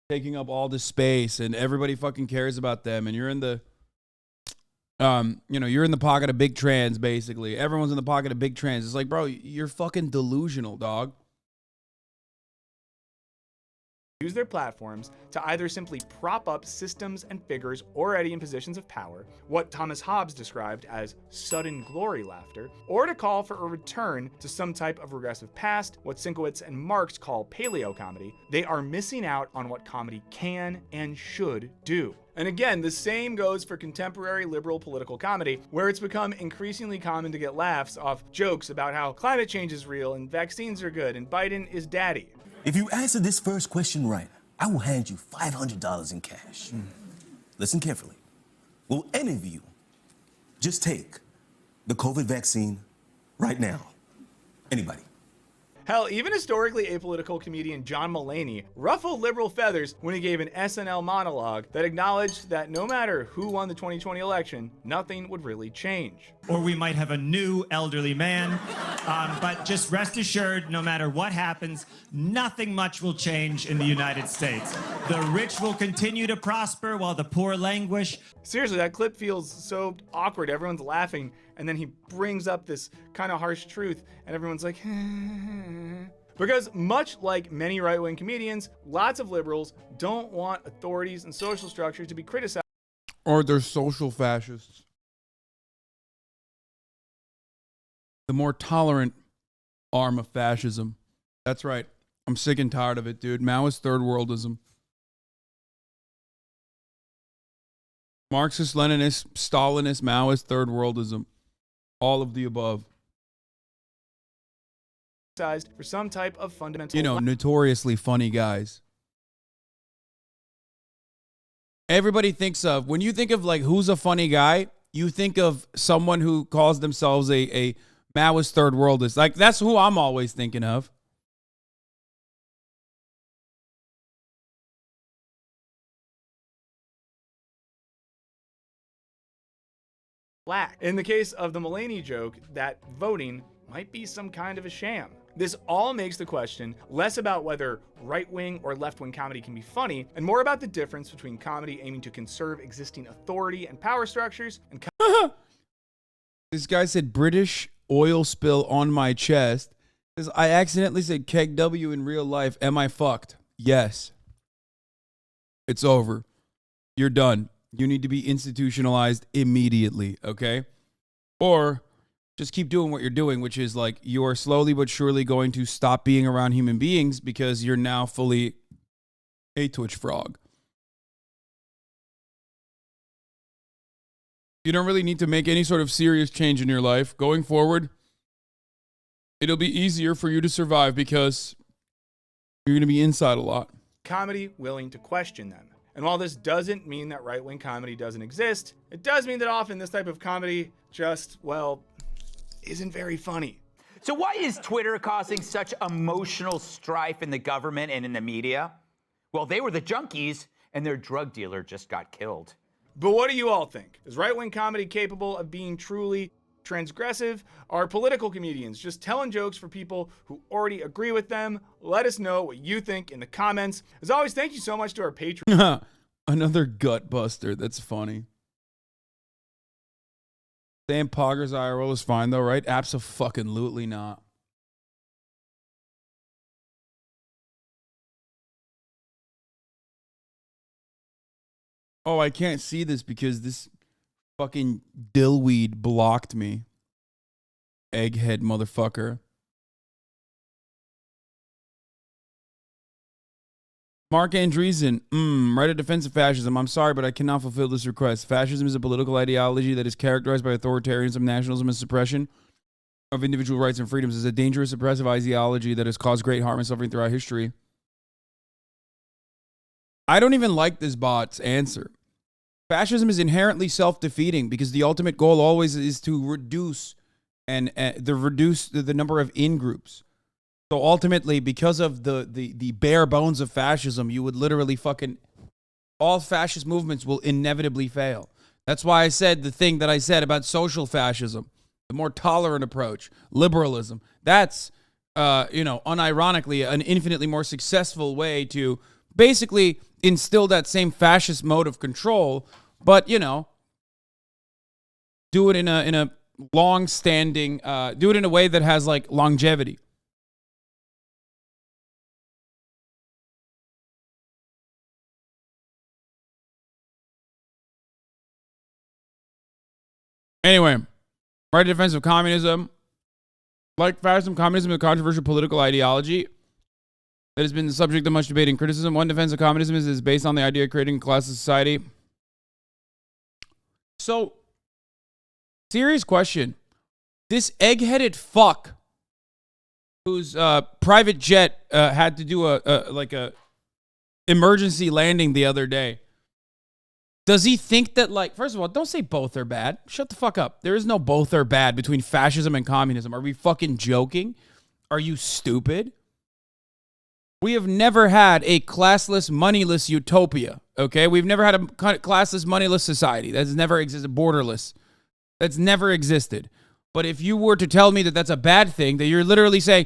taking up all this space and everybody fucking cares about them and you're in the, you know, you're in the pocket of big trans, basically. Everyone's in the pocket of big trans. It's like, bro, you're fucking delusional, dog. Use their platforms to either simply prop up systems and figures already in positions of power, what Thomas Hobbes described as sudden glory laughter, or to call for a return to some type of regressive past, what Sienkiewicz and Marx call paleo comedy. They are missing out on what comedy can and should do. And again, the same goes for contemporary liberal political comedy, where it's become increasingly common to get laughs off jokes about how climate change is real and vaccines are good and Biden is daddy. If you answer this first question right, I will hand you $500 in cash. Listen carefully. Will any of you just take the COVID vaccine right now? Anybody? Hell, even historically apolitical comedian John Mulaney ruffled liberal feathers when he gave an SNL monologue that acknowledged that no matter who won the 2020 election, nothing would really change. Or we might have a new elderly man, but just rest assured, no matter what happens, nothing much will change in the United States. The rich will continue to prosper while the poor languish. Seriously, that clip feels so awkward. Everyone's laughing, and then he brings up this kind of harsh truth, and everyone's like, because much like many right-wing comedians, lots of liberals don't want authorities and social structures to be criticized. Or they're social fascists. The more tolerant arm of fascism. That's right. I'm sick and tired of it, dude. Maoist third worldism. Marxist, Leninist, Stalinist, Maoist third worldism. All of the above. For some type of fundamental, You know, notoriously funny guys. Everybody thinks of, when you think of like who's a funny guy, you think of someone who calls themselves a Maoist third worldist. Like, that's who I'm always thinking of. black. In the case of the Mulaney joke, that voting might be some kind of a sham. This all makes the question less about whether right-wing or left-wing comedy can be funny, and more about the difference between comedy aiming to conserve existing authority and power structures and This guy said British oil spill on my chest. Says, I accidentally said keg W in real life. Am I fucked? Yes. It's over. You're done. You need to be institutionalized immediately, okay? Or just keep doing what you're doing, which is like you are slowly but surely going to stop being around human beings because you're now fully a Twitch frog. You don't really need to make any sort of serious change in your life. Going forward, it'll be easier for you to survive because you're going to be inside a lot. comedy willing to question them. And while this doesn't mean that right-wing comedy doesn't exist, it does mean that often this type of comedy just, well, isn't very funny. So why is Twitter causing such emotional strife in the government and in the media? Well, they were the junkies, and their drug dealer just got killed. But what do you all think? Is right-wing comedy capable of being truly transgressive? Are political comedians just telling jokes for people who already agree with them? Let us know what you think in the comments. As always, thank you so much to our Patreon. Another gut buster. That's funny. Sam Pogger's IRL is fine though, right? Abso-fucking-lutely not. Oh, I can't see this because this fucking dillweed blocked me. Egghead motherfucker. Mark Andreessen, write a defense of fascism. I'm sorry, but I cannot fulfill this request. Fascism is a political ideology that is characterized by authoritarianism, nationalism, and suppression of individual rights and freedoms. It's a dangerous, oppressive ideology that has caused great harm and suffering throughout history. I don't even like this bot's answer. Fascism is inherently self-defeating because the ultimate goal always is to reduce the number of in-groups. So ultimately, because of the bare bones of fascism, you would literally fucking, all fascist movements will inevitably fail. That's why I said the thing that I said about social fascism, the more tolerant approach, liberalism. That's, unironically, an infinitely more successful way to basically instill that same fascist mode of control, but, do it in a long-standing, do it in a way that has, like, longevity. Anyway, right defense of communism. Like fascism, communism is a controversial political ideology that has been the subject of much debate and criticism. One defense of communism is based on the idea of creating a class of society. So, serious question. This egg-headed fuck whose private jet had to do a emergency landing the other day. Does he think that, like, first of all, don't say both are bad. Shut the fuck up. There is no both are bad between fascism and communism. Are we fucking joking? Are you stupid? We have never had a classless, moneyless utopia, okay? We've never had a classless, moneyless society. That's never existed. Borderless. That's never existed. But if you were to tell me that that's a bad thing, that you're literally saying,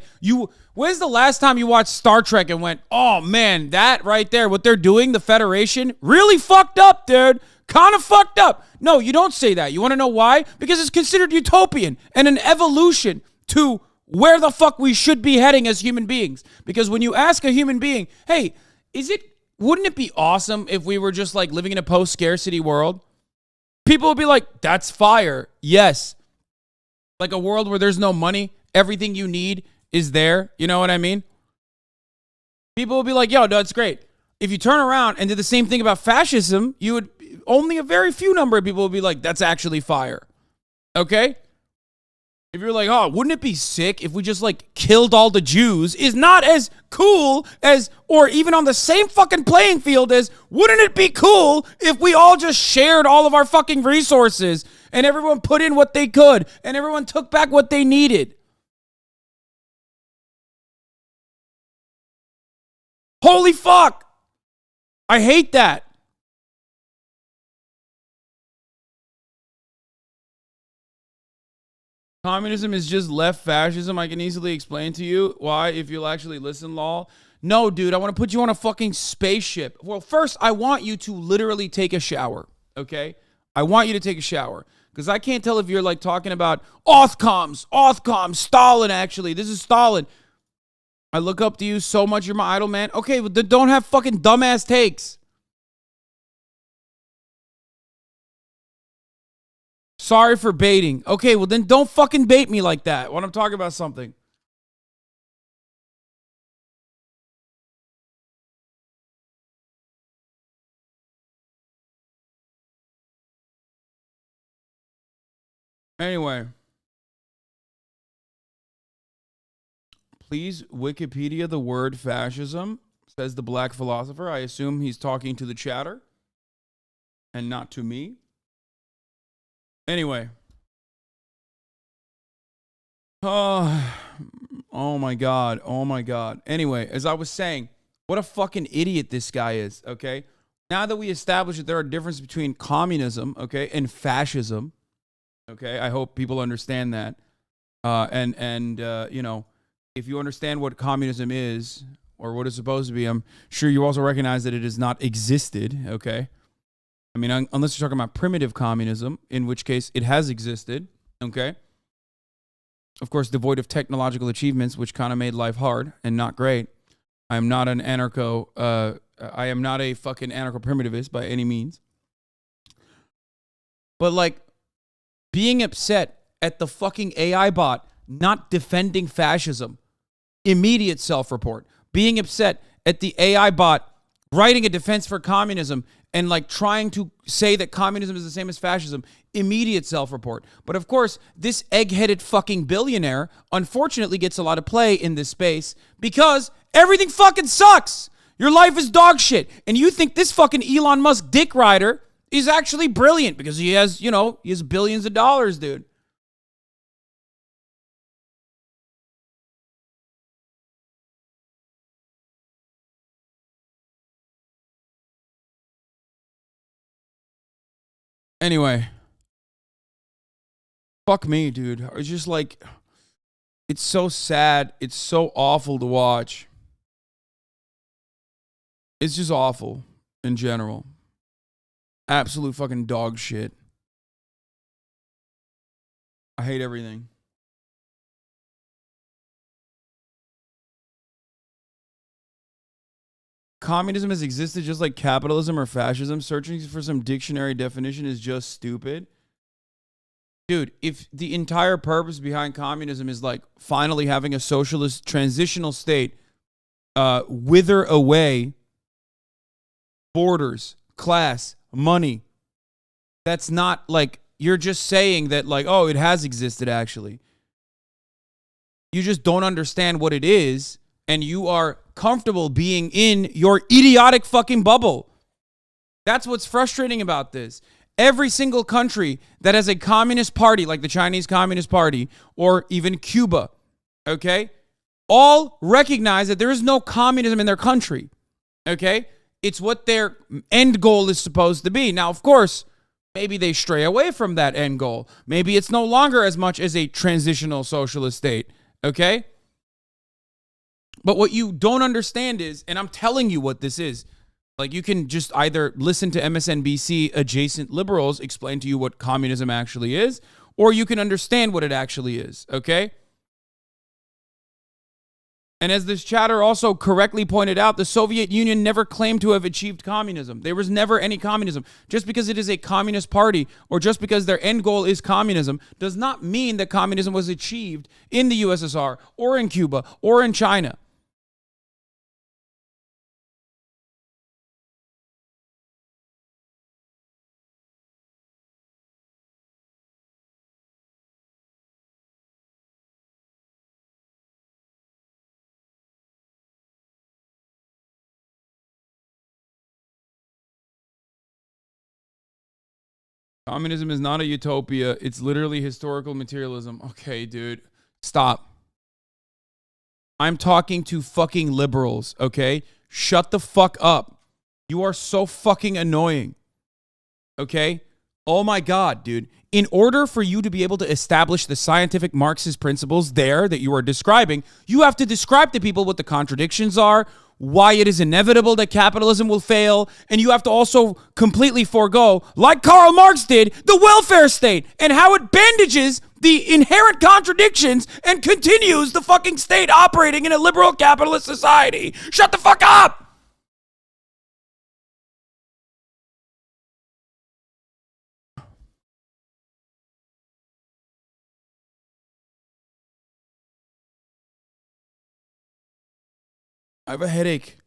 when's the last time you watched Star Trek and went, oh man, that right there, what they're doing, the Federation, really fucked up, dude. Kind of fucked up. No, you don't say that. You want to know why? Because it's considered utopian and an evolution to where the fuck we should be heading as human beings. Because when you ask a human being, hey, wouldn't it be awesome if we were just like living in a post-scarcity world? People would be like, that's fire. Yes. Like a world where there's no money, everything you need is there. You know what I mean? People will be like, yo, that's great. If you turn around and did the same thing about fascism, only a very few number of people will be like, that's actually fire. Okay? If you're like, oh, wouldn't it be sick if we just like killed all the Jews, is not as cool as, or even on the same fucking playing field as, wouldn't it be cool if we all just shared all of our fucking resources and everyone put in what they could and everyone took back what they needed? Holy fuck. I hate that. Communism is just left fascism. I can easily explain to you why if you'll actually listen, lol. No, dude, I want to put you on a fucking spaceship. Well, first, I want you to literally take a shower, okay? I want you to take a shower. Because I can't tell if you're like talking about Othcoms, Stalin, actually. This is Stalin. I look up to you so much. You're my idol, man. Okay, but don't have fucking dumbass takes. Sorry for baiting. Okay, well then don't fucking bait me like that when I'm talking about something. Anyway. Please Wikipedia the word fascism, says the black philosopher. I assume he's talking to the chatter and not to me. Anyway. Oh my God. Oh my God. Anyway, as I was saying, what a fucking idiot this guy is, okay? Now that we established that there are differences between communism, okay, and fascism, okay? I hope people understand that. You know, if you understand what communism is or what it's supposed to be, I'm sure you also recognize that it has not existed, okay? I mean, unless you're talking about primitive communism, in which case it has existed, okay? Of course, devoid of technological achievements, which kind of made life hard and not great. I am not an I am not a fucking anarcho-primitivist by any means. But like, being upset at the fucking AI bot not defending fascism, immediate self-report. Being upset at the AI bot writing a defense for communism and like trying to say that communism is the same as fascism, immediate self-report. But of course, this egg-headed fucking billionaire unfortunately gets a lot of play in this space because everything fucking sucks. Your life is dog shit. And you think this fucking Elon Musk dick rider is actually brilliant because he has, you know, he has billions of dollars, dude. Anyway. Fuck me, dude. It's just like, it's so sad. It's so awful to watch. It's just awful in general. Absolute fucking dog shit. I hate everything. Communism has existed just like capitalism or fascism. Searching for some dictionary definition is just stupid. Dude, if the entire purpose behind communism is like finally having a socialist transitional state wither away borders, class, money, that's not like, you're just saying that like, oh, it has existed actually. You just don't understand what it is, and you are comfortable being in your idiotic fucking bubble. That's what's frustrating about this. Every single country that has a communist party, like the Chinese Communist Party, or even Cuba, okay, all recognize that there is no communism in their country, okay? It's what their end goal is supposed to be. Now, of course, maybe they stray away from that end goal. Maybe it's no longer as much as a transitional socialist state, okay? But what you don't understand is, and I'm telling you what this is, like, you can just either listen to MSNBC adjacent liberals explain to you what communism actually is, or you can understand what it actually is, okay? And as this chatter also correctly pointed out, the Soviet Union never claimed to have achieved communism. There was never any communism. Just because it is a communist party, or just because their end goal is communism, does not mean that communism was achieved in the USSR, or in Cuba, or in China. Communism is not a utopia. It's literally historical materialism. Okay, dude. Stop. I'm talking to fucking liberals, okay? Shut the fuck up. You are so fucking annoying. Okay? Oh my God, dude. In order for you to be able to establish the scientific Marxist principles there that you are describing, you have to describe to people what the contradictions are, why it is inevitable that capitalism will fail, and you have to also completely forego, like Karl Marx did, the welfare state and how it bandages the inherent contradictions and continues the fucking state operating in a liberal capitalist society. Shut the fuck up! I have a headache.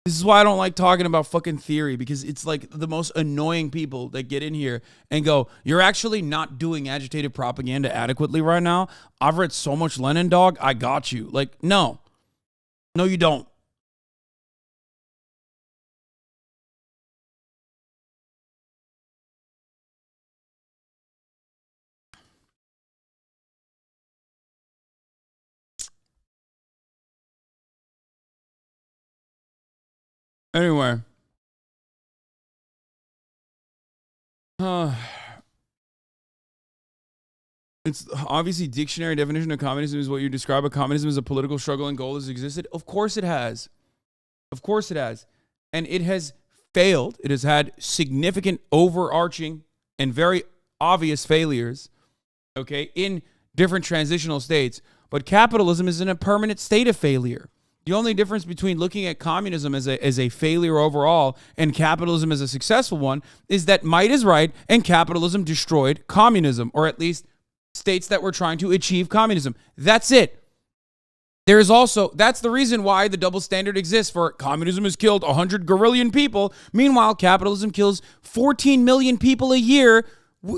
This is why I don't like talking about fucking theory, because it's like the most annoying people that get in here and go, you're actually not doing agitated propaganda adequately right now. I've read so much Lenin, dog. I got you. Like, no. No, you don't. Anyway. It's obviously dictionary definition of communism is what you describe. A communism is a political struggle and goal has existed. Of course it has. Of course it has. And it has failed. It has had significant overarching and very obvious failures, okay, in different transitional states. But capitalism is in a permanent state of failure. The only difference between looking at communism as a failure overall and capitalism as a successful one is that might is right and capitalism destroyed communism, or at least states that were trying to achieve communism. That's it. There is also, that's the reason why the double standard exists for communism has killed 100 gorillion people. Meanwhile, capitalism kills 14 million people a year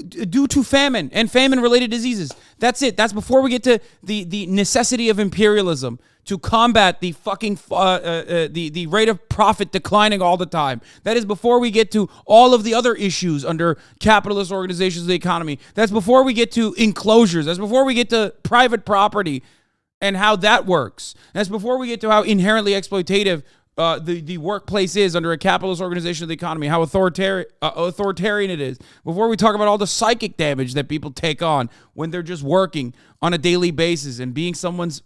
due to famine and famine-related diseases. That's it. That's before we get to the necessity of imperialism to combat the fucking the rate of profit declining all the time. That is before we get to all of the other issues under capitalist organizations of the economy. That's before we get to enclosures. That's before we get to private property and how that works. That's before we get to how inherently exploitative the workplace is under a capitalist organization of the economy, how authoritarian it is, before we talk about all the psychic damage that people take on when they're just working on a daily basis and being someone's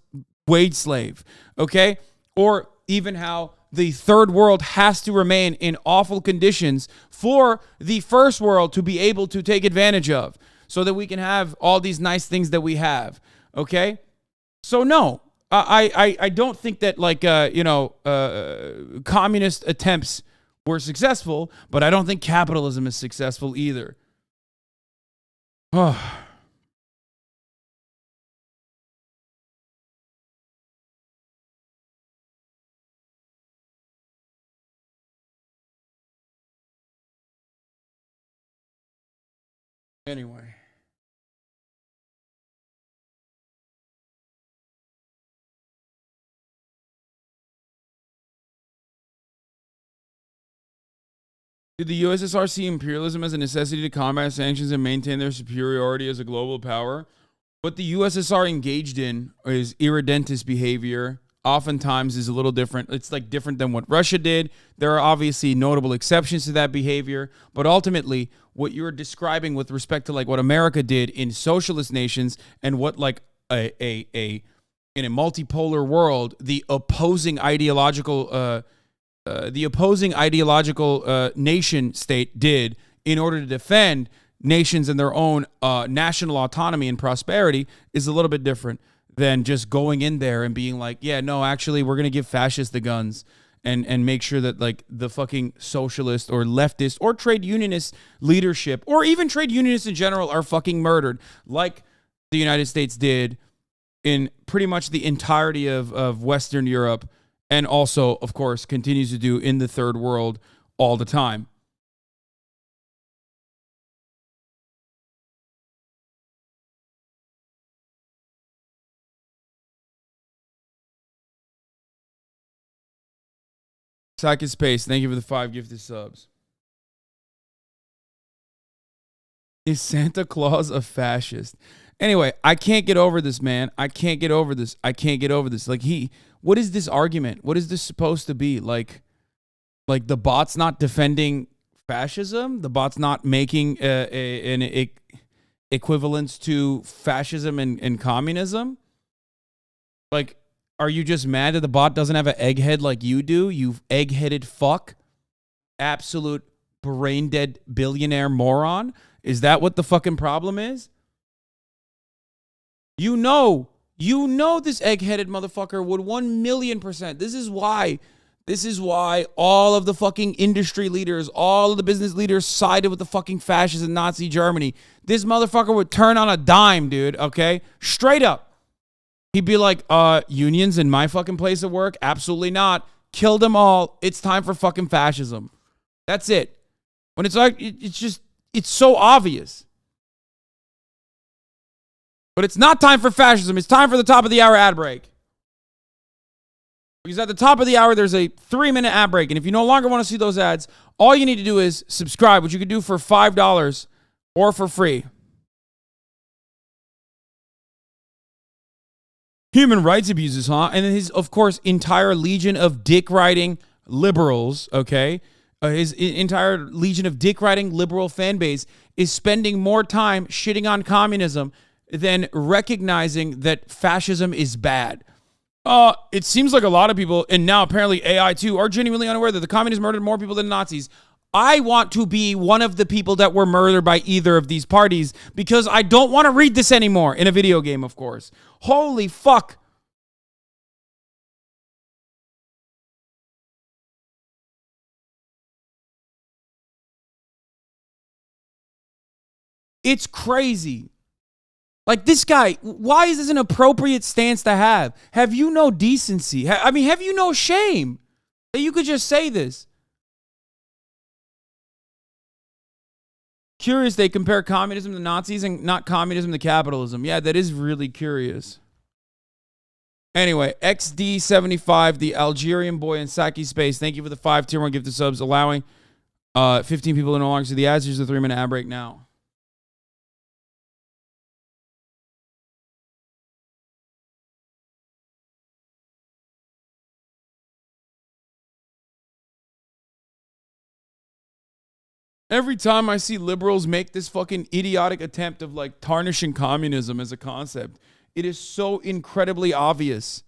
wage slave, okay? Or even how the third world has to remain in awful conditions for the first world to be able to take advantage of so that we can have all these nice things that we have, okay? So no, I don't think that communist attempts were successful, but I don't think capitalism is successful either. Oh. Anyway. Did the USSR see imperialism as a necessity to combat sanctions and maintain their superiority as a global power? What the USSR engaged in is irredentist behavior. Oftentimes is a little different. It's like different than what Russia did. There are obviously notable exceptions to that behavior, but ultimately what you're describing with respect to like what America did in socialist nations and what like in a multipolar world, the opposing ideological nation state did in order to defend nations and their own national autonomy and prosperity is a little bit different than just going in there and being like, yeah, no, actually, we're going to give fascists the guns and make sure that like the fucking socialist or leftist or trade unionist leadership or even trade unionists in general are fucking murdered like the United States did in pretty much the entirety of Western Europe and also, of course, continues to do in the third world all the time. Sack Space, thank you for the 5 gifted subs. Is Santa Claus a fascist? Anyway, I can't get over this, man. I can't get over this. I can't get over this. Like what is this argument? What is this supposed to be? Like the bot's not defending fascism? The bot's not making an equivalence to fascism and communism? Like, are you just mad that the bot doesn't have an egghead like you do? You egg-headed fuck. Absolute brain-dead billionaire moron. Is that what the fucking problem is? You know this egg-headed motherfucker would 1,000,000%. This is why all of the fucking industry leaders, all of the business leaders sided with the fucking fascists in Nazi Germany. This motherfucker would turn on a dime, dude, okay? Straight up. He'd be like, unions in my fucking place of work? Absolutely not. Kill them all. It's time for fucking fascism. That's it. When it's like, it's so obvious. But it's not time for fascism. It's time for the top of the hour ad break. Because at the top of the hour, there's a 3-minute ad break. And if you no longer want to see those ads, all you need to do is subscribe, which you can do for $5 or for free. Human rights abuses, huh? And then his, of course, entire legion of dick-riding liberals, okay? His entire legion of dick-riding liberal fan base is spending more time shitting on communism than recognizing that fascism is bad. It seems like a lot of people, and now apparently AI too, are genuinely unaware that the communists murdered more people than Nazis. I want to be one of the people that were murdered by either of these parties because I don't want to read this anymore in a video game, of course. Holy fuck. It's crazy. Like this guy, why is this an appropriate stance to have? Have you no decency? Have you no shame that you could just say this? Curious they compare communism to Nazis and not communism to capitalism. Yeah, that is really curious. Anyway, XD75, the Algerian boy in Saki Space. Thank you for the 5 tier 1 gifted subs, allowing 15 people to no longer see the ads. Here's the 3-minute ad break now. Every time I see liberals make this fucking idiotic attempt of like tarnishing communism as a concept, it is so incredibly obvious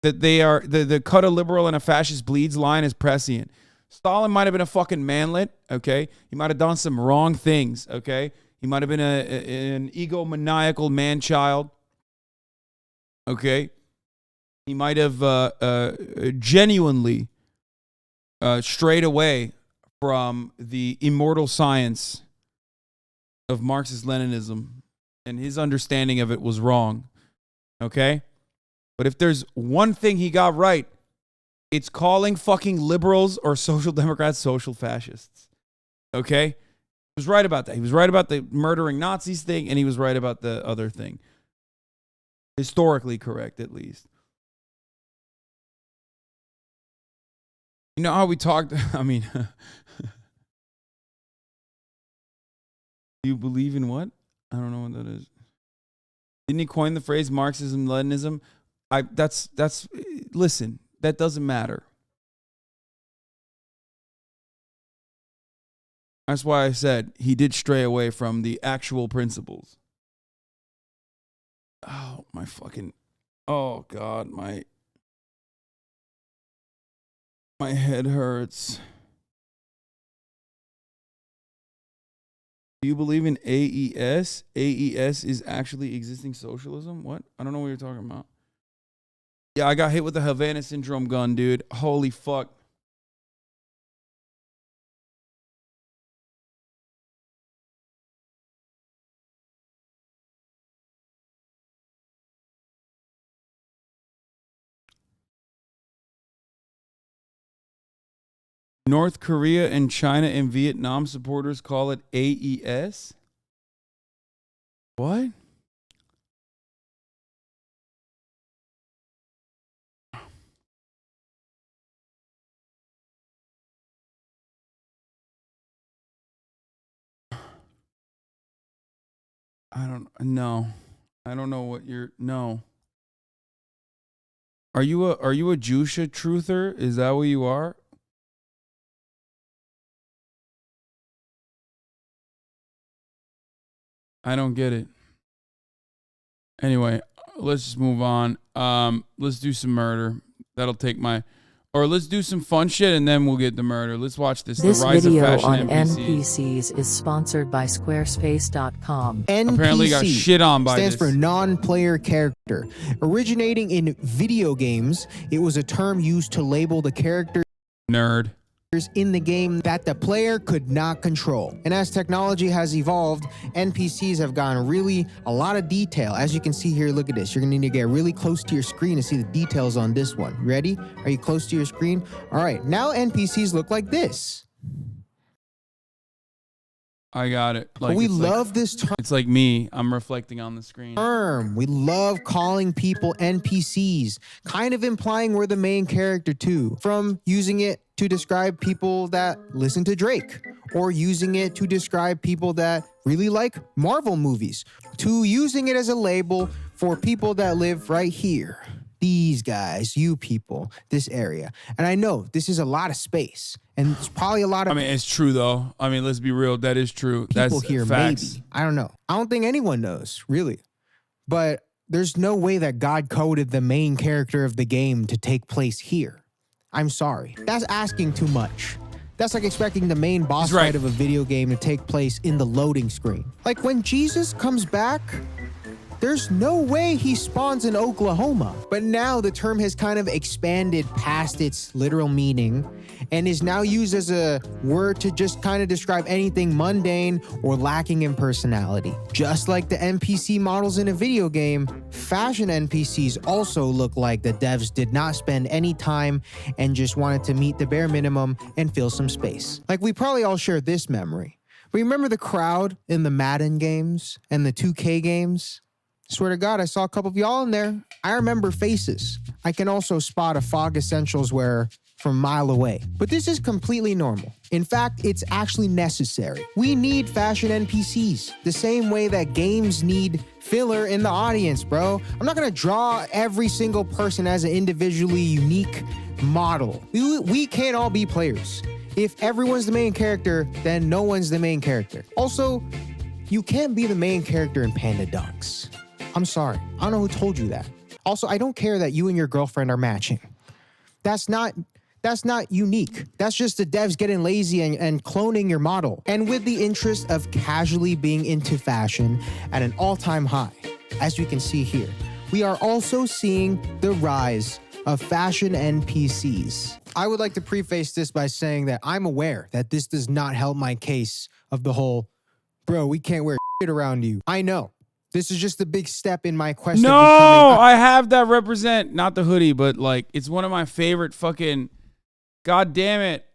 that they are the cut a liberal and a fascist bleeds line is prescient. Stalin might have been a fucking manlet, okay? He might have done some wrong things, okay? He might have been an egomaniacal man-child, okay? He might have genuinely strayed away from the immortal science of Marxist-Leninism, and his understanding of it was wrong, okay? But if there's one thing he got right, it's calling fucking liberals or social democrats social fascists, okay? He was right about that. He was right about the murdering Nazis thing, and he was right about the other thing. Historically correct, at least. You know how we talked, I mean, you believe in what? I don't know what that is. Didn't he coin the phrase Marxism, Leninism? Listen, that doesn't matter. That's why I said he did stray away from the actual principles. Oh, my fucking, oh God, my head hurts. Do you believe in AES? AES is actually existing socialism? What? I don't know what you're talking about. Yeah, I got hit with the Havana syndrome gun, dude. Holy fuck. North Korea and China and Vietnam supporters call it AES? What? I don't know. I don't know what you're no. Are you a Jusha truther? Is that what you are? I don't get it. Anyway, let's just move on. Let's do some murder. That'll take my... Or let's do some fun shit and then we'll get the murder. Let's watch this. This the rise video of fashion on NPCs. NPCs is sponsored by Squarespace.com. Apparently got shit on by stands this. for non-player character. Originating in video games, it was a term used to label the characters Nerd. in the game that the player could not control. And as technology has evolved, NPCs have gotten really a lot of detail. As you can see here, look at this. You're gonna need to get really close to your screen to see the details on this one. Ready? Are you close to your screen? All right, now NPCs look like this. I got it. We love this term. It's like me. I'm reflecting on the screen. We love calling people NPCs, kind of implying we're the main character too. From using it to describe people that listen to Drake, or using it to describe people that really like Marvel movies, to using it as a label for people that live right here. These guys, you people, this area. And I know this is a lot of space, and it's probably a lot of... I mean, it's true, though. I mean, let's be real. That is true. People That's here, facts. maybe. I don't know. I don't think anyone knows, really. But there's no way that God coded the main character of the game to take place here. I'm sorry. That's asking too much. That's like expecting the main boss fight of a video game to take place in the loading screen. Like when Jesus comes back... There's no way he spawns in Oklahoma. But now the term has kind of expanded past its literal meaning and is now used as a word to just kind of describe anything mundane or lacking in personality. Just like the NPC models in a video game, fashion NPCs also look like the devs did not spend any time and just wanted to meet the bare minimum and fill some space. Like we probably all share this memory. Remember the crowd in the Madden games and the 2K games? Swear to God, I saw a couple of y'all in there. I remember faces. I can also spot a Fog Essentials wearer from a mile away. But this is completely normal. In fact, it's actually necessary. We need fashion NPCs, the same way that games need filler in the audience, bro. I'm not gonna draw every single person as an individually unique model. We can't all be players. If everyone's the main character, then no one's the main character. Also, you can't be the main character in Panda Dunks. I'm sorry. I don't know who told you that. Also, I don't care that you and your girlfriend are matching. That's not unique. That's just the devs getting lazy and cloning your model. And with the interest of casually being into fashion at an all-time high, as we can see here, we are also seeing the rise of fashion NPCs. I would like to preface this by saying that I'm aware that this does not help my case of the whole, bro, we can't wear shit around you. I know. This is just a big step in my quest No, of becoming I have that represent, not the hoodie, but like, it's one of my favorite fucking, God damn it.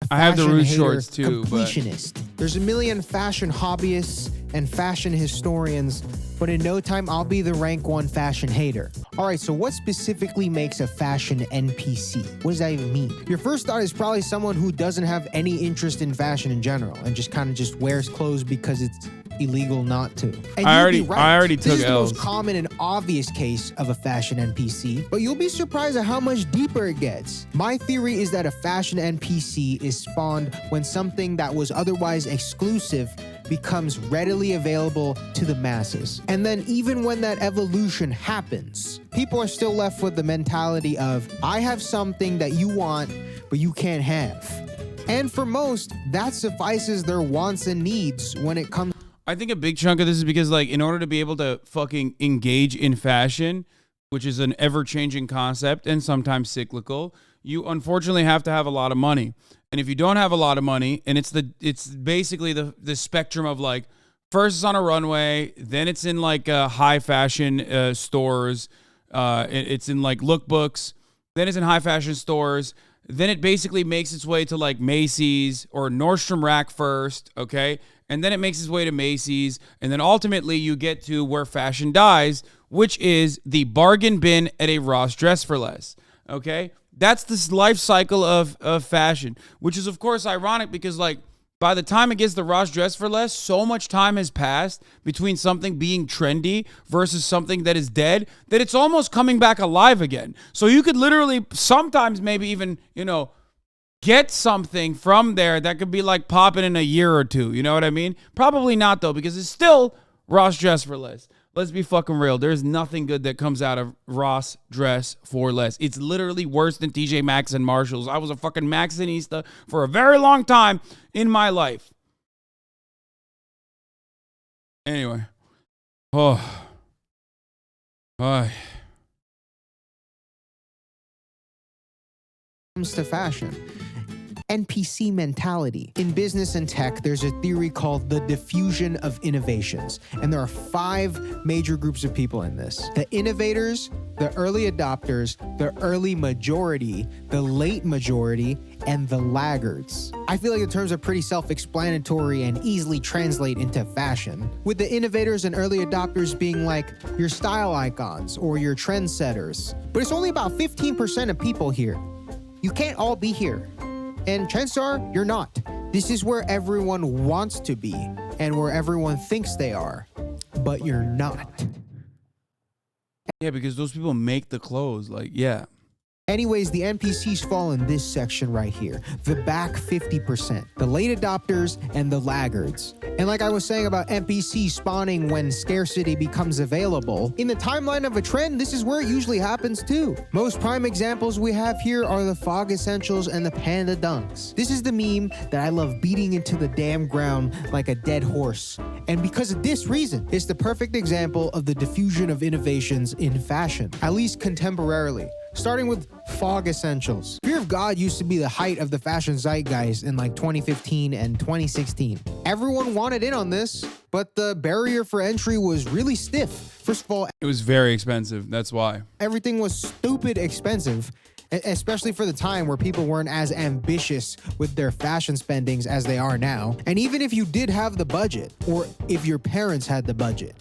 I have the fashion Rouge hater shorts too, but completionist. There's a million fashion hobbyists and fashion historians, but in no time I'll be the rank 1 fashion hater. All right, so what specifically makes a fashion NPC? What does that even mean? Your first thought is probably someone who doesn't have any interest in fashion in general and just kind of just wears clothes because it's illegal not to. And I you'd be right. already This took is the L's. most common and obvious case of a fashion NPC, but you'll be surprised at how much deeper it gets. My theory is that a fashion NPC is spawned when something that was otherwise exclusive becomes readily available to the masses. And then even when that evolution happens, people are still left with the mentality of, I have something that you want, but you can't have. And for most, that suffices their wants and needs when it comes. I think a big chunk of this is because, like, in order to be able to fucking engage in fashion, which is an ever-changing concept and sometimes cyclical, you unfortunately have to have a lot of money. And if you don't have a lot of money, and it's basically the spectrum of, like, first it's on a runway, then it's in like high fashion stores, it's in like lookbooks, then it's in high fashion stores, then it basically makes its way to like Macy's or Nordstrom Rack first, okay? And then it makes its way to Macy's, and then ultimately you get to where fashion dies, which is the bargain bin at a Ross Dress for Less, okay? That's this life cycle of fashion, which is of course ironic because, like, by the time it gets the Ross Dress for Less, so much time has passed between something being trendy versus something that is dead that it's almost coming back alive again. So you could literally sometimes maybe even, you know, get something from there that could be like popping in a year or two. You know what I mean? Probably not though, because it's still Ross Dress for Less. Let's be fucking real. There's nothing good that comes out of Ross Dress for Less. It's literally worse than TJ Maxx and Marshalls. I was a fucking Maxxinista for a very long time in my life. Anyway. Oh. Bye. Comes to fashion. NPC mentality. In business and tech, there's a theory called the diffusion of innovations. And there are 5 major groups of people in this. The innovators, the early adopters, the early majority, the late majority, and the laggards. I feel like the terms are pretty self-explanatory and easily translate into fashion, with the innovators and early adopters being like your style icons or your trendsetters. But it's only about 15% of people here. You can't all be here. And chances are, you're not. This is where everyone wants to be and where everyone thinks they are, but you're not. Yeah, because those people make the clothes. Like, yeah. Anyways, the NPCs fall in this section right here, the back 50%, the late adopters and the laggards. And like I was saying about NPCs spawning when scarcity becomes available, in the timeline of a trend, this is where it usually happens too. Most prime examples we have here are the Fog Essentials and the Panda Dunks. This is the meme that I love beating into the damn ground like a dead horse. And because of this reason, it's the perfect example of the diffusion of innovations in fashion, at least contemporarily. Starting with Fog Essentials. Fear of God used to be the height of the fashion zeitgeist in like 2015 and 2016. Everyone wanted in on this, but the barrier for entry was really stiff. First of all, it was very expensive. That's why. Everything was stupid expensive, especially for the time where people weren't as ambitious with their fashion spendings as they are now. And even if you did have the budget, or if your parents had the budget,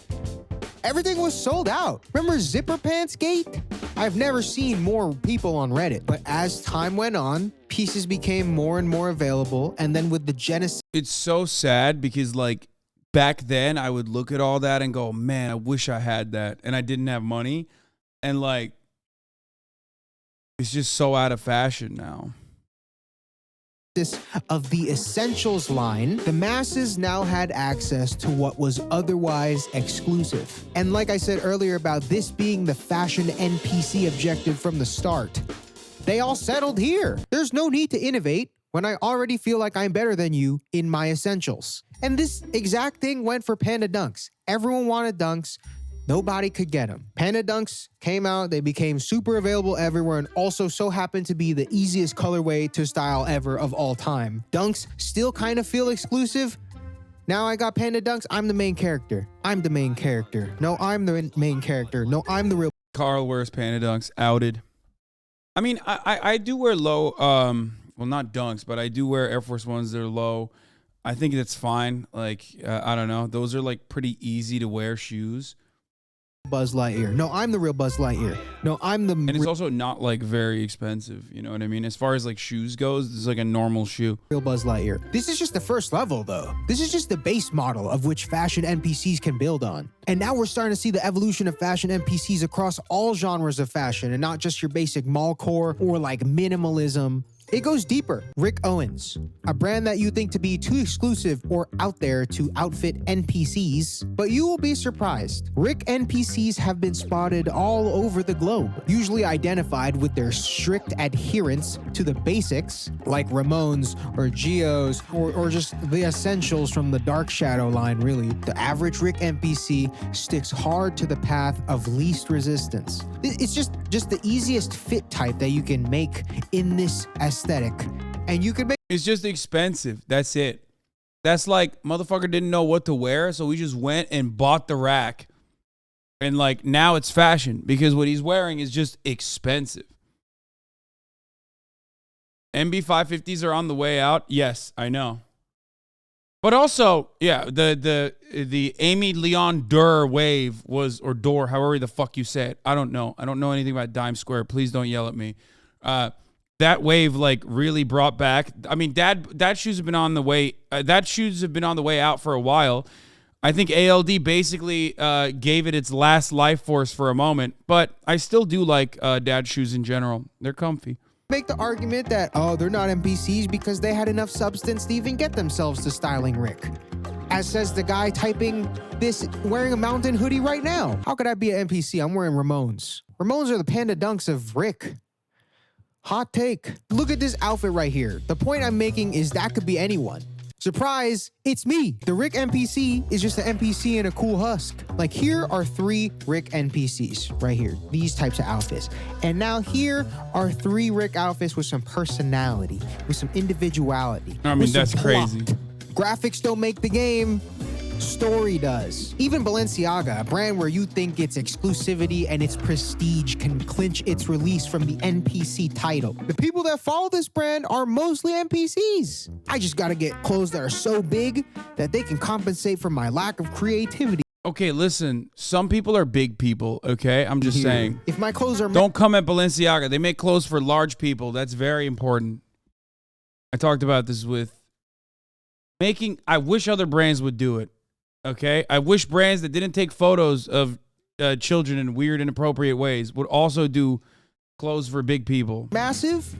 everything was sold out. Remember Zipper Pants Gate? I've never seen more people on Reddit, but as time went on, pieces became more and more available, and then with the genesis... It's so sad because, like, back then I would look at all that and go, man, I wish I had that, and I didn't have money, and, like, it's just so out of fashion now. of the Essentials line, the masses now had access to what was otherwise exclusive. And like I said earlier about this being the fashion NPC objective from the start, they all settled here. There's no need to innovate when I already feel like I'm better than you in my essentials. And this exact thing went for Panda Dunks. Everyone wanted Dunks. Nobody could get them. Panda Dunks came out, they became super available everywhere, and also so happened to be the easiest colorway to style ever of all time. Dunks still kind of feel exclusive. Now I got Panda Dunks, I'm the main character. I'm the main character. No, I'm the main character. No, I'm the real. Carl wears Panda Dunks, outed. I mean, I do wear low, well, not Dunks, but I do wear Air Force Ones that are low. I think that's fine. Like, I don't know. Those are like pretty easy to wear shoes. Buzz Lightyear. No, I'm the real Buzz Lightyear. No, I'm the... And it's also not like very expensive, you know what I mean? As far as like shoes goes, it's like a normal shoe. Real Buzz Lightyear. This is just the first level though. This is just the base model of which fashion NPCs can build on. And now we're starting to see the evolution of fashion NPCs across all genres of fashion and not just your basic mallcore or like minimalism. It goes deeper. Rick Owens, a brand that you think to be too exclusive or out there to outfit NPCs, but you will be surprised. Rick NPCs have been spotted all over the globe, usually identified with their strict adherence to the basics, like Ramones or Geos, or just the essentials from the Dark Shadow line, really. The average Rick NPC sticks hard to the path of least resistance. It's just the easiest fit type that you can make in this aesthetic, and you can make. It's just expensive. That's it. That's like motherfucker didn't know what to wear, so he just went and bought the rack, and like now it's fashion because what he's wearing is just expensive. MB550s are on the way out. Yes, I know. But also, yeah, the Amy Leon Durr wave was, or Dor, however the fuck you say it. I don't know. I don't know anything about Dime Square. Please don't yell at me. That wave like really brought back. I mean, that shoes have been on the way. That shoes have been on the way out for a while. I think ALD basically gave it its last life force for a moment. But I still do like dad shoes in general. They're comfy. Make the argument that, oh, they're not NPCs because they had enough substance to even get themselves to styling Rick. As says the guy typing this wearing a mountain hoodie right now. How could I be an NPC? I'm wearing Ramones. Ramones are the Panda Dunks of Rick. Hot take. Look at this outfit right here. The point I'm making is that could be anyone. Surprise, it's me. The Rick NPC is just an NPC in a cool husk. Like here are 3 Rick NPCs right here, these types of outfits. And now here are 3 Rick outfits with some personality, with some individuality. I mean, that's crazy. Graphics don't make the game. Story does. Even Balenciaga, a brand where you think its exclusivity and its prestige can clinch its release from the NPC title. The people that follow this brand are mostly NPCs. I just gotta get clothes that are so big that they can compensate for my lack of creativity. Okay, listen, some people are big people, okay? I'm just saying. If my clothes are... Don't come at Balenciaga. They make clothes for large people. That's very important. I talked about this with I wish other brands would do it. Okay, I wish brands that didn't take photos of children in weird, inappropriate ways would also do clothes for big people. Massive?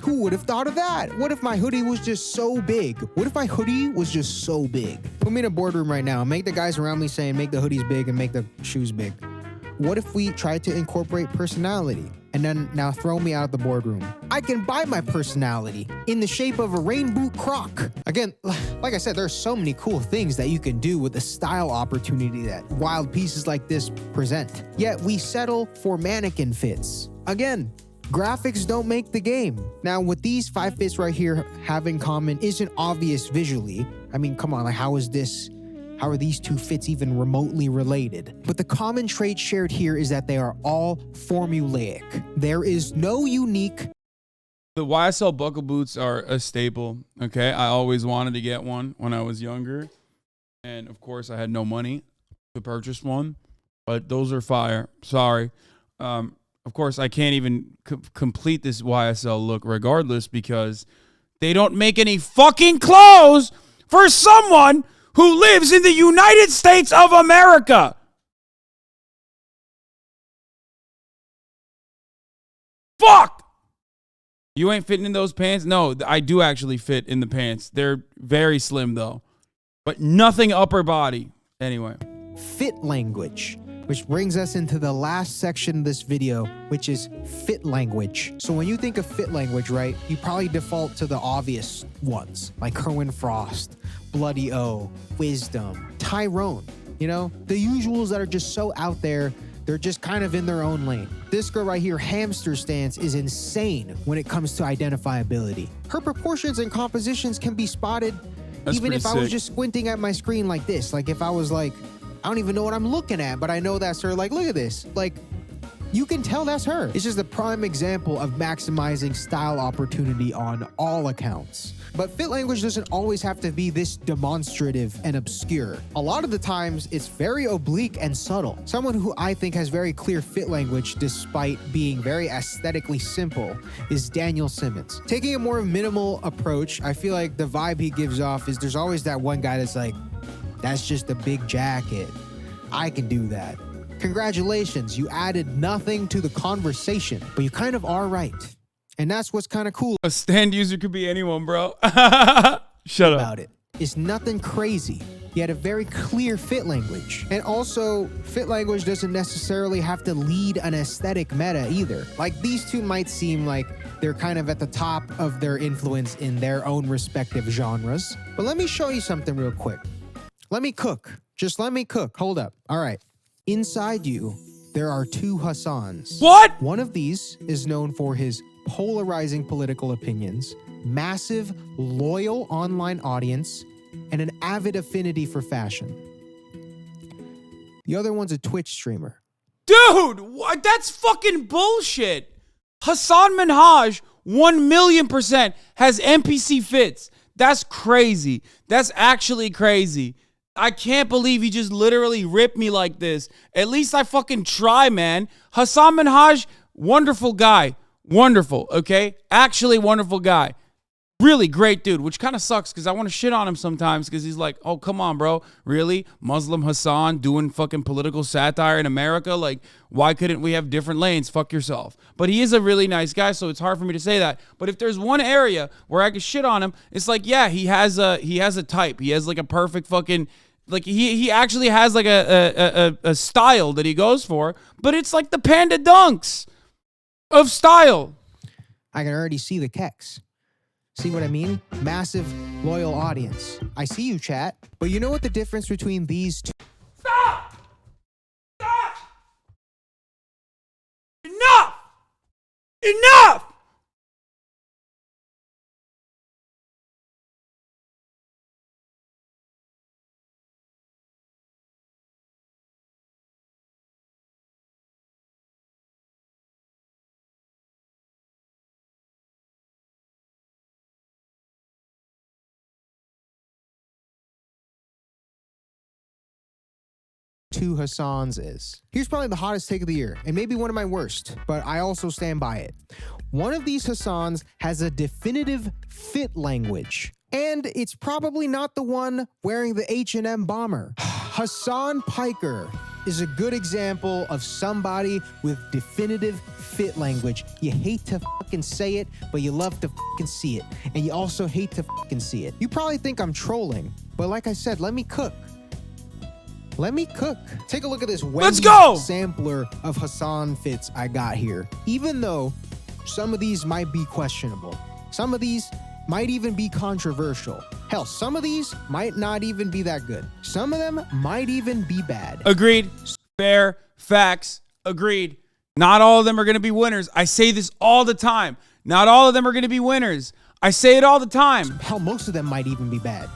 Who would have thought of that? What if my hoodie was just so big? What if my hoodie was just so big? Put me in a boardroom right now. Make the guys around me saying, make the hoodies big and make the shoes big. What if we tried to incorporate personality and then now throw me out of the boardroom? I can buy my personality in the shape of a rain boot croc. Again, like I said, there's so many cool things that you can do with the style opportunity that wild pieces like this present. Yet we settle for mannequin fits. Again, graphics don't make the game. Now, what these 5 fits right here have in common isn't obvious visually. I mean, come on, like how are these 2 fits even remotely related? But the common trait shared here is that they are all formulaic. There is no unique... The YSL buckle boots are a staple, okay? I always wanted to get one when I was younger. And, of course, I had no money to purchase one. But those are fire. Sorry. Of course, I can't even complete this YSL look regardless because they don't make any fucking clothes for someone who lives in the United States of America. Fuck! You ain't fitting in those pants? No, I do actually fit in the pants. They're very slim though, but nothing upper body. Anyway. Fit language, which brings us into the last section of this video, which is fit language. So when you think of fit language, right, you probably default to the obvious ones, like Kerwin Frost, Bloody O, Wisdom, Tyrone, you know, the usuals that are just so out there. They're just kind of in their own lane. This girl right here, Hamster Stance, is insane when it comes to identifiability. Her proportions and compositions can be spotted even if I was just squinting at my screen like this. Like if I was like, I don't even know what I'm looking at, but I know that's her. Like, look at this. Like, you can tell that's her. It's just a prime example of maximizing style opportunity on all accounts. But fit language doesn't always have to be this demonstrative and obscure. A lot of the times, it's very oblique and subtle. Someone who I think has very clear fit language despite being very aesthetically simple is Daniel Simmons. Taking a more minimal approach, I feel like the vibe he gives off is there's always that one guy that's like, that's just a big jacket. I can do that. Congratulations, you added nothing to the conversation, but you kind of are right. And that's what's kind of cool. A stand user could be anyone, bro. Shut up. About it. It's nothing crazy. He had a very clear fit language. And also, fit language doesn't necessarily have to lead an aesthetic meta either. Like, these two might seem like they're kind of at the top of their influence in their own respective genres. But let me show you something real quick. Let me cook. Just let me cook. Hold up. All right. Inside you, there are two Hasans. What? One of these is known for his polarizing political opinions, massive, loyal online audience, and an avid affinity for fashion. The other one's a Twitch streamer. Dude, what? That's fucking bullshit. Hasan Minhaj, 1,000,000% has NPC fits. That's crazy. That's actually crazy. I can't believe he just literally ripped me like this. At least I fucking try, man. Hasan Minhaj, wonderful guy. Wonderful, okay? Actually wonderful guy. Really great dude, which kind of sucks because I want to shit on him sometimes because he's like, oh, come on, bro. Really? Muslim Hasan doing fucking political satire in America? Like, why couldn't we have different lanes? Fuck yourself. But he is a really nice guy, so it's hard for me to say that. But if there's one area where I could shit on him, it's like, yeah, he has a type. He has like a perfect fucking... Like, he actually has like a style that he goes for, but it's like the Panda Dunks of style. I can already see the keks. See what I mean? Massive, loyal audience. I see you, chat. But you know what the difference between these two... Stop! Stop! Enough! Enough! Two Hasans is. Here's probably the hottest take of the year, and maybe one of my worst, but I also stand by it. One of these Hasans has a definitive fit language, and it's probably not the one wearing the H&M bomber. Hasan Piker is a good example of somebody with definitive fit language. You hate to fucking say it, but you love to fucking see it. And you also hate to fucking see it. You probably think I'm trolling, but like I said, let me cook. Let me cook. Take a look at this Wendy's sampler of Hasan fits I got here. Even though some of these might be questionable, some of these might even be controversial. Hell, some of these might not even be that good. Some of them might even be bad. Agreed. Fair. Facts. Agreed. Not all of them are going to be winners. I say this all the time. Not all of them are going to be winners. I say it all the time. Hell, most of them might even be bad.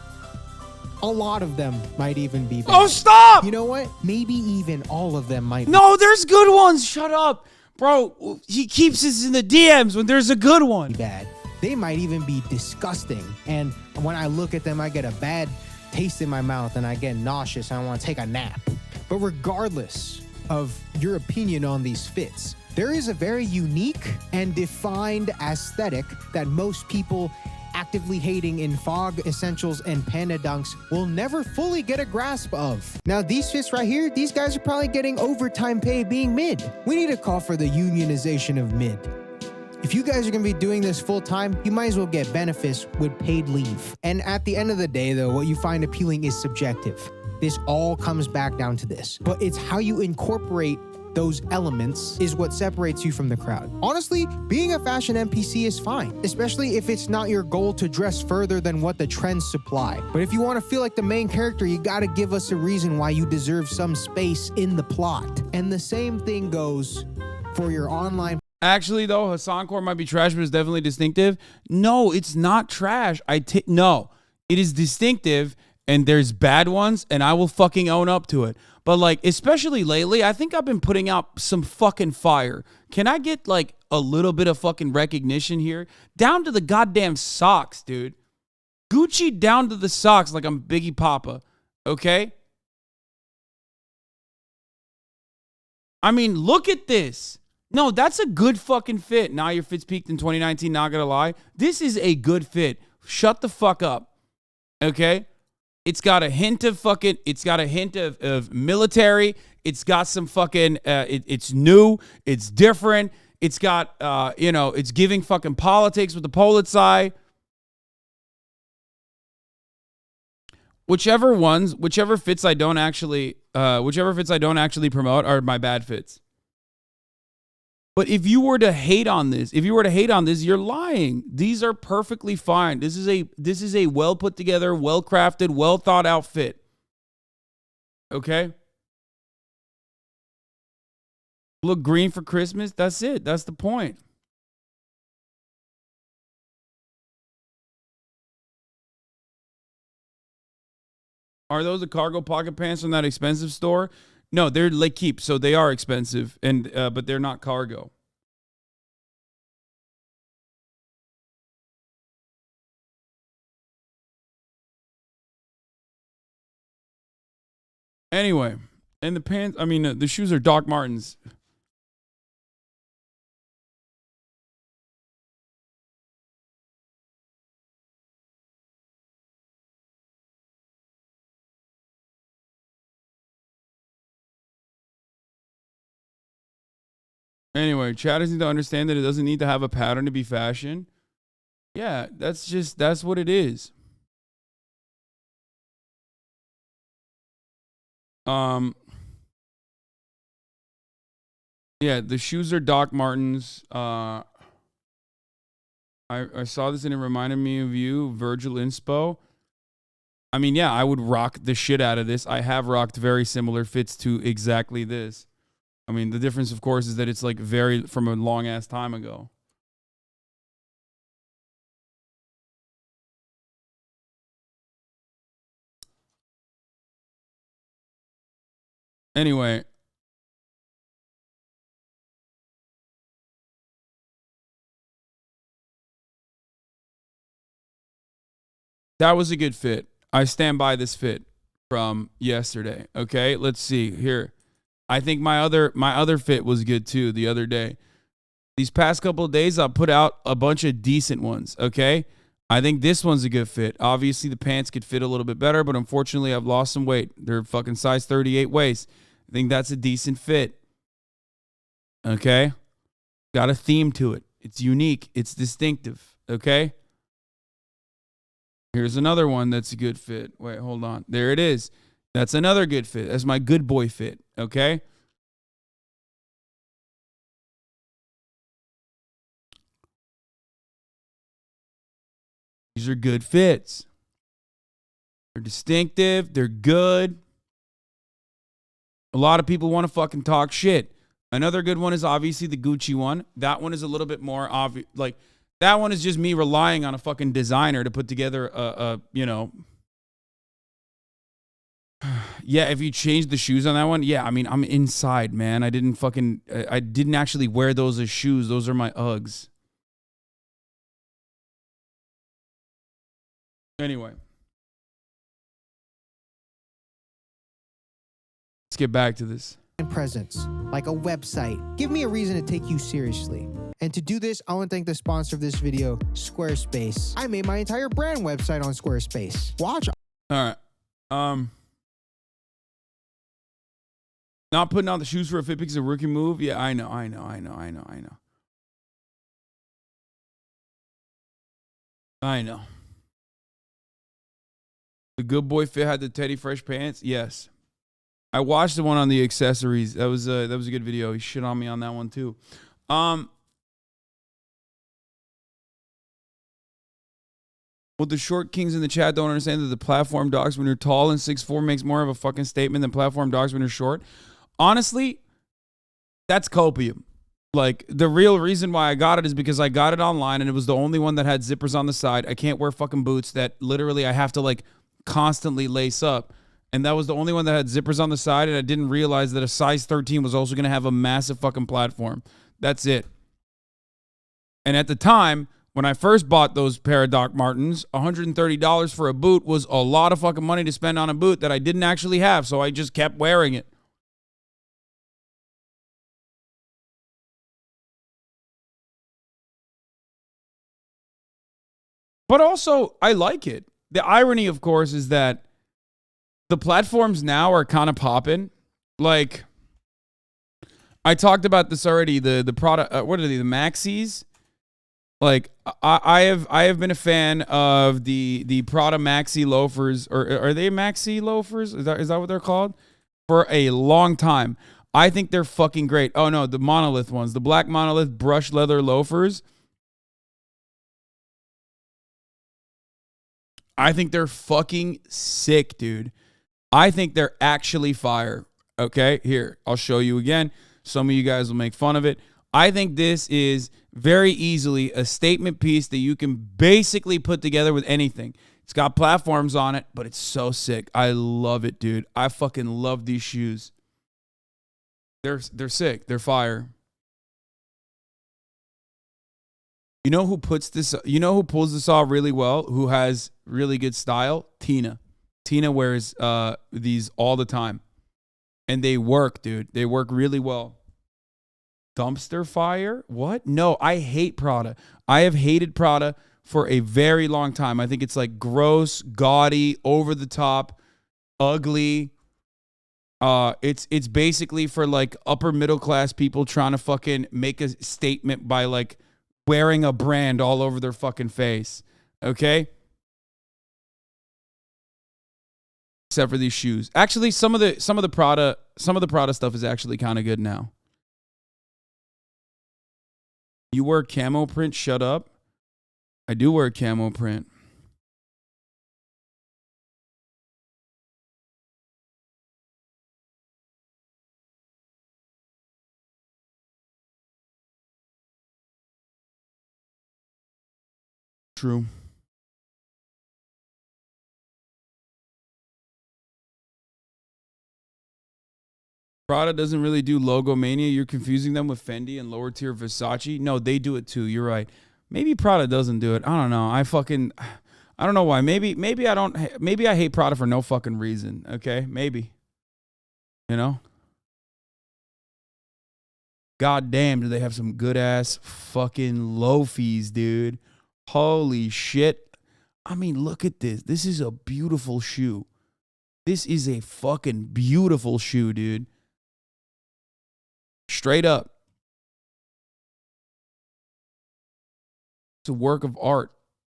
A lot of them might even be bad. Oh, stop! You know what? Maybe even all of them might be. No, there's good ones. Shut up. Bro, he keeps us in the DMs when there's a good one. Bad. They might even be disgusting. And when I look at them, I get a bad taste in my mouth and I get nauseous and I want to take a nap. But regardless of your opinion on these fits, there is a very unique and defined aesthetic that most people actively hating in Fog Essentials and Panda Dunks will never fully get a grasp of. Now, these fits right here, these guys are probably getting overtime pay being mid. We need to call for the unionization of mid. If you guys are gonna be doing this full time, you might as well get benefits with paid leave. And at the end of the day though, what you find appealing is subjective. This all comes back down to this, but it's how you incorporate those elements is what separates you from the crowd. Honestly, being a fashion NPC is fine, especially if it's not your goal to dress further than what the trends supply. But if you want to feel like the main character, you gotta give us a reason why you deserve some space in the plot. And the same thing goes for your online. Actually, though, Hasan Core might be trash, but it's definitely distinctive. No, it's not trash. No, it is distinctive, and there's bad ones, and I will fucking own up to it. But, like, especially lately, I think I've been putting out some fucking fire. Can I get, like, a little bit of fucking recognition here? Down to the goddamn socks, dude. Gucci down to the socks like I'm Biggie Papa, okay? I mean, look at this. No, that's a good fucking fit. Now your fits peaked in 2019, not gonna lie. This is a good fit. Shut the fuck up, okay? It's got a hint of fucking, it's got a hint of military. It's got some fucking, it's new. It's different. It's got, you know, it's giving fucking politics with the Polizei. Whichever fits I don't actually promote are my bad fits. But if you were to hate on this, you're lying. These are perfectly fine. This is a well put together, well crafted, well thought out fit. Okay? Look green for Christmas. That's it. That's the point. Are those the cargo pocket pants from that expensive store? No, they're like keep, so they are expensive, and but they're not cargo. Anyway, and the pants, I mean, the shoes are Doc Martens. Anyway, Chad doesn't need to understand that it doesn't need to have a pattern to be fashion. Yeah, that's what it is. Yeah, the shoes are Doc Martens. I saw this and it reminded me of you, Virgil Inspo. I mean, yeah, I would rock the shit out of this. I have rocked very similar fits to exactly this. I mean, the difference, of course, is that it's like very from a long ass time ago. Anyway. That was a good fit. I stand by this fit from yesterday. Okay, let's see here. I think my other fit was good too the other day. These past couple of days, I'll put out a bunch of decent ones, okay? I think this one's a good fit. Obviously, the pants could fit a little bit better, but unfortunately, I've lost some weight. They're fucking size 38 waist. I think that's a decent fit, okay? Got a theme to it. It's unique. It's distinctive, okay? Here's another one that's a good fit. Wait, hold on. There it is. That's another good fit. That's my good boy fit, okay? These are good fits. They're distinctive. They're good. A lot of people want to fucking talk shit. Another good one is obviously the Gucci one. That one is a little bit more obvious. Like, that one is just me relying on a fucking designer to put together a you know. Yeah, if you change the shoes on that one, yeah, I mean, I'm inside, man. I didn't actually wear those as shoes. Those are my Uggs. Anyway. Let's get back to this. Presence, like a website. Give me a reason to take you seriously. And to do this, I want to thank the sponsor of this video, Squarespace. I made my entire brand website on Squarespace. Watch. All right. Not putting on the shoes for a fit because of a rookie move. Yeah, I know. I know. The good boy fit had the Teddy Fresh pants. Yes, I watched the one on the accessories. That was a good video. He shit on me on that one too. What the short kings in the chat don't understand that the platform dogs when you're tall and 6'4" makes more of a fucking statement than platform dogs when you're short. Honestly, that's copium. Like, the real reason why I got it is because I got it online and it was the only one that had zippers on the side. I can't wear fucking boots that literally I have to like constantly lace up. And that was the only one that had zippers on the side, and I didn't realize that a size 13 was also going to have a massive fucking platform. That's it. And at the time, when I first bought those pair of Doc Martens, $130 for a boot was a lot of fucking money to spend on a boot that I didn't actually have, so I just kept wearing it. But also, I like it. The irony, of course, is that the platforms now are kind of popping. Like, I talked about this already. The product, what are they? The Maxis. Like, I have been a fan of the Prada Maxi loafers, or are they Maxi loafers? Is that what they're called? For a long time. I think they're fucking great. Oh no, the monolith ones, the black monolith brushed leather loafers. I think they're fucking sick, dude. I think they're actually fire. Okay, here, I'll show you again. Some of you guys will make fun of it. I think this is very easily a statement piece that you can basically put together with anything. It's got platforms on it, but it's so sick. I love it, dude. I fucking love these shoes. They're sick. They're fire. You know who puts this? You know who pulls this off really well? Who has really good style? Tina. Tina wears these all the time, and they work, dude. They work really well. Dumpster fire? What? No, I hate Prada. I have hated Prada for a very long time. I think it's like gross, gaudy, over the top, ugly. It's basically for like upper middle class people trying to fucking make a statement by like wearing a brand all over their fucking face. Okay? Except for these shoes. Actually, some of the Prada stuff is actually kind of good now. You wear camo print? Shut up. I do wear camo print. True. Prada doesn't really do logo mania. You're confusing them with Fendi and lower tier Versace. No, they do it too. You're right. Maybe Prada doesn't do it. I don't know. I don't know why. Maybe I hate Prada for no fucking reason. Okay? Maybe. You know? God damn, do they have some good ass fucking loafies, dude. Holy shit. I mean, look at this. This is a beautiful shoe. This is a fucking beautiful shoe, dude. Straight up. It's a work of art.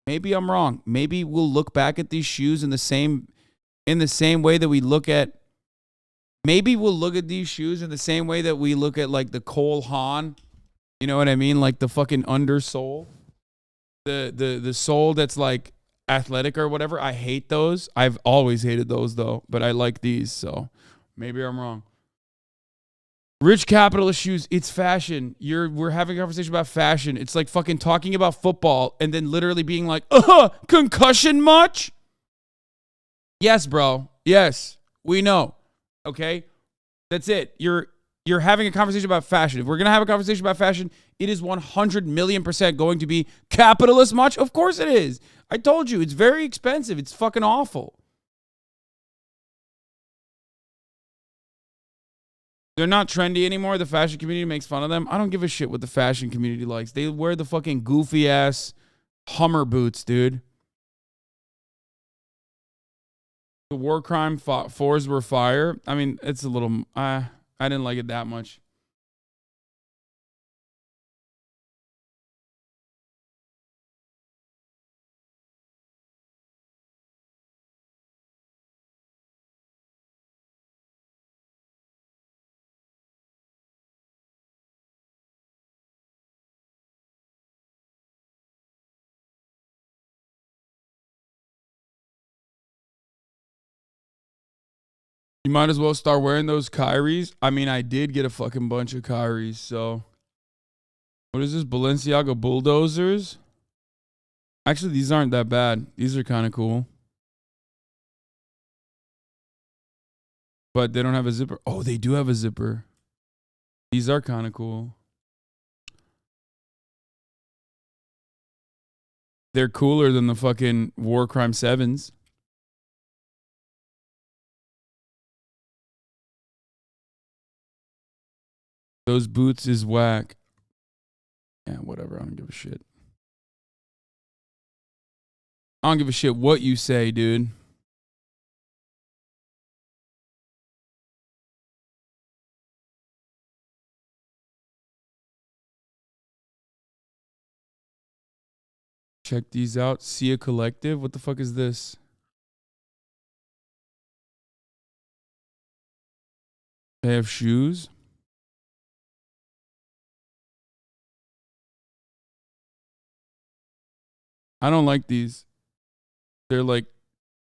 Maybe I'm wrong. Maybe we'll look back at these shoes in the same way that we look at. Maybe we'll look at these shoes in the same way that we look at like the Cole Haan. You know what I mean? Like the fucking undersole. The sole that's like athletic or whatever. I hate those. I've always hated those though, but I like these, so maybe I'm wrong. Rich capitalist shoes, it's fashion. We're having a conversation about fashion. It's like fucking talking about football and then literally being like, concussion much? Yes, bro. Yes, we know. Okay? That's it. You're having a conversation about fashion. If we're going to have a conversation about fashion, it is 100,000,000% going to be capitalist much? Of course it is. I told you, it's very expensive. It's fucking awful. They're not trendy anymore. The fashion community makes fun of them. I don't give a shit what the fashion community likes. They wear the fucking goofy ass Hummer boots, dude. The War Crime 4s were fire. I mean, it's a little... I didn't like it that much. You might as well start wearing those Kyries. I mean, I did get a fucking bunch of Kyries, so. What is this? Balenciaga Bulldozers? Actually, these aren't that bad. These are kind of cool. But they don't have a zipper. Oh, they do have a zipper. These are kind of cool. They're cooler than the fucking War Crime 7s. Those boots is whack. Yeah, whatever. I don't give a shit. I don't give a shit what you say, dude. Check these out. Sia Collective. What the fuck is this? They have shoes. I don't like these. They're like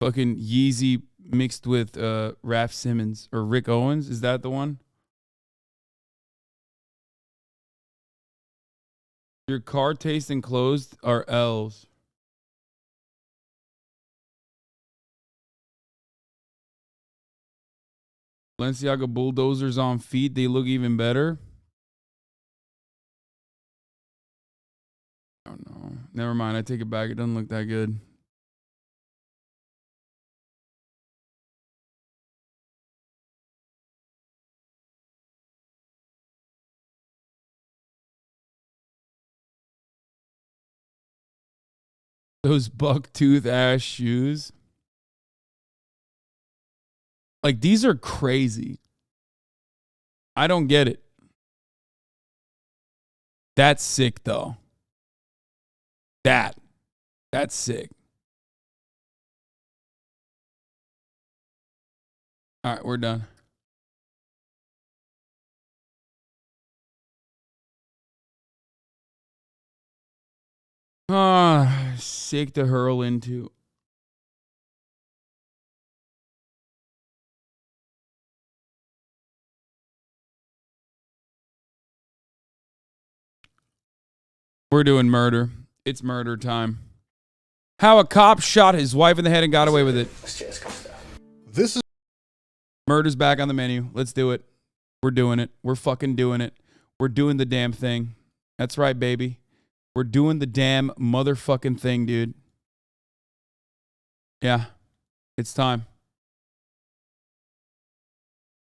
fucking Yeezy mixed with Raph Simmons or Rick Owens. Is that the one? Your car taste and clothes are L's. Balenciaga Bulldozers on feet. They look even better. Oh no. Never mind. I take it back. It doesn't look that good. Those bucktooth ass shoes. Like, these are crazy. I don't get it. That's sick, though. That's sick. All right, we're done. Ah, sick to hurl into. We're doing murder. It's murder time. How a cop shot his wife in the head and got away with it. This is Murder's back on the menu. Let's do it. We're doing it. We're fucking doing it. We're doing the damn thing. That's right, baby. We're doing the damn motherfucking thing, dude. Yeah. It's time.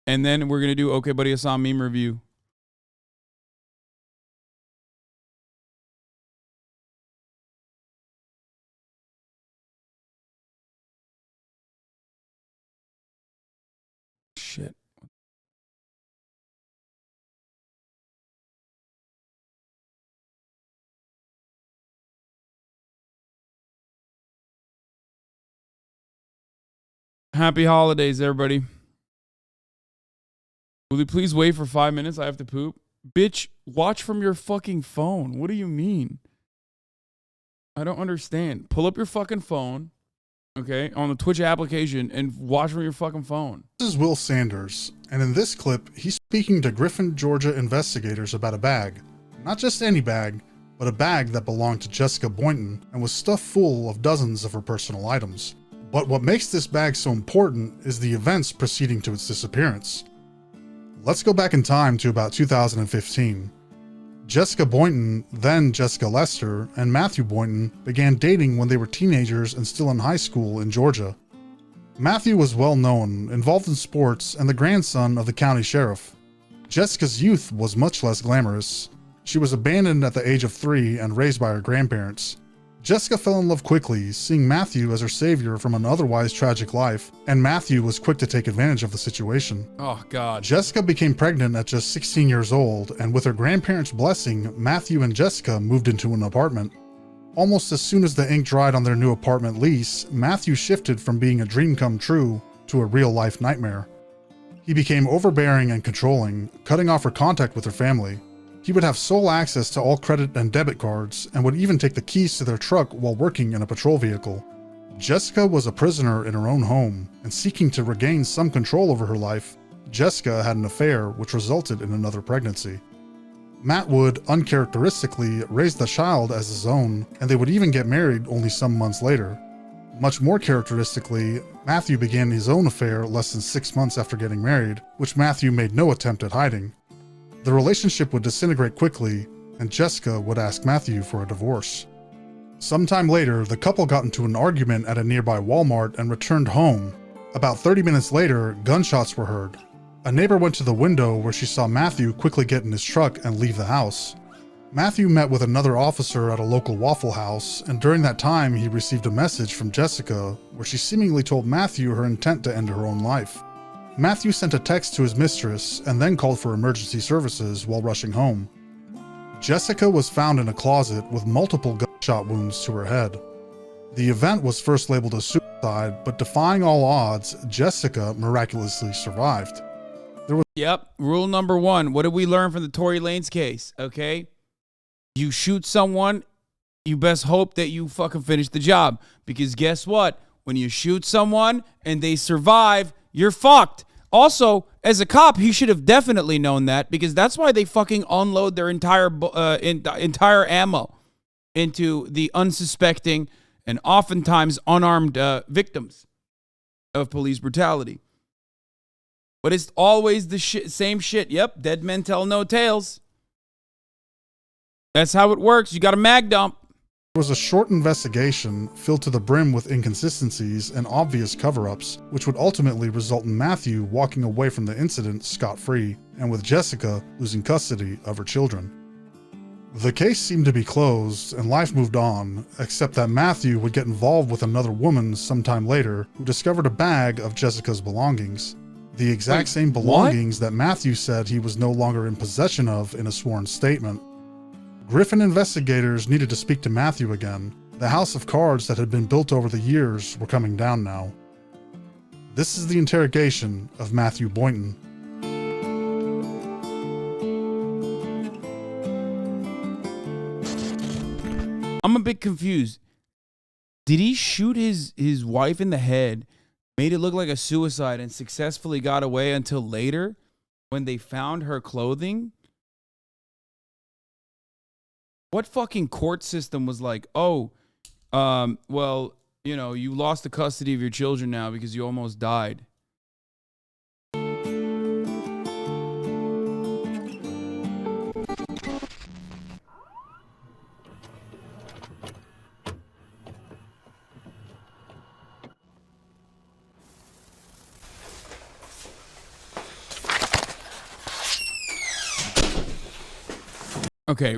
And then we're going to do Okay Buddy Hasan meme review. Shit. Happy holidays, everybody. Will you please wait for 5 minutes? I have to poop. Bitch, watch from your fucking phone. What do you mean? I don't understand. Pull up your fucking phone, okay, on the Twitch application and watch from your fucking phone. This is Will Sanders, and in this clip, he's speaking to Griffin, Georgia investigators about a bag. Not just any bag, but a bag that belonged to Jessica Boynton and was stuffed full of dozens of her personal items. But what makes this bag so important is the events preceding to its disappearance. Let's go back in time to about 2015. Jessica Boynton, then Jessica Lester, and Matthew Boynton began dating when they were teenagers and still in high school in Georgia. Matthew was well known, involved in sports, and the grandson of the county sheriff. Jessica's youth was much less glamorous. She was abandoned at the age of 3 and raised by her grandparents. Jessica fell in love quickly, seeing Matthew as her savior from an otherwise tragic life, and Matthew was quick to take advantage of the situation. Oh, God. Jessica became pregnant at just 16 years old, and with her grandparents' blessing, Matthew and Jessica moved into an apartment. Almost as soon as the ink dried on their new apartment lease, Matthew shifted from being a dream come true to a real-life nightmare. He became overbearing and controlling, cutting off her contact with her family. He would have sole access to all credit and debit cards, and would even take the keys to their truck while working in a patrol vehicle. Jessica was a prisoner in her own home, and seeking to regain some control over her life, Jessica had an affair which resulted in another pregnancy. Matt would, uncharacteristically, raise the child as his own, and they would even get married only some months later. Much more characteristically, Matthew began his own affair less than 6 months after getting married, which Matthew made no attempt at hiding. The relationship would disintegrate quickly, and Jessica would ask Matthew for a divorce. Sometime later, the couple got into an argument at a nearby Walmart and returned home. About 30 minutes later, gunshots were heard. A neighbor went to the window where she saw Matthew quickly get in his truck and leave the house. Matthew met with another officer at a local Waffle House, and during that time he received a message from Jessica where she seemingly told Matthew her intent to end her own life. Matthew sent a text to his mistress and then called for emergency services while rushing home. Jessica was found in a closet with multiple gunshot wounds to her head. The event was first labeled as suicide, but defying all odds, Jessica miraculously survived. Yep, rule number 1. What did we learn from the Tory Lanez case? Okay, you shoot someone, you best hope that you fucking finish the job. Because guess what? When you shoot someone and they survive, you're fucked. Also, as a cop, he should have definitely known that, because that's why they fucking unload their entire ammo into the unsuspecting and oftentimes unarmed victims of police brutality. But it's always the same shit. Yep, dead men tell no tales. That's how it works. You got a mag dump. There was a short investigation filled to the brim with inconsistencies and obvious cover-ups, which would ultimately result in Matthew walking away from the incident scot-free, and with Jessica losing custody of her children. The case seemed to be closed, and life moved on, except that Matthew would get involved with another woman sometime later who discovered a bag of Jessica's belongings. The exact same belongings that Matthew said he was no longer in possession of in a sworn statement. Griffin investigators needed to speak to Matthew again. The house of cards that had been built over the years were coming down now. This is the interrogation of Matthew Boynton. I'm a bit confused. Did he shoot his wife in the head, made it look like a suicide, and successfully got away until later when they found her clothing? What fucking court system was like, oh, well, you know, you lost the custody of your children now because you almost died? Okay,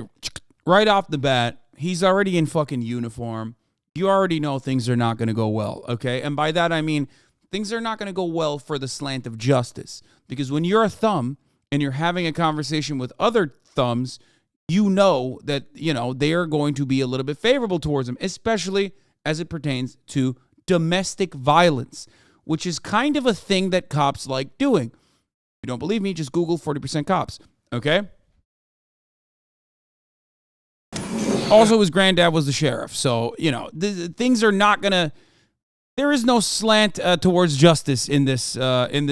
right off the bat, he's already in fucking uniform. You already know things are not going to go well, okay? And by that, I mean things are not going to go well for the slant of justice. Because when you're a thumb and you're having a conversation with other thumbs, you know that, you know, they are going to be a little bit favorable towards him, especially as it pertains to domestic violence, which is kind of a thing that cops like doing. If you don't believe me, just Google 40% cops, okay? Also, his granddad was the sheriff, so, you know, things are not gonna. There is no slant towards justice in this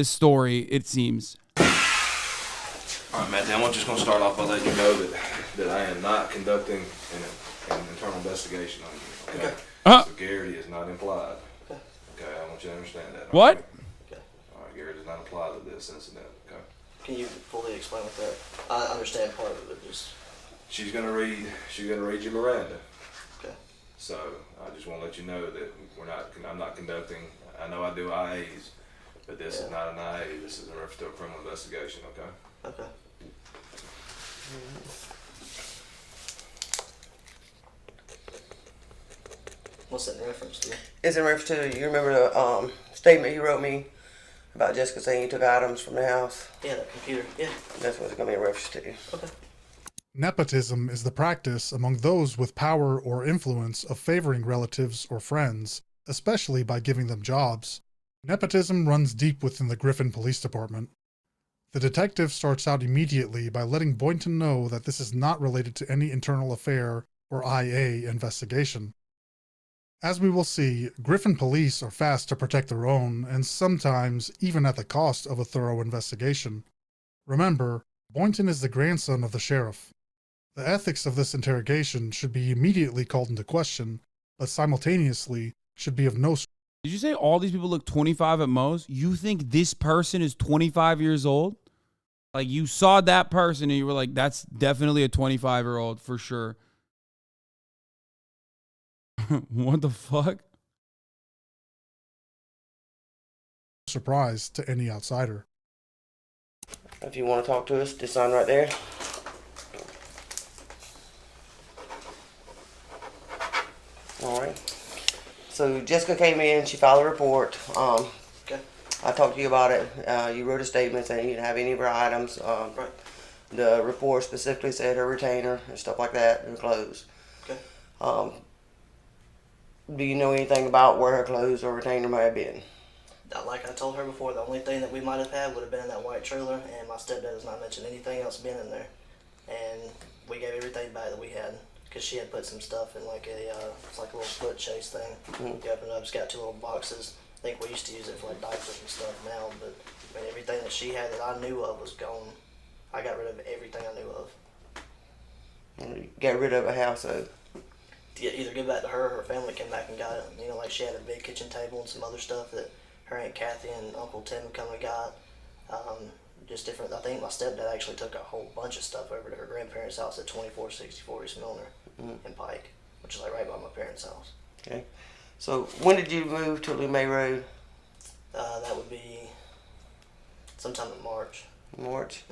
story, it seems. All right, Matt. Then I'm just gonna start off by letting you know that I am not conducting an internal investigation on you. Okay. So Garrity is not implied. Okay. I want you to understand that. What? Okay. All right. Garrity is not implied to this incident. Okay. Can you fully explain what that? I understand part of it. Just. She's gonna read you Miranda. Okay. So I just want to let you know that I'm not conducting. I know I do IAs, but this is not an IA. This is in reference to a criminal investigation. Okay. Okay. What's that in reference to? It's in reference to, you remember the statement you wrote me about Jessica saying you took items from the house? Yeah, that computer. Yeah. That's what it's gonna be in reference to. Okay. Nepotism is the practice among those with power or influence of favoring relatives or friends, especially by giving them jobs. Nepotism runs deep within the Griffin Police Department. The detective starts out immediately by letting Boynton know that this is not related to any internal affair or IA investigation. As we will see, Griffin police are fast to protect their own, and sometimes even at the cost of a thorough investigation. Remember, Boynton is the grandson of the sheriff. The ethics of this interrogation should be immediately called into question, but simultaneously should be of no... Did you say all these people look 25 at most? You think this person is 25 years old? Like, you saw that person and you were like, that's definitely a 25-year-old for sure. What the fuck? Surprise to any outsider. If you want to talk to us, just sign right there. Alright. So Jessica came in, she filed a report. Okay. I talked to you about it. You wrote a statement saying you didn't have any of her items. Right. The report specifically said her retainer and stuff like that, her clothes. Okay. Do you know anything about where her clothes or retainer might have been? Like I told her before, the only thing that we might have had would have been in that white trailer, and my stepdad has not mentioned anything else being in there. And we gave everything back that we had, because she had put some stuff in like a, it's like a little foot chase thing. You open it up, it's got 2 little boxes. I think we used to use it for like diapers and stuff now, but I mean, everything that she had that I knew of was gone. I got rid of everything I knew of. And you got rid of a house, so... Either give back to her or her family came back and got it. You know, like she had a big kitchen table and some other stuff that her Aunt Kathy and Uncle Tim come and got. Just different. I think my stepdad actually took a whole bunch of stuff over to her grandparents' house at 2464 East Milner in Pike, which is like right by my parents' house. Okay. So when did you move to Lee May Road? That would be sometime in March. March?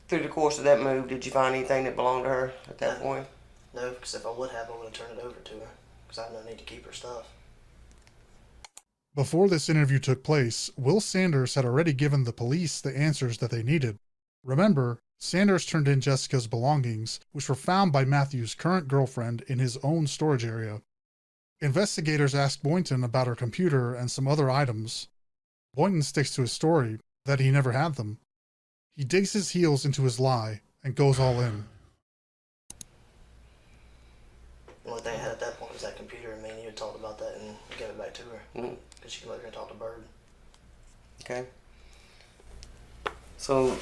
Through the course of that move, did you find anything that belonged to her at that point? No, because if I would have, I would have turned it over to her, because I had no need to keep her stuff. Before this interview took place, Will Sanders had already given the police the answers that they needed. Remember, Sanders turned in Jessica's belongings, which were found by Matthew's current girlfriend in his own storage area. Investigators asked Boynton about her computer and some other items. Boynton sticks to his story that he never had them. He digs his heels into his lie and goes all in. The only thing I had at that point was that computer, and me and you had talked about that and gave it back to her. Because she could let her talk to Bird. Okay. So...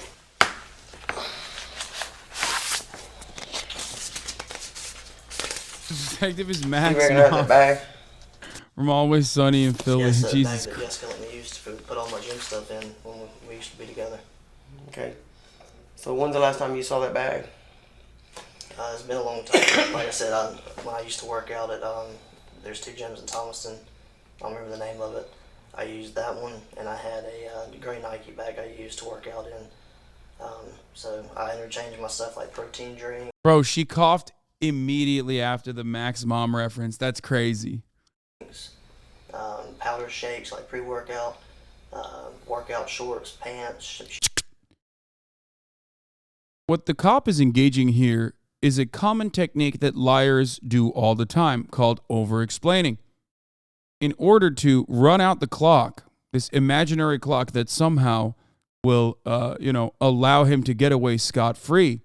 Detective is Max. You reckon that bag? From Always Sunny in Philly. Yes, the Jesus bag that Jessica let me use to put all my gym stuff in when we used to be together. Okay. So when's the last time you saw that bag? It's been a long time. Like I said, when I used to work out at, there's 2 gyms in Thomaston. I don't remember the name of it. I used that one, and I had a gray Nike bag I used to work out in. So I interchanged my stuff like protein drink. Bro, she coughed immediately after the Max Mom reference. That's crazy. Powder shakes like pre-workout, workout shorts, pants. What the cop is engaging here is a common technique that liars do all the time called over-explaining. In order to run out the clock, this imaginary clock that somehow will, allow him to get away scot-free,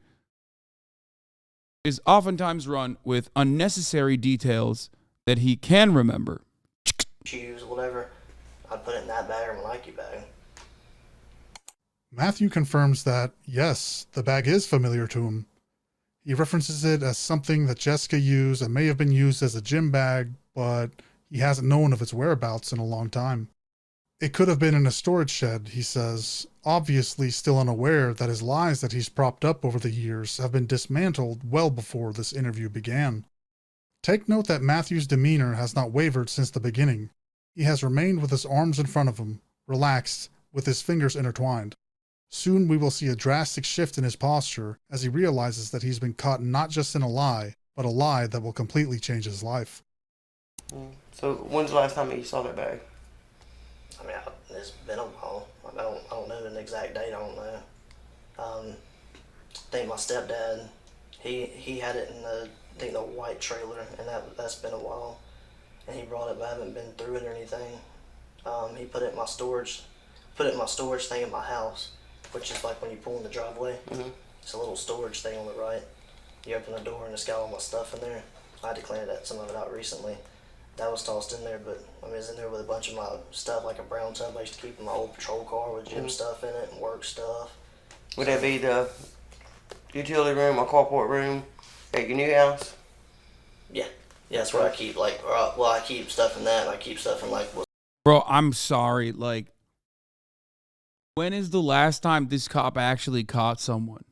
is oftentimes run with unnecessary details that he can remember. Shoes, whatever. I'd put it in that bag or my Nike bag. Matthew confirms that, yes, the bag is familiar to him. He references it as something that Jessica used and may have been used as a gym bag, but he hasn't known of its whereabouts in a long time. It could have been in a storage shed, he says, obviously still unaware that his lies that he's propped up over the years have been dismantled well before this interview began. Take note that Matthew's demeanor has not wavered since the beginning. He has remained with his arms in front of him, relaxed, with his fingers intertwined. Soon we will see a drastic shift in his posture as he realizes that he's been caught not just in a lie, but a lie that will completely change his life. So when's the last time you saw that bag? I mean, it's been a while. I don't know an exact date. I don't know. I think my stepdad, he had it in the white trailer, and that's been a while. And he brought it, but I haven't been through it or anything. He put it in my storage thing in my house, which is like when you pull in the driveway. It's a little storage thing on the right. you open the door and it's got all my stuff in there. I had to clean some of it out recently. That was tossed in there, but I mean, it's in there with a bunch of my stuff, like a brown tub I used to keep in my old patrol car with gym stuff in it and work stuff. Would that be the utility room or carport room at your new house? Yeah. Yeah, that's where I keep, like, I keep stuff in that, and I keep stuff in, like, Bro, I'm sorry. Like, when is the last time this cop actually caught someone?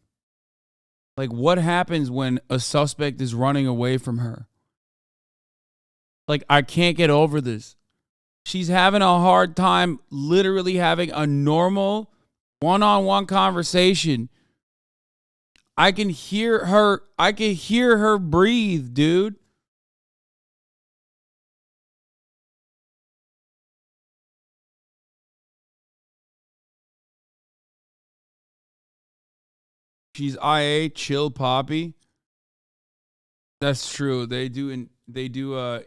Like, what happens when a suspect is running away from her? Like, I can't get over this. She's having a hard time literally having a normal one-on-one conversation. I can hear her breathe, dude. She's IA, chill, Poppy. That's true. They do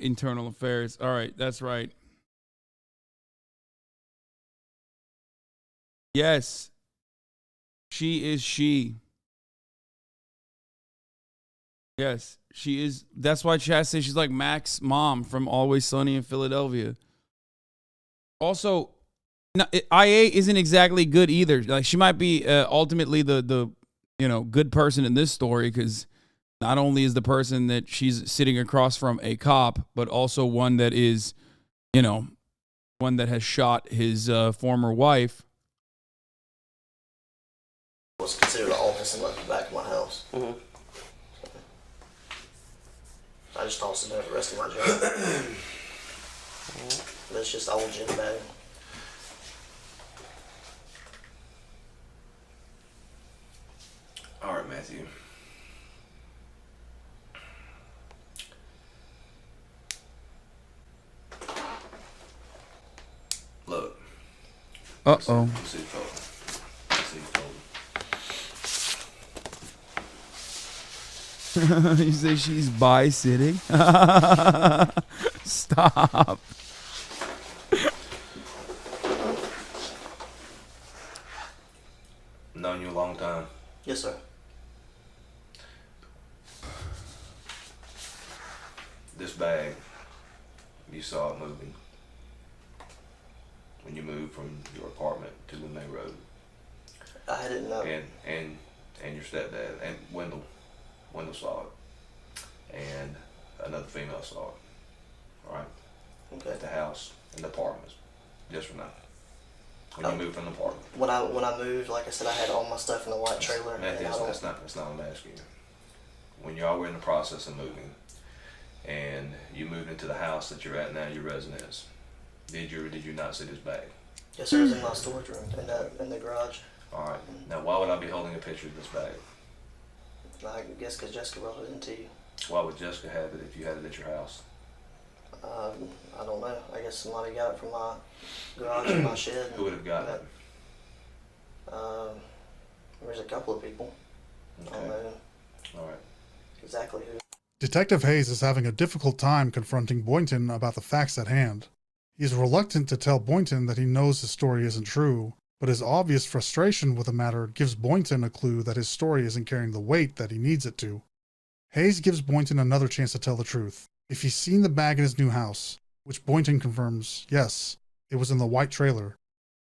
internal affairs. All right, that's right. Yes. She is she. Yes, she is. That's why Chad says she's like Mac's mom from Always Sunny in Philadelphia. Also, IA isn't exactly good either. Like, she might be ultimately the good person in this story, because not only is the person that she's sitting across from a cop, but also one that is, one that has shot his former wife. Was considered an office and left the back of my house. I just tossed it there the rest of my job. But it's just old gym bag. All right, Matthew. Look. Uh-oh. You say she's bi-sitting? Stop. Known you a long time. Yes, sir. This bag, you saw it moving when you moved from your apartment to the main road. I didn't know. And your stepdad and Wendell saw it, and another female saw it. All right. Okay. At the house, in the apartments, yes or no? When you moved from the apartment. When I moved, like I said, I had all my stuff in the white trailer. Matthew, that's not what I'm asking you. When y'all were in the process of moving, and you moved into the house that you're at now, your residence, did you not see this bag? Yes, sir. It was in my storage room in the garage. All right. Now, why would I be holding a picture of this bag? I guess because Jessica brought it into you. Why would Jessica have it if you had it at your house? I don't know. I guess somebody got it from my garage or my shed. Who would have gotten it? There's a couple of people. Okay. I don't know All right. exactly who. Detective Hayes is having a difficult time confronting Boynton about the facts at hand. He is reluctant to tell Boynton that he knows his story isn't true, but his obvious frustration with the matter gives Boynton a clue that his story isn't carrying the weight that he needs it to. Hayes gives Boynton another chance to tell the truth. If he's seen the bag in his new house, which Boynton confirms, yes, it was in the white trailer.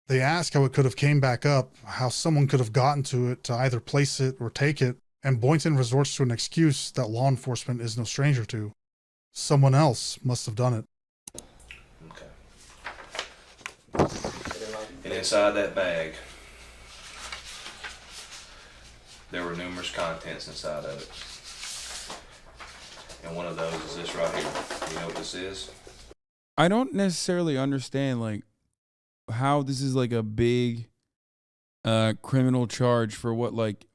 They ask how it could have came back up, how someone could have gotten to it to either place it or take it, and Boynton resorts to an excuse that law enforcement is no stranger to. Someone else must have done it. And inside that bag, there were numerous contents inside of it. And one of those is this right here. You know what this is? I don't necessarily understand, like, how this is like a big criminal charge for what, like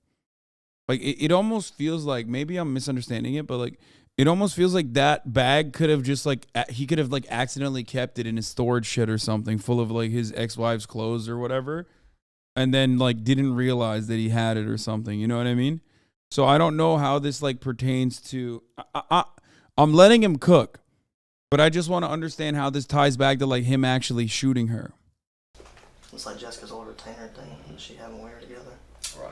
it almost feels like, maybe I'm misunderstanding it, but like it almost feels like that bag could have just like, he could have like accidentally kept it in his storage shed or something full of like his ex-wife's clothes or whatever, and then like didn't realize that he had it or something, you know what I mean? So I don't know how this like pertains to, I'm letting him cook, but I just want to understand how this ties back to like him actually shooting her. It's like Jessica's old retainer thing, and she had them wear together. Right.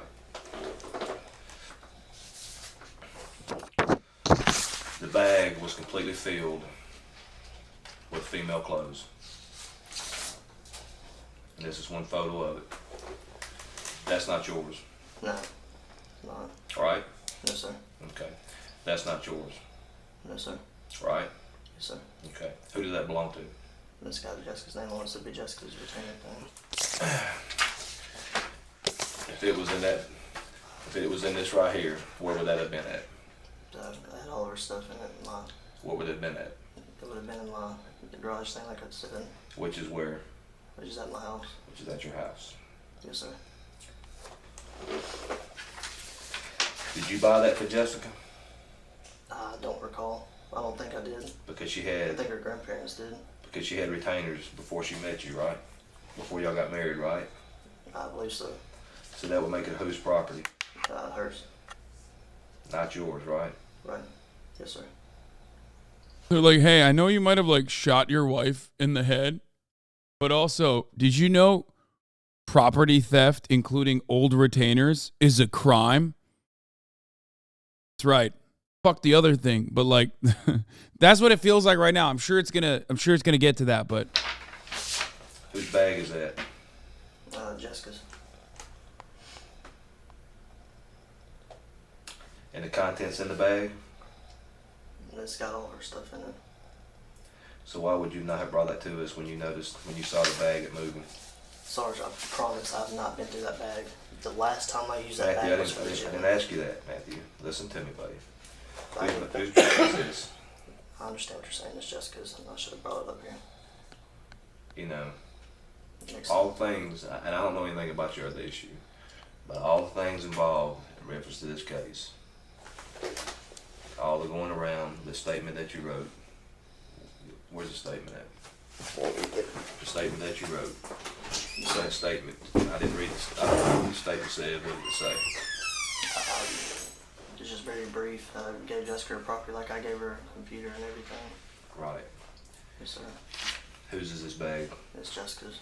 bag was completely filled with female clothes. And this is one photo of it. That's not yours. No, not. All right? No, sir. Okay. That's not yours. No, sir. Right? Yes, sir. Okay. Who did that belong to? This got Jessica's name on it, so it'd be Jessica's retaining thing. If it was in this right here, where would that have been at? I had all of her stuff in it. In my, What would it have been at? it would have been in my garage thing, like I said, Which is where? which is at my house. Which is at your house. Yes, sir. Did you buy that for Jessica? I don't recall. I don't think I did. Because she I had, think her grandparents did. because she had retainers before she met you, right? Before y'all got married, right? I believe so. So that would make it whose property? Hers. Not yours, right? Right. Yes, sir. They're like, hey, I know you might have like shot your wife in the head, but also, did you know property theft, including old retainers, is a crime? That's right. Fuck the other thing, but like, that's what it feels like right now. I'm sure it's gonna get to that, but Whose bag is that? Jessica's. And the contents in the bag? And it's got all her stuff in it. So why would you not have brought that to us when you saw the bag at moving? Sarge, I promise I've not been through that bag. The last time I used that Matthew, bag I was for the gym. didn't ask you that, Matthew. Listen to me, buddy. Whose bag is this? I understand what you're saying. It's Jessica's, and I should have brought it up here. You know, Makes all things, and I don't know anything about your other issue, but all the things involved in reference to this case, all the going around, the statement that you wrote, where's the statement at? The statement that you wrote. You said a statement. I didn't read it. I don't know what the statement said. What did it say? It's just very brief. I gave Jessica her property like I gave her a computer and everything. Right. Yes, sir. Whose is this bag? It's Jessica's.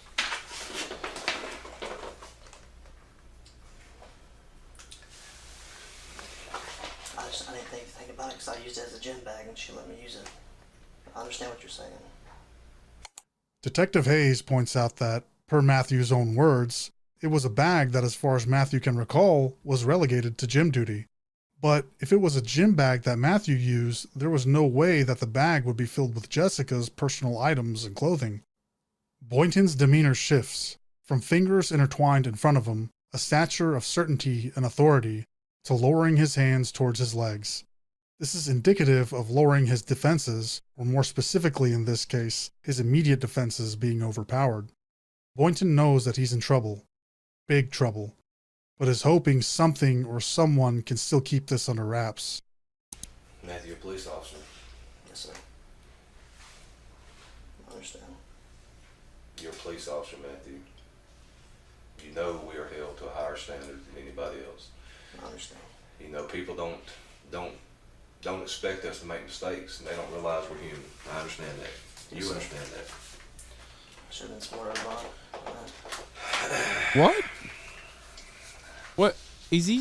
I didn't think about it because I used it as a gym bag and she let me use it. I understand what you're saying. Detective Hayes points out that, per Matthew's own words, it was a bag that, as far as Matthew can recall, was relegated to gym duty. But if it was a gym bag that Matthew used, there was no way that the bag would be filled with Jessica's personal items and clothing. Boynton's demeanor shifts, from fingers intertwined in front of him, a stature of certainty and authority, to lowering his hands towards his legs. This is indicative of lowering his defenses, or more specifically in this case, his immediate defenses being overpowered. Boynton knows that he's in trouble. Big trouble. But is hoping something or someone can still keep this under wraps. Matthew, a police officer. Yes, sir. I understand. You're a police officer, Matthew. You know we are held to a higher standard than anybody else. I understand. You know, people don't expect us to make mistakes, and they don't realize we're human. I understand that. Yes, You sir. understand that. I should have been smarter about it. what? What is he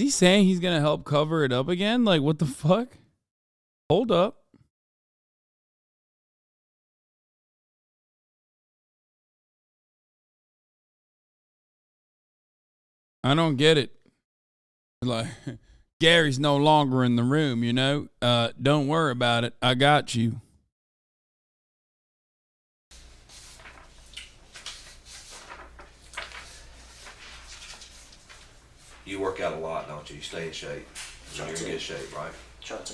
saying he's gonna help cover it up again? Like, what the fuck? Hold up. I don't get it. Like, Gary's no longer in the room, you know? Don't worry about it. I got you. You work out a lot, don't you? You stay in shape. Try You're in to. good shape, right? Try to.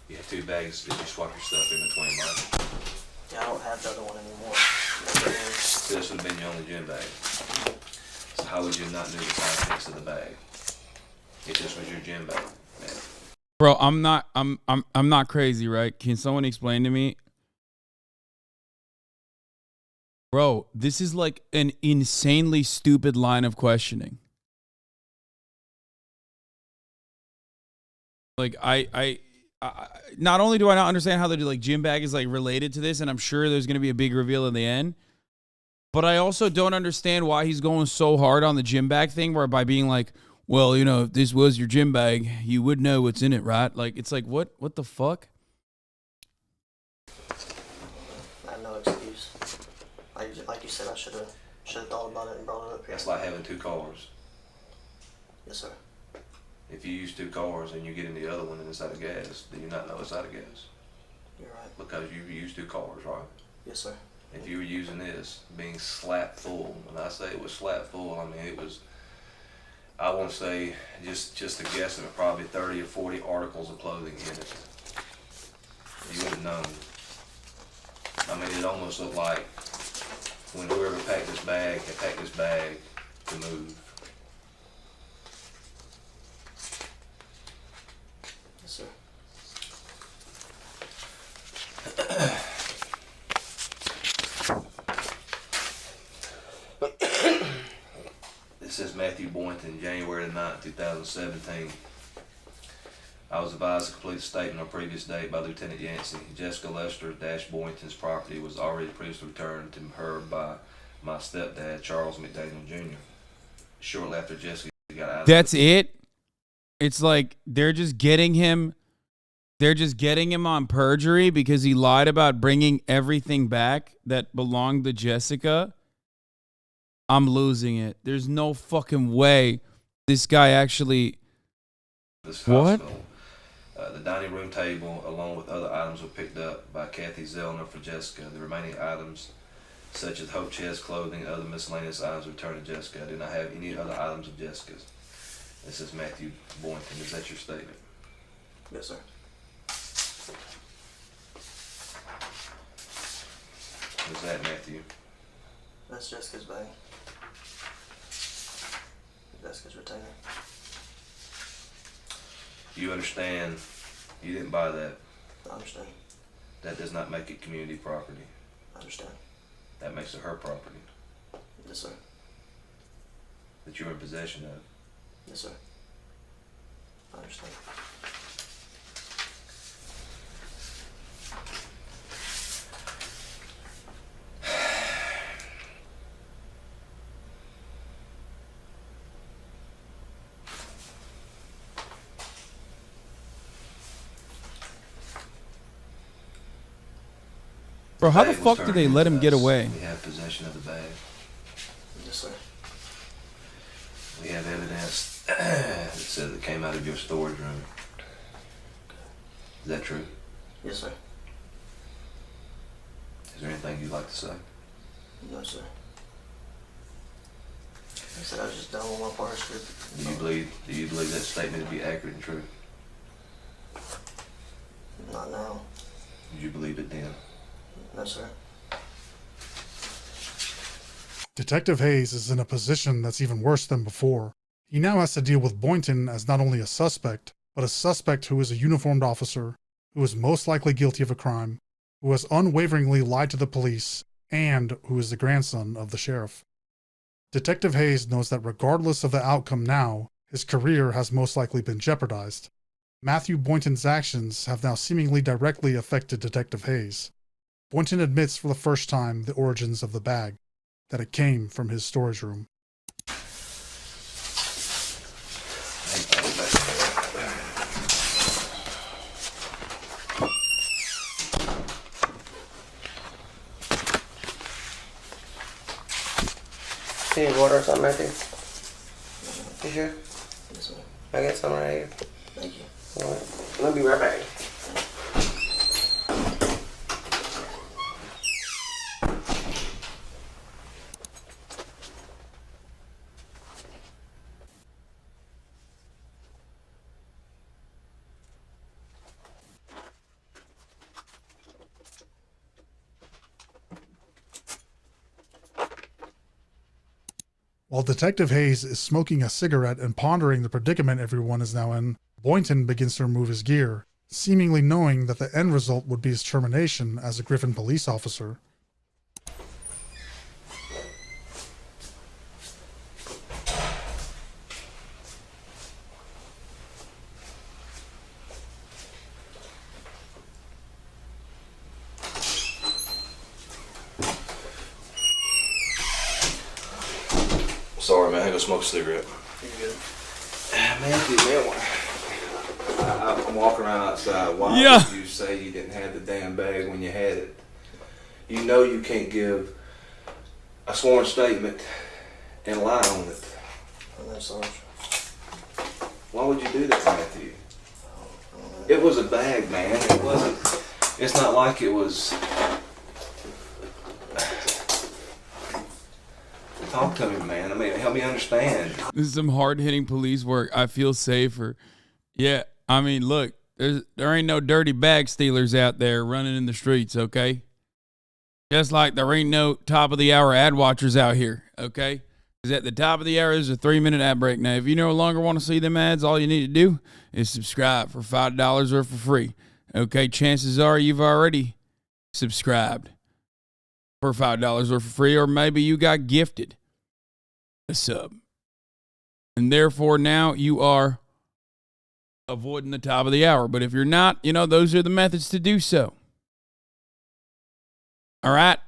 You have 2 bags that you swap your stuff in between, right? Yeah, I don't have the other one anymore. This would have been your only gym bag. So how would you not know the contents of the bag? If this was your gym bag, man. Bro, I'm not crazy, right? Can someone explain to me? Bro, this is like an insanely stupid line of questioning. Like, I not only do I not understand how the like gym bag is like related to this, and I'm sure there's gonna be a big reveal in the end, but I also don't understand why he's going so hard on the gym bag thing, where by being like, well, you know, if this was your gym bag, you would know what's in it, right? Like, it's like, what the fuck? I have no excuse. Like you said, I should have thought about it and brought it up here. That's like having 2 cars. Yes, sir. If you use 2 cars and you get in the other one and it's out of gas, then you not know it's out of gas. You're right. Because you use 2 cars, right? Yes, sir. If you were using this, being slap full, when I say it was slap full, I mean it was, I want to say, just a guesstimate, probably 30 or 40 articles of clothing in it. You would have known. I mean, it almost looked like when whoever packed this bag had packed this bag to move. Yes, sir. This says Matthew Boynton, January 9th, 2017. I was advised to complete a statement on previous date by Lieutenant Yancey. Jessica Lester Boynton's property was already previously returned to her by my stepdad, Charles McDaniel Jr. Shortly after Jessica got out of That's it? It's like they're just getting him on perjury because he lied about bringing everything back that belonged to Jessica. I'm losing it. There's no fucking way this guy actually... this what? hospital. The dining room table, along with other items, were picked up by Kathy Zellner for Jessica. The remaining items, such as Hope Chest clothing and other miscellaneous items, returned to Jessica. I do not have any other items of Jessica's. This is Matthew Boynton. Is that your statement? Yes, sir. What's that, Matthew? That's Jessica's bag. Jessica's retainer. You understand you didn't buy that. I understand. That does not make it community property. I understand. That makes it her property. Yes, sir. That you're in possession of. Yes, sir. I understand. Bro, how the Bag was fuck did they turned let into him get us. away? We have possession of the bag. Yes, sir. We have evidence that says it came out of your storage room. Is that true? Yes, sir. Is there anything you'd like to say? No, sir. I said I was just done with my part script. Do you believe that statement to be accurate and true? Not now. Did you believe it then? No, sir. Detective Hayes is in a position that's even worse than before. He now has to deal with Boynton as not only a suspect, but a suspect who is a uniformed officer, who is most likely guilty of a crime, who has unwaveringly lied to the police, and who is the grandson of the sheriff. Detective Hayes knows that regardless of the outcome now, his career has most likely been jeopardized. Matthew Boynton's actions have now seemingly directly affected Detective Hayes. Boynton admits for the first time the origins of the bag, that it came from his storage room. You need water or something, Matthew? You sure? Yes, sir. I got some right here. Thank you. All right. I'll be right back. While Detective Hayes is smoking a cigarette and pondering the predicament everyone is now in, Boynton begins to remove his gear, seemingly knowing that the end result would be his termination as a Griffin police officer. Sorry, man. I go smoke a cigarette. You're good. Matthew, man, I'm walking around outside. Why would you say you didn't have the damn bag when you had it? You know you can't give a sworn statement and lie on it. I know, Sarge. Why would you do that, Matthew? It was a bag, man. It wasn't. It's not like it was. Talk to me, man. I mean, help me understand. This is some hard-hitting police work. I feel safer. Yeah, I mean, look, there ain't no dirty bag stealers out there running in the streets, okay? Just like there ain't no top-of-the-hour ad watchers out here, okay? Because at the top of the hour is a 3-minute ad break. Now, if you no longer want to see them ads, all you need to do is subscribe for $5 or for free, okay? Chances are you've already subscribed for $5 or for free, or maybe you got gifted a sub. And therefore, now you are avoiding the top of the hour. But if you're not, you know, those are the methods to do so. All right.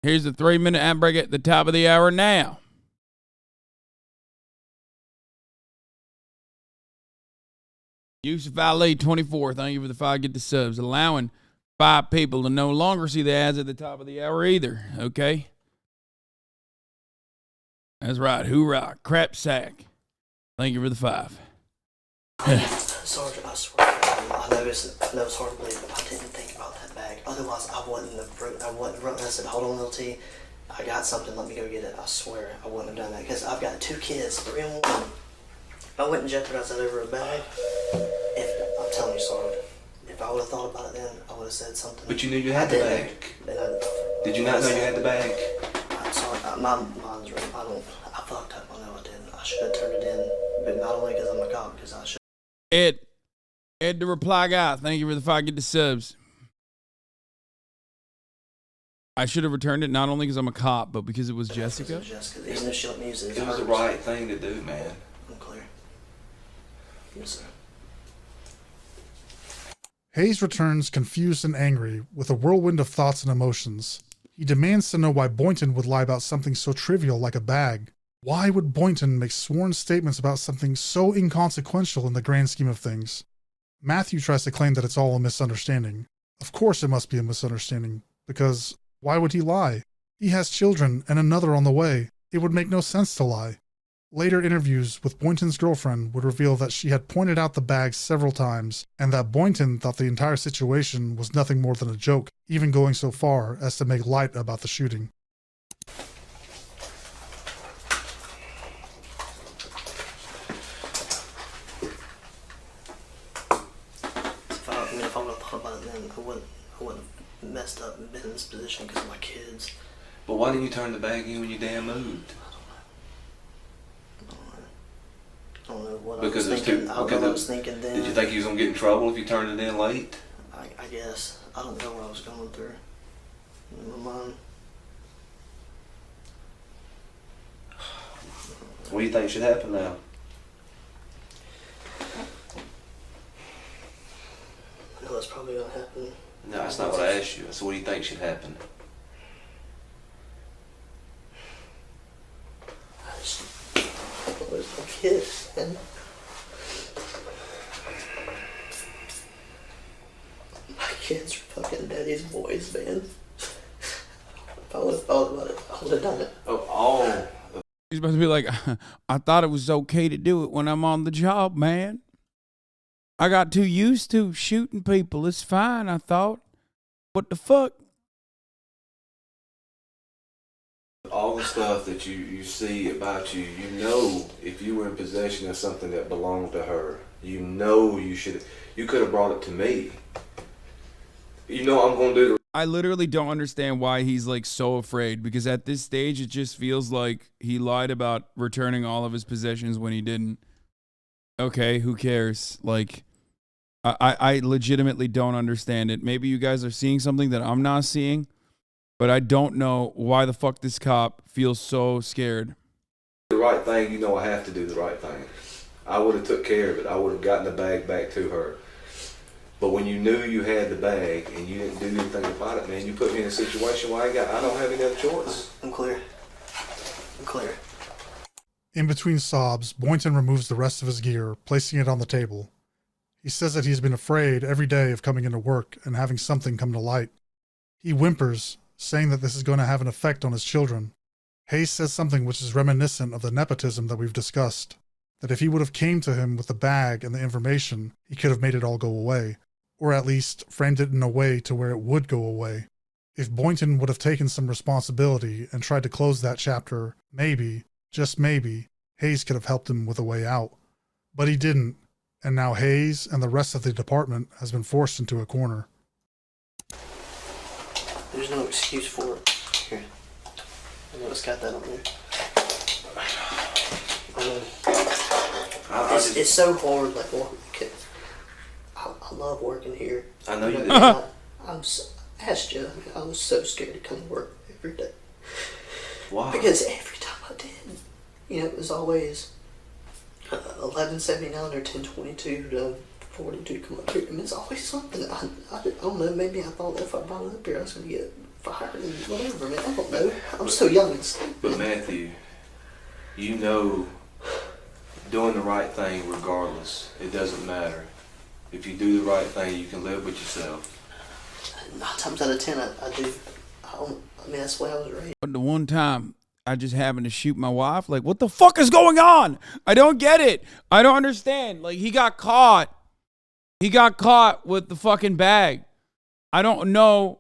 Here's the 3-minute ad break at the top of the hour now. Yusuf Ali 24, thank you for the 5 get the subs. Allowing 5 people to no longer see the ads at the top of the hour either, okay? That's right. Hoorah. Crap sack. Thank you for the 5. Sarge, I swear, I know it's hard to believe, but I didn't think about that bag. Otherwise, I wouldn't have wrote. I said, hold on, little T. I got something. Let me go get it. I swear, I wouldn't have done that because I've got 2 kids, 3 and 1. If I wouldn't jeopardize that over a bag, I'm telling you, Sarge, if I would have thought about it then, I would have said something. But you knew you had the bag. Did you not know you had the bag? I'm sorry, mine's right. I fucked up. I know I didn't. I should have turned it in, but not only because I'm a cop, because I should. Ed the reply guy, thank you for the 5 get the subs. I should have returned it not only because I'm a cop, but because it was Jessica. Even if she let me use it, It was the right thing to do, man. I'm clear. Yes, sir. Hayes returns confused and angry with a whirlwind of thoughts and emotions. He demands to know why Boynton would lie about something so trivial like a bag. Why would Boynton make sworn statements about something so inconsequential in the grand scheme of things? Matthew tries to claim that it's all a misunderstanding. Of course it must be a misunderstanding, because why would he lie? He has children and another on the way. It would make no sense to lie. Later interviews with Boynton's girlfriend would reveal that she had pointed out the bag several times, and that Boynton thought the entire situation was nothing more than a joke, even going so far as to make light about the shooting. If I would have thought about it then, I wouldn't have messed up and been in this position because of my kids. But why didn't you turn the bag in when you damn moved? I don't know what I was thinking. I don't know what I was thinking then. Did you think you was going to get in trouble if you turned it in late? I guess. I don't know what I was going through in my mind. What do you think should happen now? I know that's probably going to happen. No, that's not what I asked you. So what do you think should happen? There's no kids, man. My kids are fucking daddy's boys, man. If I would have thought about it, I would have done it. Oh. He's supposed to be like, I thought it was okay to do it when I'm on the job, man. I got too used to shooting people. It's fine, I thought. What the fuck? All the stuff that you see about you, you know if you were in possession of something that belonged to her, you know you could have brought it to me. You know I'm going to do it. I literally don't understand why he's like so afraid, because at this stage it just feels like he lied about returning all of his possessions when he didn't. Okay, who cares? Like, I legitimately don't understand it. Maybe you guys are seeing something that I'm not seeing, but I don't know why the fuck this cop feels so scared. The right thing, you know I have to do the right thing. I would have took care of it. I would have gotten the bag back to her. But when you knew you had the bag and you didn't do anything about it, man, you put me in a situation where I don't have any other choice. I'm clear. I'm clear. In between sobs, Boynton removes the rest of his gear, placing it on the table. He says that he's been afraid every day of coming into work and having something come to light. He whimpers, saying that this is going to have an effect on his children. Hayes says something which is reminiscent of the nepotism that we've discussed, that if he would have came to him with the bag and the information, he could have made it all go away, or at least framed it in a way to where it would go away. If Boynton would have taken some responsibility and tried to close that chapter, maybe, just maybe, Hayes could have helped him with a way out. But he didn't, and now Hayes and the rest of the department has been forced into a corner. There's no excuse for it. Here. I know it's got that on there. It's so hard, like, I love working here. I know you do. Asked you, I was so scared to come to work every day. Why? Because every time I did, it was always 11:79 or 10:22 to 42 come up here. I mean, it's always something. I don't know, maybe I thought if I brought it up here, I was going to get fired and whatever. I mean, I don't know. I'm so young and stupid. But Matthew, doing the right thing regardless, it doesn't matter. If you do the right thing, you can live with yourself. 9 times out of 10, I do. I mean, that's the way I was raised. But the one time I just happened to shoot my wife, like, what the fuck is going on? I don't get it. I don't understand. Like, he got caught. He got caught with the fucking bag. I don't know.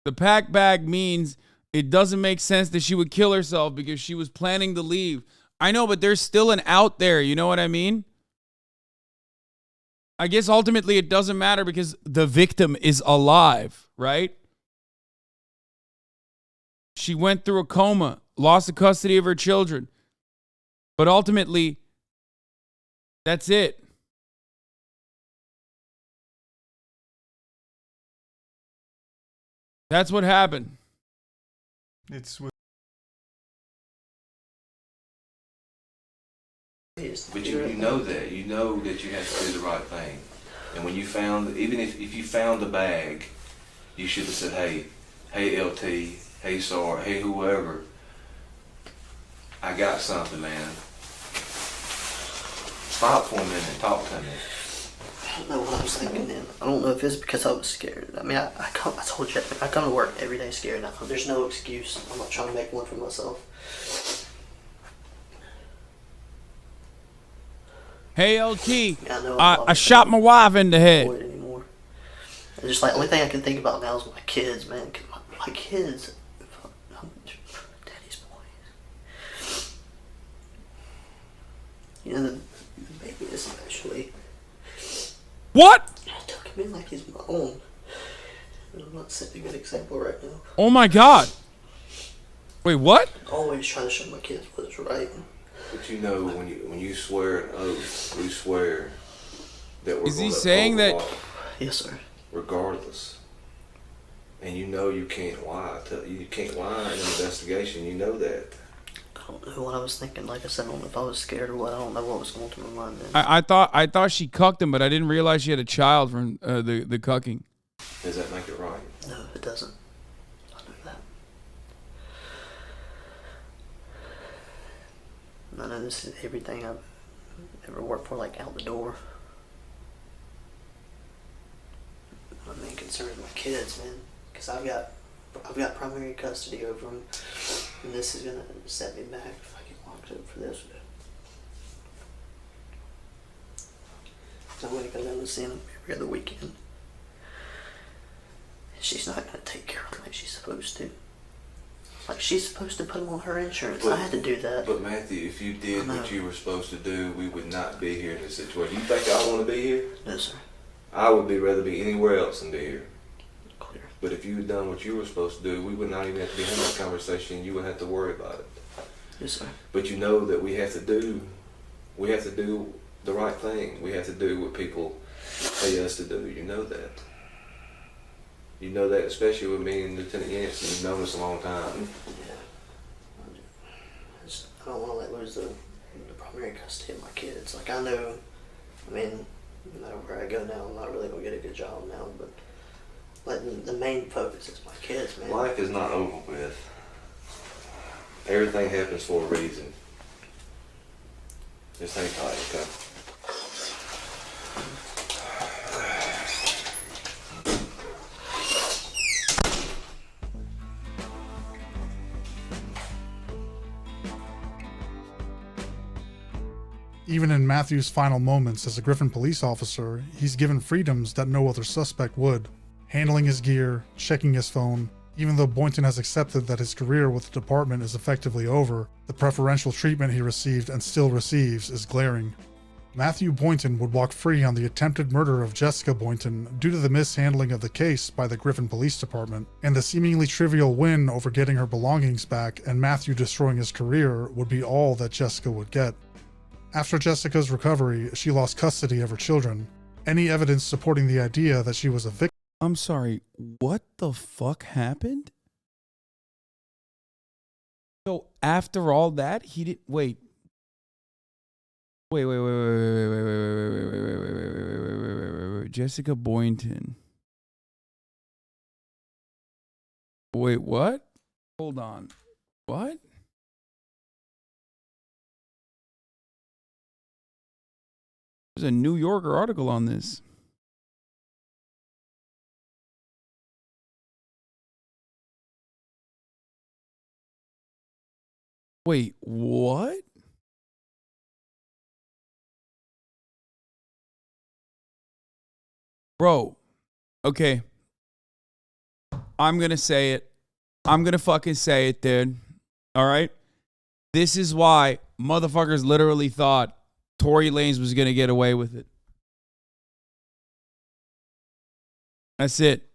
The pack bag means it doesn't make sense that she would kill herself because she was planning to leave. I know, but there's still an out there. You know what I mean? I guess ultimately it doesn't matter because the victim is alive, right? She went through a coma, lost the custody of her children. But ultimately, that's it. That's what happened. But you know that. You know that you have to do the right thing. And when you found, even if you found the bag, you should have said, hey LT, hey SAR, hey whoever, I got something, man. Stop for a minute and talk to me. I don't know what I was thinking then. I don't know if it's because I was scared. I mean, I told you, I come to work every day scared. Now, there's no excuse. I'm not trying to make one for myself. Hey, LT, I shot my wife in the head. Anymore. It's just like, the only thing I can think about now is my kids, man. Cause my kids, daddy's boys. The baby especially. What? I took him in like he's my own. I'm not setting a good example right now. Oh my God. Wait, what? Always trying to show my kids what's right. But when you swear an oath, we swear that we're Is he saying that? Yes, sir. Regardless. And you can't lie. You can't lie in an investigation. You know that. I don't know what I was thinking. Like I said, I don't know if I was scared or what. I don't know what was going through my mind then. I thought she cucked him, but I didn't realize she had a child from the cucking. Does that make it right? No, it doesn't. I know that. I know this is everything I've ever worked for, like out the door. My main concern is my kids, man, because I've got primary custody over them, and this is gonna set me back if I get locked up for this. I'm gonna go down and see them every other weekend. She's not gonna take care of them like she's supposed to. Like, she's supposed to put them on her insurance. I had to do that. But Matthew, if you did what you were supposed to do, we would not be here in this situation. You think I want to be here? No, sir. I would rather be anywhere else than be here. Clear. But if you had done what you were supposed to do, we would not even have to be having this conversation. You wouldn't have to worry about it. Yes, sir. But you know that we have to do the right thing. We have to do what people pay us to do. You know that. You know that, especially with me and Lieutenant Yancey. You've known us a long time. Yeah. I don't want to lose the primary custody of my kids. Like, I know, I mean, no matter where I go now, I'm not really going to get a good job now, but like the main focus is my kids, man. Life is not over with. Everything happens for a reason. Just hang tight, okay? Even in Matthew's final moments as a Griffin police officer, he's given freedoms that no other suspect would. Handling his gear, checking his phone. Even though Boynton has accepted that his career with the department is effectively over, the preferential treatment he received and still receives is glaring. Matthew Boynton would walk free on the attempted murder of Jessica Boynton due to the mishandling of the case by the Griffin Police Department, and the seemingly trivial win over getting her belongings back and Matthew destroying his career would be all that Jessica would get. After Jessica's recovery, she lost custody of her children. Any evidence supporting the idea that she was a victim. I'm sorry, what the fuck happened? So after all that, he didn't wait. Wait. Jessica Boynton. Wait, what? Hold on. What? There's a New Yorker article on this. Wait, what? Bro, okay. I'm gonna say it. I'm gonna fucking say it, dude. All right? This is why motherfuckers literally thought Tory Lanez was gonna get away with it. That's it.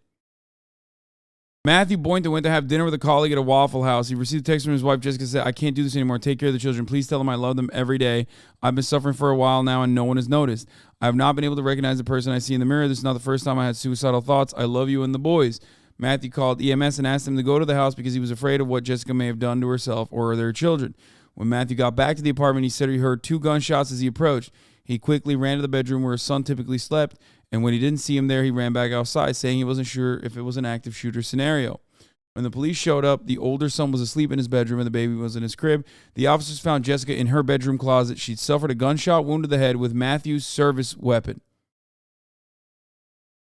Matthew Boynton went to have dinner with a colleague at a Waffle House. He received a text from his wife, Jessica, said, I can't do this anymore. Take care of the children. Please tell them I love them every day. I've been suffering for a while now and no one has noticed. I have not been able to recognize the person I see in the mirror. This is not the first time I had suicidal thoughts. I love you and the boys. Matthew called EMS and asked them to go to the house because he was afraid of what Jessica may have done to herself or their children. When Matthew got back to the apartment, he said he heard 2 gunshots as he approached. He quickly ran to the bedroom where his son typically slept, and when he didn't see him there, he ran back outside, saying he wasn't sure if it was an active shooter scenario. When the police showed up, the older son was asleep in his bedroom and the baby was in his crib. The officers found Jessica in her bedroom closet. She'd suffered a gunshot wound to the head with Matthew's service weapon.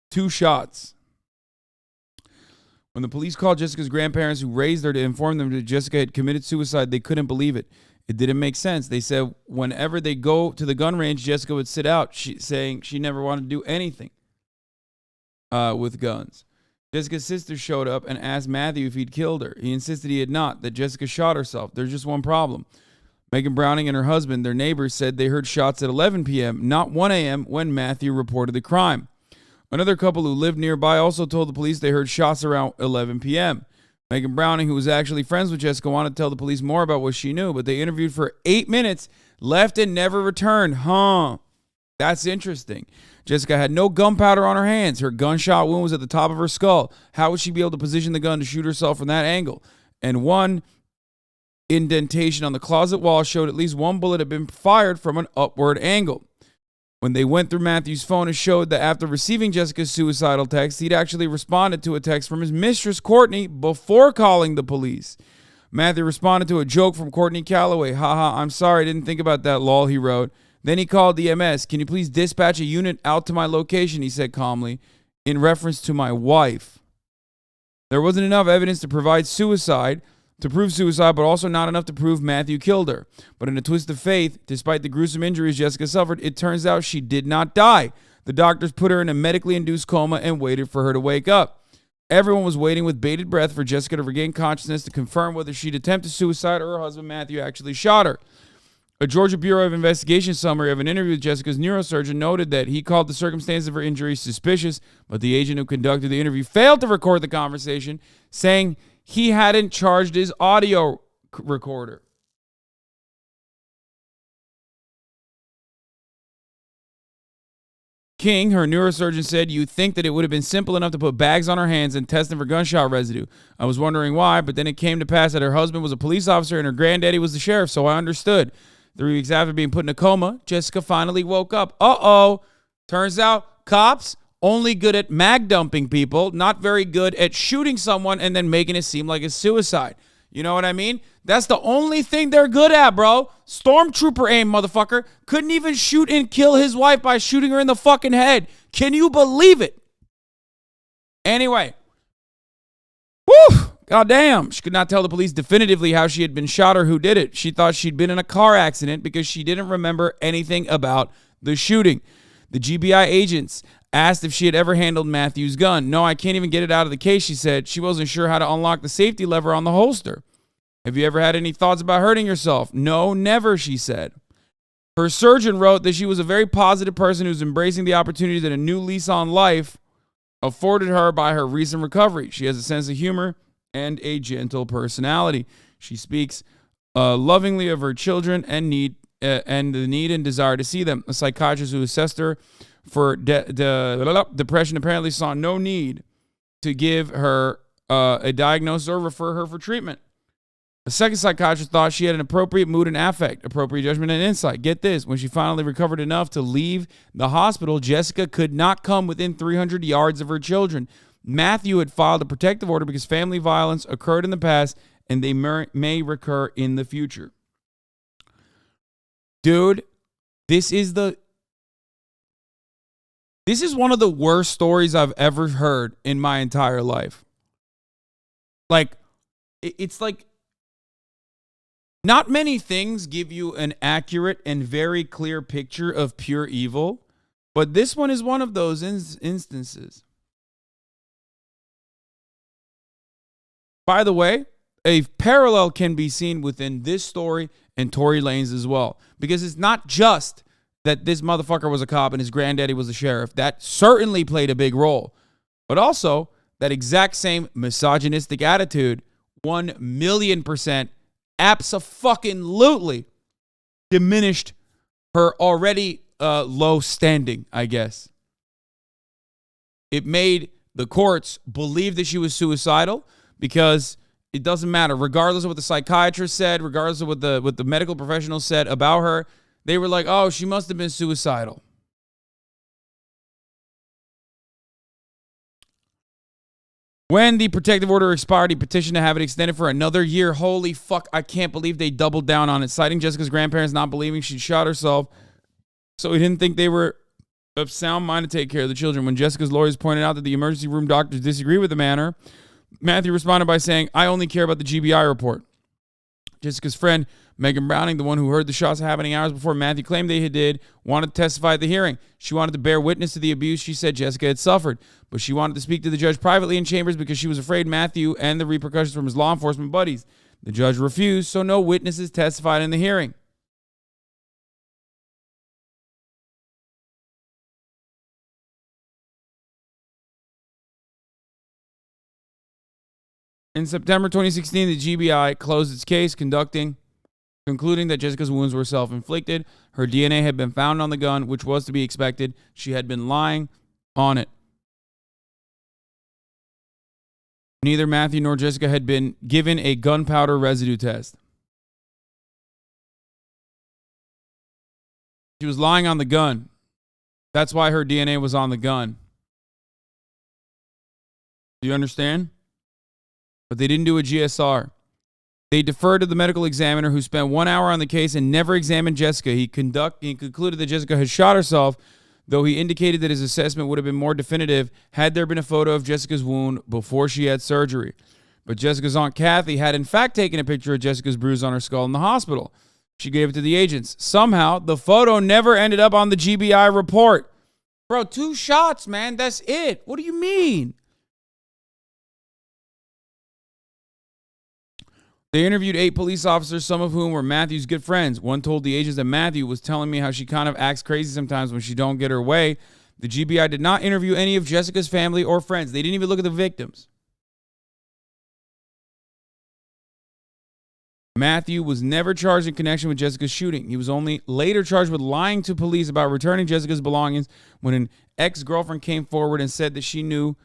2 shots. When the police called Jessica's grandparents, who raised her, to inform them that Jessica had committed suicide, they couldn't believe it. It didn't make sense. They said whenever they go to the gun range, Jessica would sit out, saying she never wanted to do anything with guns. Jessica's sister showed up and asked Matthew if he'd killed her. He insisted he had not, that Jessica shot herself. There's just one problem. Meghan Browning and her husband, their neighbors, said they heard shots at 11 p.m., not 1 a.m., when Matthew reported the crime. Another couple who lived nearby also told the police they heard shots around 11 p.m. Meghan Browning, who was actually friends with Jessica, wanted to tell the police more about what she knew, but they interviewed for 8 minutes, left and never returned. That's interesting. Jessica had no gunpowder on her hands. Her gunshot wound was at the top of her skull. How would she be able to position the gun to shoot herself from that angle? And one indentation on the closet wall showed at least one bullet had been fired from an upward angle. When they went through Matthew's phone, it showed that after receiving Jessica's suicidal text, he'd actually responded to a text from his mistress, Courtney, before calling the police. Matthew responded to a joke from Courtney Calloway. Haha, I'm sorry, I didn't think about that, lol, he wrote. Then he called EMS. Can you please dispatch a unit out to my location, he said calmly, in reference to my wife. There wasn't enough evidence to prove suicide, but also not enough to prove Matthew killed her. But in a twist of fate, despite the gruesome injuries Jessica suffered, it turns out she did not die. The doctors put her in a medically induced coma and waited for her to wake up. Everyone was waiting with bated breath for Jessica to regain consciousness to confirm whether she'd attempted suicide or her husband Matthew actually shot her. A Georgia Bureau of Investigation summary of an interview with Jessica's neurosurgeon noted that he called the circumstances of her injury suspicious, but the agent who conducted the interview failed to record the conversation, saying he hadn't charged his audio recorder. King, her neurosurgeon, said, "You think that it would have been simple enough to put bags on her hands and test them for gunshot residue. I was wondering why, but then it came to pass that her husband was a police officer and her granddaddy was the sheriff, so I understood. 3 weeks after being put in a coma, Jessica finally woke up. Turns out cops only good at mag dumping people, not very good at shooting someone and then making it seem like it's suicide. You know what I mean? That's the only thing they're good at, bro. Stormtrooper aim, motherfucker. Couldn't even shoot and kill his wife by shooting her in the fucking head. Can you believe it? Anyway. Woo! Goddamn. She could not tell the police definitively how she had been shot or who did it. She thought she'd been in a car accident because she didn't remember anything about the shooting. The GBI agents asked if she had ever handled Matthew's gun. No, I can't even get it out of the case, she said. She wasn't sure how to unlock the safety lever on the holster. Have you ever had any thoughts about hurting yourself? No, never, she said. Her surgeon wrote that she was a very positive person who's embracing the opportunity that a new lease on life afforded her by her recent recovery. She has a sense of humor and a gentle personality. She speaks lovingly of her children and the need and desire to see them. A psychiatrist who assessed her for depression apparently saw no need to give her a diagnosis or refer her for treatment. A second psychiatrist thought she had an appropriate mood and affect, appropriate judgment and insight. Get this, when she finally recovered enough to leave the hospital, Jessica could not come within 300 yards of her children. Matthew had filed a protective order because family violence occurred in the past and they may recur in the future. Dude, this is one of the worst stories I've ever heard in my entire life. Like, it's like, not many things give you an accurate and very clear picture of pure evil, but this one is one of those instances. By the way, a parallel can be seen within this story and Tory Lanez as well, because it's not just that this motherfucker was a cop and his granddaddy was a sheriff. That certainly played a big role, but also that exact same misogynistic attitude, 1,000,000% abso-fucking-lutely diminished her already low standing, I guess. It made the courts believe that she was suicidal because it doesn't matter. Regardless of what the psychiatrist said, regardless of what the medical professionals said about her, they were like, oh, she must have been suicidal. When the protective order expired, he petitioned to have it extended for another year. Holy fuck, I can't believe they doubled down on it, citing Jessica's grandparents not believing she shot herself. So he didn't think they were of sound mind to take care of the children. When Jessica's lawyers pointed out that the emergency room doctors disagree with the manner, Matthew responded by saying, I only care about the GBI report. Jessica's friend, Meghan Browning, the one who heard the shots happening hours before Matthew claimed they did, wanted to testify at the hearing. She wanted to bear witness to the abuse she said Jessica had suffered, but she wanted to speak to the judge privately in chambers because she was afraid Matthew and the repercussions from his law enforcement buddies. The judge refused, so no witnesses testified in the hearing. In September 2016, the GBI closed its case, concluding that Jessica's wounds were self-inflicted. Her DNA had been found on the gun, which was to be expected. She had been lying on it. Neither Matthew nor Jessica had been given a gunpowder residue test. She was lying on the gun. That's why her DNA was on the gun. Do you understand? But they didn't do a GSR. They deferred to the medical examiner who spent 1 hour on the case and never examined Jessica. He concluded that Jessica had shot herself, though he indicated that his assessment would have been more definitive had there been a photo of Jessica's wound before she had surgery. But Jessica's Aunt Kathy had in fact taken a picture of Jessica's bruise on her skull in the hospital. She gave it to the agents. Somehow, the photo never ended up on the GBI report. Bro, 2 shots, man. That's it. What do you mean? They interviewed 8 police officers, some of whom were Matthew's good friends. One told the agents that Matthew was telling me how she kind of acts crazy sometimes when she don't get her way. The GBI did not interview any of Jessica's family or friends. They didn't even look at the victims. Matthew was never charged in connection with Jessica's shooting. He was only later charged with lying to police about returning Jessica's belongings when an ex-girlfriend came forward and said that she knew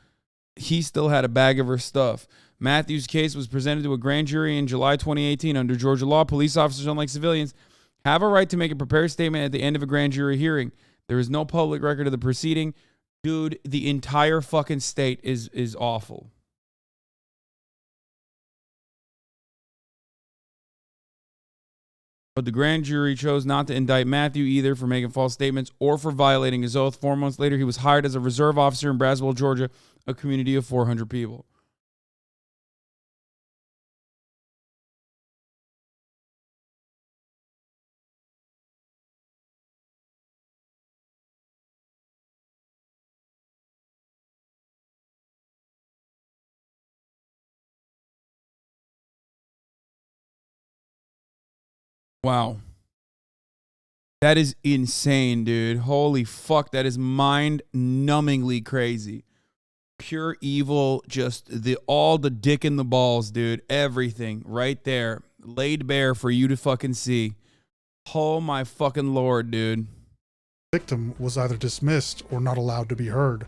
he still had a bag of her stuff. Matthew's case was presented to a grand jury in July 2018. Under Georgia law, police officers, unlike civilians, have a right to make a prepared statement at the end of a grand jury hearing. There is no public record of the proceeding. Dude, the entire fucking state is awful. But the grand jury chose not to indict Matthew either for making false statements or for violating his oath. 4 months later, he was hired as a reserve officer in Braswell, Georgia, a community of 400 people. Wow. That is insane, dude. Holy fuck. That is mind-numbingly crazy. Pure evil, just all the dick in the balls, dude. Everything right there. Laid bare for you to fucking see. Oh my fucking Lord, dude. The victim was either dismissed or not allowed to be heard.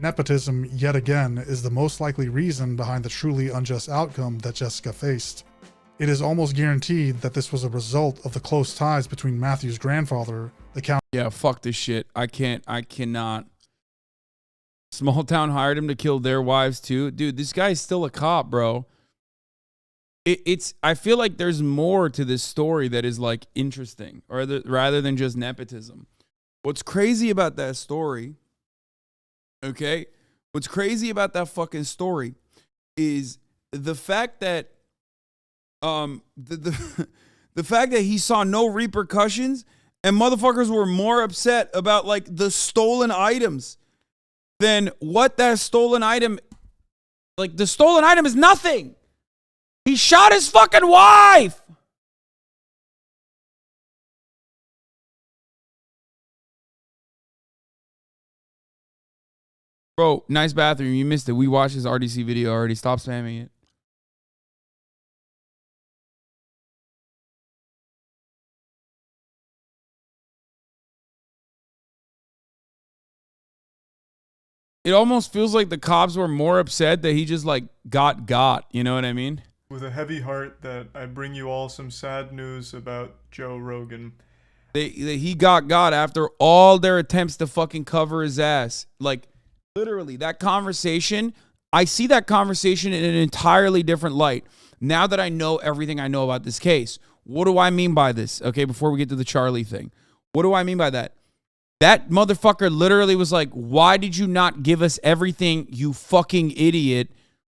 Nepotism, yet again, is the most likely reason behind the truly unjust outcome that Jessica faced. It is almost guaranteed that this was a result of the close ties between Matthew's grandfather, the county. Yeah, fuck this shit. I cannot. Small town hired him to kill their wives too. Dude, this guy's still a cop, bro. I feel like there's more to this story that is like interesting, or rather than just nepotism. What's crazy about that story, okay? What's crazy about that fucking story is the fact that the fact that he saw no repercussions and motherfuckers were more upset about like the stolen items than what that stolen item, like the stolen item is nothing. He shot his fucking wife. Bro, nice bathroom. You missed it. We watched his RDC video already. Stop spamming it. It almost feels like the cops were more upset that he just like got. You know what I mean? With a heavy heart that I bring you all some sad news about Joe Rogan. He got after all their attempts to fucking cover his ass. Like literally that conversation, I see that conversation in an entirely different light. Now that I know everything I know about this case, what do I mean by this? Okay, before we get to the Charlie thing, what do I mean by that? That motherfucker literally was like, why did you not give us everything, you fucking idiot?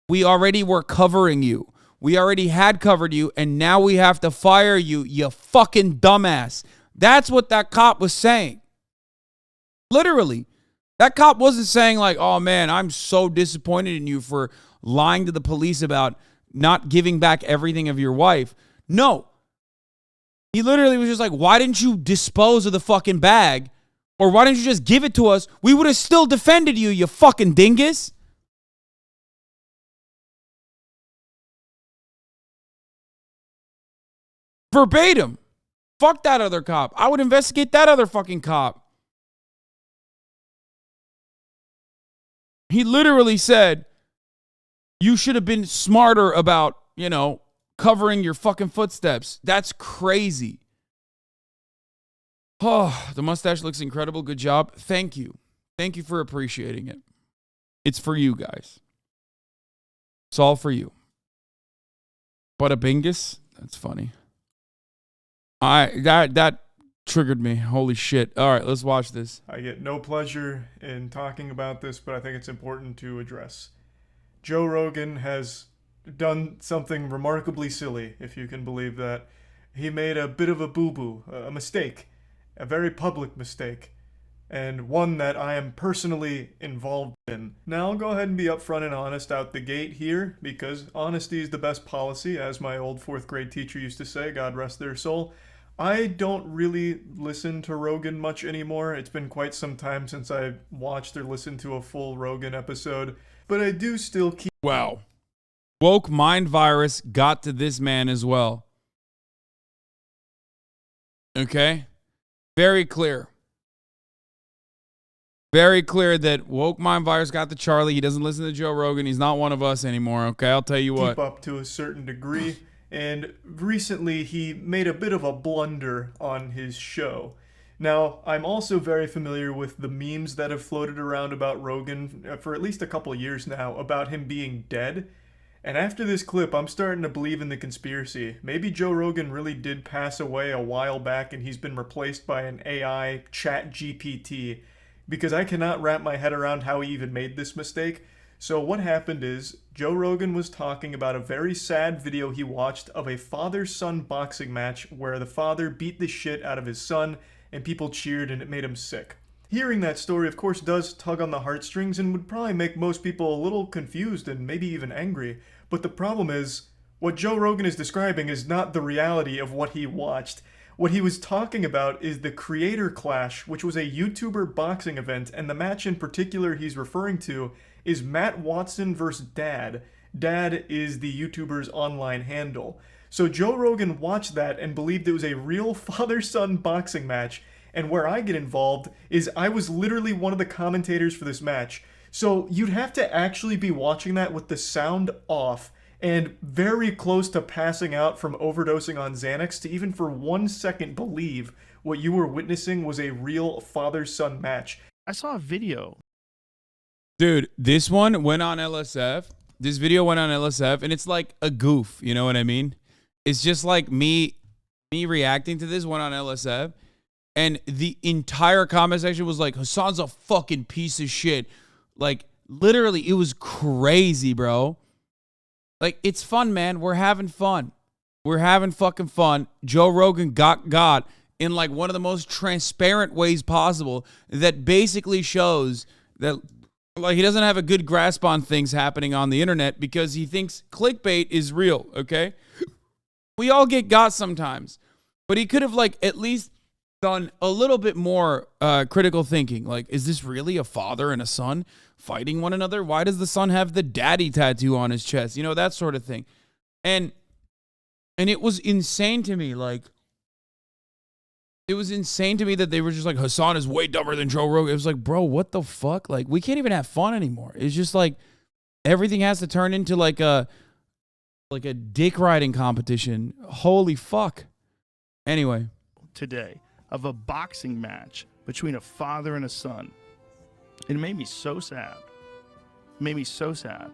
We already were covering you. We already had covered you, and now we have to fire you, you fucking dumbass. That's what that cop was saying. Literally. That cop wasn't saying like, oh man, I'm so disappointed in you for lying to the police about not giving back everything of your wife. No. He literally was just like, why didn't you dispose of the fucking bag? Or why didn't you just give it to us? We would have still defended you, you fucking dingus. Verbatim. Fuck that other cop. I would investigate that other fucking cop. He literally said, you should have been smarter about, covering your fucking footsteps. That's crazy. Oh, the mustache looks incredible. Good job. Thank you. Thank you for appreciating it. It's for you guys. It's all for you. But a bingus? That's funny. That triggered me. Holy shit. All right, let's watch this. I get no pleasure in talking about this, but I think it's important to address. Joe Rogan has done something remarkably silly, if you can believe that. He made a bit of a boo-boo, a mistake. A very public mistake, and one that I am personally involved in. Now I'll go ahead and be upfront and honest out the gate here, because honesty is the best policy, as my old 4th grade teacher used to say, God rest their soul. I don't really listen to Rogan much anymore. It's been quite some time since I watched or listened to a full Rogan episode, but I do still keep... Wow. Woke mind virus got to this man as well. Okay? Very clear. Very clear that woke mind virus got the Charlie. He doesn't listen to Joe Rogan. He's not one of us anymore. Okay, I'll tell you what. Keep up to a certain degree. And recently he made a bit of a blunder on his show. Now, I'm also very familiar with the memes that have floated around about Rogan for at least a couple years now about him being dead. And after this clip, I'm starting to believe in the conspiracy. Maybe Joe Rogan really did pass away a while back and he's been replaced by an AI chat GPT, because I cannot wrap my head around how he even made this mistake. So what happened is, Joe Rogan was talking about a very sad video he watched of a father-son boxing match where the father beat the shit out of his son and people cheered and it made him sick. Hearing that story, of course, does tug on the heartstrings and would probably make most people a little confused and maybe even angry. But the problem is, what Joe Rogan is describing is not the reality of what he watched. What he was talking about is the Creator Clash, which was a YouTuber boxing event, and the match in particular he's referring to is Matt Watson versus Dad. Dad is the YouTuber's online handle. So Joe Rogan watched that and believed it was a real father-son boxing match. And where I get involved is I was literally one of the commentators for this match. So you'd have to actually be watching that with the sound off and very close to passing out from overdosing on Xanax to even for 1 second believe what you were witnessing was a real father-son match. I saw a video. Dude, this one went on LSF. This video went on LSF, and it's like a goof. You know what I mean? It's just like me reacting to this one on LSF. And the entire comment section was like, Hasan's a fucking piece of shit. Like, literally, it was crazy, bro. Like, it's fun, man. We're having fun. We're having fucking fun. Joe Rogan got in, like, one of the most transparent ways possible that basically shows that, like, he doesn't have a good grasp on things happening on the internet because he thinks clickbait is real, okay? We all get got sometimes. But he could have, like, at least done a little bit more critical thinking. Like, is this really a father and a son fighting one another? Why does the son have the daddy tattoo on his chest? You know, that sort of thing. And it was insane to me. Like, it was insane to me that they were just like, Hasan is way dumber than Joe Rogan. It was like, bro, what the fuck? Like, we can't even have fun anymore. It's just like everything has to turn into like a dick riding competition. Holy fuck. Anyway. Today of a boxing match between a father and a son. It made me so sad. It made me so sad.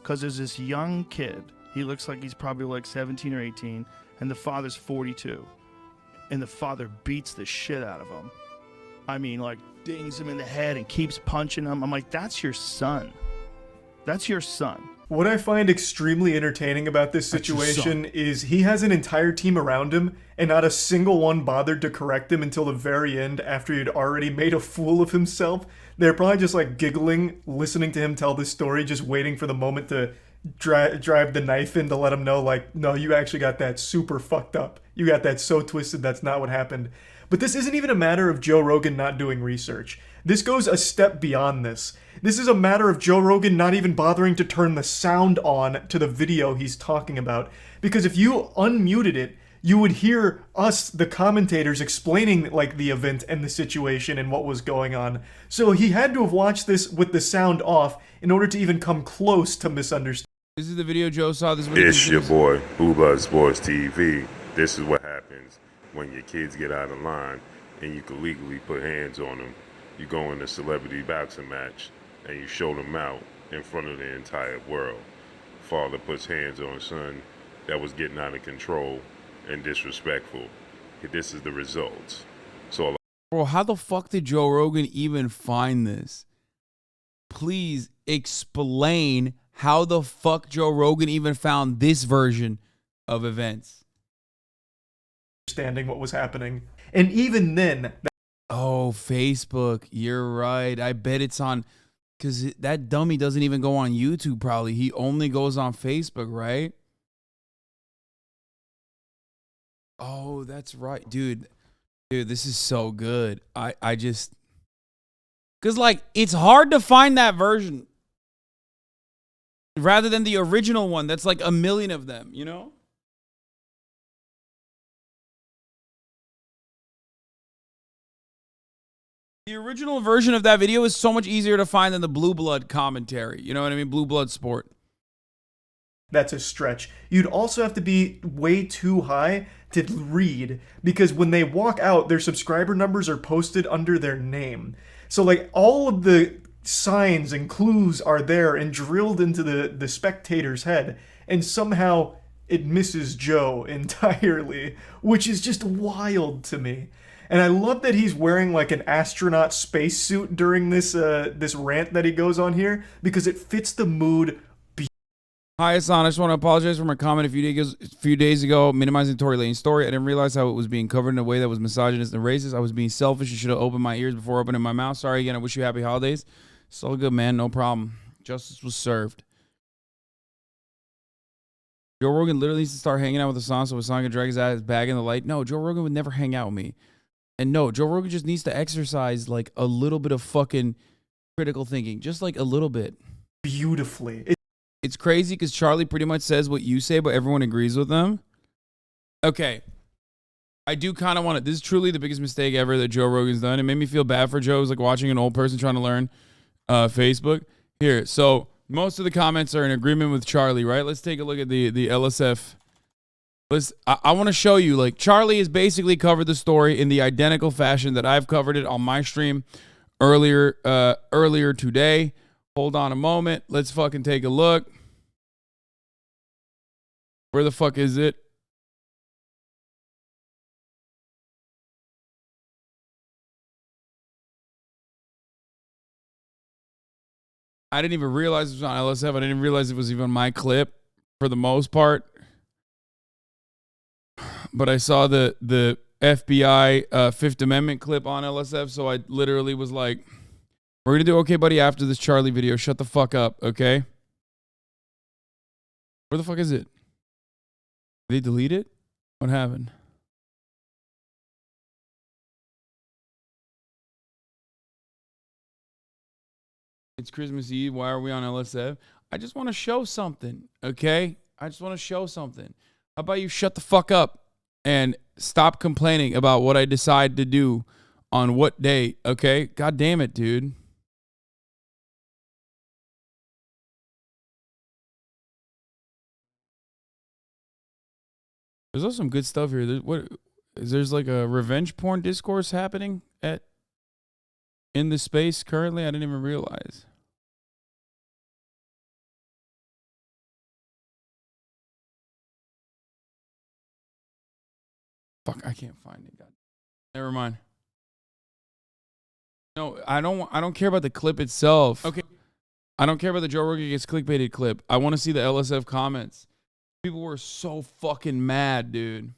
Because there's this young kid. He looks like he's probably like 17 or 18. And the father's 42. And the father beats the shit out of him. I mean, like, dings him in the head and keeps punching him. I'm like, that's your son. That's your son. What I find extremely entertaining about this situation is he has an entire team around him, and not a single one bothered to correct him until the very end after he'd already made a fool of himself. They're probably just like giggling, listening to him tell this story, just waiting for the moment to drive the knife in to let him know, like, no, you actually got that super fucked up. You got that so twisted, that's not what happened. But this isn't even a matter of Joe Rogan not doing research. This goes a step beyond this. This is a matter of Joe Rogan not even bothering to turn the sound on to the video he's talking about. Because if you unmuted it, you would hear us, the commentators, explaining like the event and the situation and what was going on. So he had to have watched this with the sound off in order to even come close to misunderstanding. This is the video Joe saw. This It's your boy, Booba Sports TV. This is what happens when your kids get out of line and you can legally put hands on them. You go in a celebrity boxing match and you show them out in front of the entire world. Father puts hands on son that was getting out of control and disrespectful. This is the results. So, bro, how the fuck did Joe Rogan even find this? Please explain how the fuck Joe Rogan even found this version of events. Understanding what was happening. And even then... Oh, Facebook. You're right. I bet it's on... Because that dummy doesn't even go on YouTube, probably. He only goes on Facebook, right? Oh, that's right. Dude, this is so good. I just... Because, like, it's hard to find that version. Rather than the original one. That's like a million of them, you know? The original version of that video is so much easier to find than the Blue Blood commentary. You know what I mean? Blue Blood Sport. That's a stretch. You'd also have to be way too high to read, because when they walk out, their subscriber numbers are posted under their name. So like all of the signs and clues are there and drilled into the spectator's head, and somehow it misses Joe entirely, which is just wild to me. And I love that he's wearing like an astronaut spacesuit during this this rant that he goes on here, because it fits the mood. Hi, Hasan. I just want to apologize for my comment a few days ago minimizing Tory Lanez's story. I didn't realize how it was being covered in a way that was misogynist and racist. I was being selfish and should have opened my ears before opening my mouth. Sorry again. I wish you happy holidays. It's all good, man. No problem. Justice was served. Joe Rogan literally needs to start hanging out with Hasan so Hasan can drag his ass back in the light. No, Joe Rogan would never hang out with me. And no, Joe Rogan just needs to exercise like a little bit of fucking critical thinking. Just like a little bit. Beautifully. It's crazy because Charlie pretty much says what you say, but everyone agrees with them. Okay. I do kind of want to. This is truly the biggest mistake ever that Joe Rogan's done. It made me feel bad for Joe. It was like watching an old person trying to learn Facebook. Here, so most of the comments are in agreement with Charlie, right? Let's take a look at the LSF. I want to show you, like, Charlie has basically covered the story in the identical fashion that I've covered it on my stream earlier today. Hold on a moment. Let's fucking take a look. Where the fuck is it? I didn't even realize it was on LSF. I didn't realize it was even my clip for the most part. But I saw the FBI Fifth Amendment clip on LSF, so I literally was like, we're going to do Okay Buddy after this Charlie video. Shut the fuck up, okay? Where the fuck is it? Did they delete it? What happened? It's Christmas Eve. Why are we on LSF? I just want to show something, okay? I just want to show something. How about you shut the fuck up and stop complaining about what I decide to do on what day, okay? God damn it, dude. There's also some good stuff here. There's like a revenge porn discourse happening in the space currently. I didn't even realize. Fuck, I can't find it. God. Never mind. No, I don't care about the clip itself. Okay. I don't care about the Joe Rogan gets clickbaited clip. I want to see the LSF comments. People were so fucking mad, dude.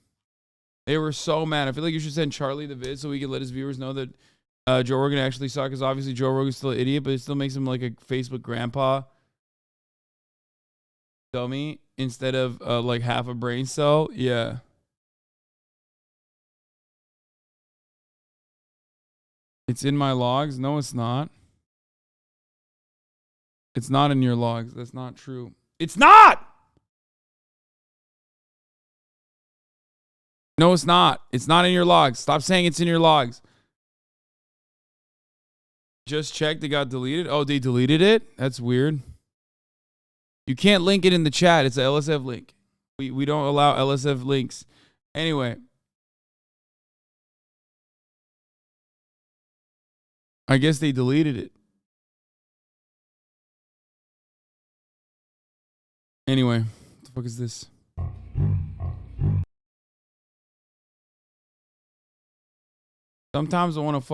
They were so mad. I feel like you should send Charlie the vid so we can let his viewers know that Joe Rogan actually saw, because obviously Joe Rogan's still an idiot, but it still makes him like a Facebook grandpa dummy instead of like half a brain cell. Yeah. It's in my logs. No, it's not. It's not in your logs. That's not true. It's not! No, it's not. It's not in your logs. Stop saying it's in your logs. Just checked. It got deleted. Oh, they deleted it? That's weird. You can't link it in the chat. It's an LSF link. We don't allow LSF links. Anyway. I guess they deleted it. Anyway. What the fuck is this? Sometimes I want to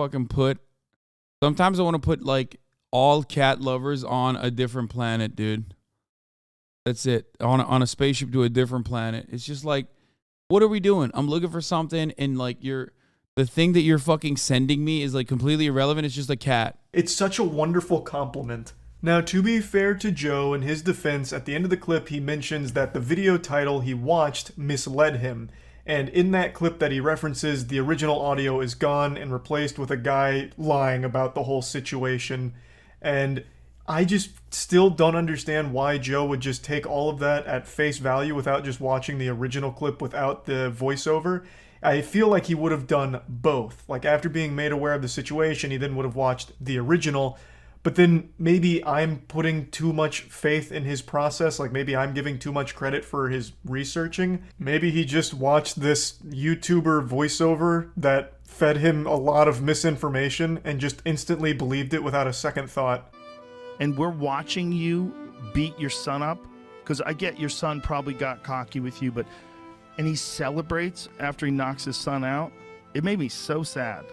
put like all cat lovers on a different planet, dude. That's it. On a spaceship to a different planet. It's just like, what are we doing? I'm looking for something, and like the thing that you're fucking sending me is like completely irrelevant. It's just a cat. It's such a wonderful compliment. Now, to be fair to Joe, in his defense, at the end of the clip, he mentions that the video title he watched misled him. And in that clip that he references, the original audio is gone and replaced with a guy lying about the whole situation. And I just still don't understand why Joe would just take all of that at face value without just watching the original clip without the voiceover. I feel like he would have done both. Like, after being made aware of the situation, he then would have watched the original. But then maybe I'm putting too much faith in his process. Like, maybe I'm giving too much credit for his researching. Maybe he just watched this YouTuber voiceover that fed him a lot of misinformation and just instantly believed it without a second thought. and we're watching you beat your son up, because I get your son probably got cocky with you, and he celebrates after he knocks his son out, it made me so sad.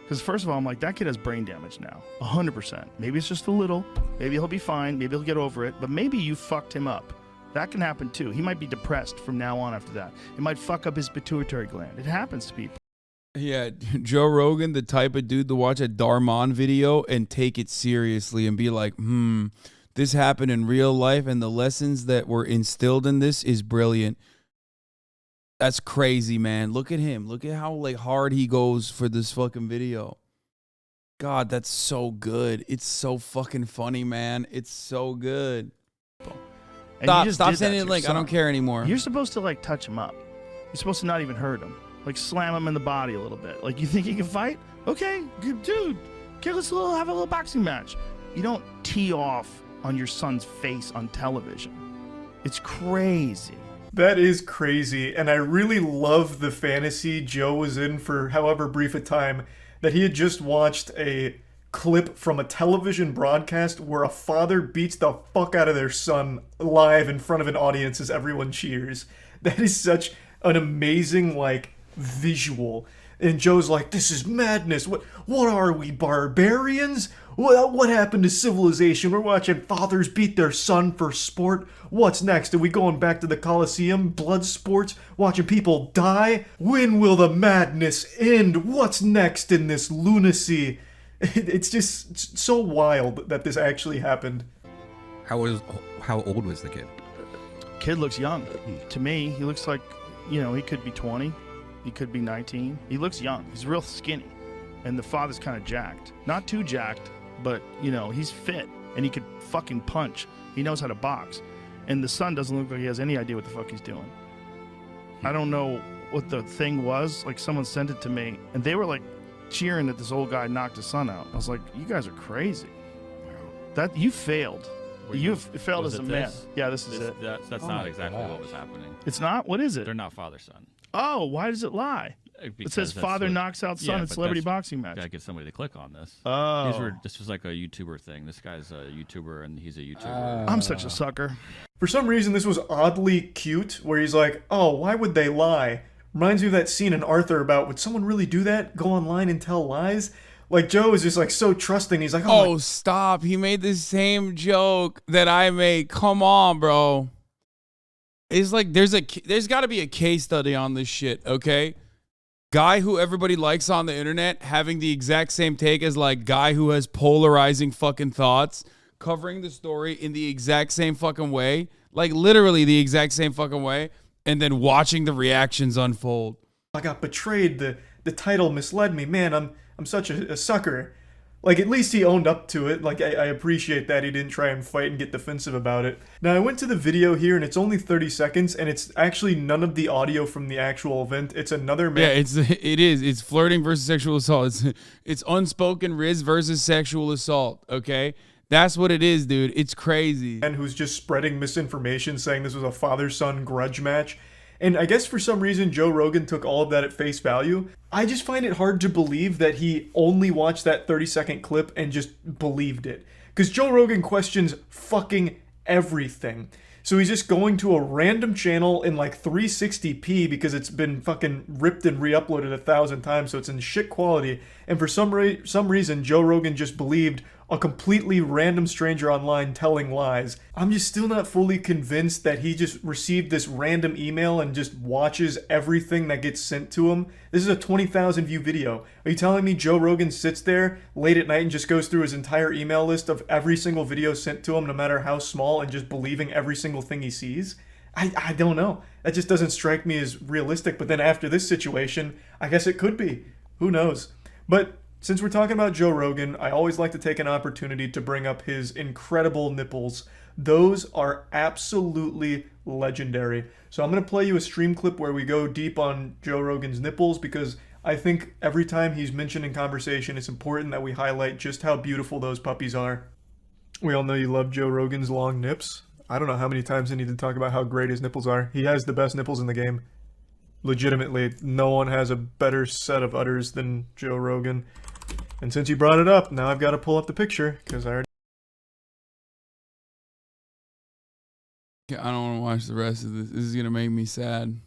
Because first of all, I'm like, that kid has brain damage now, 100%. Maybe it's just a little, maybe he'll be fine, maybe he'll get over it, but maybe you fucked him up. That can happen too. He might be depressed from now on after that. It might fuck up his pituitary gland. It happens to people. Yeah, Joe Rogan, the type of dude to watch a Darman video and take it seriously and be like, this happened in real life and the lessons that were instilled in this is brilliant. That's crazy, man. Look at him. Look at how like hard he goes for this fucking video. God, that's so good. It's so fucking funny, man. It's so good. And Stop sending the link. I don't care anymore. You're supposed to like touch him up. You're supposed to not even hurt him. Like slam him in the body a little bit. Like, you think he can fight? Okay, good dude. Okay, let's have a little boxing match. You don't tee off on your son's face on television. It's crazy. That is crazy, and I really love the fantasy Joe was in for however brief a time that he had just watched a clip from a television broadcast where a father beats the fuck out of their son live in front of an audience as everyone cheers. That is such an amazing, like, visual. And Joe's like, this is madness. What are we, barbarians? What happened to civilization? We're watching fathers beat their son for sport. What's next? Are we going back to the Coliseum? Blood sports? Watching people die? When will the madness end? What's next in this lunacy? It's just so wild that this actually happened. How old was the kid? Kid looks young. To me, he looks like, you know, he could be 20. He could be 19. He looks young. He's real skinny. And the father's kind of jacked. Not too jacked, but, you know, he's fit. And he could fucking punch. He knows how to box. And the son doesn't look like he has any idea what the fuck he's doing. I don't know what the thing was. Like, someone sent it to me. And they were, like, cheering that this old guy knocked his son out. I was like, you guys are crazy. That you failed. You failed as a man. Yeah, this is it. That's not exactly what was happening. It's not? What is it? They're not father-son. Oh, why does it lie? It says father knocks out son in celebrity boxing match. Gotta get somebody to click on this. Oh. This was like a YouTuber thing. This guy's a YouTuber and he's a YouTuber. I'm such a sucker. For some reason, this was oddly cute, where he's like, oh, why would they lie? Reminds me of that scene in Arthur about, would someone really do that? Go online and tell lies? Like, Joe is just like so trusting. He's like, oh stop. He made the same joke that I made. Come on, bro. It's like there's got to be a case study on this shit, okay? Guy who everybody likes on the internet having the exact same take as like guy who has polarizing fucking thoughts, covering the story in the exact same fucking way, like literally the exact same fucking way, and then watching the reactions unfold. I got betrayed. The title misled me. Man, I'm such a sucker. Like, at least he owned up to it. Like, I appreciate that he didn't try and fight and get defensive about it. Now, I went to the video here, and it's only 30 seconds, and it's actually none of the audio from the actual event. It's another man. Yeah, it is. It's flirting versus sexual assault. It's unspoken riz versus sexual assault, okay? That's what it is, dude. It's crazy. And who's just spreading misinformation, saying this was a father-son grudge match. And I guess for some reason, Joe Rogan took all of that at face value. I just find it hard to believe that he only watched that 30-second clip and just believed it. Because Joe Rogan questions fucking everything. So he's just going to a random channel in like 360p because it's been fucking ripped and re-uploaded 1,000 times, so it's in shit quality. And for some reason, Joe Rogan just believed a completely random stranger online telling lies. I'm just still not fully convinced that he just received this random email and just watches everything that gets sent to him. This is a 20,000 view video. Are you telling me Joe Rogan sits there late at night and just goes through his entire email list of every single video sent to him, no matter how small, and just believing every single thing he sees? I don't know. That just doesn't strike me as realistic. But then after this situation, I guess it could be. Who knows? But since we're talking about Joe Rogan, I always like to take an opportunity to bring up his incredible nipples. Those are absolutely legendary. So I'm going to play you a stream clip where we go deep on Joe Rogan's nipples, because I think every time he's mentioned in conversation, it's important that we highlight just how beautiful those puppies are. We all know you love Joe Rogan's long nips. I don't know how many times I need to talk about how great his nipples are. He has the best nipples in the game. Legitimately, no one has a better set of udders than Joe Rogan. And since you brought it up, now I've got to pull up the picture, because I already I don't want to watch the rest of this. This is gonna make me sad.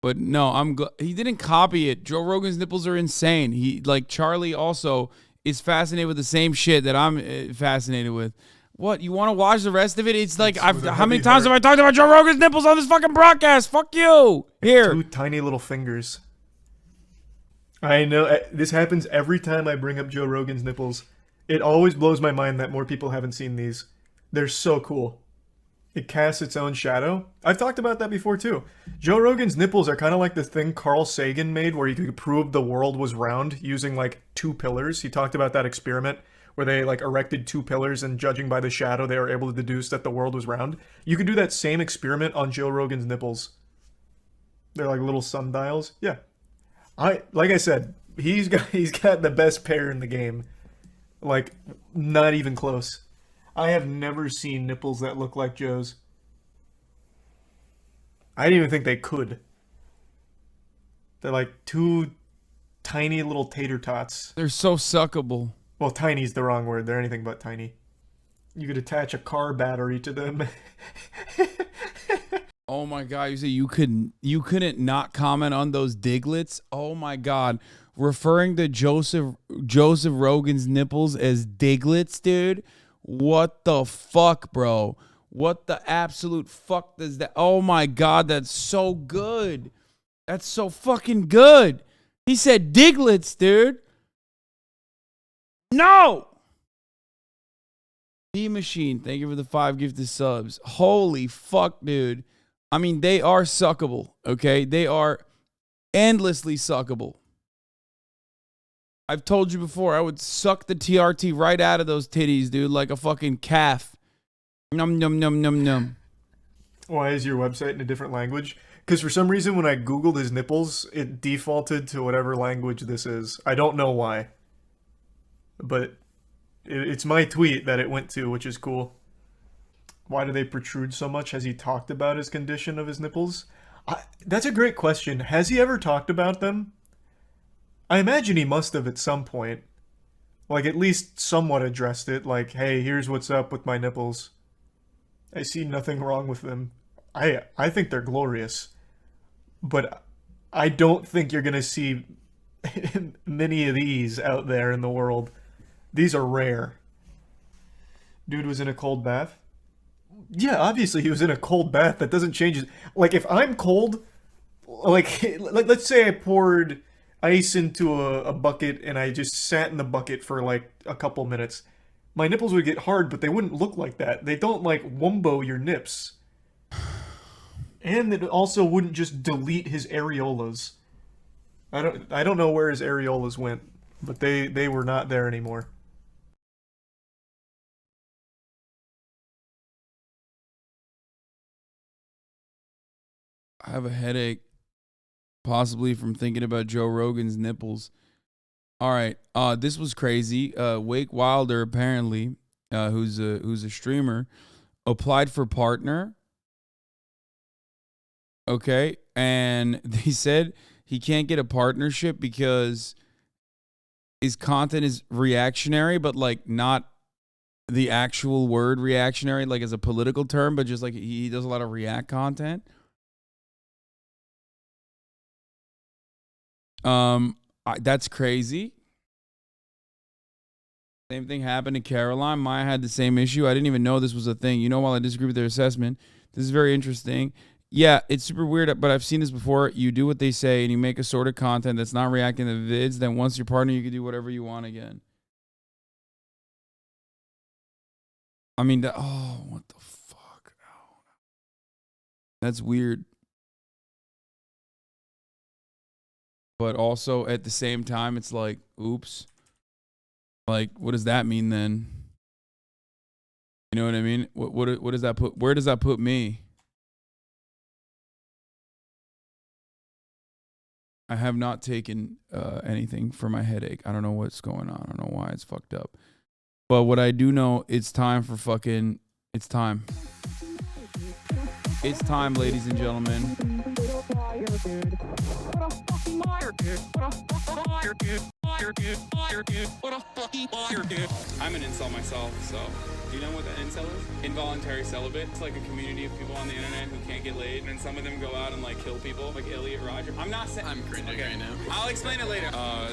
But no, he didn't copy it. Joe Rogan's nipples are insane. He like Charlie also is fascinated with the same shit that I'm fascinated with. What, you want to watch the rest of it? It's like how many times have I talked about Joe Rogan's nipples on this fucking broadcast? Fuck you. Here. 2 tiny little fingers. I know this happens every time I bring up Joe Rogan's nipples. It always blows my mind that more people haven't seen these. They're so cool. It casts its own shadow. I've talked about that before too. Joe Rogan's nipples are kind of like the thing Carl Sagan made where you could prove the world was round using like 2 pillars. He talked about that experiment where they like erected 2 pillars and judging by the shadow they were able to deduce that the world was round. You could do that same experiment on Joe Rogan's nipples. They're like little sundials. Yeah. Like I said, he's got the best pair in the game. Like not even close. I have never seen nipples that look like Joe's. I didn't even think they could. They're like 2 tiny little tater tots. They're so suckable. Well, tiny's the wrong word. They're anything but tiny. You could attach a car battery to them. Oh my god, you say you couldn't not comment on those diglets? Oh my god. Referring to Joseph Rogan's nipples as diglets, dude. What the fuck, bro? What the absolute fuck does that? Oh my god, that's so good. That's so fucking good. He said diglets, dude. No! D-Machine, thank you for the 5 gifted subs. Holy fuck, dude. I mean, they are suckable, okay? They are endlessly suckable. I've told you before, I would suck the TRT right out of those titties, dude, like a fucking calf. Num, num, num, num, num. Why is your website in a different language? Because for some reason, when I Googled his nipples, it defaulted to whatever language this is. I don't know why. But it's my tweet that it went to, which is cool. Why do they protrude so much? Has he talked about his condition of his nipples? That's a great question. Has he ever talked about them? I imagine he must have at some point. Like, at least somewhat addressed it. Like, hey, here's what's up with my nipples. I see nothing wrong with them. I think they're glorious. But I don't think you're going to see many of these out there in the world. These are rare. Dude was in a cold bath? Yeah, obviously he was in a cold bath. That doesn't change it. Like, if I'm cold, like let's say I poured ice into a bucket and I just sat in the bucket for like a couple minutes. My nipples would get hard, but they wouldn't look like that. They don't like wumbo your nips. And it also wouldn't just delete his areolas. I don't know where his areolas went, but they were not there anymore. I have a headache, possibly from thinking about Joe Rogan's nipples. All right, this was crazy. Wake Wilder, apparently, who's a streamer, applied for partner. Okay, and they said he can't get a partnership because his content is reactionary, but like not the actual word reactionary, like as a political term, but just like he does a lot of react content. That's crazy. Same thing happened to Caroline. Maya had the same issue. I didn't even know this was a thing. You know, while I disagree with their assessment, this is very interesting. Yeah, it's super weird, but I've seen this before. You do what they say, and you make a sort of content that's not reacting to the vids. Then once you're partner, you can do whatever you want again. I mean, oh, what the fuck? Oh. That's weird. But also at the same time, it's like, oops. Like, what does that mean then? You know what I mean? What does that put? Where does that put me? I have not taken anything for my headache. I don't know what's going on. I don't know why it's fucked up. But what I do know, it's time for fucking... It's time. It's time, ladies and gentlemen. I'm an incel myself, so do you know what the incel is? Involuntary celibate. It's like a community of people on the internet who can't get laid, and some of them go out and like kill people, like Elliot Roger. I'm not saying. I'm cringing right now. I'll explain it later.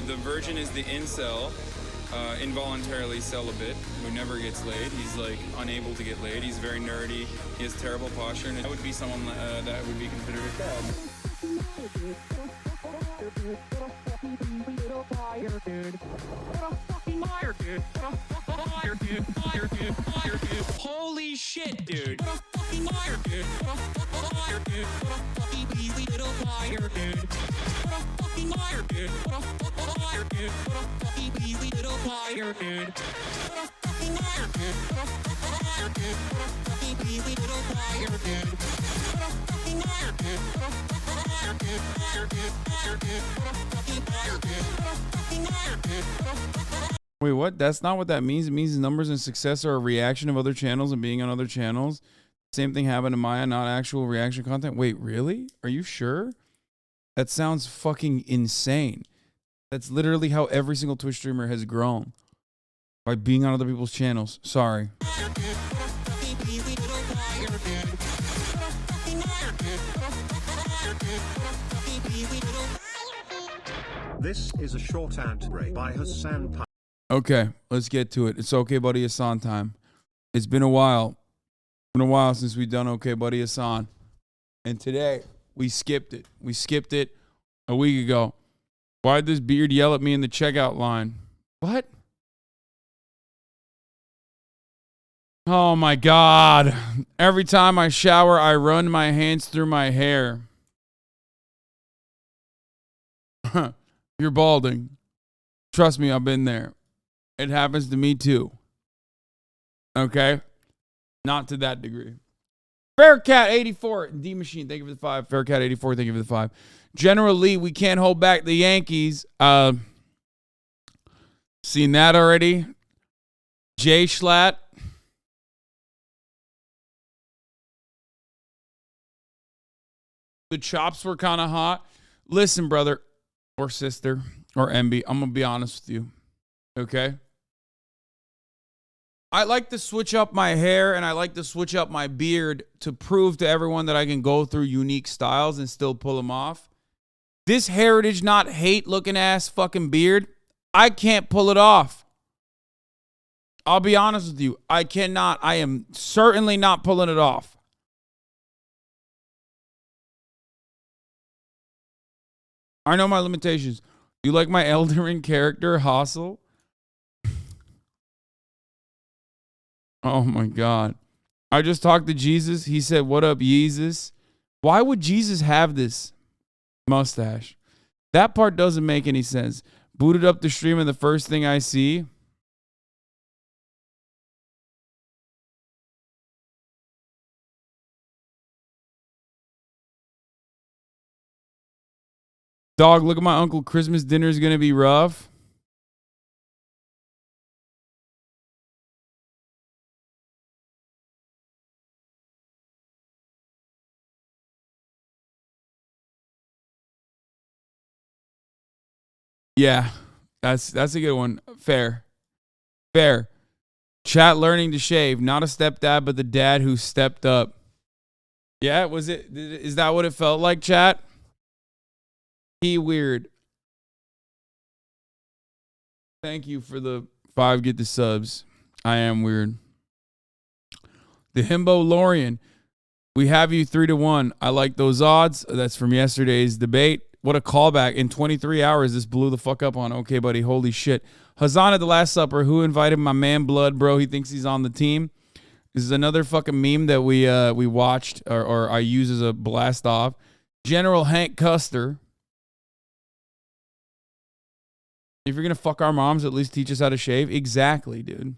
The virgin is the incel, involuntarily celibate, who never gets laid. He's like unable to get laid. He's very nerdy. He has terrible posture, and that would be someone that would be considered a cab. Holy shit, dude. Wait, what? That's not what that means. It means numbers and success are a reaction of other channels and being on other channels. Same thing happened to Maya, not actual reaction content. Wait, really? Are you sure? That sounds fucking insane. That's literally how every single Twitch streamer has grown. By being on other people's channels. Sorry. This is a short ad break by Hasan. Okay, let's get to it. It's Okay Buddy Hasan time. It's been a while. Been a while since we've done Okay Buddy Hasan. And today, we skipped it. We skipped it a week ago. Why'd this beard yell at me in the checkout line? What? Oh my God. Every time I shower, I run my hands through my hair. You're balding. Trust me, I've been there. It happens to me too. Okay? Not to that degree. Faircat84, D Machine, thank you for the 5. Faircat84, thank you for the 5. General Lee, we can't hold back the Yankees. Seen that already. Jay Schlatt. The chops were kind of hot. Listen, brother or sister or MB, I'm going to be honest with you. Okay? I like to switch up my hair and I like to switch up my beard to prove to everyone that I can go through unique styles and still pull them off. This heritage, not hate looking ass fucking beard, I can't pull it off. I'll be honest with you. I cannot. I am certainly not pulling it off. I know my limitations. You like my Eldarin character, Hassel? Oh my God. I just talked to Jesus. He said, "What up, Jesus?" Why would Jesus have this mustache? That part doesn't make any sense. Booted up the stream and the first thing I see. Dog, look at my uncle. Christmas dinner is going to be rough. Yeah, that's a good one. Fair. Fair. Chat learning to shave. Not a stepdad, but the dad who stepped up. Yeah, was it? Is that what it felt like, chat? He weird. Thank you for the 5 get the subs. I am weird. The Himbo Lorian. We have you 3-1. I like those odds. That's from yesterday's debate. What a callback. In 23 hours, this blew the fuck up on Okay Buddy. Holy shit. Hasan at the Last Supper. Who invited my man Blood, bro? He thinks he's on the team. This is another fucking meme that we watched or I use as a blast off. General Hank Custer. If you're going to fuck our moms, at least teach us how to shave. Exactly, dude.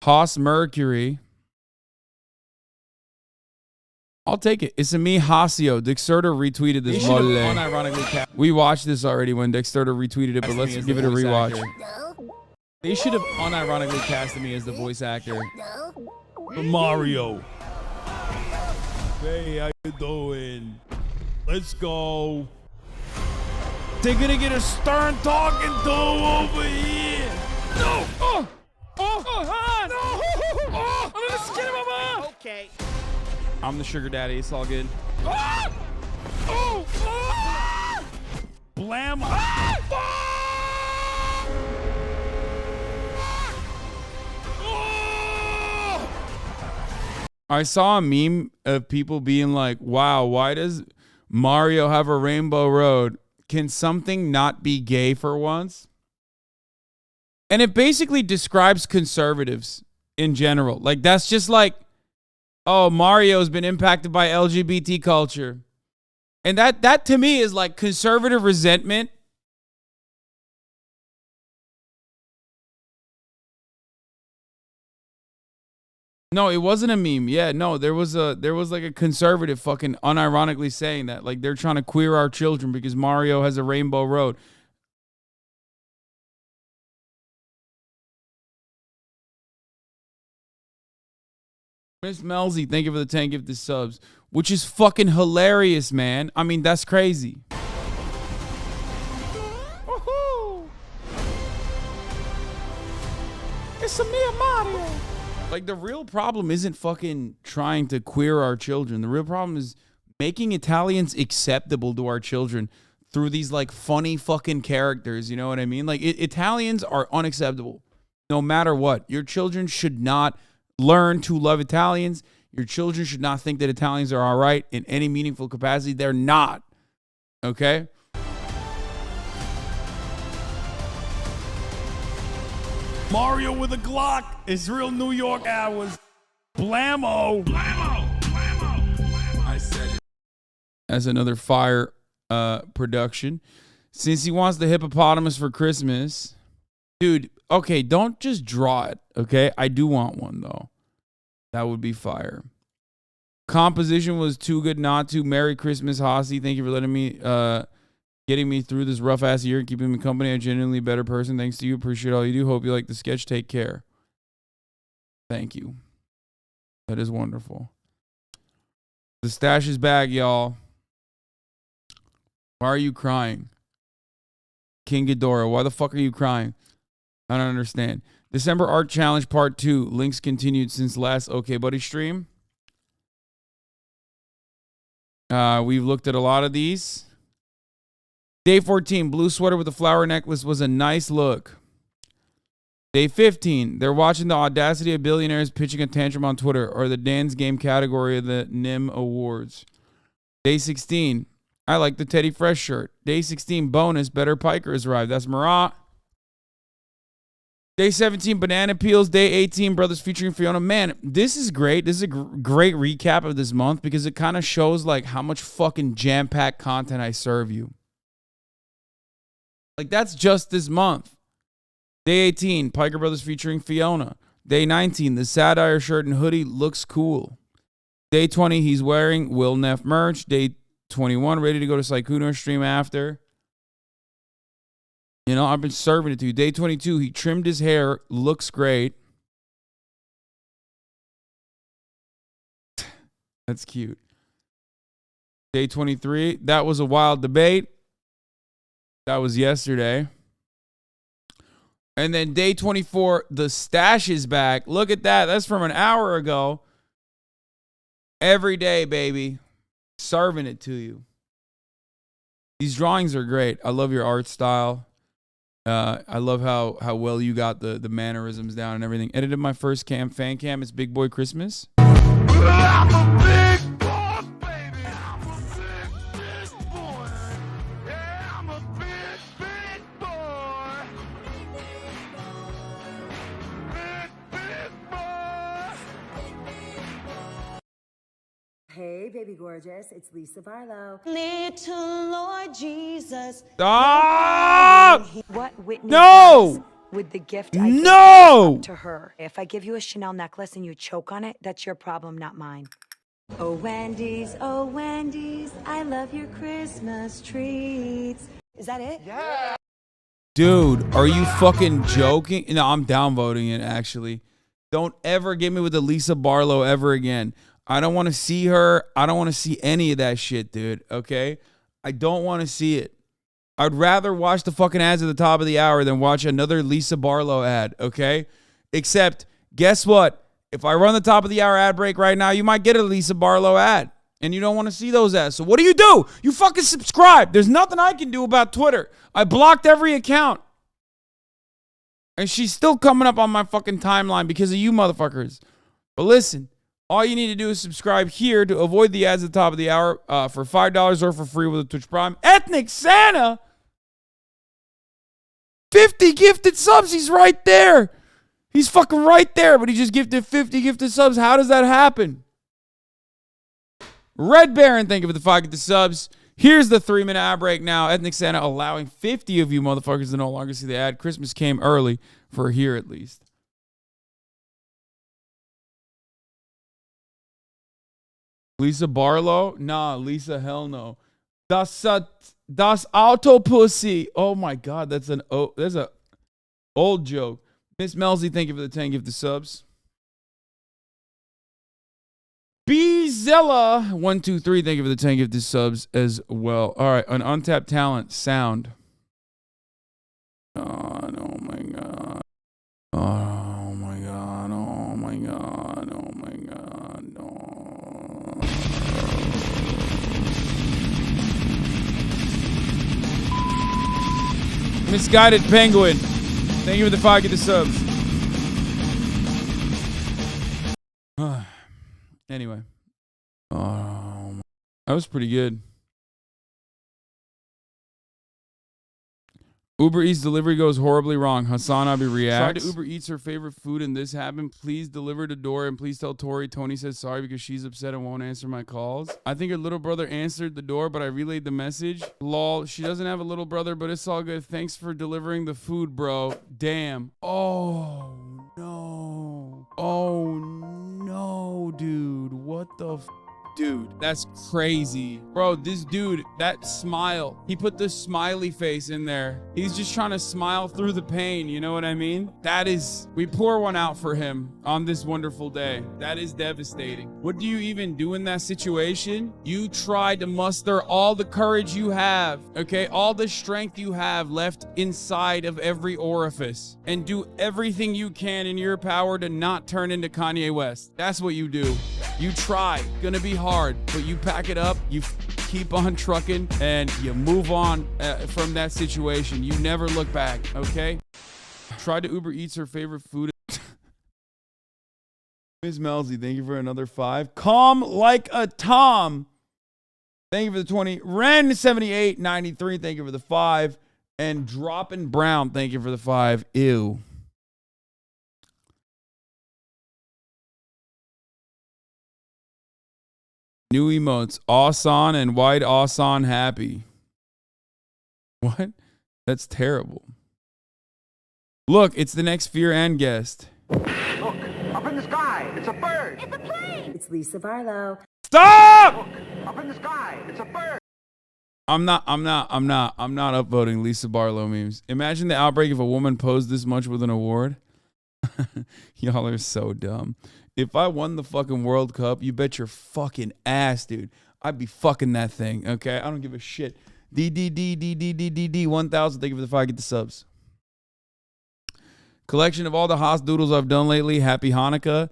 Haas Mercury. I'll take it. It's a me, Hasio. Dexterto retweeted this. We watched this already when Dexterto retweeted it, but let's give it a rewatch. They should have unironically casted me as the voice actor. For Mario. Hey, how you doing? Let's go. They're gonna get a stern talking to over here. No! Oh! Oh! Oh! No! Oh! I'm gonna skin him, mama! Okay. I'm the sugar daddy. It's all good. Ah! Oh! Ah! Blam! Ah! Oh! I saw a meme of people being like, wow, why does Mario have a rainbow road? Can something not be gay for once? And it basically describes conservatives in general. Like, that's just like, oh, Mario's been impacted by LGBT culture. And that to me is like conservative resentment. No, it wasn't a meme. Yeah, no, there was like a conservative fucking unironically saying that. Like, they're trying to queer our children because Mario has a rainbow road. Miss Melzy, thank you for the 10 gifted subs, which is fucking hilarious, man. I mean, that's crazy. Woohoo! It's a mere Mario. Like, the real problem isn't fucking trying to queer our children. The real problem is making Italians acceptable to our children through these, like, funny fucking characters. You know what I mean? Like, Italians are unacceptable no matter what. Your children should not learn to love Italians. Your children should not think that Italians are all right in any meaningful capacity. They're not. Okay? Mario with a Glock. It's real New York hours. Blammo. Blammo. Blammo. Blammo. I said it. As another fire production. Since he wants the hippopotamus for Christmas. Dude, okay, don't just draw it, okay? I do want one, though. That would be fire. Composition was too good not to. Merry Christmas, Hossie. Thank you for letting me, getting me through this rough-ass year and keeping me company. A genuinely better person. Thanks to you. Appreciate all you do. Hope you like the sketch. Take care. Thank you. That is wonderful. The stash is back, y'all. Why are you crying? King Ghidorah, why the fuck are you crying? I don't understand. December Art Challenge Part 2. Links continued since last OKBUDDY stream. We've looked at a lot of these. Day 14. Blue sweater with a flower necklace was a nice look. Day 15. They're watching the audacity of billionaires pitching a tantrum on Twitter, or the Dan's Game category of the NIM Awards. Day 16. I like the Teddy Fresh shirt. Day 16. Bonus. Better Piker has arrived. That's Marat. Day 17, Banana Peels. Day 18, Brothers featuring Fiona. Man, this is great. This is a great recap of this month because it kind of shows like how much fucking jam-packed content I serve you. Like, that's just this month. Day 18, Piker Brothers featuring Fiona. Day 19, the Satire shirt and hoodie looks cool. Day 20, he's wearing Will Neff merch. Day 21, ready to go to Sykkuno stream after. You know, I've been serving it to you. Day 22, he trimmed his hair. Looks great. That's cute. Day 23, that was a wild debate. That was yesterday. And then day 24, the stash is back. Look at that. That's from an hour ago. Every day, baby. Serving it to you. These drawings are great. I love your art style. I love how well you got the mannerisms down and everything. Edited my first fan cam. It's Big Boy Christmas. I'm a big boy, baby. I'm a big boy. Yeah, I'm a big boy. Big boy. Hey, baby gorgeous. It's Lisa Barlow. Little Lord Jesus. Stop! What Whitney No! does with the gift I No! give to her. If I give you a Chanel necklace and you choke on it, that's your problem, not mine. Oh, Wendy's, I love your Christmas treats. Is that it? Yeah. Dude, are you fucking joking? No, I'm downvoting it, actually. Don't ever get me with the Lisa Barlow ever again. I don't want to see her. I don't want to see any of that shit, dude, okay? I don't want to see it. I'd rather watch the fucking ads at the top of the hour than watch another Lisa Barlow ad, okay? Except, guess what? If I run the top of the hour ad break right now, you might get a Lisa Barlow ad. And you don't want to see those ads. So what do? You fucking subscribe. There's nothing I can do about Twitter. I blocked every account. And she's still coming up on my fucking timeline because of you motherfuckers. But listen, all you need to do is subscribe here to avoid the ads at the top of the hour for $5 or for free with a Twitch Prime. Ethnic Santa! 50 gifted subs. He's right there. He's fucking right there, but he just gifted 50 gifted subs. How does that happen? Red Baron, thank you for the 5 gifted subs. Here's the 3-minute ad break now. Ethnic Santa allowing 50 of you motherfuckers to no longer see the ad. Christmas came early for here at least. Lisa Barlow? Nah, Lisa, hell no. Das Auto Pussy. Oh my God, that's an old joke. Miss Melzy, thank you for the 10 gifted subs. Bezilla 123, thank you for the 10 gifted subs as well. All right, an untapped talent, sound. God, oh my God. Oh my God, oh my God, oh my God, oh. Misguided Penguin, thank you for the 5 gifted subs. Anyway, that was pretty good. Uber Eats delivery goes horribly wrong. HasanAbi reacts. Tried to Uber Eats her favorite food and this happened. Please deliver to door and please tell Tori. Tony says sorry because she's upset and won't answer my calls. I think her little brother answered the door, but I relayed the message. Lol, she doesn't have a little brother, but it's all good. Thanks for delivering the food, bro. Damn. Oh, no. Oh, no, dude. What the f? Dude, that's crazy. Bro, this dude, that smile, he put the smiley face in there. He's just trying to smile through the pain, you know what I mean? That is, we pour one out for him on this wonderful day. That is devastating. What do you even do in that situation? You try to muster all the courage you have, okay? All the strength you have left inside of every orifice and do everything you can in your power to not turn into Kanye West. That's what you do. You try. Gonna be hard, but you pack it up, you keep on trucking, and you move on from that situation. You never look back, okay? Tried to Uber Eats her favorite food. Miss Melzy, thank you for another 5. Calm like a Tom. Thank you for the 20. Ren7893, thank you for the 5. And Droppin' Brown, thank you for the 5. Ew. New emotes, Hasan and White Hasan happy. What? That's terrible. Look, it's the next Fear and guest. Look, up in the sky, it's a bird. It's a plane. It's Lisa Barlow. Stop! Look, up in the sky, it's a bird. I'm not upvoting Lisa Barlow memes. Imagine the outbreak if a woman posed this much with an award. Y'all are so dumb. If I won the fucking World Cup, you bet your fucking ass, dude. I'd be fucking that thing, okay? I don't give a shit. DDD 1000. Thank you for the 5. Get the subs. Collection of all the Haas doodles I've done lately. Happy Hanukkah.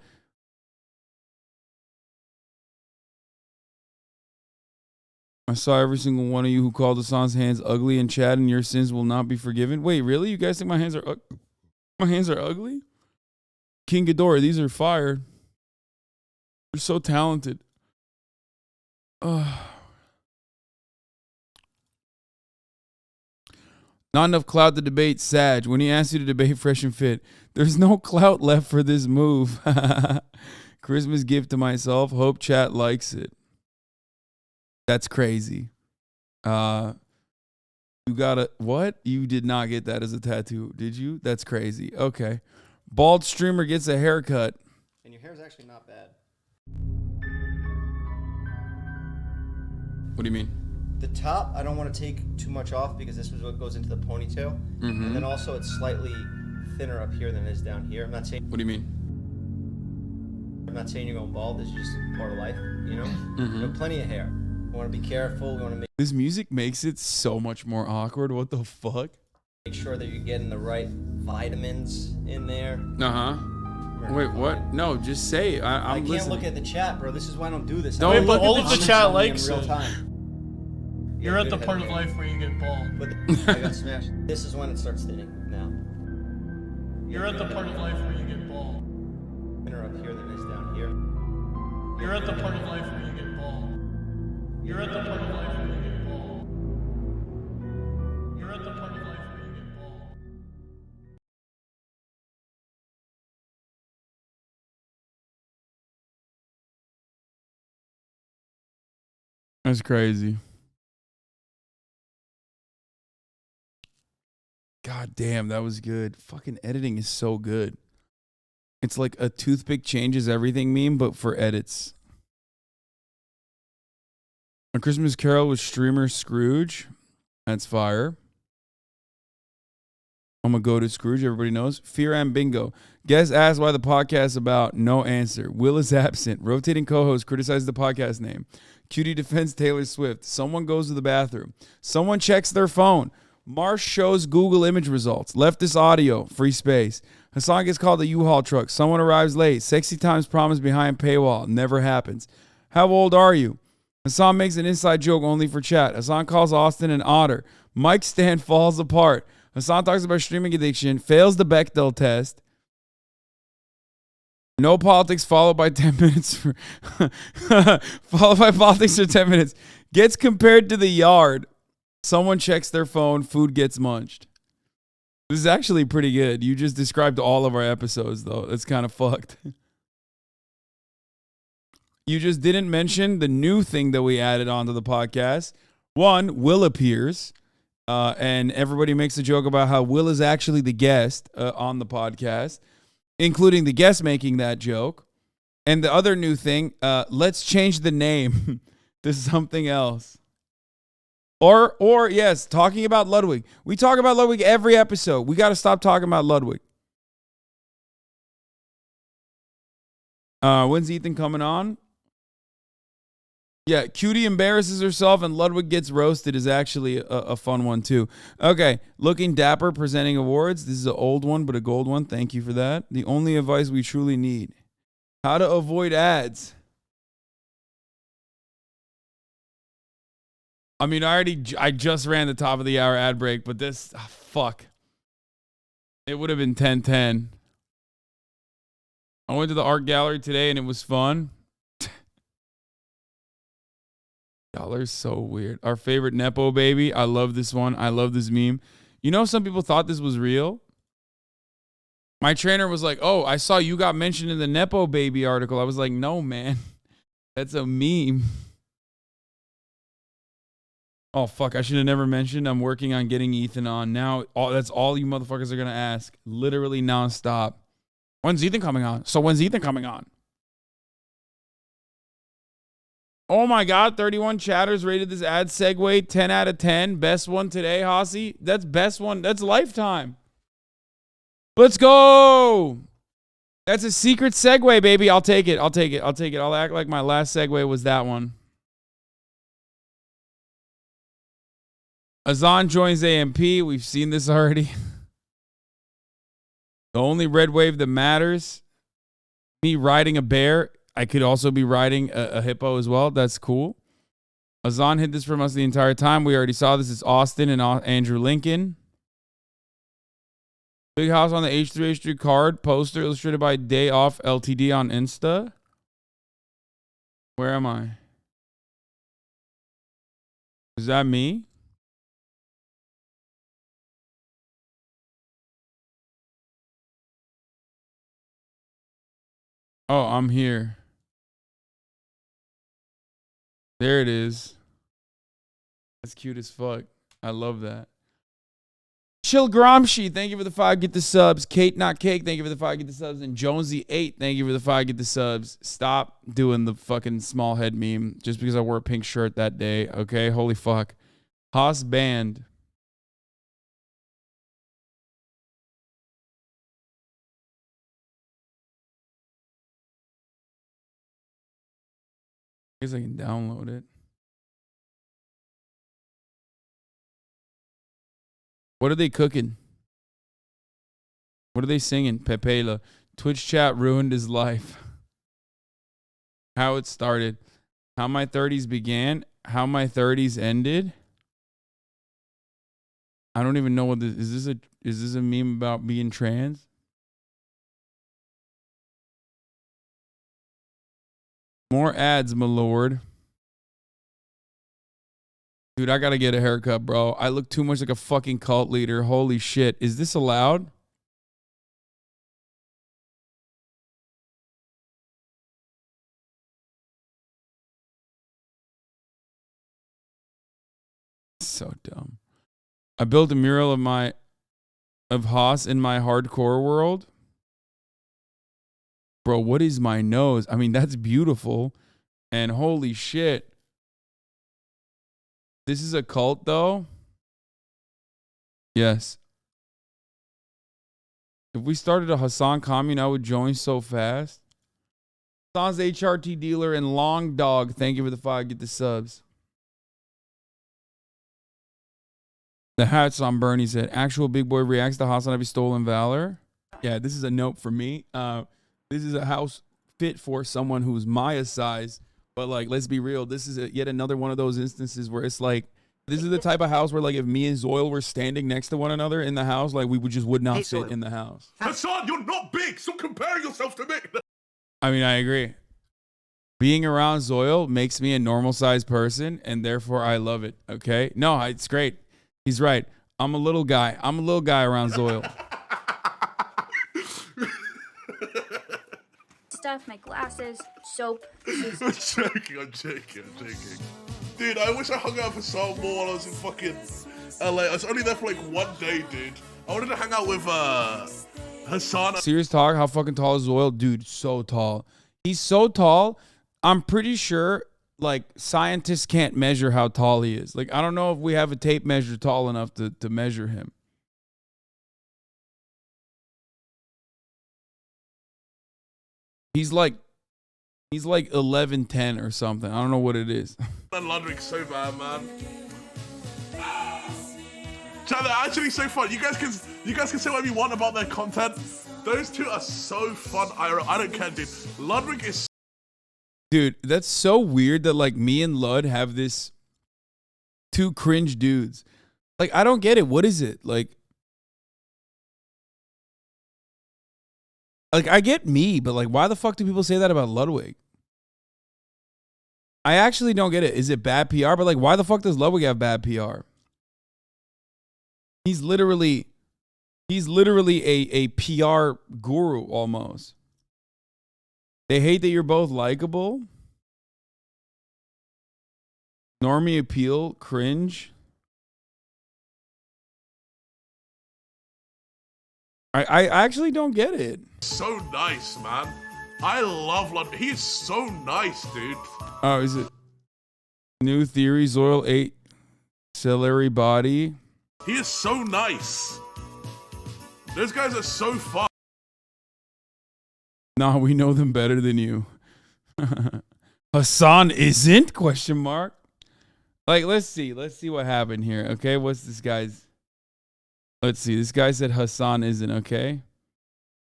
I saw every single one of you who called Hasan's hands ugly in chat, and your sins will not be forgiven. Wait, really? You guys think my hands are ugly? King Ghidorah, these are fire. They're so talented. Not enough clout to debate Sag. When he asked you to debate Fresh and Fit, there's no clout left for this move. Christmas gift to myself. Hope chat likes it. That's crazy. You got a what? You did not get that as a tattoo, did you? That's crazy. Okay. Bald streamer gets a haircut. And your hair is actually not bad. What do you mean? The top, I don't want to take too much off because this is what goes into the ponytail. Mm-hmm. And then also it's slightly thinner up here than it is down here. I'm not saying. What do you mean? I'm not saying you're going bald. It's just part of life, you know? Mm-hmm. You have plenty of hair. We want to be careful. We want to This music makes it so much more awkward. What the fuck? make sure that you're getting the right vitamins in there. Wait, what? No, just say it. I I'm can't listening. look at the chat, bro. This is why I don't do this. Don't look all at of the the chat likes likes in real it. time. You're at the part of life where you get bald. But I got smashed. This is when it starts thinning now. You're at the part of life where you get bald. Thinner up here than it is down here. You're at the part of life where you get bald. You're at the part of life where you get bald. You're at the part of life where you get bald. That's crazy. God damn, that was good. Fucking editing is so good. It's like a toothpick changes everything meme, but for edits. A Christmas Carol with streamer Scrooge. That's fire. I'm gonna go to Scrooge. Everybody knows. Fear and Bingo. Guest asked why the podcast about. No answer. Will is absent. Rotating co-host criticizes the podcast name. Cutie defends Taylor Swift. Someone goes to the bathroom. Someone checks their phone. Marsh shows Google image results. Leftist audio. Free space. Hasan gets called a U-Haul truck. Someone arrives late. Sexy times promised behind paywall. Never happens. How old are you? Hasan makes an inside joke only for chat. Hasan calls Austin an otter. Mike's stand falls apart. Hasan talks about streaming addiction. Fails the Bechdel test. No politics followed by 10 minutes. Followed by politics for 10 minutes. Gets compared to the yard. Someone checks their phone. Food gets munched. This is actually pretty good. You just described all of our episodes, though. That's kind of fucked. You just didn't mention the new thing that we added onto the podcast. One, Will appears. And everybody makes a joke about how Will is actually the guest on the podcast, including the guest making that joke. And the other new thing, let's change the name to something else. Or yes, talking about Ludwig. We talk about Ludwig every episode. We got to stop talking about Ludwig. When's Ethan coming on? Yeah, Cutie embarrasses herself and Ludwig gets roasted is actually a fun one too. Okay, looking dapper, presenting awards. This is an old one, but a gold one. Thank you for that. The only advice we truly need. How to avoid ads. I mean, I just ran the top of the hour ad break, but this, fuck. It would have been 10:10. I went to the art gallery today and it was fun. Y'all are so weird. Our favorite Nepo baby. I love this one. I love this meme. You know, some people thought this was real. My trainer was like, oh, I saw you got mentioned in the Nepo baby article. I was like, no, man. That's a meme. Oh, fuck. I should have never mentioned I'm working on getting Ethan on. Now, that's all you motherfuckers are going to ask. Literally nonstop. When's Ethan coming on? So when's Ethan coming on? Oh my God, 31 chatters rated this ad segue 10 out of 10. Best one today, Hossie. That's best one. That's lifetime. Let's go. That's a secret segue, baby. I'll take it. I'll take it. I'll take it. I'll act like my last segue was that one. Hasan joins AMP. We've seen this already. The only red wave that matters. Me riding a bear. I could also be riding a hippo as well. That's cool. Hasan hid this from us the entire time. We already saw this. It's Austin and Andrew Lincoln. Big house on the H3H3 card. Poster illustrated by Day Off LTD on Insta. Where am I? Is that me? Oh, I'm here. There it is. That's cute as fuck. I love that. Chill Gramsci, thank you for the 5. Get the subs. Kate Not Cake, thank you for the 5. Get the subs. And Jonesy 8, thank you for the 5. Get the subs. Stop doing the fucking small head meme just because I wore a pink shirt that day. Okay, holy fuck. Haas banned. I guess I can download it. What are they cooking? What are they singing? Pepela. Twitch chat ruined his life. How it started. How my 30s began. How my 30s ended. I don't even know what this is. Is this a meme about being trans? More ads, my lord. Dude, I gotta get a haircut, bro. I look too much like a fucking cult leader. Holy shit. Is this allowed? So dumb. I built a mural of Haas in my hardcore world. Bro, what is my nose? I mean, that's beautiful. And holy shit. This is a cult, though? Yes. If we started a Hasan commune, I would join so fast. Hasan's HRT dealer and Long Dog. Thank you for the 5. Get the subs. The hats on Bernie said, actual big boy reacts to HasanAbi stolen valor. Yeah, this is a note for me. This is a house fit for someone who's Maya size. But like, let's be real. This is yet another one of those instances where it's like, this is the type of house where like if me and Zoil were standing next to one another in the house, like we would not fit in the house. Hasan, you're not big. Stop comparing yourself to me. I mean, I agree. Being around Zoil makes me a normal sized person and therefore I love it. Okay. No, it's great. He's right. I'm a little guy. I'm a little guy around Zoil. Stuff, my glasses, soap. I'm joking. Dude, I wish I hung out for so more while I was in fucking LA. I was only there for like 1 day, dude. I wanted to hang out with Hasan. Serious talk, how fucking tall is Zoil? Dude, so tall. He's so tall, I'm pretty sure like scientists can't measure how tall he is. Like, I don't know if we have a tape measure tall enough to measure him. He's like 11'10" or something. I don't know what it is. And Ludwig's so bad, man. Chat, they're actually so fun. You guys can say whatever you want about their content. Those two are so fun. I don't care, dude. Ludwig is. Dude, that's so weird that like me and Lud have this two cringe dudes. Like, I don't get it. What is it? Like I get me, but like why the fuck do people say that about Ludwig? I actually don't get it. Is it bad PR? But like why the fuck does Ludwig have bad PR? He's literally a PR guru almost. They hate that you're both likable. Normie appeal, cringe. I actually don't get it. So nice, man. I love Ludwig. He is so nice, dude. Oh, is it new theory? Zoil 8 celery body. He is so nice. Those guys are so fun. Nah, we know them better than you. Hasan isn't? Question mark. Like, let's see what happened here. Okay, what's this guy's? Let's see. This guy said Hasan isn't. Okay.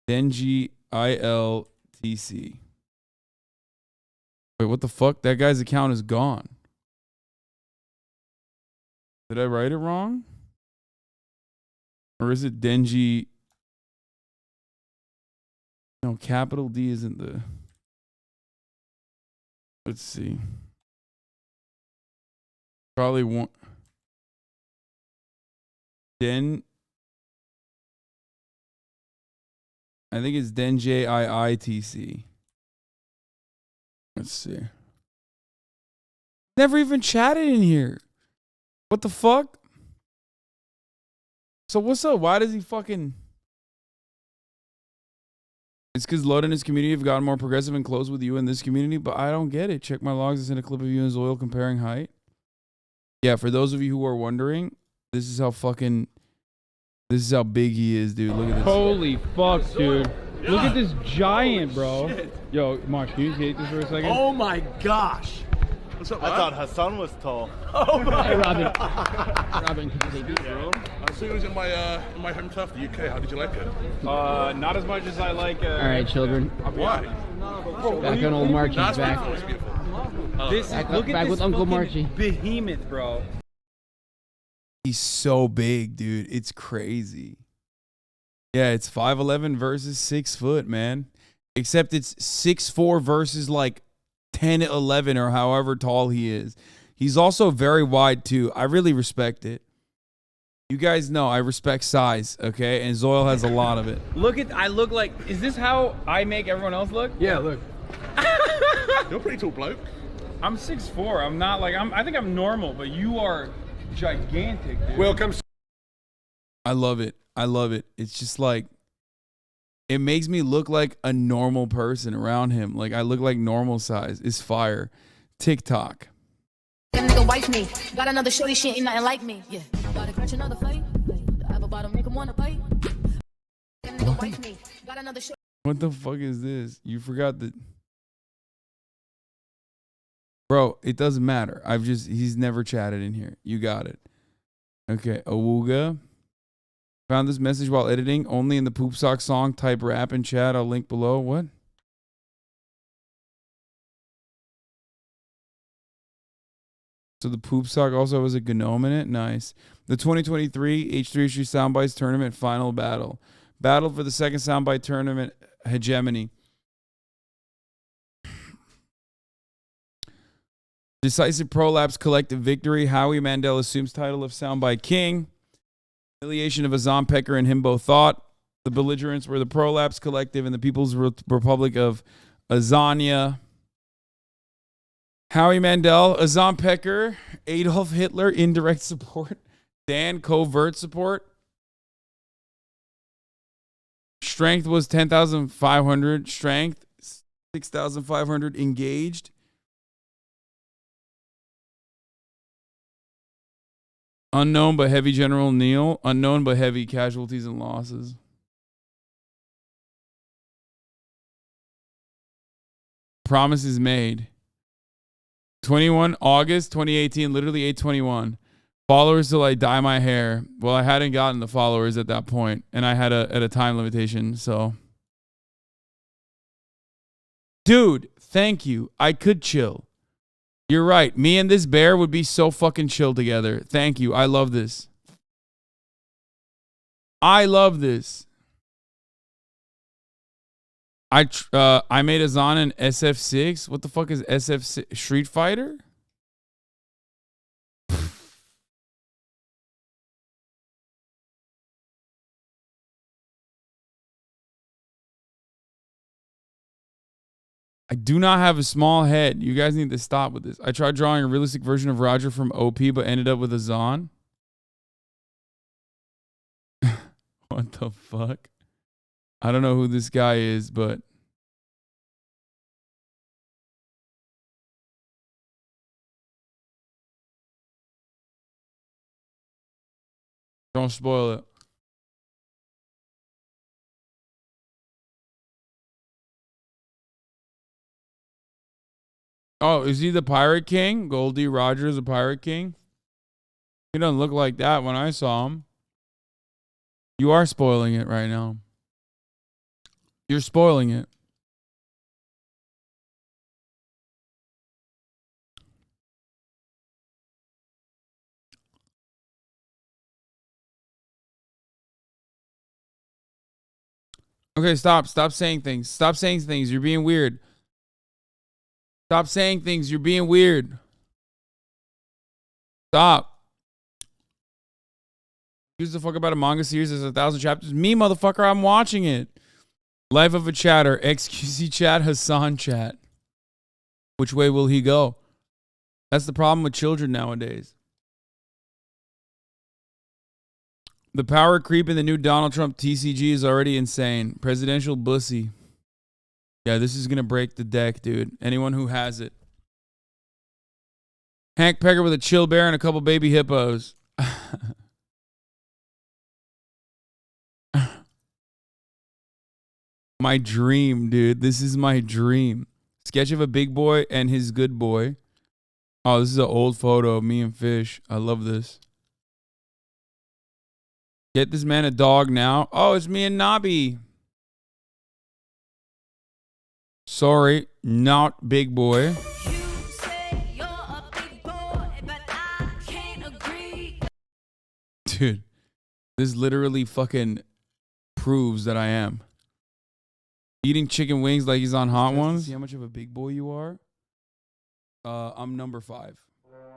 Denji ILTC. Wait, what the fuck? That guy's account is gone. Did I write it wrong? Or is it Denji? No, capital D isn't the. Let's see. Probably one. I think it's Denji IITC. Let's see. Never even chatted in here. What the fuck? So what's up? Why does he fucking... It's because Lud and his community have gotten more progressive and close with you in this community, but I don't get it. Check my logs. I sent a clip of you and Zoil comparing height. Yeah, for those of you who are wondering, this is how big he is, dude. Look at this. Holy fuck, dude. Look at this giant, bro. Yo, Mark, can you hate this for a second? Oh my gosh. What's up, man? I thought Hasan was tall. Oh my Hey, Robin. God. Robin, can you take this, bro? So it was in my home turf, the UK. How did you like it? Not as much as I like. All right, children. Why? Back on old Marchie's That's back. beautiful. Look at back this with Uncle fucking Marchie. behemoth, bro. He's so big, dude. It's crazy. Yeah, it's 5'11" versus 6 foot, man. Except it's 6'4" versus like 10'11" or however tall he is. He's also very wide too. I really respect it. You guys know I respect size, okay? And Zoil has a lot of it. I look like, is this how I make everyone else look? Yeah, look. You're a pretty tall bloke. I'm 6'4". I'm not like, I think I'm normal, but you are gigantic, dude. Welcome. I love it. I love it. It's just like, it makes me look like a normal person around him. Like I look like normal size. It's fire. TikTok. That nigga wife me. Got another shorty, she ain't nothing like me. Yeah. Gotta catch another fight. I have a bottom, make him wanna bite. That nigga wife me. Got another shorty. What the fuck is this? You forgot that. Bro, it doesn't matter. He's never chatted in here. You got it. Okay, Awuga. Found this message while editing. Only in the Poop Sock song. Type rap in chat. I'll link below. What? So the Poop Sock also has a gnome in it. Nice. The 2023 H3H3 Soundbites Tournament Final Battle. Battle for the second Soundbite Tournament Hegemony. Decisive Prolapse Collective Victory. Howie Mandel assumes title of Soundbite King. Humiliation of Hasan Pecker and Himbo Thought. The belligerents were the Prolapse Collective and the People's Republic of Azania. Howie Mandel, Hasan Pecker, Adolf Hitler, indirect support. Dan, covert support. Strength was 10,500. Strength, 6,500 engaged. Unknown but heavy General Neil. Unknown but heavy casualties and losses. Promises made. 21 August 2018, literally 821. Followers till I dye my hair. Well, I hadn't gotten the followers at that point, and I had a time limitation, so. Dude, thank you. I could chill. You're right. Me and this bear would be so fucking chill together. Thank you. I love this. I love this. I made Hasan in SF6. What the fuck is SF6? Street Fighter? I do not have a small head. You guys need to stop with this. I tried drawing a realistic version of Roger from OP, but ended up with Hasan. What the fuck? I don't know who this guy is, but don't spoil it. Oh, is he the Pirate King? Goldie Rogers, the Pirate King? He doesn't look like that when I saw him. You are spoiling it right now. You're spoiling it. Okay, stop. Stop saying things. Stop saying things. You're being weird. Stop saying things. You're being weird. Stop. Who's the fuck about a manga series that's 1,000 chapters? Me, motherfucker. I'm watching it. Life of a chatter. XQC chat. Hasan chat. Which way will he go? That's the problem with children nowadays. The power creep in the new Donald Trump TCG is already insane. Presidential bussy. Yeah, this is going to break the deck, dude. Anyone who has it. Hank Pegger with a chill bear and a couple baby hippos. My dream, dude. This is my dream. Sketch of a big boy and his good boy. Oh, this is an old photo of me and Fish. I love this. Get this man a dog now. Oh, it's me and Nabi. Sorry, not big boy. Dude, this literally fucking proves that I am. Eating chicken wings like he's on Hot Ones. See how much of a big boy you are? I'm number 5.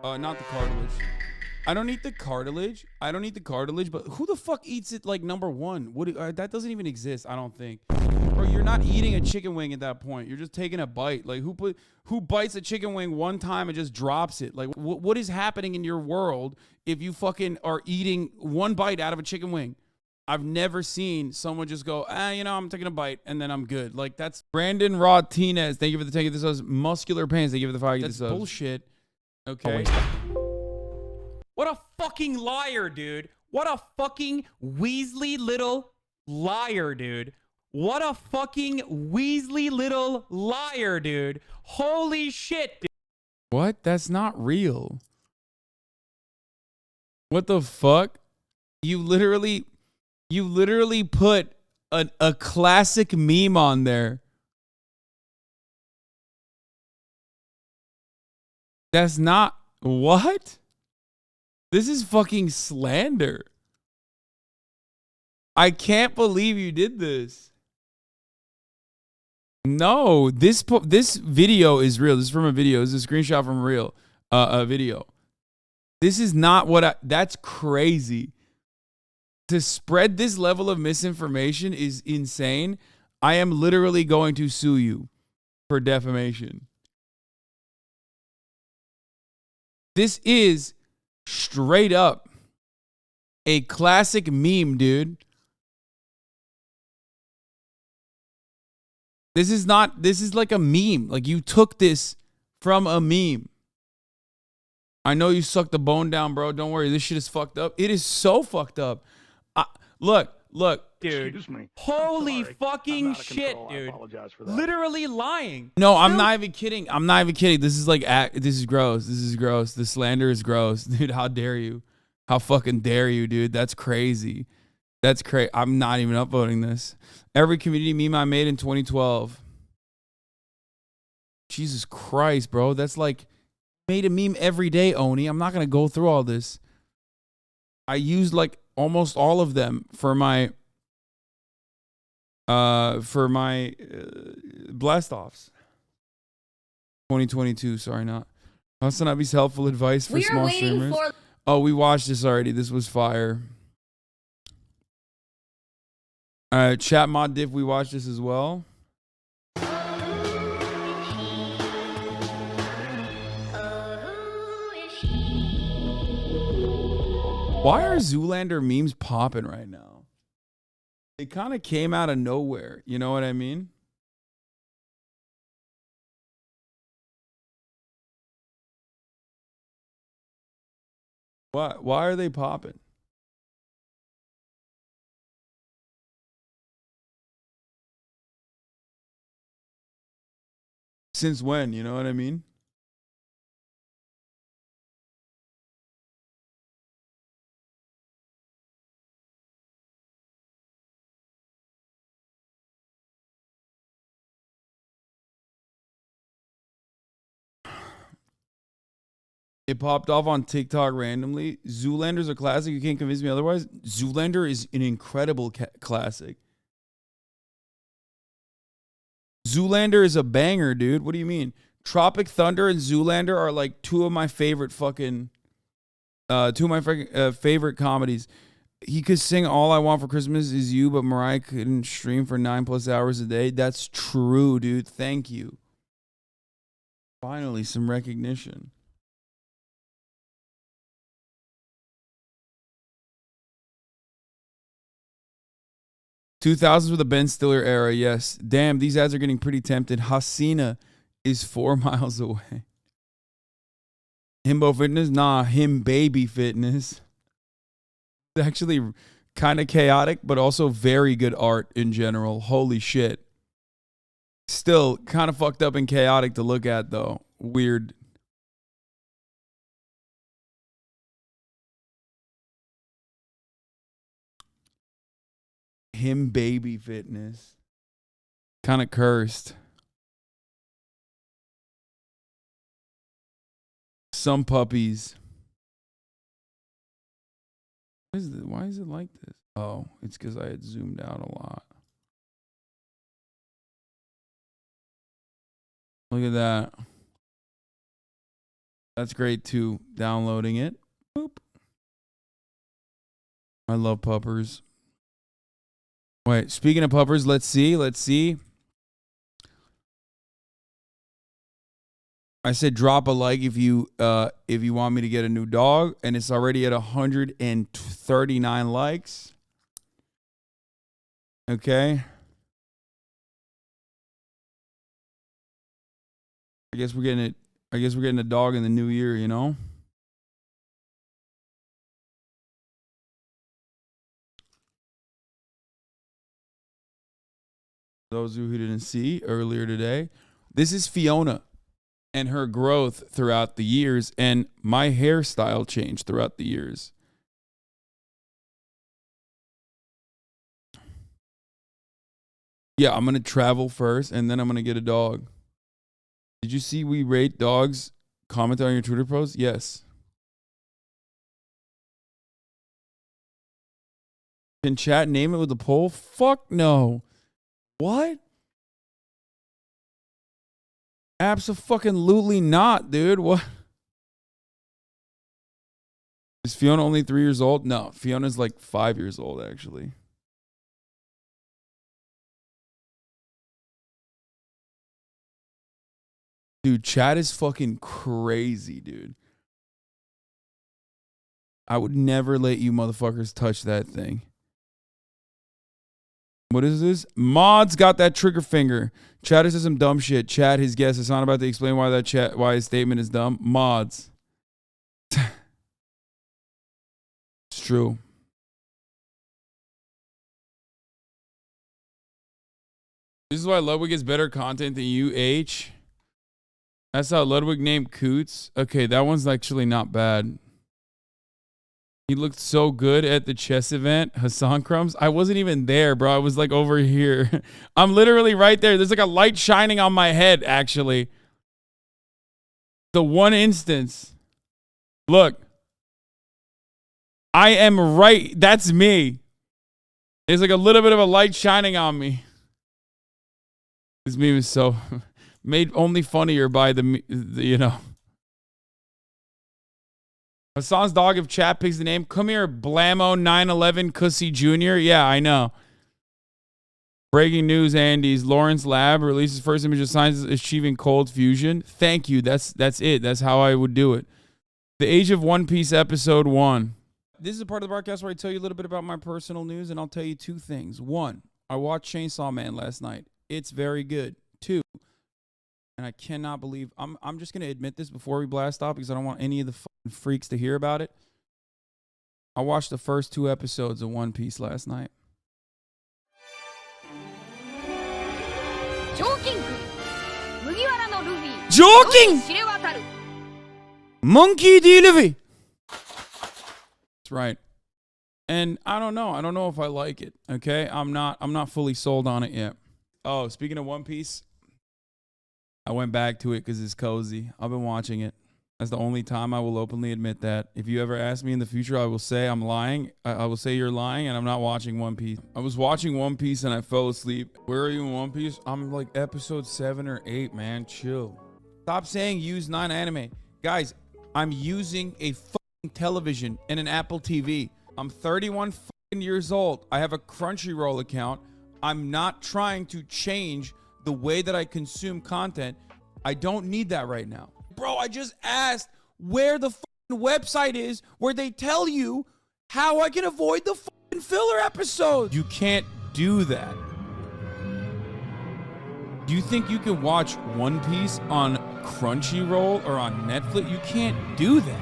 Not the cartilage. I don't eat the cartilage. But who the fuck eats it like number 1? That doesn't even exist, I don't think. Bro, you're not eating a chicken wing at that point. You're just taking a bite. Like who bites a chicken wing one time and just drops it? Like what is happening in your world if you fucking are eating one bite out of a chicken wing? I've never seen someone just go, I'm taking a bite and then I'm good. Like that's Brandon Rodtinez. Thank you for the 10 subs. Muscular Pains. Thank you for the 5 subs. That's bullshit. Okay. What a fucking liar, dude. What a fucking Weasley little liar, dude. What a fucking Weasley little liar, dude. Holy shit, dude. What? That's not real. What the fuck? You literally put a classic meme on there. That's not what? This is fucking slander. I can't believe you did this. No, this video is real. This is from a video. This is a screenshot from a video. This is not what that's crazy. To spread this level of misinformation is insane. I am literally going to sue you for defamation. This is straight up a classic meme, dude. This is like a meme. Like you took this from a meme. I know you sucked the bone down, bro. Don't worry. This shit is fucked up. It is so fucked up. Look, dude. Holy fucking shit, dude. Literally lying. No, I'm not even kidding. This is like, this is gross. This is gross. The slander is gross. Dude, how dare you? How fucking dare you, dude? That's crazy. That's crazy. I'm not even upvoting this. Every community meme I made in 2012. Jesus Christ, bro. That's like, made a meme every day, Oni. I'm not going to go through all this. I used like almost all of them for my blast offs. 2022, sorry, not. HasanAbi's helpful advice for small streamers. Oh, we watched this already. This was fire. Chat mod diff, we watched this as well. Why are Zoolander memes popping right now? It kind of came out of nowhere. You know what I mean? What? Why are they popping? Since when? You know what I mean? It popped off on TikTok randomly. Zoolander's a classic. You can't convince me otherwise. Zoolander is an incredible classic. Zoolander is a banger, dude. What do you mean? Tropic Thunder and Zoolander are like two of my favorite fucking, favorite comedies. He could sing All I Want for Christmas Is You, but Mariah couldn't stream for 9+ hours a day. That's true, dude. Thank you. Finally, some recognition. $2000s with the Ben Stiller era, yes. Damn, these ads are getting pretty tempted. Hasina is 4 miles away. Himbo Fitness? Nah, Him Baby Fitness. It's actually kind of chaotic, but also very good art in general. Holy shit. Still kind of fucked up and chaotic to look at, though. Weird. him baby fitness. Kind of cursed. Some puppies. Why is it like this? Oh, it's because I had zoomed out a lot. Look at that. That's great too. Downloading it. Boop. I love puppers. Wait, speaking of puppers, let's see. I said drop a like if you want me to get a new dog, and it's already at 139 likes. Okay. I guess we're getting a dog in the new year, you know? Those of you who didn't see earlier today, this is Fiona and her growth throughout the years, and my hairstyle changed throughout the years. Yeah, I'm going to travel first, and then I'm going to get a dog. Did you see we rate dogs? Comment on your Twitter post? Yes. Can chat name it with a poll? Fuck no. What? Abso-fucking-lutely not, dude. What? Is Fiona only 3 years old? No, Fiona's like 5 years old, actually. Dude, chat is fucking crazy, dude. I would never let you motherfuckers touch that thing. What is this? Mods got that trigger finger. Chad says some dumb shit. Chad, his guess. Hasan about to explain why why his statement is dumb. Mods. It's true. This is why Ludwig is better content than you, H. That's how Ludwig named Coots. Okay, that one's actually not bad. He looked so good at the chess event. Hasan Crumbs. I wasn't even there, bro. I was like over here. I'm literally right there. There's like a light shining on my head, actually. The one instance. Look. I am right. That's me. There's like a little bit of a light shining on me. This meme is so made only funnier by the you know. Hasan's dog, if chat picks the name. Come here, Blammo 911 Cussy Jr. Yeah, I know. Breaking news, Andy's Lawrence Lab releases first image of science achieving cold fusion. Thank you. That's it. That's how I would do it. The Age of One Piece episode 1. This is a part of the broadcast where I tell you a little bit about my personal news, and I'll tell you two things. One, I watched Chainsaw Man last night. It's very good. Two, and I cannot believe I'm just gonna admit this before we blast off because I don't want any of the fucking freaks to hear about it. I watched the first 2 episodes of One Piece last night. Joking! Monkey D. Luffy! That's right. And I don't know. I don't know if I like it. Okay? I'm not fully sold on it yet. Oh, speaking of One Piece, I went back to it because it's cozy. I've been watching it. That's the only time I will openly admit that. If you ever ask me in the future, I will say I'm lying. I will say you're lying and I'm not watching One Piece. I was watching One Piece and I fell asleep. Where are you in One Piece? I'm like episode 7 or 8, man. Chill. Stop saying use 9 anime. Guys, I'm using a fucking television and an Apple TV. I'm 31 fucking years old. I have a Crunchyroll account. I'm not trying to change the way that I consume content. I don't need that right now. Bro, I just asked where the fucking website is where they tell you how I can avoid the fucking filler episodes. You can't do that. Do you think you can watch One Piece on Crunchyroll or on Netflix? You can't do that.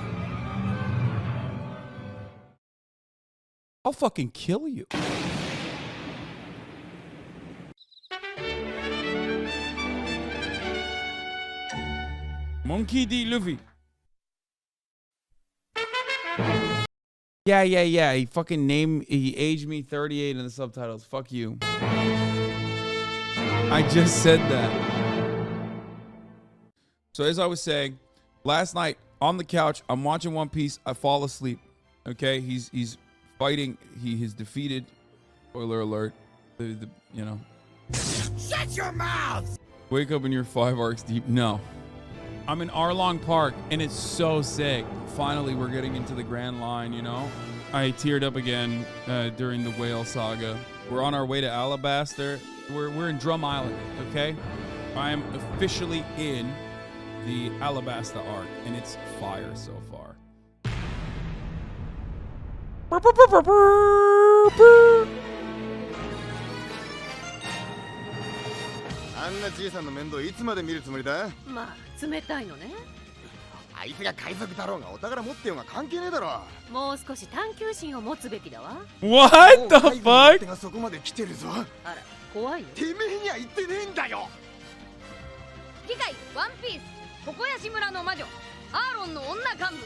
I'll fucking kill you. Monkey D. Luffy. Yeah. He fucking he aged me 38 in the subtitles. Fuck you. I just said that. So as I was saying, last night on the couch, I'm watching One Piece. I fall asleep. Okay, he's fighting. He has defeated. Spoiler alert. You know. Shut your mouth! Wake up and you're 5 arcs deep. No. I'm in Arlong Park and it's so sick. Finally, we're getting into the Grand Line, you know? I teared up again during the whale saga. We're on our way to Alabaster. We're in Drum Island, okay? I am officially in the Alabasta arc and it's fire so far. あんなじいさんの面倒いつまで見るつもりだ？まあ冷たいのね。あいつが海賊だろうがお宝持ってようが関係ねえだろ。もう少し探求心を持つべきだわ。What the fuck? がそこまで来てるぞ。あら、怖いよ。てめえには言ってねえんだよ。次回ワンピース床屋村の魔女アーロンの女幹部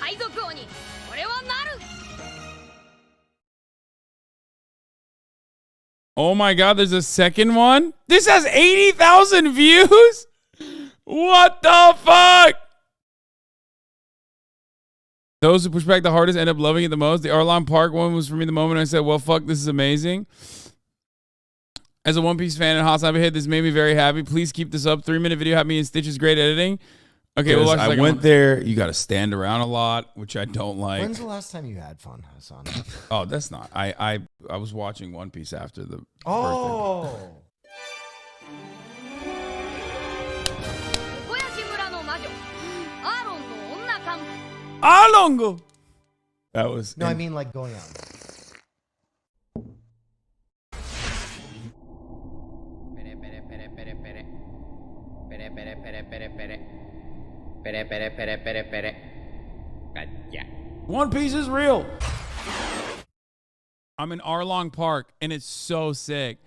海賊王に俺はなる。 Oh my god, there's a second one? This has 80,000 views? What the fuck? Those who push back the hardest end up loving it the most. The Arlong Park one was for me the moment I said, well, fuck, this is amazing. As a One Piece fan and HasanAbi, this made me very happy. Please keep this up. 3-minute video had me in stitches. Great editing. Okay, well, I went there. You got to stand around a lot, which I don't like. When's the last time you had fun, Hasan? Oh, that's not. I was watching One Piece after the. Oh. Alongo. That was. No, I mean like going out. One Piece is real. I'm in Arlong Park and it's so sick.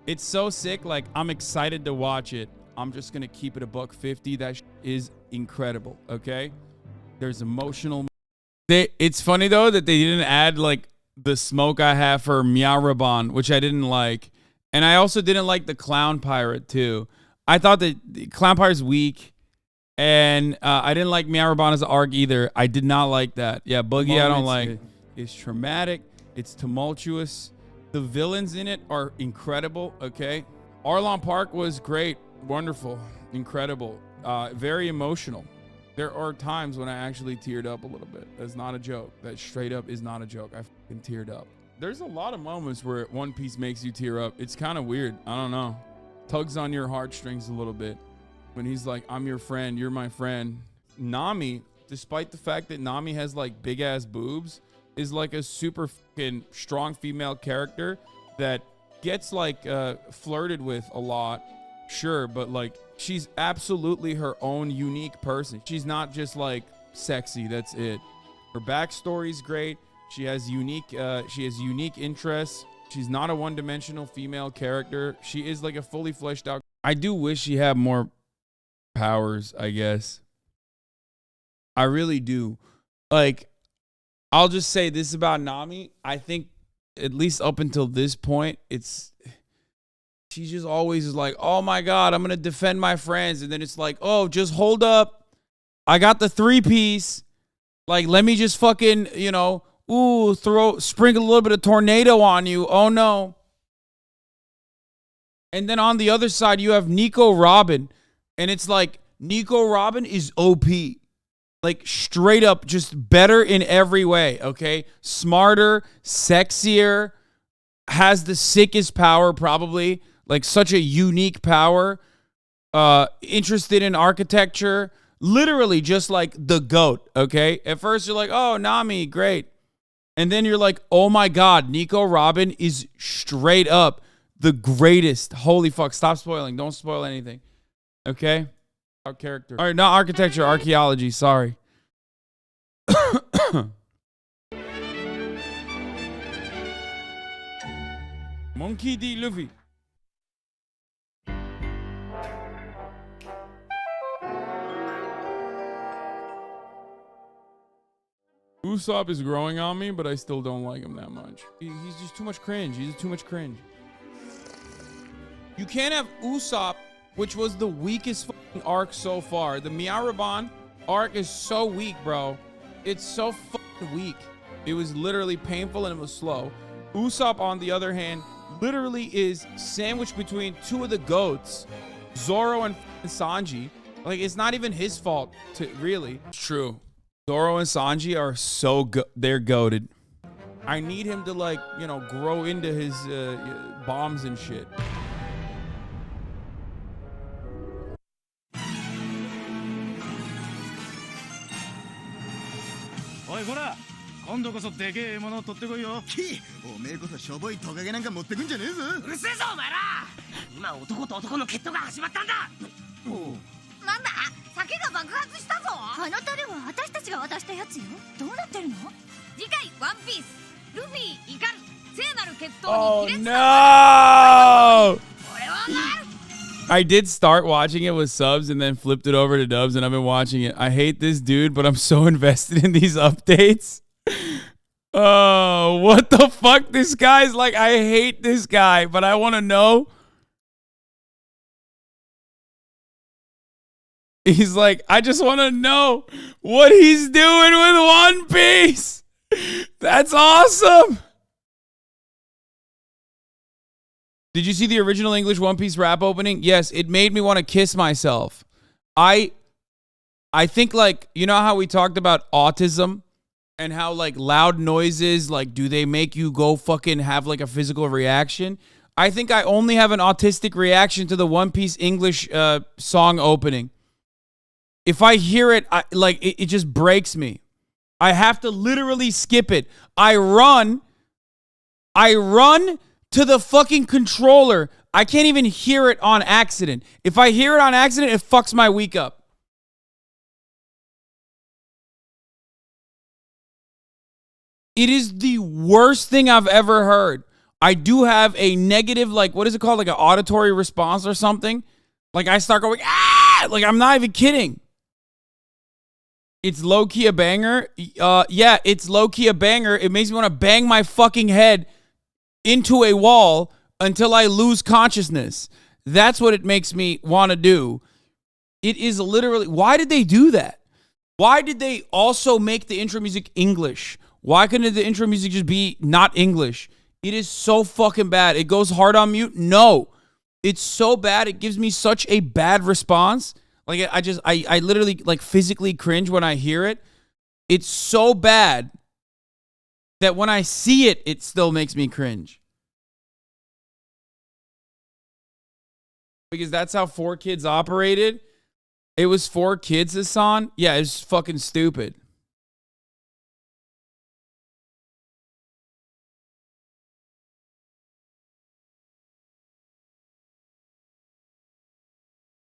It's so sick. Like, I'm excited to watch it. I'm just going to keep it $150. That is incredible. Okay. There's emotional. It's funny though that they didn't add like the smoke I have for Miaraban, which I didn't like. And I also didn't like the Clown Pirate too. I thought that the Clown Pirate's weak. And I didn't like Miaraban as an arc either. I did not like that. Yeah, Boogie I don't like. It's traumatic. It's tumultuous. The villains in it are incredible, okay? Arlong Park was great. Wonderful. Incredible. Very emotional. There are times when I actually teared up a little bit. That's not a joke. That straight up is not a joke. I fucking teared up. There's a lot of moments where One Piece makes you tear up. It's kind of weird. I don't know. Tugs on your heartstrings a little bit. When he's like, I'm your friend, you're my friend. Nami, despite the fact that Nami has like big ass boobs, is like a super fucking strong female character that gets like flirted with a lot. Sure, but like she's absolutely her own unique person. She's not just like sexy, that's it. Her backstory's great. She has unique interests. She's not a one-dimensional female character. She is like a fully fleshed out. I do wish she had more powers, I guess. I really do. Like, I'll just say this about Nami. I think at least up until this point, she just always is like, oh my God, I'm going to defend my friends. And then it's like, oh, just hold up. I got the 3-piece. Like, let me just fucking, you know, sprinkle a little bit of tornado on you. Oh no. And then on the other side, you have Nico Robin. And it's like, Nico Robin is OP. Like, straight up, just better in every way, okay? Smarter, sexier, has the sickest power, probably. Like, such a unique power. Interested in architecture. Literally just like the GOAT, okay? At first, you're like, oh, Nami, great. And then you're like, oh my God, Nico Robin is straight up the greatest. Holy fuck, stop spoiling. Don't spoil anything. Okay? Our character. All right, not architecture, archaeology, sorry. Monkey D. Luffy. Usopp is growing on me, but I still don't like him that much. He's just too much cringe. He's too much cringe. You can't have Usopp, which was the weakest fucking arc so far. The Miaraban arc is so weak, bro. It's so fucking weak. It was literally painful and it was slow. Usopp, on the other hand, literally is sandwiched between two of the goats, Zoro and Sanji. Like, it's not even his fault, really. It's true. Zoro and Sanji are so they're goated. I need him to, like, you know, grow into his bombs and shit. おいこら今度こそでけえものを取ってこいよおめえこそしょぼいトカゲなんか持ってくんじゃねえぞうるせえぞお前ら今男と男の決闘が始まったんだなんだ酒が爆発したぞあの樽は私たちが渡したやつよどうなってるの次回ワンピースルフィ怒る聖なる決闘に Oh no! 俺はなる I did start watching it with subs and then flipped it over to dubs and I've been watching it. I hate this dude, but I'm so invested in these updates. Oh, what the fuck? This guy's like, I hate this guy, but I want to know. He's like, I just want to know what he's doing with One Piece. That's awesome. Did you see the original English One Piece rap opening? Yes, it made me want to kiss myself. I think, like, you know how we talked about autism and how, like, loud noises, like, do they make you go fucking have, like, a physical reaction? I think I only have an autistic reaction to the One Piece English song opening. If I hear it, it just breaks me. I have to literally skip it. I run to the fucking controller. I can't even hear it on accident. If I hear it on accident, it fucks my week up. It is the worst thing I've ever heard. I do have a negative, like, what is it called? Like an auditory response or something. Like, I start going, ah! Like, I'm not even kidding. It's low-key a banger. Yeah, it's low-key a banger. It makes me want to bang my fucking head into a wall until I lose consciousness. That's what it makes me want to do. It is literally, why did they do that? Why did they also make the intro music English? Why couldn't the intro music just be not English? It is so fucking bad. It goes hard on mute. No, it's so bad. It gives me such a bad response. Like, I literally, like, physically cringe when I hear it. It's so bad that when I see it, it still makes me cringe. Because that's how 4Kids operated. It was 4Kids, Hasan. Yeah, it's fucking stupid.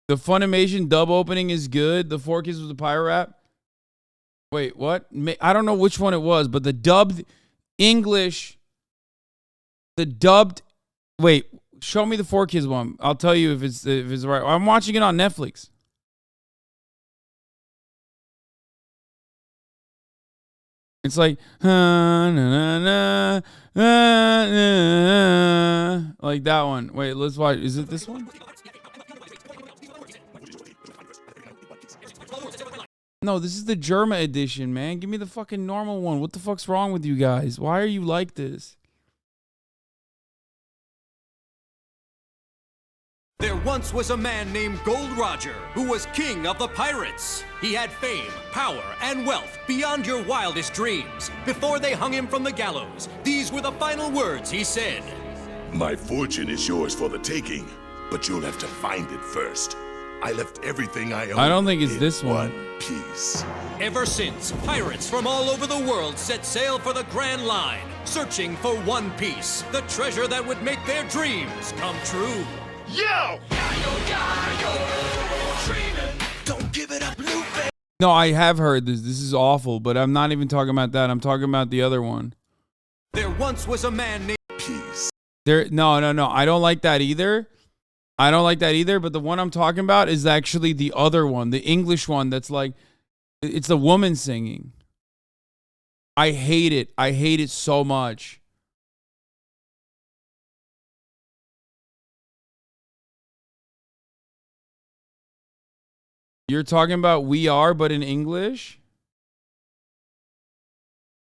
The Funimation dub opening is good. The 4Kids was the pirate rap. Wait, what? I don't know which one it was, but the dubbed English, wait, show me the 4Kids one. I'll tell you if it's right. I'm watching it on Netflix. It's like, like that one. Wait, let's watch. Is it this one? No, this is the German edition, man. Give me the fucking normal one. What the fuck's wrong with you guys? Why are you like this? There once was a man named Gold Roger who was king of the pirates. He had fame, power, and wealth beyond your wildest dreams. Before they hung him from the gallows, these were the final words he said. My fortune is yours for the taking, but you'll have to find it first. I left everything I own. I don't think it's this one. Piece. Ever since, pirates from all over the world set sail for the Grand Line, searching for One Piece, the treasure that would make their dreams come true. Yo! Don't give it up, Luffy! No, I have heard this. This is awful, but I'm not even talking about that. I'm talking about the other one. There once was a man named Peace. No. I don't like that either. But the one I'm talking about is actually the other one, the English one that's like, it's a woman singing. I hate it. I hate it so much. You're talking about We Are, but in English?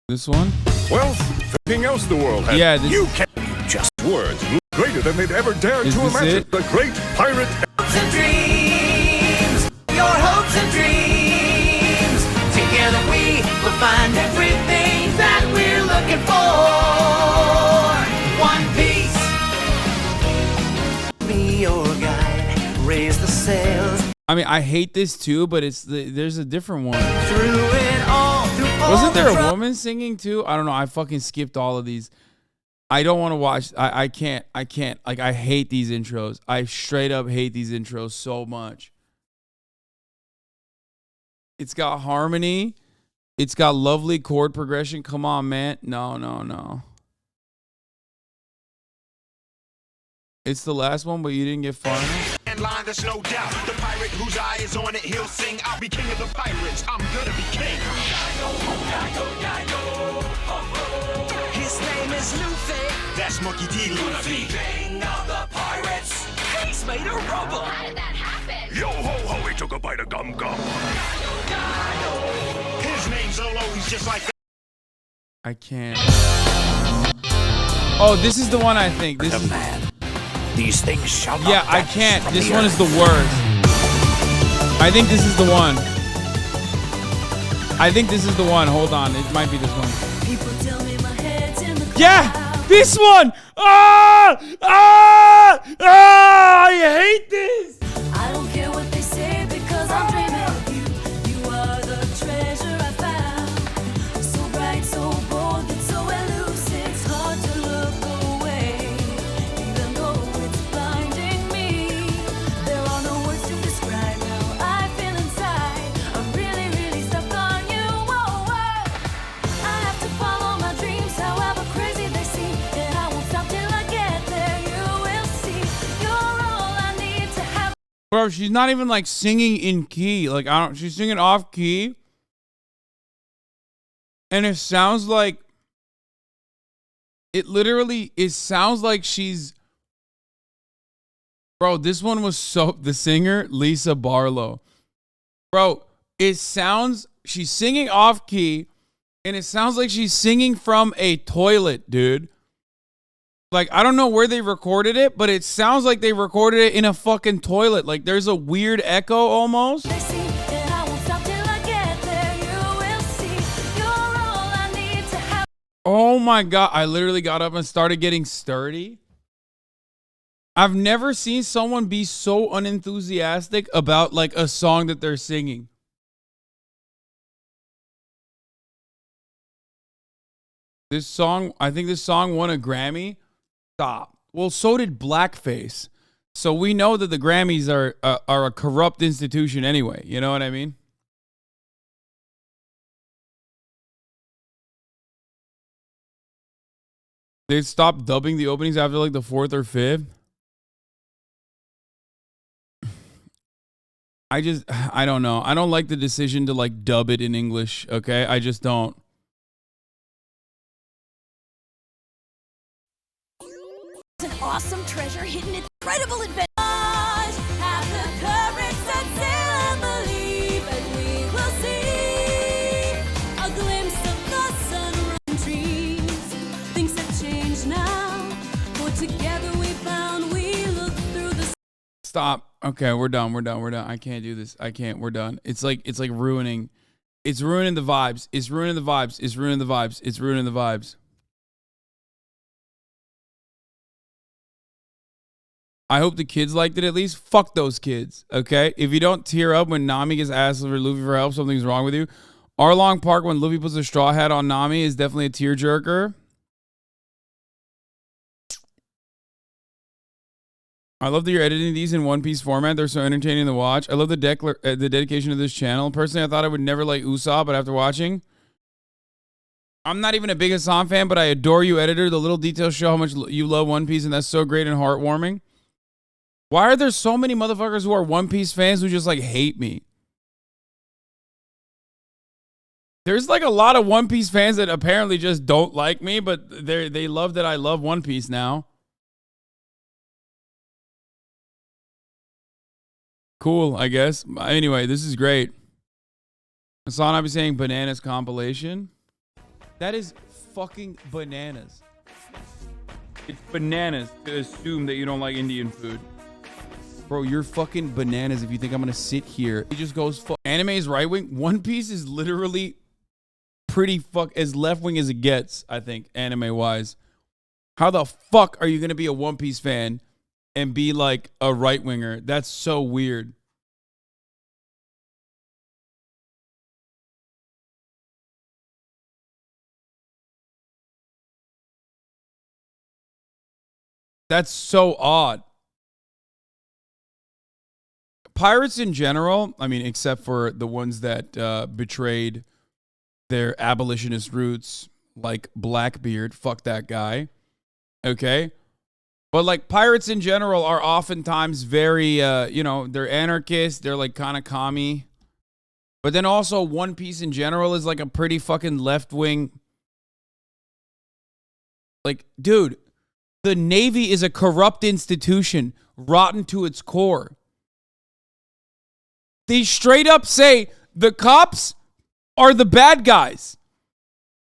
This one? Well, everything else the world has. Yeah, this... You can't just words greater than they'd ever dared Is to this imagine. it? The great pirate. Hopes and dreams, your hopes and dreams. Together we will find everything that we're looking for. One piece. Be your guide, raise the sails. I mean, I hate this too, but there's a different one. Through it all, through all. Wasn't there a woman singing too? I don't know. I fucking skipped all of these. I don't want to watch. I can't. Like, I hate these intros. I straight up hate these intros so much. It's got harmony. It's got lovely chord progression. Come on, man. No. It's the last one, but you didn't get far enough. And line, there's no doubt. The pirate whose eye is on it, he'll sing. I'll be king of the pirates. I'm gonna be king. His name is Luffy. That's Monkey D. Luffy. King of the pirates. He's made of rubber. How did that happen? Yo ho ho, he took a bite of gum gum. His name's Olo. He's just like that. I can't. Oh, this is the one I think. This is man. These things shall not. Yeah, I can't. This one is the worst. I think this is the one. I think this is the one. Hold on. It might be this one. People tell me my head's in the Yeah! This one! I hate this! I don't care what they say because I'm dreaming of you. You are the treasure I found. So bright, so bold, but so elusive. It's hard to look away, even though it's blinding me. There are no words to describe how I feel inside. I'm really, really stuck on you. Whoa, whoa. I have to follow my dreams, however crazy they seem. And I won't stop till I get there. You will see. You're all I need to have. Bro, she's not even like singing in key. Like, she's singing off key. And it sounds like, it sounds like she's, bro, this one was the singer, Lisa Barlow. Bro, she's singing off key, and it sounds like she's singing from a toilet, dude. Like, I don't know where they recorded it, but it sounds like they recorded it in a fucking toilet. Like, there's a weird echo almost. Oh my God. I literally got up and started getting sturdy. I've never seen someone be so unenthusiastic about like a song that they're singing. This song, I think this song won a Grammy. Stop. Well, so did Blackface. So we know that the Grammys are a corrupt institution anyway. You know what I mean? They stopped dubbing the openings after like the 4th or 5th. I don't know. I don't like the decision to like dub it in English. Okay. I just don't. An awesome treasure hidden, incredible adventure. Have the courage, set sail and believe, and we will see a glimpse of the sun-run trees. Things have changed now, for together we found we look through the. Stop. Okay, we're done. I can't do this. I can't. We're done. It's like ruining. It's ruining the vibes. It's ruining the vibes. It's ruining the vibes. It's ruining the vibes. I hope the kids liked it at least. Fuck those kids, okay? If you don't tear up when Nami gets asked for Luffy for help, something's wrong with you. Arlong Park when Luffy puts a straw hat on Nami is definitely a tearjerker. I love that you're editing these in One Piece format. They're so entertaining to watch. I love the dedication of this channel. Personally, I thought I would never like Usopp, but after watching, I'm not even a big Hasan fan, but I adore you, editor. The little details show how much you love One Piece, and that's so great and heartwarming. Why are there so many motherfuckers who are One Piece fans who just like hate me? There's like a lot of One Piece fans that apparently just don't like me, but they love that I love One Piece now. Cool, I guess. Anyway, this is great. HasanAbi saying bananas compilation. That is fucking bananas. It's bananas to assume that you don't like Indian food. Bro, you're fucking bananas if you think I'm gonna sit here. He just goes, anime is right wing. One Piece is literally pretty as left wing as it gets, I think, anime wise. How the fuck are you gonna be a One Piece fan and be like a right winger? That's so weird. That's so odd. Pirates in general, I mean, except for the ones that betrayed their abolitionist roots, like Blackbeard, fuck that guy. Okay? But like pirates in general are oftentimes very, you know, they're anarchists, they're like kind of commie. But then also One Piece in general is like a pretty fucking left-wing. Like, dude, the Navy is a corrupt institution, rotten to its core. They straight up say the cops are the bad guys.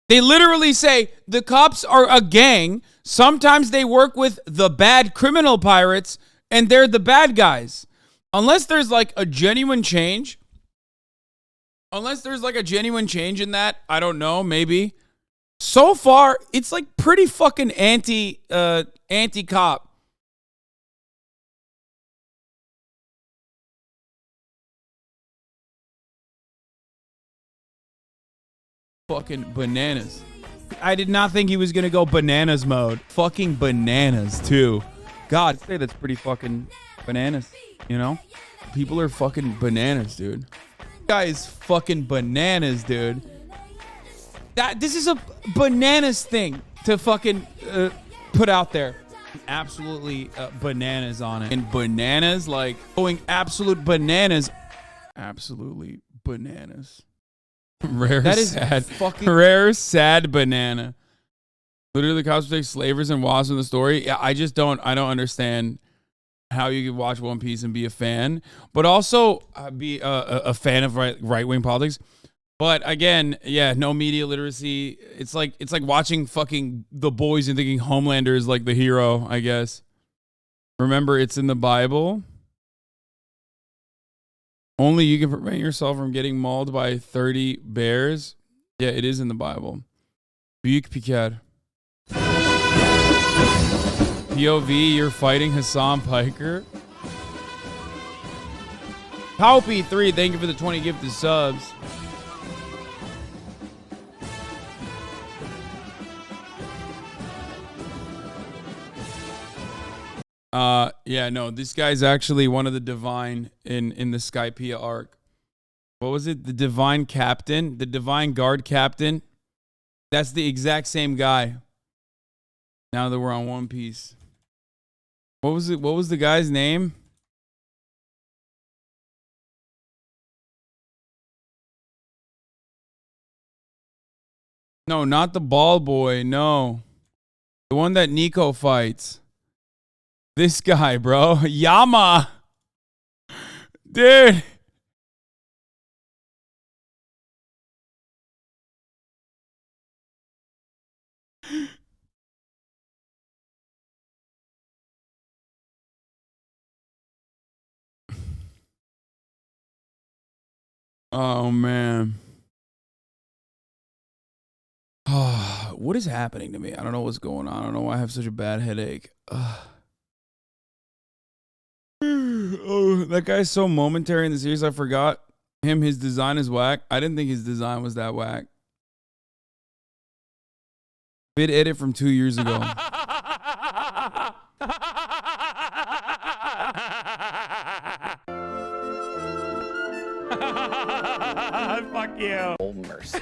They literally say the cops are a gang. Sometimes they work with the bad criminal pirates and they're the bad guys. Unless there's like a genuine change. Unless there's like a genuine change in that, I don't know, maybe. So far, it's like pretty fucking anti-cop. Fucking bananas. I did not think he was gonna go bananas mode. Fucking bananas too. God, I'd say that's pretty fucking bananas. You know, people are fucking bananas, dude. Guy is fucking bananas, dude. This is a bananas thing to fucking put out there. Absolutely bananas on it. And bananas, like going absolute bananas. Absolutely bananas. Rare, that is sad. Fucking rare, sad banana. Literally, cops take slavers and wasps in the story. Yeah, I don't understand how you could watch One Piece and be a fan, but also be a fan of right wing politics. But again, yeah, no media literacy. It's like watching fucking The Boys and thinking Homelander is like the hero, I guess. Remember, it's in the Bible. Only you can prevent yourself from getting mauled by 30 bears. Yeah, it is in the Bible. Büyük Piker. POV, you're fighting Hasan Piker. Palpy3, thank you for the 20 gifted subs. Yeah, no, this guy's actually one of the divine in the Skypiea arc. What was it? The divine captain, the divine guard captain. That's the exact same guy. Now that we're on One Piece. What was it? What was the guy's name? No, not the ball boy. No. The one that Nico fights. This guy, bro. Yama. Dude. Oh, man. What is happening to me? I don't know what's going on. I don't know why I have such a bad headache. Oh, that guy's so momentary in the series. I forgot him. His design is whack. I didn't think his design was that whack. Bid edit from 2 years ago. Fuck you. Oh, mercy.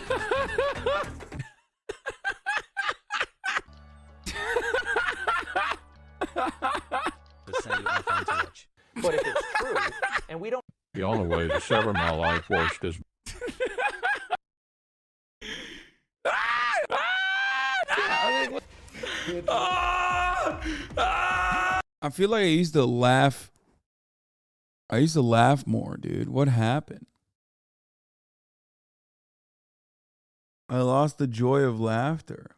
But if it's true, and we don't. The only way to sever my life was to I feel like I used to laugh. I used to laugh more, dude. What happened? I lost the joy of laughter.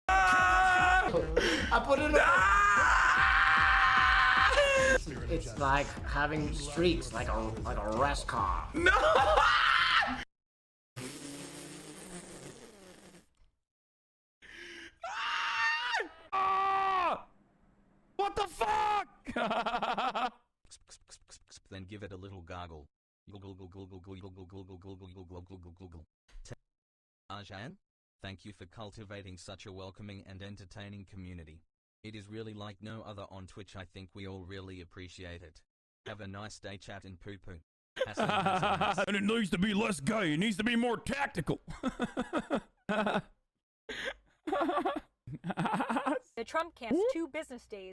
I put it. It's like having streaks, like a race car. No. What the fuck? Then give it a little gargle. Hasan, thank you for cultivating such a welcoming and entertaining community. It is really like no other on Twitch. I think we all really appreciate it. Have a nice day, chat and poo poo. And it needs to be less gay. It needs to be more tactical. The Trump camp's 2 business days.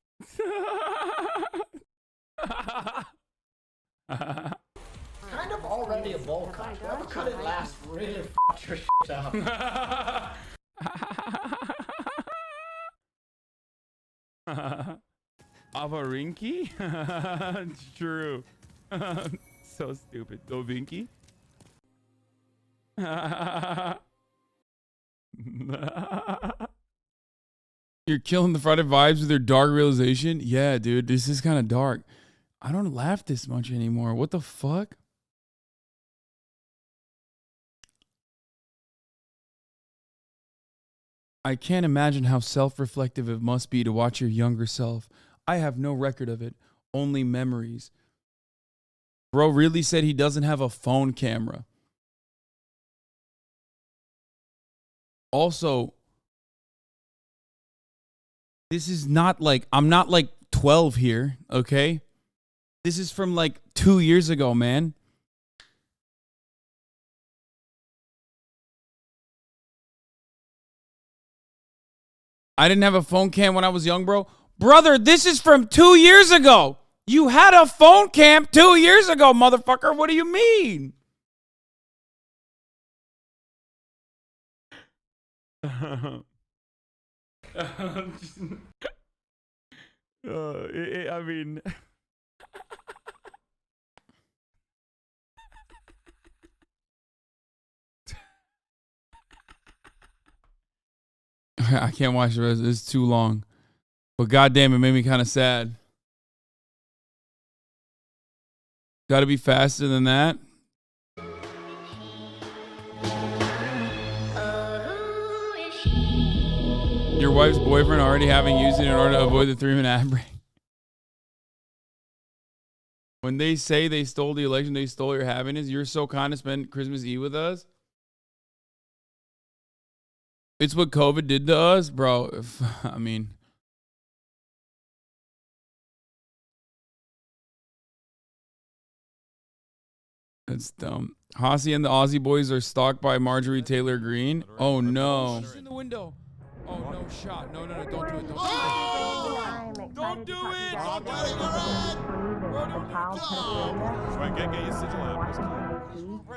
Kind of already a bowl cut. Whoever cut it last really fucked your shit up. Avarinky? It's true. So stupid. Dovinky? You're killing the Friday vibes with your dark realization? Yeah, dude, this is kind of dark. I don't laugh this much anymore. What the fuck? I can't imagine how self-reflective it must be to watch your younger self. I have no record of it, only memories. Bro really said he doesn't have a phone camera. Also, this is not like, I'm not like 12 here, okay? This is from like 2 years ago, man. I didn't have a phone cam when I was young, bro. Brother, this is from 2 years ago. You had a phone cam 2 years ago, motherfucker. What do you mean? I mean... I can't watch the rest. It's too long. But goddamn, it made me kind of sad. Got to be faster than that. Your wife's boyfriend already having used it in order to avoid the 3-minute ad break. When they say they stole the election, they stole your happiness. You're so kind to spend Christmas Eve with us. It's what COVID did to us, bro. I mean, that's dumb. Hossie and the Aussie boys are stalked by Marjorie Taylor Greene. Oh no! She's in the window. Oh no! Shot! No! Don't do it! Don't do it! Don't do it!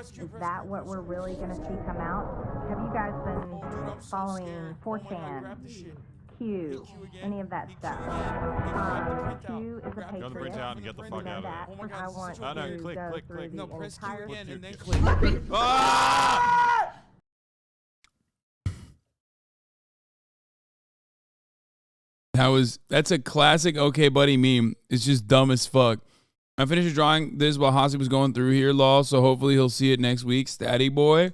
Is that what we're really going to see come out? Have you guys been following 4chan, Q, any of that stuff? Q is a patriot. Bring down and get the fuck out of it. I want to go through the entire... again and then click. Ah! That's a classic OK Buddy meme. It's just dumb as fuck. I finished drawing this while Hasan was going through here, lol, so hopefully he'll see it next week. Statty boy.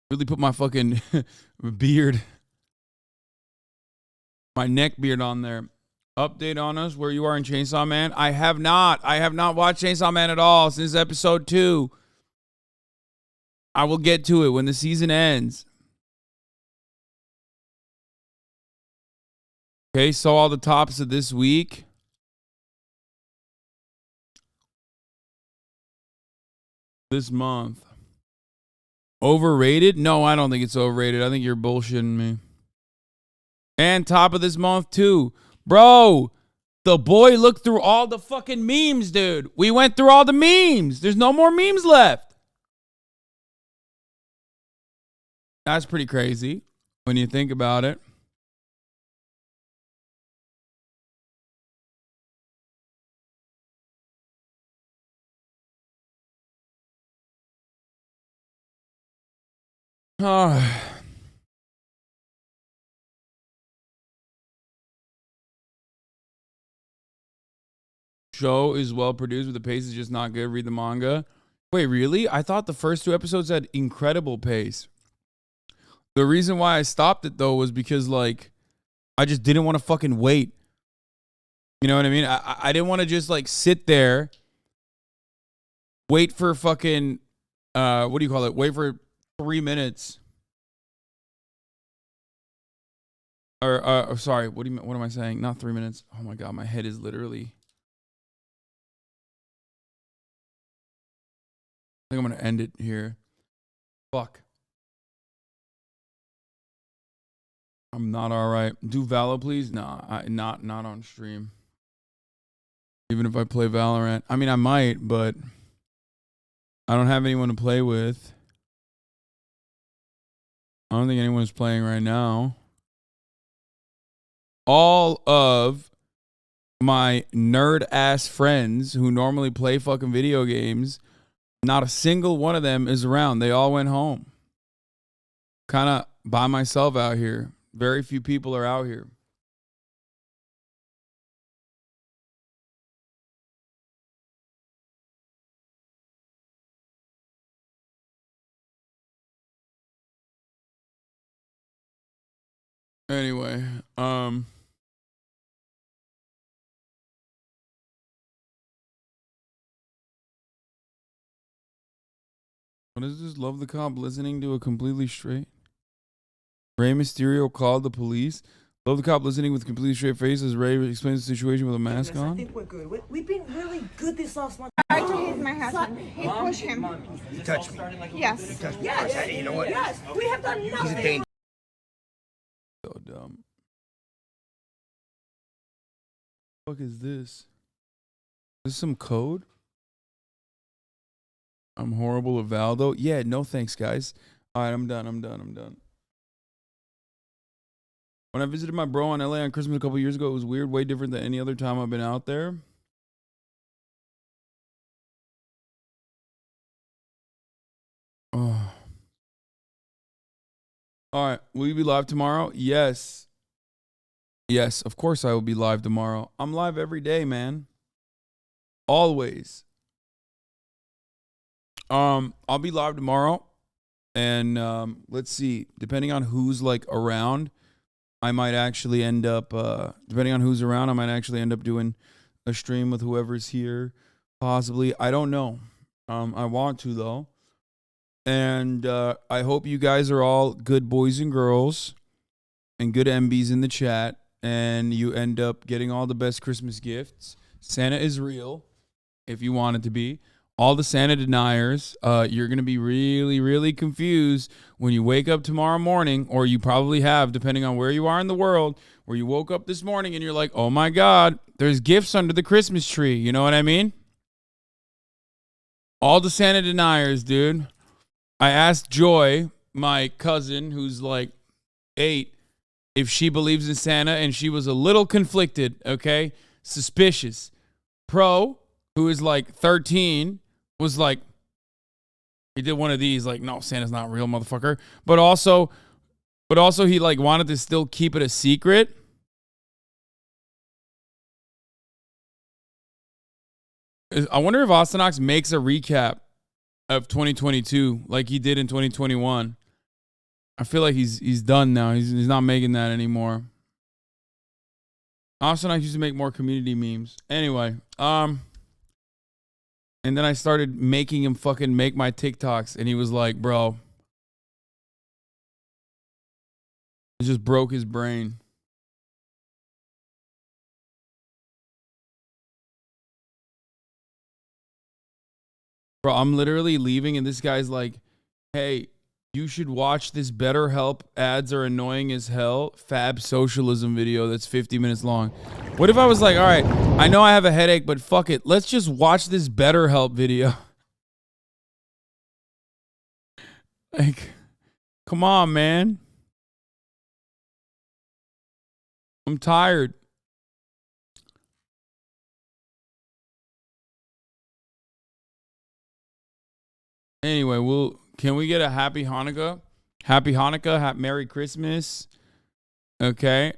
Really put my fucking beard, my neck beard on there. Update on us where you are in Chainsaw Man. I have not watched Chainsaw Man at all since episode 2. I will get to it when the season ends. Okay, saw all the tops of this week. This month. Overrated? No, I don't think it's overrated. I think you're bullshitting me. And top of this month, too. Bro, the boy looked through all the fucking memes, dude. We went through all the memes. There's no more memes left. That's pretty crazy when you think about it. Show is well produced, but the pace is just not good. Read the manga. Wait, really? I thought the first 2 episodes had incredible pace. The reason why I stopped it though was because like I just didn't want to fucking wait. You know what I mean? I didn't want to just like sit there, wait for fucking what do you call it? Wait for 3 minutes. Or sorry, what am I saying? Not 3 minutes. Oh my god, my head is literally. I think I'm gonna end it here. Fuck. I'm not all right. Do Valo, please. Nah, not on stream. Even if I play Valorant, I mean I might, but I don't have anyone to play with. I don't think anyone's playing right now. All of my nerd ass friends who normally play fucking video games, not a single one of them is around. They all went home. Kind of by myself out here. Very few people are out here. Anyway, what is this? Love the cop listening to a completely straight. Rey Mysterio called the police. Love the cop listening with a completely straight face as Rey explains the situation with a mask on. I think we're good. We've been really good this last month. I tried to hit my husband. He pushed him. You touched me. Yes. You touched me. Yes. You know what? Yes. We have done He's a nothing. danger. So dumb. What the fuck is this? Is this some code? I'm horrible at Valdo. Yeah, no thanks, guys. All right, I'm done. When I visited my bro in LA on Christmas a couple years ago, it was weird, way different than any other time I've been out there. Oh. All right, will you be live tomorrow? Yes. Yes, of course I will be live tomorrow. I'm live every day, man. Always. I'll be live tomorrow. And let's see, depending on who's like around, I might actually end up depending on who's around, I might actually end up doing a stream with whoever's here. Possibly. I don't know. I want to though. And I hope you guys are all good boys and girls and good MBs in the chat, and you end up getting all the best Christmas gifts. Santa is real, if you want it to be. All the Santa deniers, you're going to be really, really confused when you wake up tomorrow morning, or you probably have, depending on where you are in the world, where you woke up this morning and you're like, oh my God, there's gifts under the Christmas tree. You know what I mean? All the Santa deniers, dude. I asked Joy, my cousin, who's like 8, if she believes in Santa, and she was a little conflicted, okay? Suspicious. Pro, who is like 13, was like, he did one of these, like, no, Santa's not real, motherfucker. But also he like wanted to still keep it a secret. I wonder if Ostenox makes a recap of 2022 like he did in 2021. I feel like he's done now. He's not making that anymore. Ostenox used to make more community memes. Anyway, and then I started making him fucking make my TikToks, and he was like, bro, it just broke his brain. Bro, I'm literally leaving, and this guy's like, hey, you should watch this BetterHelp ads are annoying as hell fab socialism video that's 50 minutes long. What if I was like, all right, I know I have a headache, but fuck it. Let's just watch this BetterHelp video. Like, Come on, man. I'm tired. Anyway, can we get a happy Hanukkah? Happy Hanukkah, Merry Christmas. Okay.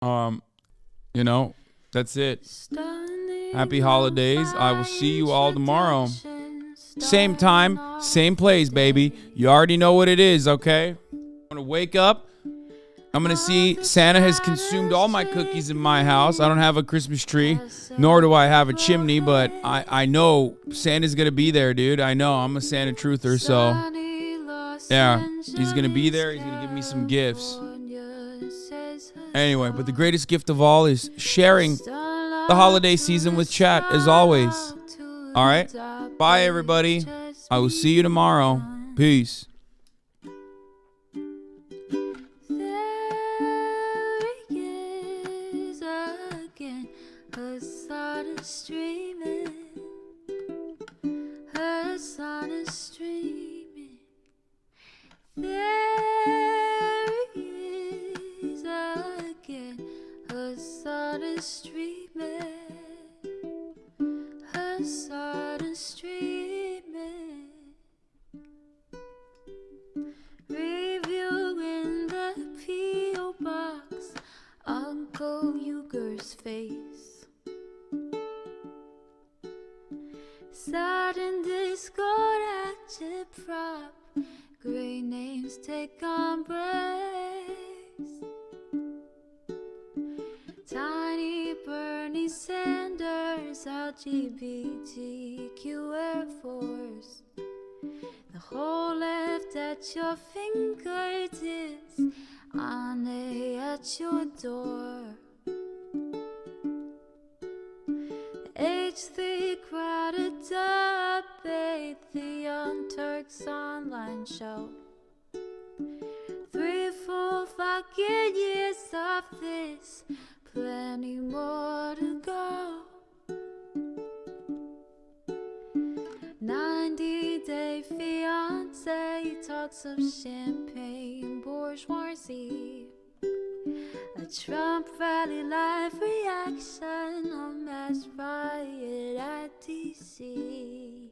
You know, that's it. Happy holidays. I will see you all tomorrow. Same time, same place, baby. You already know what it is, okay? I'm gonna wake up. I'm gonna see Santa has consumed all my cookies in my house. I don't have a Christmas tree, nor do I have a chimney, but I know Santa's gonna be there, dude. I know. I'm a Santa truther, so yeah, he's gonna be there. He's gonna give me some gifts. Anyway, but the greatest gift of all is sharing the holiday season with chat, as always. All right? Bye, everybody. I will see you tomorrow. Peace. Hasan is streaming. Hasan is streaming. There he is again. Hasan is streaming. Hasan is streaming. Review in the P.O. box. Uncle Uger's face. Sat in Discord at your prop. Great names take embrace. Tiny Bernie Sanders, LGBTQ Air Force. The whole left at your fingertips, Ane at your door. H3 crowded debate, the Young Turks online show. 3 full fucking years of this, plenty more to go. 90-day fiance, talks of champagne bourgeoisie. A Trump rally live reaction, a mass riot at DC.